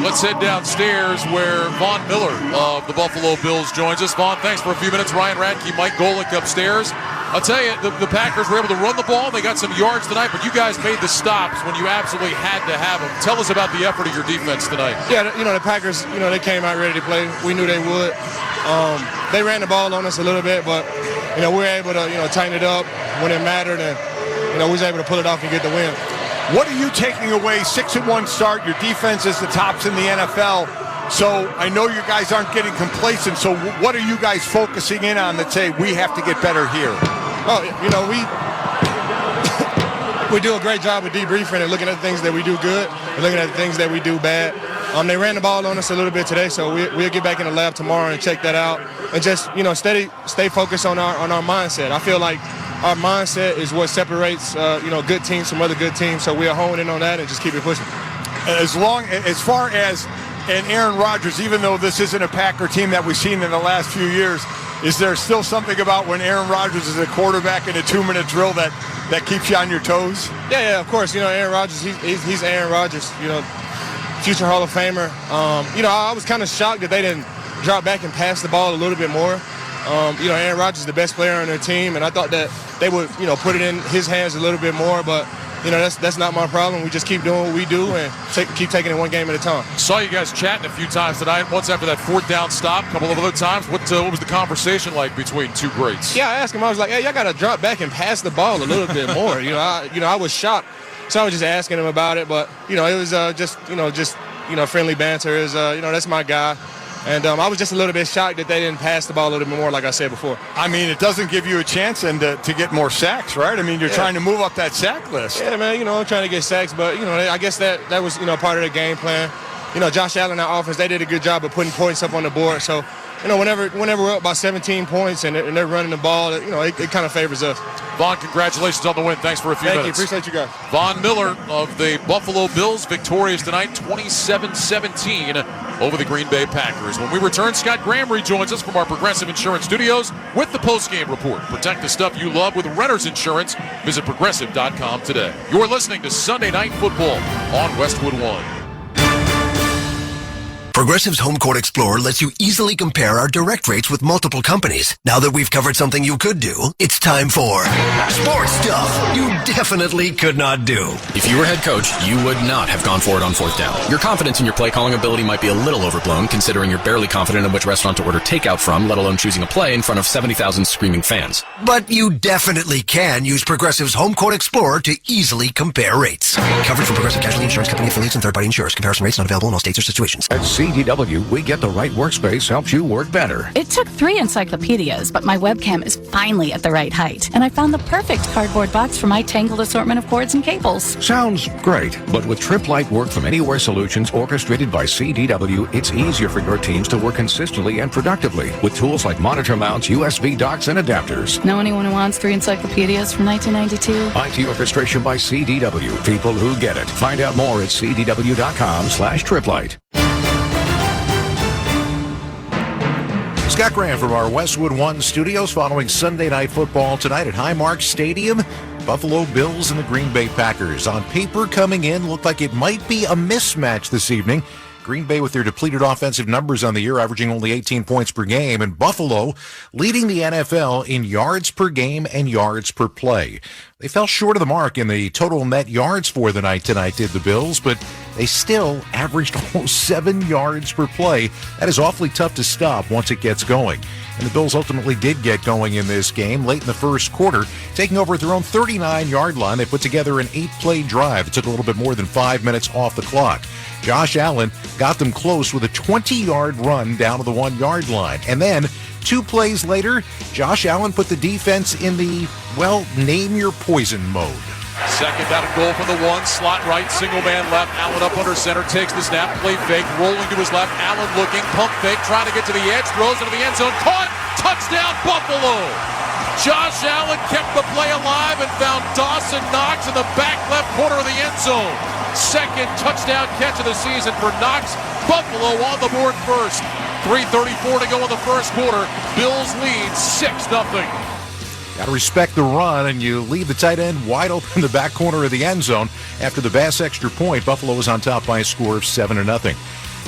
Let's head downstairs where Von Miller of the Buffalo Bills joins us. Von, thanks for a few minutes. Ryan Radke, Mike Golick upstairs. I'll tell you, the Packers were able to run the ball. They got some yards tonight, but you guys made the stops when you absolutely had to have them. Tell us about the effort of your defense tonight. Yeah, the Packers, they came out ready to play. We knew they would. They ran the ball on us a little bit, but, we were able to, tighten it up when it mattered, and, we was able to pull it off and get the win. What are you taking away? 6-1 start. Your defense is the tops in the NFL. So I know you guys aren't getting complacent. So what are you guys focusing in on that say we have to get better here? Oh, we do a great job of debriefing and looking at the things that we do good and looking at the things that we do bad. They ran the ball on us a little bit today, so we'll get back in the lab tomorrow and check that out and just stay focused on our mindset. I feel like our mindset is what separates good teams from other good teams, so we'll hone in on that and just keep it pushing. As far as Aaron Rodgers, even though this isn't a Packer team that we've seen in the last few years, is there still something about when Aaron Rodgers is a quarterback in a 2-minute drill that keeps you on your toes? Yeah, of course. Aaron Rodgers, he's Aaron Rodgers, future Hall of Famer. I was kind of shocked that they didn't drop back and pass the ball a little bit more. Aaron Rodgers is the best player on their team, and I thought that they would, put it in his hands a little bit more, but that's not my problem. We just keep doing what we do and keep taking it one game at a time. Saw you guys chatting a few times tonight. Once after that 4th down stop, a couple of other times. What was the conversation like between two greats? Yeah, I asked him. I was like, "Hey, y'all got to drop back and pass the ball a little bit more." I was shocked, so I was just asking him about it. But it was just friendly banter. That's my guy. And I was just a little bit shocked that they didn't pass the ball a little bit more, like I said before. I mean, it doesn't give you a chance to get more sacks, right? I mean, you're trying to move up that sack list. Yeah, man, I'm trying to get sacks, but, I guess that was, part of the game plan. Josh Allen, our offense, they did a good job of putting points up on the board. So, whenever we're up by 17 points and they're running the ball, it kind of favors us. Vaughn, congratulations on the win. Thanks for a few minutes. Thank you. Appreciate you guys. Von Miller of the Buffalo Bills, victorious tonight, 27-17 over the Green Bay Packers. When we return, Scott Graham rejoins us from our Progressive Insurance Studios with the postgame report. Protect the stuff you love with Renter's Insurance. Visit Progressive.com today. You're listening to Sunday Night Football on Westwood One. Progressive's Home Court Explorer lets you easily compare our direct rates with multiple companies. Now that we've covered something you could do, it's time for sports stuff you definitely could not do. If you were head coach, you would not have gone for it on 4th down. Your confidence in your play calling ability might be a little overblown, considering you're barely confident in which restaurant to order takeout from, let alone choosing a play in front of 70,000 screaming fans. But you definitely can use Progressive's Home Court Explorer to easily compare rates. Coverage from Progressive Casualty Insurance Company affiliates and third-party insurers. Comparison rates not available in all states or situations. At CDW, we get the right workspace helps you work better. It took 3 encyclopedias, but my webcam is finally at the right height. And I found the perfect cardboard box for my tangled assortment of cords and cables. Sounds great, but with Trip Light Work from Anywhere solutions orchestrated by CDW, it's easier for your teams to work consistently and productively with tools like monitor mounts, USB docks, and adapters. Know anyone who wants 3 encyclopedias from 1992? IT orchestration by CDW. People who get it. Find out more at cdw.com/triplight. Scott Graham from our Westwood One studios following Sunday Night Football tonight at Highmark Stadium. Buffalo Bills and the Green Bay Packers. On paper, coming in, looked like it might be a mismatch this evening. Green Bay with their depleted offensive numbers on the year, averaging only 18 points per game, and Buffalo leading the NFL in yards per game and yards per play. They fell short of the mark in the total net yards for the night tonight, did the Bills, but they still averaged almost 7 yards per play. That is awfully tough to stop once it gets going. And the Bills ultimately did get going in this game late in the first quarter, taking over at their own 39-yard line. They put together an 8-play drive. It took a little bit more than 5 minutes off the clock. Josh Allen got them close with a 20-yard run down to the 1-yard line. And then 2 plays later, Josh Allen put the defense in the, name your poison mode. Second down and goal from the 1. Slot right, single man left. Allen up under center, takes the snap, play fake, rolling to his left. Allen looking, pump fake, trying to get to the edge, throws into the end zone. Caught! Touchdown, Buffalo! Josh Allen kept the play alive and found Dawson Knox in the back left corner of the end zone. Second touchdown catch of the season for Knox. Buffalo on the board first. 3:34 to go in the first quarter. Bills lead 6-0. Got to respect the run, and you leave the tight end wide open in the back corner of the end zone. After the Bass extra point, Buffalo was on top by a score of 7-0.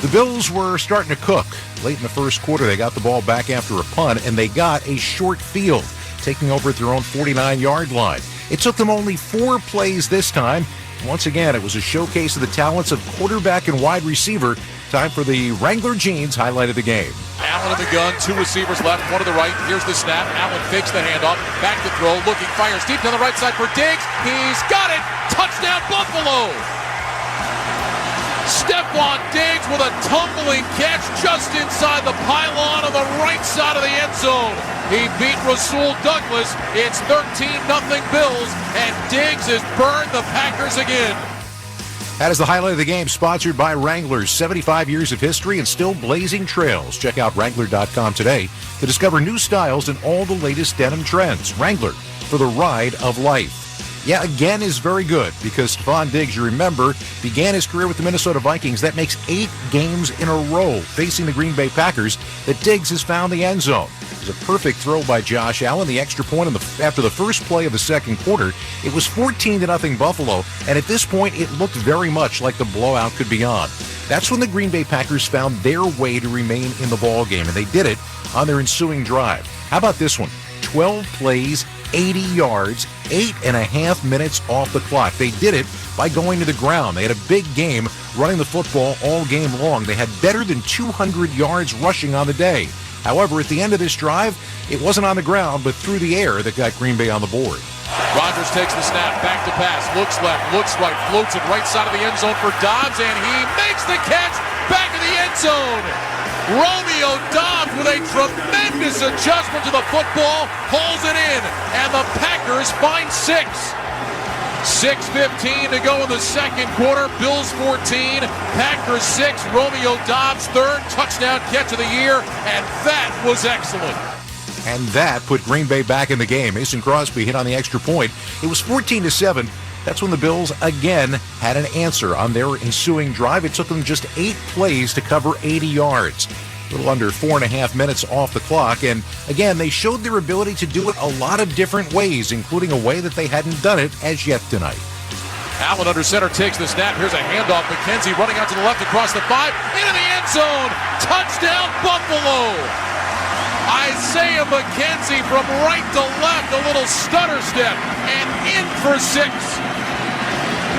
The Bills were starting to cook. Late in the first quarter, they got the ball back after a punt, and they got a short field, taking over at their own 49-yard line. It took them only 4 plays this time. Once again, it was a showcase of the talents of quarterback and wide receiver. Time for the Wrangler Jeans highlight of the game. Allen in the gun, 2 receivers left, 1 to the right. Here's the snap. Allen fakes the handoff, back to throw, looking, fires deep to the right side for Diggs. He's got it! Touchdown, Buffalo! Stephon Diggs with a tumbling catch just inside the pylon on the right side of the end zone. He beat Rasul Douglas. It's 13-0 Bills, and Diggs has burned the Packers again. That is the highlight of the game, sponsored by Wranglers. 75 years of history and still blazing trails. Check out Wrangler.com today to discover new styles and all the latest denim trends. Wrangler, for the ride of life. Yeah, again is very good because Stephon Diggs, you remember, began his career with the Minnesota Vikings. That makes 8 games in a row facing the Green Bay Packers that Diggs has found the end zone. It was a perfect throw by Josh Allen, the extra point after the first play of the second quarter. It was 14-0 Buffalo, and at this point, it looked very much like the blowout could be on. That's when the Green Bay Packers found their way to remain in the ballgame, and they did it on their ensuing drive. How about this one? 12 plays, 80 yards, 8.5 minutes off the clock. They did it by going to the ground. They had a big game running the football all game long. They had better than 200 yards rushing on the day. However, at the end of this drive, it wasn't on the ground, but through the air that got Green Bay on the board. Rodgers takes the snap, back to pass, looks left, looks right, floats it right side of the end zone for Dobbs, and he makes the catch back in the end zone. Romeo Dobbs with a tremendous adjustment to the football, pulls it in, and the Packers find 6. 6:15 to go in the second quarter. Bills 14, Packers 6. Romeo Dobbs third touchdown catch of the year, and that was excellent. And that put Green Bay back in the game. Mason Crosby hit on the extra point. It was 14-7. That's when the Bills again had an answer on their ensuing drive. It took them just 8 plays to cover 80 yards. A little under 4.5 minutes off the clock. And again, they showed their ability to do it a lot of different ways, including a way that they hadn't done it as yet tonight. Allen under center takes the snap. Here's a handoff. McKenzie running out to the left across the 5. Into the end zone. Touchdown, Buffalo. Isaiah McKenzie from right to left. A little stutter step. And in for 6.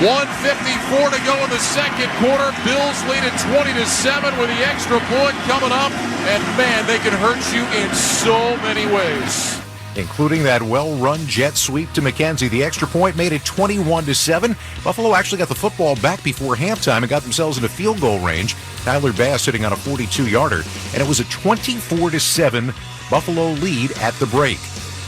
1:54 to go in the second quarter. Bills lead at 20-7 with the extra point coming up. And man, they can hurt you in so many ways. Including that well-run jet sweep to McKenzie. The extra point made it 21-7. Buffalo actually got the football back before halftime and got themselves into field goal range. Tyler Bass sitting on a 42-yarder. And it was a 24-7 Buffalo lead at the break.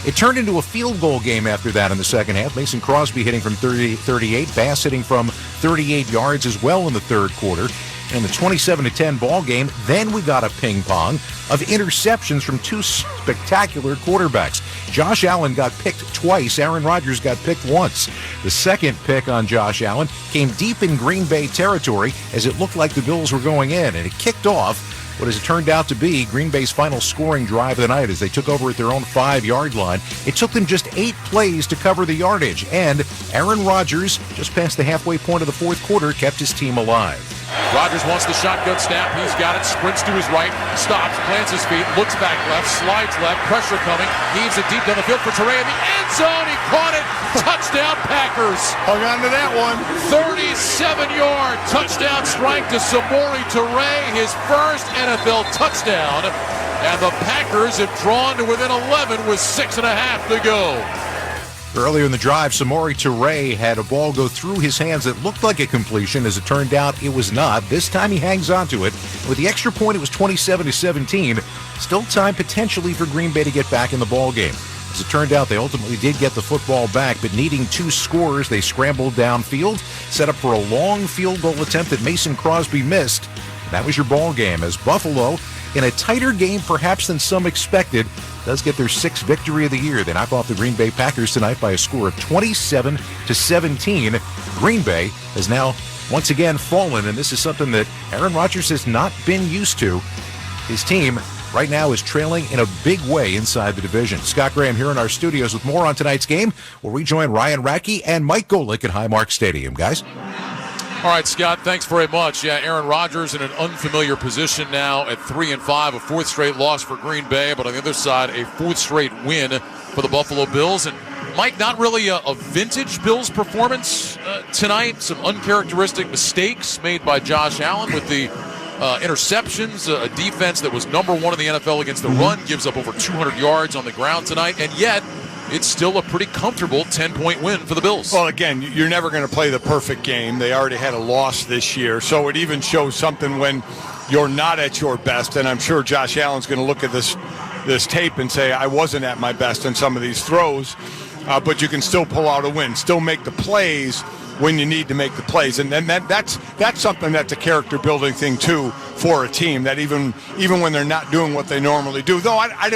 It turned into a field goal game after that in the second half. Mason Crosby hitting from 38, Bass hitting from 38 yards as well in the third quarter. In the 27-10 ball game, then we got a ping pong of interceptions from 2 spectacular quarterbacks. Josh Allen got picked twice. Aaron Rodgers got picked once. The second pick on Josh Allen came deep in Green Bay territory as it looked like the Bills were going in, and it kicked off what as it turned out to be Green Bay's final scoring drive of the night as they took over at their own 5-yard line. It took them just 8 plays to cover the yardage, and Aaron Rodgers, just past the halfway point of the fourth quarter, kept his team alive. Rodgers wants the shotgun snap. He's got it. Sprints to his right. Stops. Plants his feet. Looks back left. Slides left. Pressure coming. Heaves it deep down the field for Teray in the end zone. He caught it. Touchdown Packers. Hung on to that one. 37-yard touchdown strike to Samori Teray. His first NFL touchdown. And the Packers have drawn to within 11 with 6.5 to go. Earlier in the drive, Samori Toure had a ball go through his hands that looked like a completion. As it turned out, it was not. This time he hangs on to it. With the extra point, it was 27-17. Still time potentially for Green Bay to get back in the ball game. As it turned out, they ultimately did get the football back, but needing 2 scores, they scrambled downfield, set up for a long field goal attempt that Mason Crosby missed. That was your ball game as Buffalo, in a tighter game perhaps than some expected, does get their 6th victory of the year. They knock off the Green Bay Packers tonight by a score of 27-17. Green Bay has now once again fallen, and this is something that Aaron Rodgers has not been used to. His team right now is trailing in a big way inside the division. Scott Graham here in our studios with more on tonight's game. We'll rejoin Ryan Radke and Mike Golick at Highmark Stadium. Guys? All right, Scott, thanks very much. Yeah, Aaron Rodgers in an unfamiliar position now at 3-5, a 4th straight loss for Green Bay, but on the other side, a 4th straight win for the Buffalo Bills. And Mike, not really a vintage Bills performance tonight. Some uncharacteristic mistakes made by Josh Allen with the interceptions, a defense that was number 1 in the NFL against the run, gives up over 200 yards on the ground tonight, and yet it's still a pretty comfortable 10-point win for the Bills. Well, again, you're never going to play the perfect game. They already had a loss this year, so it even shows something when you're not at your best. And I'm sure Josh Allen's going to look at this tape and say, I wasn't at my best in some of these throws, but you can still pull out a win, still make the plays when you need to make the plays. And then that's something that's a character-building thing, too, for a team, that even when they're not doing what they normally do. Though I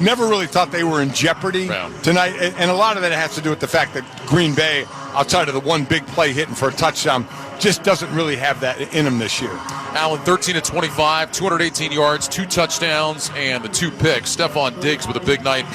never really thought they were in jeopardy tonight. And a lot of that has to do with the fact that Green Bay, outside of the one big play hitting for a touchdown, just doesn't really have that in them this year. Allen, 13-25, 218 yards, 2 touchdowns, and the 2 picks. Stephon Diggs with a big night.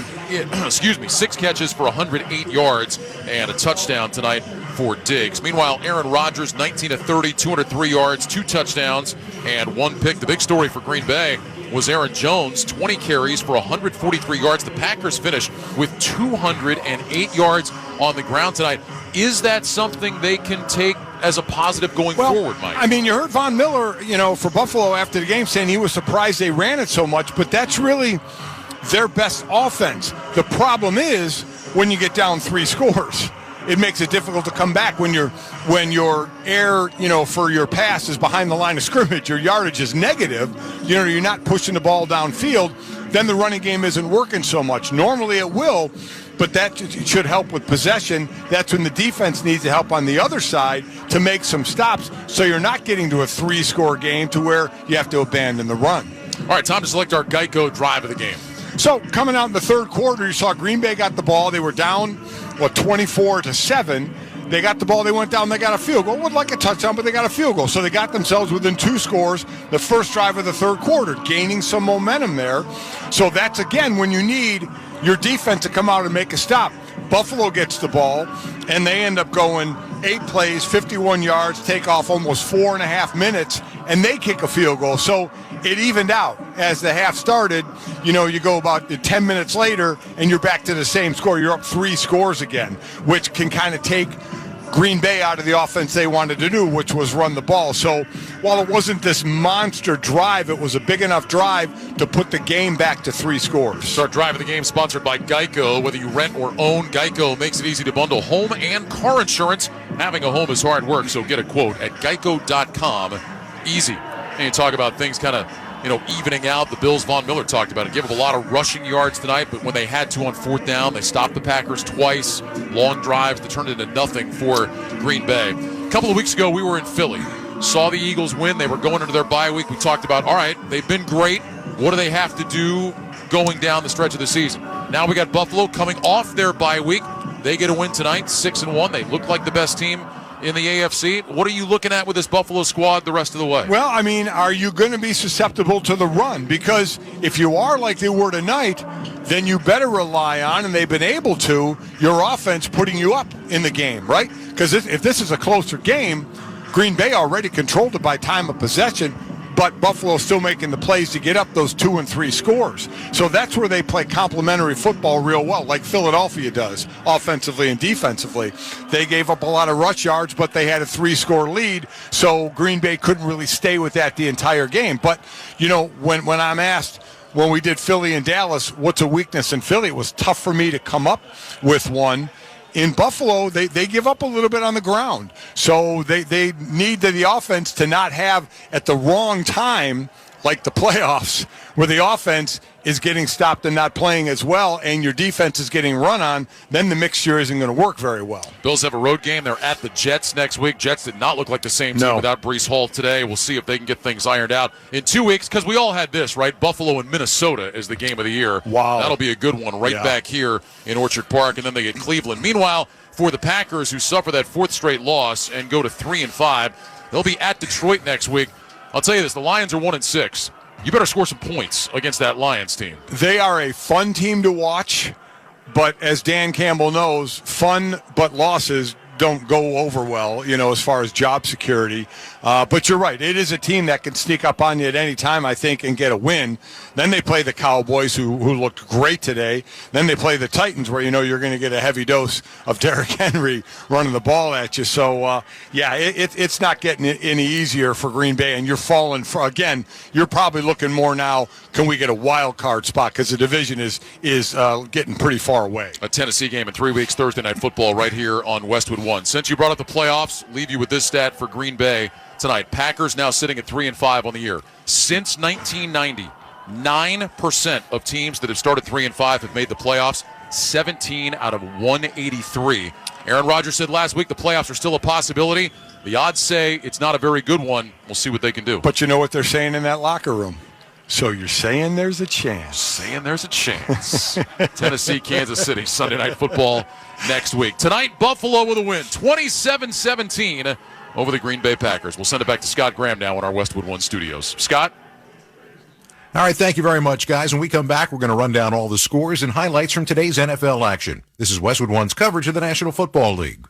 6 catches for 108 yards and a touchdown tonight for Diggs. Meanwhile, Aaron Rodgers, 19-30, 203 yards, 2 touchdowns, and 1 pick. The big story for Green Bay was Aaron Jones, 20 carries for 143 yards. The Packers finished with 208 yards on the ground tonight. Is that something they can take as a positive going forward, Mike? I mean, you heard Von Miller, for Buffalo after the game saying he was surprised they ran it so much, but that's really their best offense. The problem is when you get down 3 scores. It makes it difficult to come back when your air, for your pass is behind the line of scrimmage. Your yardage is negative. You're not pushing the ball downfield. Then the running game isn't working so much. Normally it will, but that should help with possession. That's when the defense needs to help on the other side to make some stops, so you're not getting to a 3-score game to where you have to abandon the run. All right, time to select our Geico drive of the game. So coming out in the third quarter, you saw Green Bay got the ball. They were down, 24-7. They got the ball. They went down. They got a field goal. It wasn't like a touchdown, but they got a field goal. So they got themselves within 2 scores the first drive of the third quarter, gaining some momentum there. So that's, again, when you need your defense to come out and make a stop. Buffalo gets the ball, and they end up going 8 plays, 51 yards, take off almost 4.5 minutes, and they kick a field goal. So it evened out. As the half started, you go about 10 minutes later, and you're back to the same score. You're up 3 scores again, which can kind of take Green Bay out of the offense they wanted to do, which was run the ball. So while it wasn't this monster drive, it was a big enough drive to put the game back to 3 scores. So our drive of the game sponsored by Geico. Whether you rent or own, Geico makes it easy to bundle home and car insurance. Having a home is hard work, so get a quote at geico.com. Easy. And you talk about things kind of, evening out. The Bills, Von Miller talked about it. Gave up a lot of rushing yards tonight, but when they had to on 4th down, they stopped the Packers twice. Long drives that turned into nothing for Green Bay. A couple of weeks ago, we were in Philly. Saw the Eagles win. They were going into their bye week. We talked about, all right, they've been great. What do they have to do going down the stretch of the season? Now we got Buffalo coming off their bye week. They get a win tonight, 6-1. They look like the best team in the AFC. What are you looking at with this Buffalo squad the rest of the way? Well, I mean, are you going to be susceptible to the run? Because if you are like they were tonight, then you better rely on, and they've been able to, your offense putting you up in the game, right? Because if this is a closer game, Green Bay already controlled it by time of possession, but Buffalo's still making the plays to get up those 2 and 3 scores. So that's where they play complementary football real well, like Philadelphia does, offensively and defensively. They gave up a lot of rush yards, but they had a 3-score lead, so Green Bay couldn't really stay with that the entire game. But, when I'm asked, when we did Philly and Dallas, what's a weakness in Philly, it was tough for me to come up with one. In Buffalo, they give up a little bit on the ground. So they need the offense to not have at the wrong time, like the playoffs, where the offense is getting stopped and not playing as well, and your defense is getting run on, then the mixture isn't going to work very well. Bills have a road game. They're at the Jets next week. Jets did not look like the same team without Breece Hall today. We'll see if they can get things ironed out in 2 weeks, because we all had this, right? Buffalo and Minnesota is the game of the year. Wow. That'll be a good one back here in Orchard Park, and then they get Cleveland. Meanwhile, for the Packers, who suffer that 4th straight loss and go to 3-5, they'll be at Detroit next week. I'll tell you this, the Lions are 1-6. You better score some points against that Lions team. They are a fun team to watch, but as Dan Campbell knows, fun but losses don't go over well, as far as job security. But you're right. It is a team that can sneak up on you at any time, I think, and get a win. Then they play the Cowboys, who looked great today. Then they play the Titans, where you're going to get a heavy dose of Derrick Henry running the ball at you. So, it's not getting any easier for Green Bay, and you're falling for, again, you're probably looking more now, can we get a wild card spot, because the division is getting pretty far away. A Tennessee game in 3 weeks, Thursday Night Football right here on Westwood 1. Since you brought up the playoffs, leave you with this stat for Green Bay tonight. Packers now sitting at 3-5 on the year. Since 1990, 9% of teams that have started 3-5 have made the playoffs. 17 out of 183. Aaron Rodgers said last week the playoffs are still a possibility. The odds say it's not a very good one. We'll see what they can do. But you know what they're saying in that locker room? So you're saying there's a chance. Saying there's a chance. Tennessee, Kansas City, Sunday Night Football next week. Tonight, Buffalo with a win, 27-17 over the Green Bay Packers. We'll send it back to Scott Graham now in our Westwood 1 studios. Scott? All right, thank you very much, guys. When we come back, we're going to run down all the scores and highlights from today's NFL action. This is Westwood 1's coverage of the National Football League.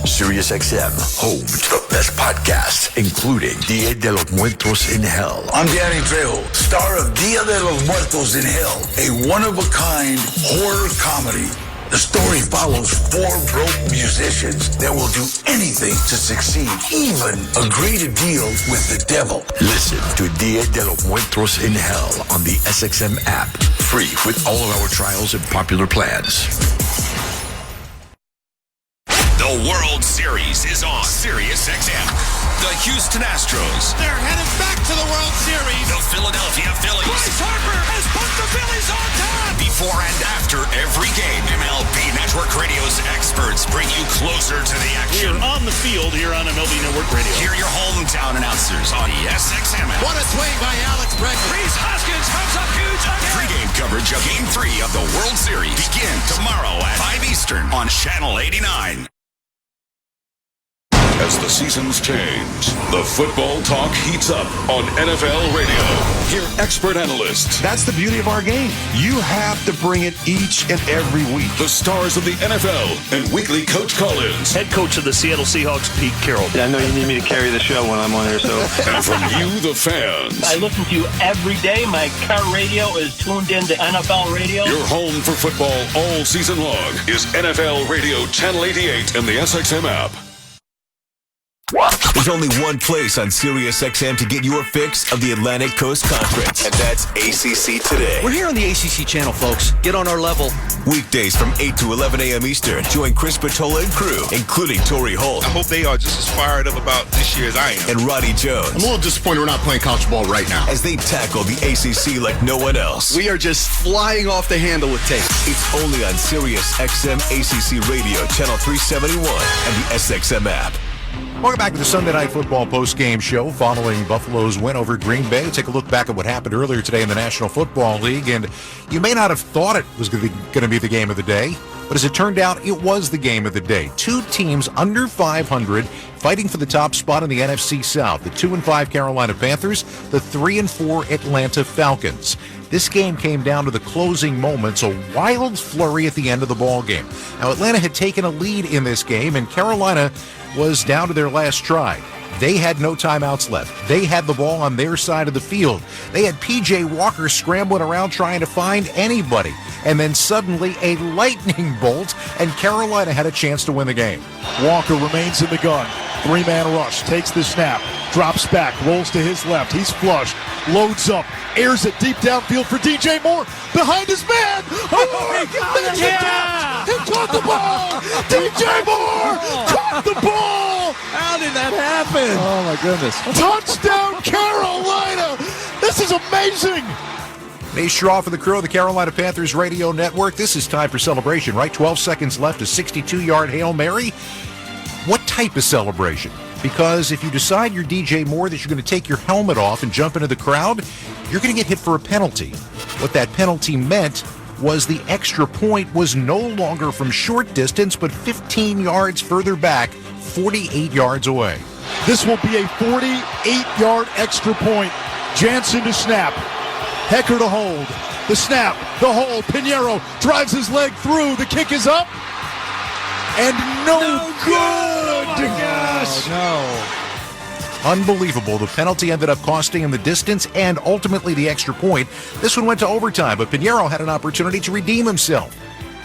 SiriusXM, home to the best podcasts, including Dia de los Muertos in Hell. I'm Danny Trejo, star of Dia de los Muertos in Hell, a one-of-a-kind horror comedy. The story follows 4 broke musicians that will do anything to succeed, even agree to deal with the devil. Listen to Dia de los Muertos in Hell on the SXM app, free with all of our trials and popular plans. The World Series is on SiriusXM. The Houston Astros. They're headed back to the World Series. The Philadelphia Phillies. Bryce Harper has put the Phillies on top. Before and after every game, MLB Network Radio's experts bring you closer to the action. We're on the field here on MLB Network Radio. Hear your hometown announcers on SXM. What a swing by Alex Bregman. Rhys Hoskins comes up huge again. Pre-game coverage of Game 3 of the World Series begin tomorrow at 5 Eastern on Channel 89. As the seasons change, the football talk heats up on NFL Radio. Hear expert analysts. That's the beauty of our game. You have to bring it each and every week. The stars of the NFL and weekly coach call-ins. Head coach of the Seattle Seahawks, Pete Carroll. Yeah, I know you need me to carry the show when I'm on here, so. And from you, the fans. I listen to you every day. My car radio is tuned into NFL Radio. Your home for football all season long is NFL Radio Channel 88 and the SXM app. There's only one place on SiriusXM to get your fix of the Atlantic Coast Conference, and that's ACC Today. We're here on the ACC channel, folks. Get on our level. Weekdays from 8 to 11 a.m. Eastern. Join Chris Patola and crew, including Torrey Holt. I hope they are just as fired up about this year as I am. And Roddy Jones. I'm a little disappointed we're not playing college ball right now. As they tackle the ACC like no one else. We are just flying off the handle with tape. It's only on SiriusXM ACC Radio, Channel 371, and the SXM app. Welcome back to the Sunday Night Football post-game show following Buffalo's win over Green Bay. Take a look back at what happened earlier today in the National Football League, and you may not have thought it was going to be the game of the day, but as it turned out, it was the game of the day. 2 teams under 500 fighting for the top spot in the NFC South. The 2-5 Carolina Panthers, the 3-4 Atlanta Falcons. This game came down to the closing moments, a wild flurry at the end of the ball game. Now, Atlanta had taken a lead in this game, and Carolina was down to their last try. They had no timeouts left. They had the ball on their side of the field. They had P.J. Walker scrambling around trying to find anybody. And then suddenly a lightning bolt, and Carolina had a chance to win the game. Walker remains in the gun. 3-man rush, takes the snap, drops back, rolls to his left. He's flushed, loads up, airs it deep downfield for DJ Moore. Behind his man. Oh, he caught the ball. DJ Moore caught the ball. How did that happen? Oh, my goodness. Touchdown, Carolina. This is amazing. Nate Straw for the crew of the Carolina Panthers radio network. This is time for celebration, right? 12 seconds left, a 62-yard Hail Mary. What type of celebration? Because if you decide you're DJ Moore that you're going to take your helmet off and jump into the crowd, you're going to get hit for a penalty. What that penalty meant was the extra point was no longer from short distance, but 15 yards further back, 48 yards away. This will be a 48-yard extra point. Jansen to snap. Hecker to hold. The snap, the hole. Pinheiro drives his leg through. The kick is up. And no good. Oh, my gosh. Oh, no. Unbelievable. The penalty ended up costing him the distance and ultimately the extra point. This one went to overtime, but Pinheiro had an opportunity to redeem himself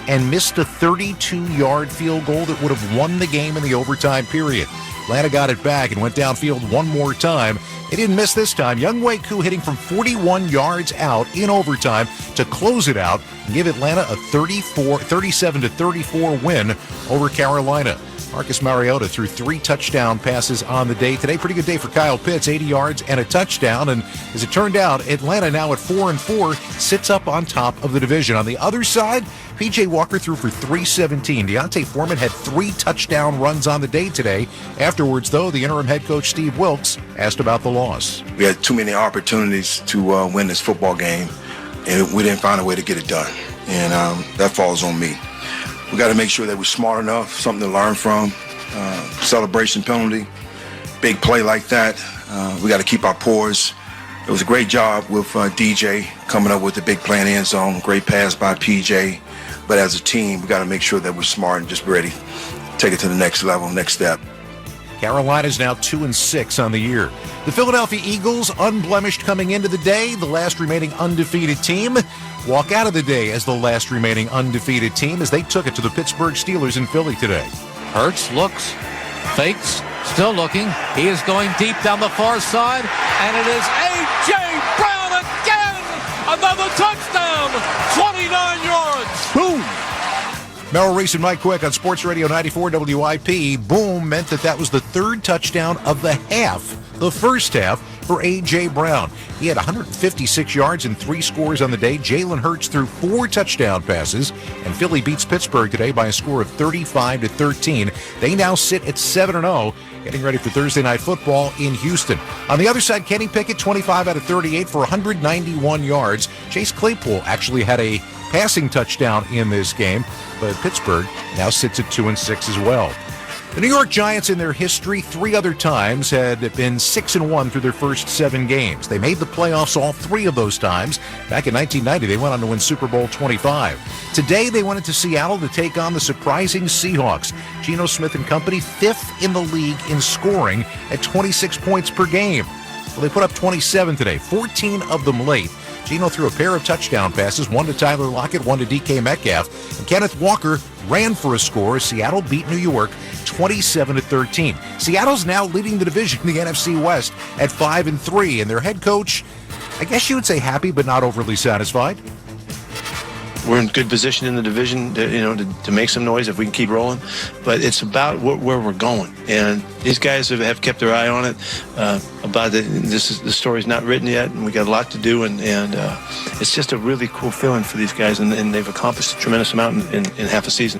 and missed a 32-yard field goal that would have won the game in the overtime period. Atlanta got it back and went downfield one more time. They didn't miss this time. Younghoe Koo hitting from 41 yards out in overtime to close it out and give Atlanta a 37-34 win over Carolina. Marcus Mariota threw 3 touchdown passes on the day today. Pretty good day for Kyle Pitts, 80 yards and a touchdown. And as it turned out, Atlanta now at 4-4 sits up on top of the division. On the other side, P.J. Walker threw for 317. Deontay Foreman had 3 touchdown runs on the day today. Afterwards, though, the interim head coach Steve Wilks asked about the loss. We had too many opportunities to win this football game, and we didn't find a way to get it done. And that falls on me. We got to make sure that we're smart enough, something to learn from. Celebration penalty, big play like that. We got to keep our poise. It was a great job with DJ coming up with the big play in the end zone. Great pass by PJ. But as a team, we got to make sure that we're smart and just ready to take it to the next level, next step. Carolina's now 2-6 on the year. The Philadelphia Eagles, unblemished coming into the day, the last remaining undefeated team, walk out of the day as the last remaining undefeated team as they took it to the Pittsburgh Steelers in Philly today. Hurts looks, fakes, still looking. He is going deep down the far side, and it is A.J. Brown again! Another touchdown! 29 yards! Boom! Merrill Reese and Mike Quick on Sports Radio 94 WIP. Boom meant that was the 3rd touchdown of the half, the first half, for A.J. Brown. He had 156 yards and 3 scores on the day. Jalen Hurts threw 4 touchdown passes, and Philly beats Pittsburgh today by a score of 35-13. They now sit at 7-0, getting ready for Thursday Night Football in Houston. On the other side, Kenny Pickett, 25 out of 38 for 191 yards. Chase Claypool actually had a passing touchdown in this game, but Pittsburgh now sits at 2-6 as well. The New York Giants in their history 3 other times had been 6-1 through their first 7 games. They made the playoffs all 3 of those times. Back in 1990, they went on to win Super Bowl 25. Today, they went into Seattle to take on the surprising Seahawks. Geno Smith and company, 5th in the league in scoring at 26 points per game. Well, they put up 27 today, 14 of them late. Geno threw a pair of touchdown passes, one to Tyler Lockett, one to DK Metcalf, and Kenneth Walker ran for a score as Seattle beat New York 27-13. Seattle's now leading the division in the NFC West at 5-3, and their head coach, I guess you would say happy but not overly satisfied. We're in good position in the division, to make some noise if we can keep rolling. But it's about where we're going, and these guys have kept their eye on it. The story's not written yet, and we got a lot to do, and it's just a really cool feeling for these guys, and they've accomplished a tremendous amount in half a season.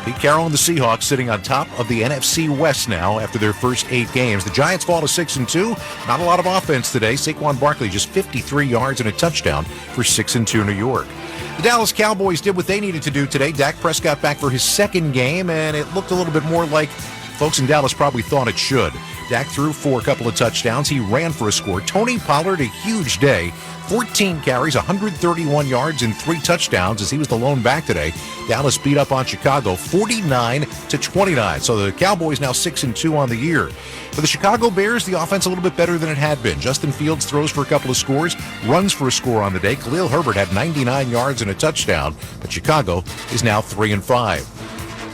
Pete Carroll and the Seahawks sitting on top of the NFC West now after their first 8 games. The Giants fall to 6-2. Not a lot of offense today. Saquon Barkley just 53 yards and a touchdown for 6-2 New York. The Dallas Cowboys did what they needed to do today. Dak Prescott back for his 2nd game, and it looked a little bit more like folks in Dallas probably thought it should. Dak threw for a couple of touchdowns. He ran for a score. Tony Pollard, a huge day. 14 carries, 131 yards, and 3 touchdowns as he was the lone back today. Dallas beat up on Chicago 49-29. So the Cowboys now 6-2 on the year. For the Chicago Bears, the offense a little bit better than it had been. Justin Fields throws for a couple of scores, runs for a score on the day. Khalil Herbert had 99 yards and a touchdown, but Chicago is now 3-5.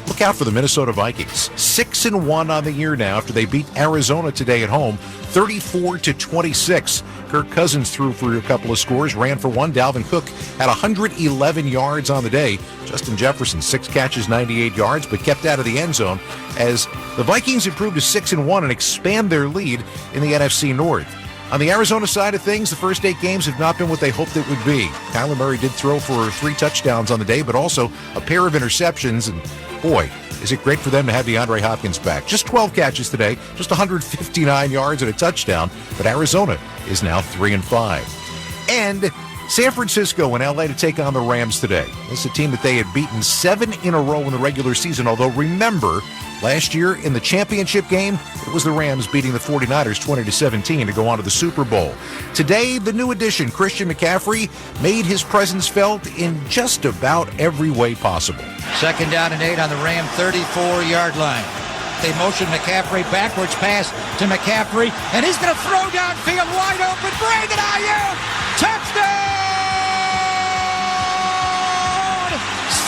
Look out for the Minnesota Vikings. 6-1 on the year now after they beat Arizona today at home, 34-26. Kirk Cousins threw for a couple of scores, ran for one. Dalvin Cook had 111 yards on the day. Justin Jefferson, 6 catches, 98 yards, but kept out of the end zone as the Vikings improved to 6-1 and expand their lead in the NFC North. On the Arizona side of things, the first 8 games have not been what they hoped it would be. Kyler Murray did throw for 3 touchdowns on the day, but also a pair of interceptions. And boy, is it great for them to have DeAndre Hopkins back. Just 12 catches today, just 159 yards and a touchdown. But Arizona is now 3-5. And San Francisco and LA to take on the Rams today. This is a team that they had beaten 7 in a row in the regular season, although remember, Last year in the championship game, it was the Rams beating the 49ers 20-17 to go on to the Super Bowl. Today, the new addition, Christian McCaffrey, made his presence felt in just about every way possible. 2nd down and 8 on the Ram 34-yard line. They motion McCaffrey, backwards pass to McCaffrey, and he's going to throw downfield wide open. Brandon Ayuk, touchdown!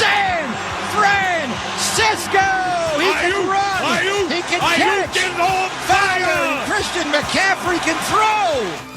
San Francisco! He can run, he can catch, getting on fire! Christian McCaffrey can throw!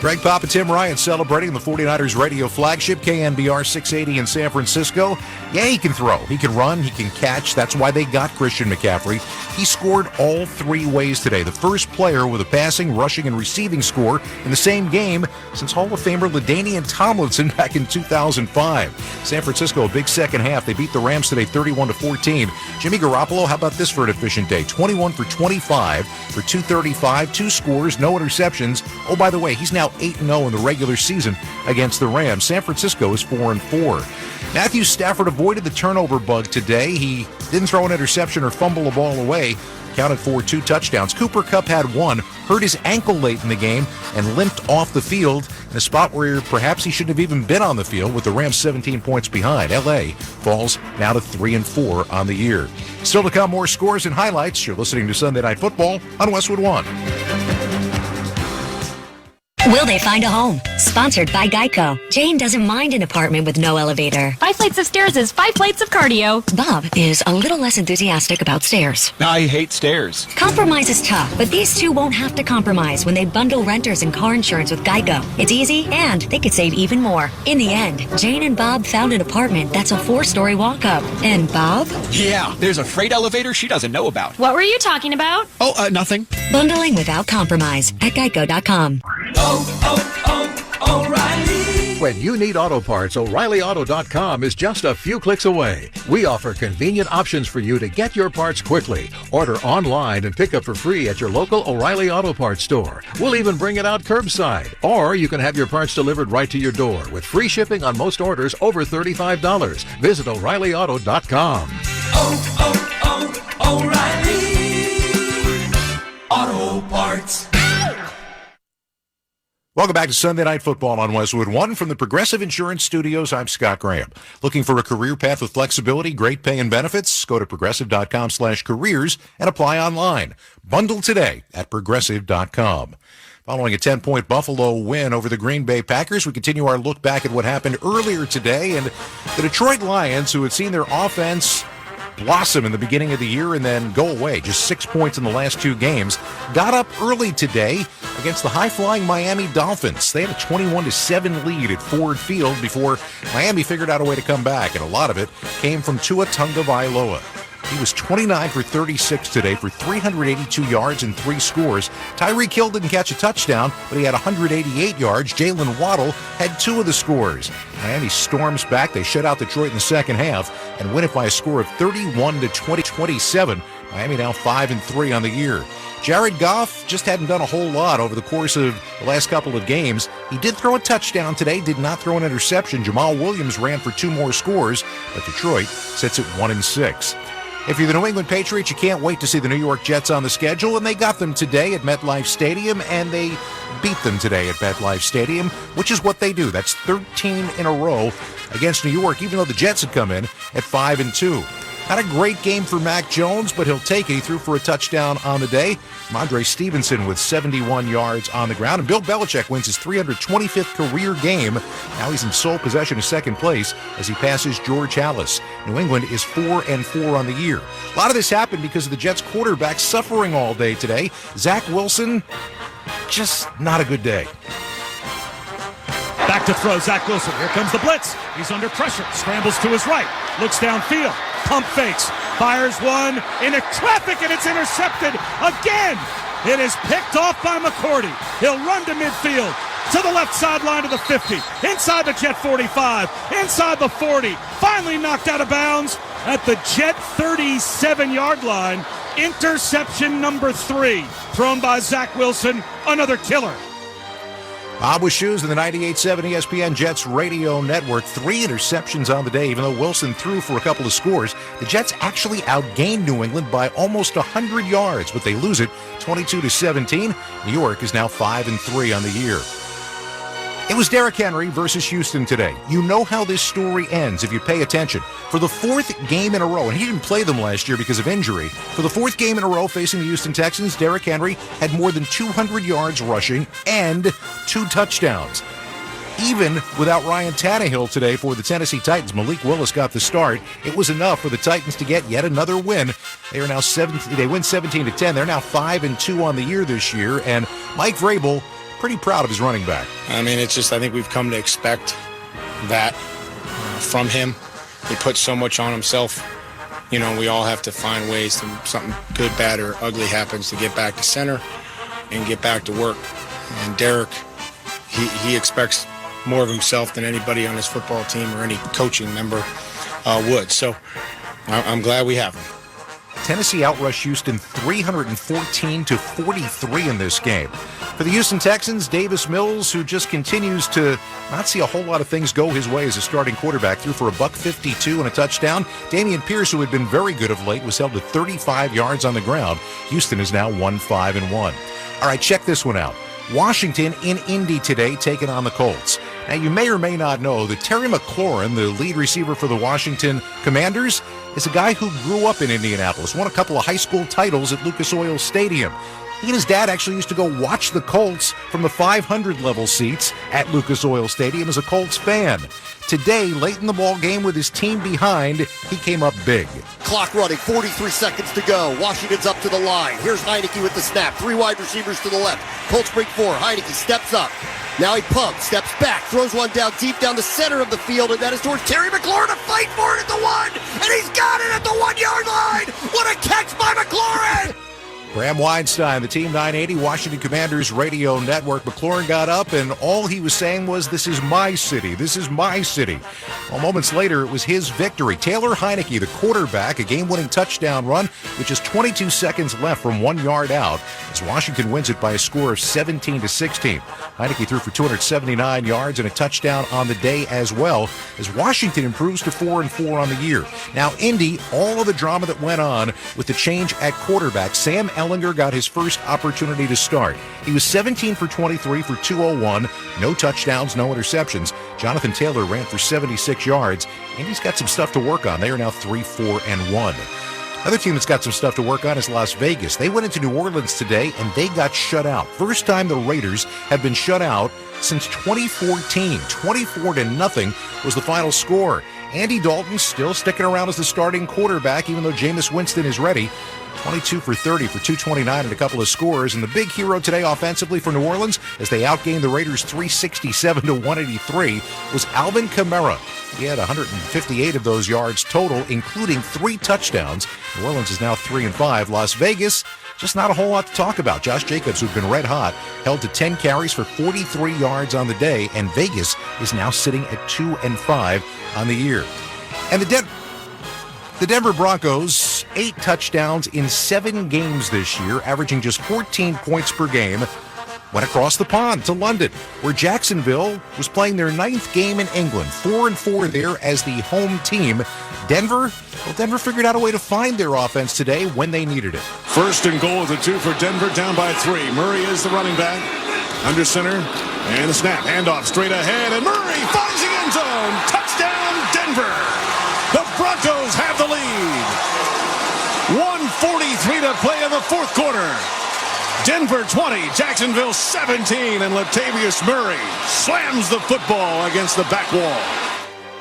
Greg Pop and Tim Ryan celebrating the 49ers radio flagship, KNBR 680 in San Francisco. Yeah, he can throw, he can run, he can catch. That's why they got Christian McCaffrey. He scored all 3 ways today. The first player with a passing, rushing, and receiving score in the same game since Hall of Famer LaDainian Tomlinson back in 2005. San Francisco, a big second half. They beat the Rams today 31-14. Jimmy Garoppolo, how about this for an efficient day? 21 for 25 for 235, 2 scores, no interceptions. Oh, by the way, he's now 8-0 in the regular season against the Rams. San Francisco is 4-4. Matthew Stafford avoided the turnover bug today. He didn't throw an interception or fumble a ball away. Counted for 2 touchdowns. Cooper Kupp had 1, hurt his ankle late in the game, and limped off the field in a spot where perhaps he shouldn't have even been on the field with the Rams 17 points behind. L.A. falls now to 3-4 on the year. Still to come, more scores and highlights. You're listening to Sunday Night Football on Westwood One. Will they find a home? Sponsored by Geico. Jane doesn't mind an apartment with no elevator. 5 flights of stairs is 5 plates of cardio. Bob is a little less enthusiastic about stairs. I hate stairs. Compromise is tough, but these two won't have to compromise when they bundle renters and car insurance with Geico. It's easy, and they could save even more. In the end, Jane and Bob found an apartment that's a 4-story walk-up. And Bob? Yeah, there's a freight elevator she doesn't know about. What were you talking about? Oh, nothing. Bundling without compromise at Geico.com. O'Reilly. When you need auto parts, O'ReillyAuto.com is just a few clicks away. We offer convenient options for you to get your parts quickly. Order online and pick up for free at your local O'Reilly Auto Parts store. We'll even bring it out curbside. Or you can have your parts delivered right to your door with free shipping on most orders over $35. Visit O'ReillyAuto.com. O'Reilly Auto Parts. Welcome back to Sunday Night Football on Westwood One from the Progressive Insurance Studios. I'm Scott Graham. Looking for a career path with flexibility, great pay, and benefits? Go to progressive.com/careers and apply online. Bundle today at progressive.com. Following a 10-point Buffalo win over the Green Bay Packers, we continue our look back at what happened earlier today. And the Detroit Lions, who had seen their offense blossom in the beginning of the year and then go away, just 6 points in the last 2 games, got up early today against the high-flying Miami Dolphins. They had a 21-7 lead at Ford Field before Miami figured out a way to come back, and a lot of it came from Tua Tagovailoa. He was 29 for 36 today for 382 yards and 3 scores. Tyreek Hill didn't catch a touchdown, but he had 188 yards. Jalen Waddle had 2 of the scores. Miami storms back. They shut out Detroit in the second half and win it by a score of 31-27. Miami now 5-3 on the year. Jared Goff just hadn't done a whole lot over the course of the last couple of games. He did throw a touchdown today, did not throw an interception. Jamal Williams ran for 2 more scores, but Detroit sits at 1-6. If you're the New England Patriots, you can't wait to see the New York Jets on the schedule, and they got them today at MetLife Stadium, and they beat them today at MetLife Stadium, which is what they do. That's 13 in a row against New York, even though the Jets had come in at 5-2. Not a great game for Mac Jones, but he'll take it. He threw for a touchdown on the day. Mondre Stevenson with 71 yards on the ground. And Bill Belichick wins his 325th career game. Now he's in sole possession of second place as he passes George Halas. New England is 4-4 on the year. A lot of this happened because of the Jets quarterback suffering all day today. Zach Wilson, just not a good day. Back to throw, Zach Wilson. Here comes the blitz. He's under pressure. Scrambles to his right. Looks downfield. Pump fakes. Fires one into traffic, and it's intercepted again. It is picked off by McCourty. He'll run to midfield. To the left sideline to the 50. Inside the Jet 45. Inside the 40. Finally knocked out of bounds at the Jet 37-yard line. Interception number 3. Thrown by Zach Wilson. Another killer. Bob with Shoes in the 98.7 ESPN Jets radio network. 3 interceptions on the day. Even though Wilson threw for a couple of scores, the Jets actually outgained New England by almost 100 yards, but they lose it 22-17. New York is now 5-3 on the year. It was Derrick Henry versus Houston today. You know how this story ends if you pay attention. For the 4th game in a row, and he didn't play them last year because of injury, for the 4th game in a row facing the Houston Texans, Derrick Henry had more than 200 yards rushing and 2 touchdowns. Even without Ryan Tannehill today for the Tennessee Titans, Malik Willis got the start. It was enough for the Titans to get yet another win. They are now they win 17-10. They're now 5-2 on the year this year, and Mike Vrabel pretty proud of his running back. I mean, it's just, I think we've come to expect that from him. He puts so much on himself. You know, we all have to find ways to, something good, bad, or ugly happens, to get back to center and get back to work. And Derrick, he expects more of himself than anybody on his football team or any coaching member would. So I'm glad we have him. Tennessee outrushed Houston 314-43 in this game. For the Houston Texans, Davis Mills, who just continues to not see a whole lot of things go his way as a starting quarterback, threw for $152 and a touchdown. Dameon Pierce, who had been very good of late, was held to 35 yards on the ground. Houston is now 1-5-1. All right, check this one out. Washington in Indy today taking on the Colts. Now, you may or may not know that Terry McLaurin, the lead receiver for the Washington Commanders, is a guy who grew up in Indianapolis, won a couple of high school titles at Lucas Oil Stadium. He and his dad actually used to go watch the Colts from the 500 level seats at Lucas Oil Stadium as a Colts fan. Today, late in the ball game with his team behind, he came up big. Clock running, 43 seconds to go. Washington's up to the line. Here's Heineke with the snap. 3 wide receivers to the left. Colts break 4. Heineke steps up. Now he pumps, steps back, throws one down deep down the center of the field, and that is towards Terry McLaurin to fight for it at the 1, and he's got it at the 1-yard line. What a catch by McLaurin! Graham Weinstein, the Team 980 Washington Commanders radio network. McLaurin got up, and all he was saying was, "This is my city. This is my city." Well, moments later, it was his victory. Taylor Heineke, the quarterback, a game-winning touchdown run with just 22 seconds left from 1 yard out, as Washington wins it by a score of 17-16. Heineke threw for 279 yards and a touchdown on the day as well, as Washington improves to 4-4 on the year. Now, Indy, all of the drama that went on with the change at quarterback, Sam Ellinger got his first opportunity to start. He was 17 for 23 for 201, no touchdowns, no interceptions. Jonathan Taylor ran for 76 yards, and he's got some stuff to work on. They are now 3-4-1. Another team that's got some stuff to work on is Las Vegas. They went into New Orleans today, and they got shut out. First time the Raiders have been shut out since 2014. 24-0 was the final score. Andy Dalton still sticking around as the starting quarterback, even though Jameis Winston is ready. 22 for 30 for 229 and a couple of scores. And the big hero today offensively for New Orleans, as they outgained the Raiders 367-183, was Alvin Kamara. He had 158 of those yards total, including 3 touchdowns. New Orleans is now 3-5. Las Vegas, just not a whole lot to talk about. Josh Jacobs, who'd been red hot, held to 10 carries for 43 yards on the day, and Vegas is now sitting at 2-5 on the year. And the Denver Broncos, 8 touchdowns in 7 games this year, averaging just 14 points per game, went across the pond to London, where Jacksonville was playing their 9th game in England. 4-4 there as the home team. Denver figured out a way to find their offense today when they needed it. First and goal of the 2 for Denver, down by 3. Murray is the running back. Under center, and the snap. Handoff straight ahead, and Murray finds the end zone. Touchdown, Denver. The Broncos have the lead. 1:43 to play in the 4th quarter. Denver 20, Jacksonville 17, and Latavius Murray slams the football against the back wall.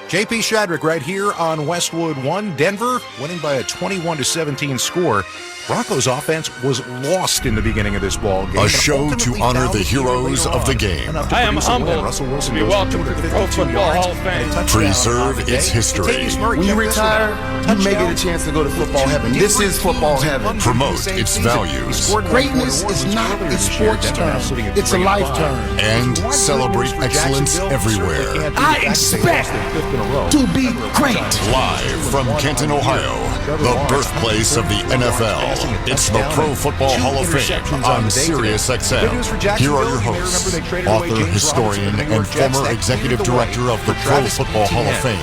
J.P. Shadrick right here on Westwood 1. Denver winning by a 21-17 score. Broncos offense was lost in the beginning of this ball game. A show to honor the heroes of the game. I am humbled to be welcomed to the Pro Football Hall of Fame. Preserve its history. When you retire, you may get a chance to go to football heaven. This is football heaven. Promote its values. Greatness is not a sports term. It's a life term. And celebrate excellence everywhere. I expect a row. To be great. Live from Canton, Ohio, the birthplace of the NFL. It's the Pro Football Hall of Fame on Sirius XM. Here are your hosts, author, historian, and former executive director of the Pro Football Hall of Fame,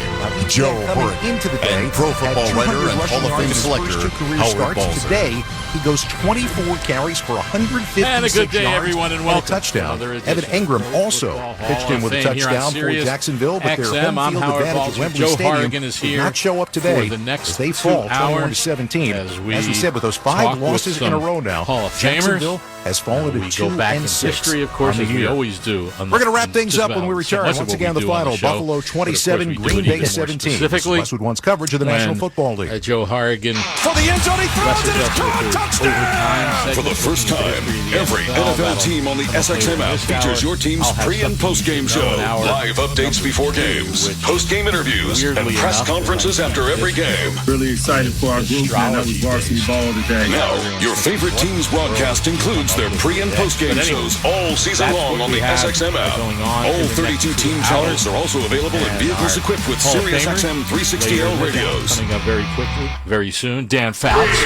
Joe Horrigan, and Pro Football writer and Hall of Fame selector, Howard Balzer. Today, he goes 24 carries for 156 and a good day, yards everyone, and and welcome. a touchdown. Evan Engram also pitched in with a touchdown for Jacksonville, but their home field advantage at Wembley Stadium did not show up today as they fall 21-17. As we said, with those 5 losses in a row now, Jacksonville has fallen to 2-6 history, of course, on the as year. we always do. We're going to wrap things up when we return. Once again, the final, Buffalo 27, Green Bay 17. Specifically, Westwood One's coverage of the National Football League. Joe Horrigan for the end zone, he throws it, it's caught, touchdown! For the first time, every NFL team on the SXM app features your team's pre- and post-game show, live updates before games, post-game interviews, and press conferences after every game. Really excited for our group, man. That was varsity ball today. Now, your favorite team's broadcast includes their pre- and post-game shows all season long on the SXM app. All 32 team channels are also available in vehicles equipped with Sirius XM 360L radios. Coming up very quickly, very soon. Dan Fouts.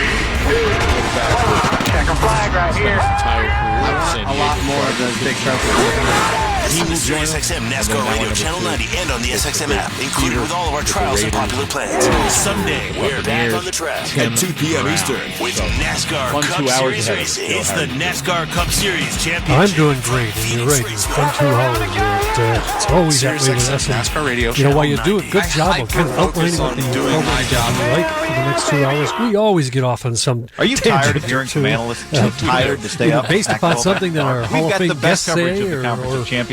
Check a flag right here. A lot more of those big trophies. Listen to Sirius XM NASCAR Radio Channel 90 and on the SXM app, included with all of our trials and popular plans. Sunday, we're back on the track at 2 p.m. Eastern with NASCAR Cup Series racing. It's the NASCAR Cup Series Championship. I'm doing great, and you're right. It's fun 2 hours. It's always that way with us. NASCAR Radio You know, while you do a good job of kind of outlining what the program like for the next 2 hours, we always get off on some. Are you tired of hearing from analysts? Too tired to stay up? Based upon something that our Hall of Fame guests say, or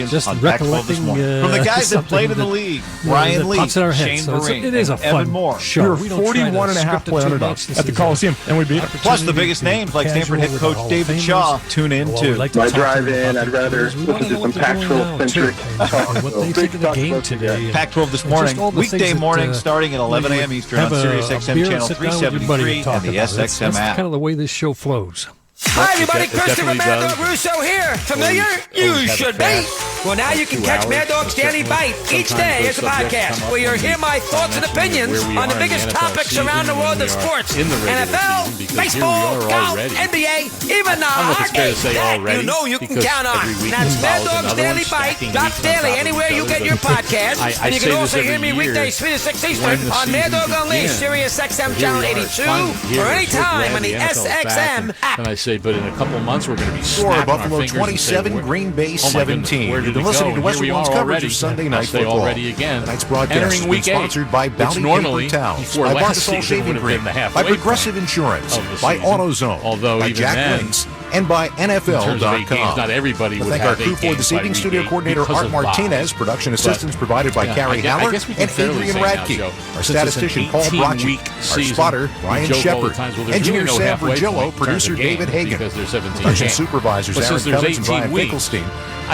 just recollecting from the guys that played in the league, Ryan Lee, Shane Vereen, it is a Evan fun Moore. show. We were 41.5-point underdogs at the Coliseum, and we beat. Plus the biggest names like Stanford head coach David Shaw tune in too. My drive-in, I'd rather listen to some Pac-12-centric talk. What they think of the game today. Pac-12 this morning, weekday morning starting at 11 a.m. Eastern on Sirius XM channel 373 and the SXM app. That's kind of the way this show flows. Hi, everybody. Christopher Mad Dog Russo here. Familiar? You should be. Well, now you can catch Mad Dog's Daily Bite each day as a podcast, where you'll hear my thoughts and opinions on the biggest topics around the world of sports. NFL, baseball, golf, NBA, even hockey. That you know you can count on. That's Mad Dog's Daily Bite. Drops daily anywhere you get your podcast. And you can also hear me weekdays 3 to 6 Eastern on Mad Dog Unleashed, Sirius XM Channel 82, or anytime on the SXM app. But in a couple of months, we're going to be Score snapping Buffalo our fingers 27, and say, Green Bay 17. You've been listening to Westwood One's coverage of Sunday Night Football. Already again. Tonight's broadcast has been sponsored by Bounty Paper Towels, by Bartosol Shaving Cream, by Progressive Insurance, by AutoZone, by Jack Links, and by NFL.com. Not everybody would thank our crew for this evening. Studio coordinator Art Martinez, production assistance provided by Carrie Haller and Adrian Radke. Our statistician Paul Bracci, our spotter Ryan Shepard, engineer Sam Virgillo, producer David Hagan, production supervisors Aaron Cummins and Brian Finkelstein,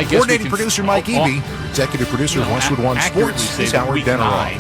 coordinating producer Mike Eby, executive producer of Westwood One Sports is Howard Deneron.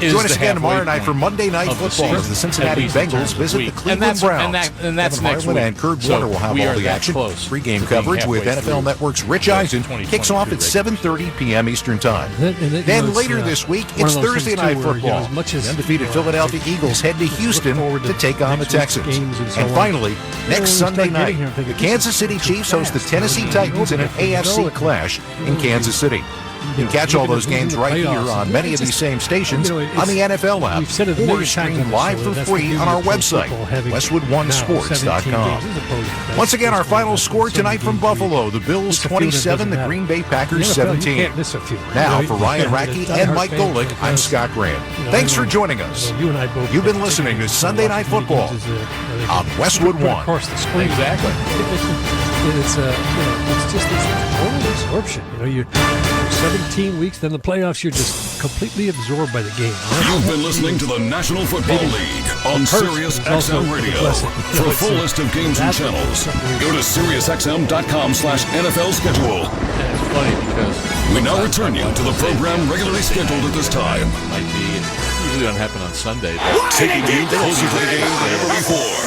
Join us again tomorrow night for Monday Night Football as the Cincinnati Bengals visit the Cleveland Browns. And that's next week. And Kurt Warner will have all the action. Pre-game coverage with NFL Network's Rich Eisen kicks off at 7:30 p.m. Eastern Time. Then later this week, it's Thursday Night Football. The undefeated Philadelphia Eagles head to Houston to take on the Texans. And finally, next Sunday night, the Kansas City Chiefs host the Tennessee Titans in an AFC clash in Kansas City. You can catch all those games right here on many of these same stations on the NFL app or stream live for free on our website, WestwoodOneSports.com. Once again, our final score tonight from Buffalo, the Bills 27, the Green Bay Packers 17. Now, for Ryan Radke and Mike Golick, I'm Scott Graham. Thanks for joining us. You've been listening to Sunday Night Football on Westwood One. Of course, the screen. Exactly. It's just this total absorption. You're 17 weeks, then the playoffs, you're just completely absorbed by the game. You've been listening to the National Football League on Sirius XM Radio. For a full list of games and channels, go to SiriusXM.com/NFL schedule. And it's funny because we now return you to the program regularly scheduled at this time. Usually don't happen on Sunday. Taking you closer to the game than ever before.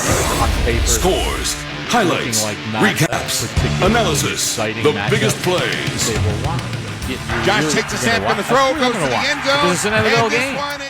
Scores, highlights, recaps, analysis, the biggest plays. Josh takes a snap, going to throw, goes to the end zone. This is an NFL game. This one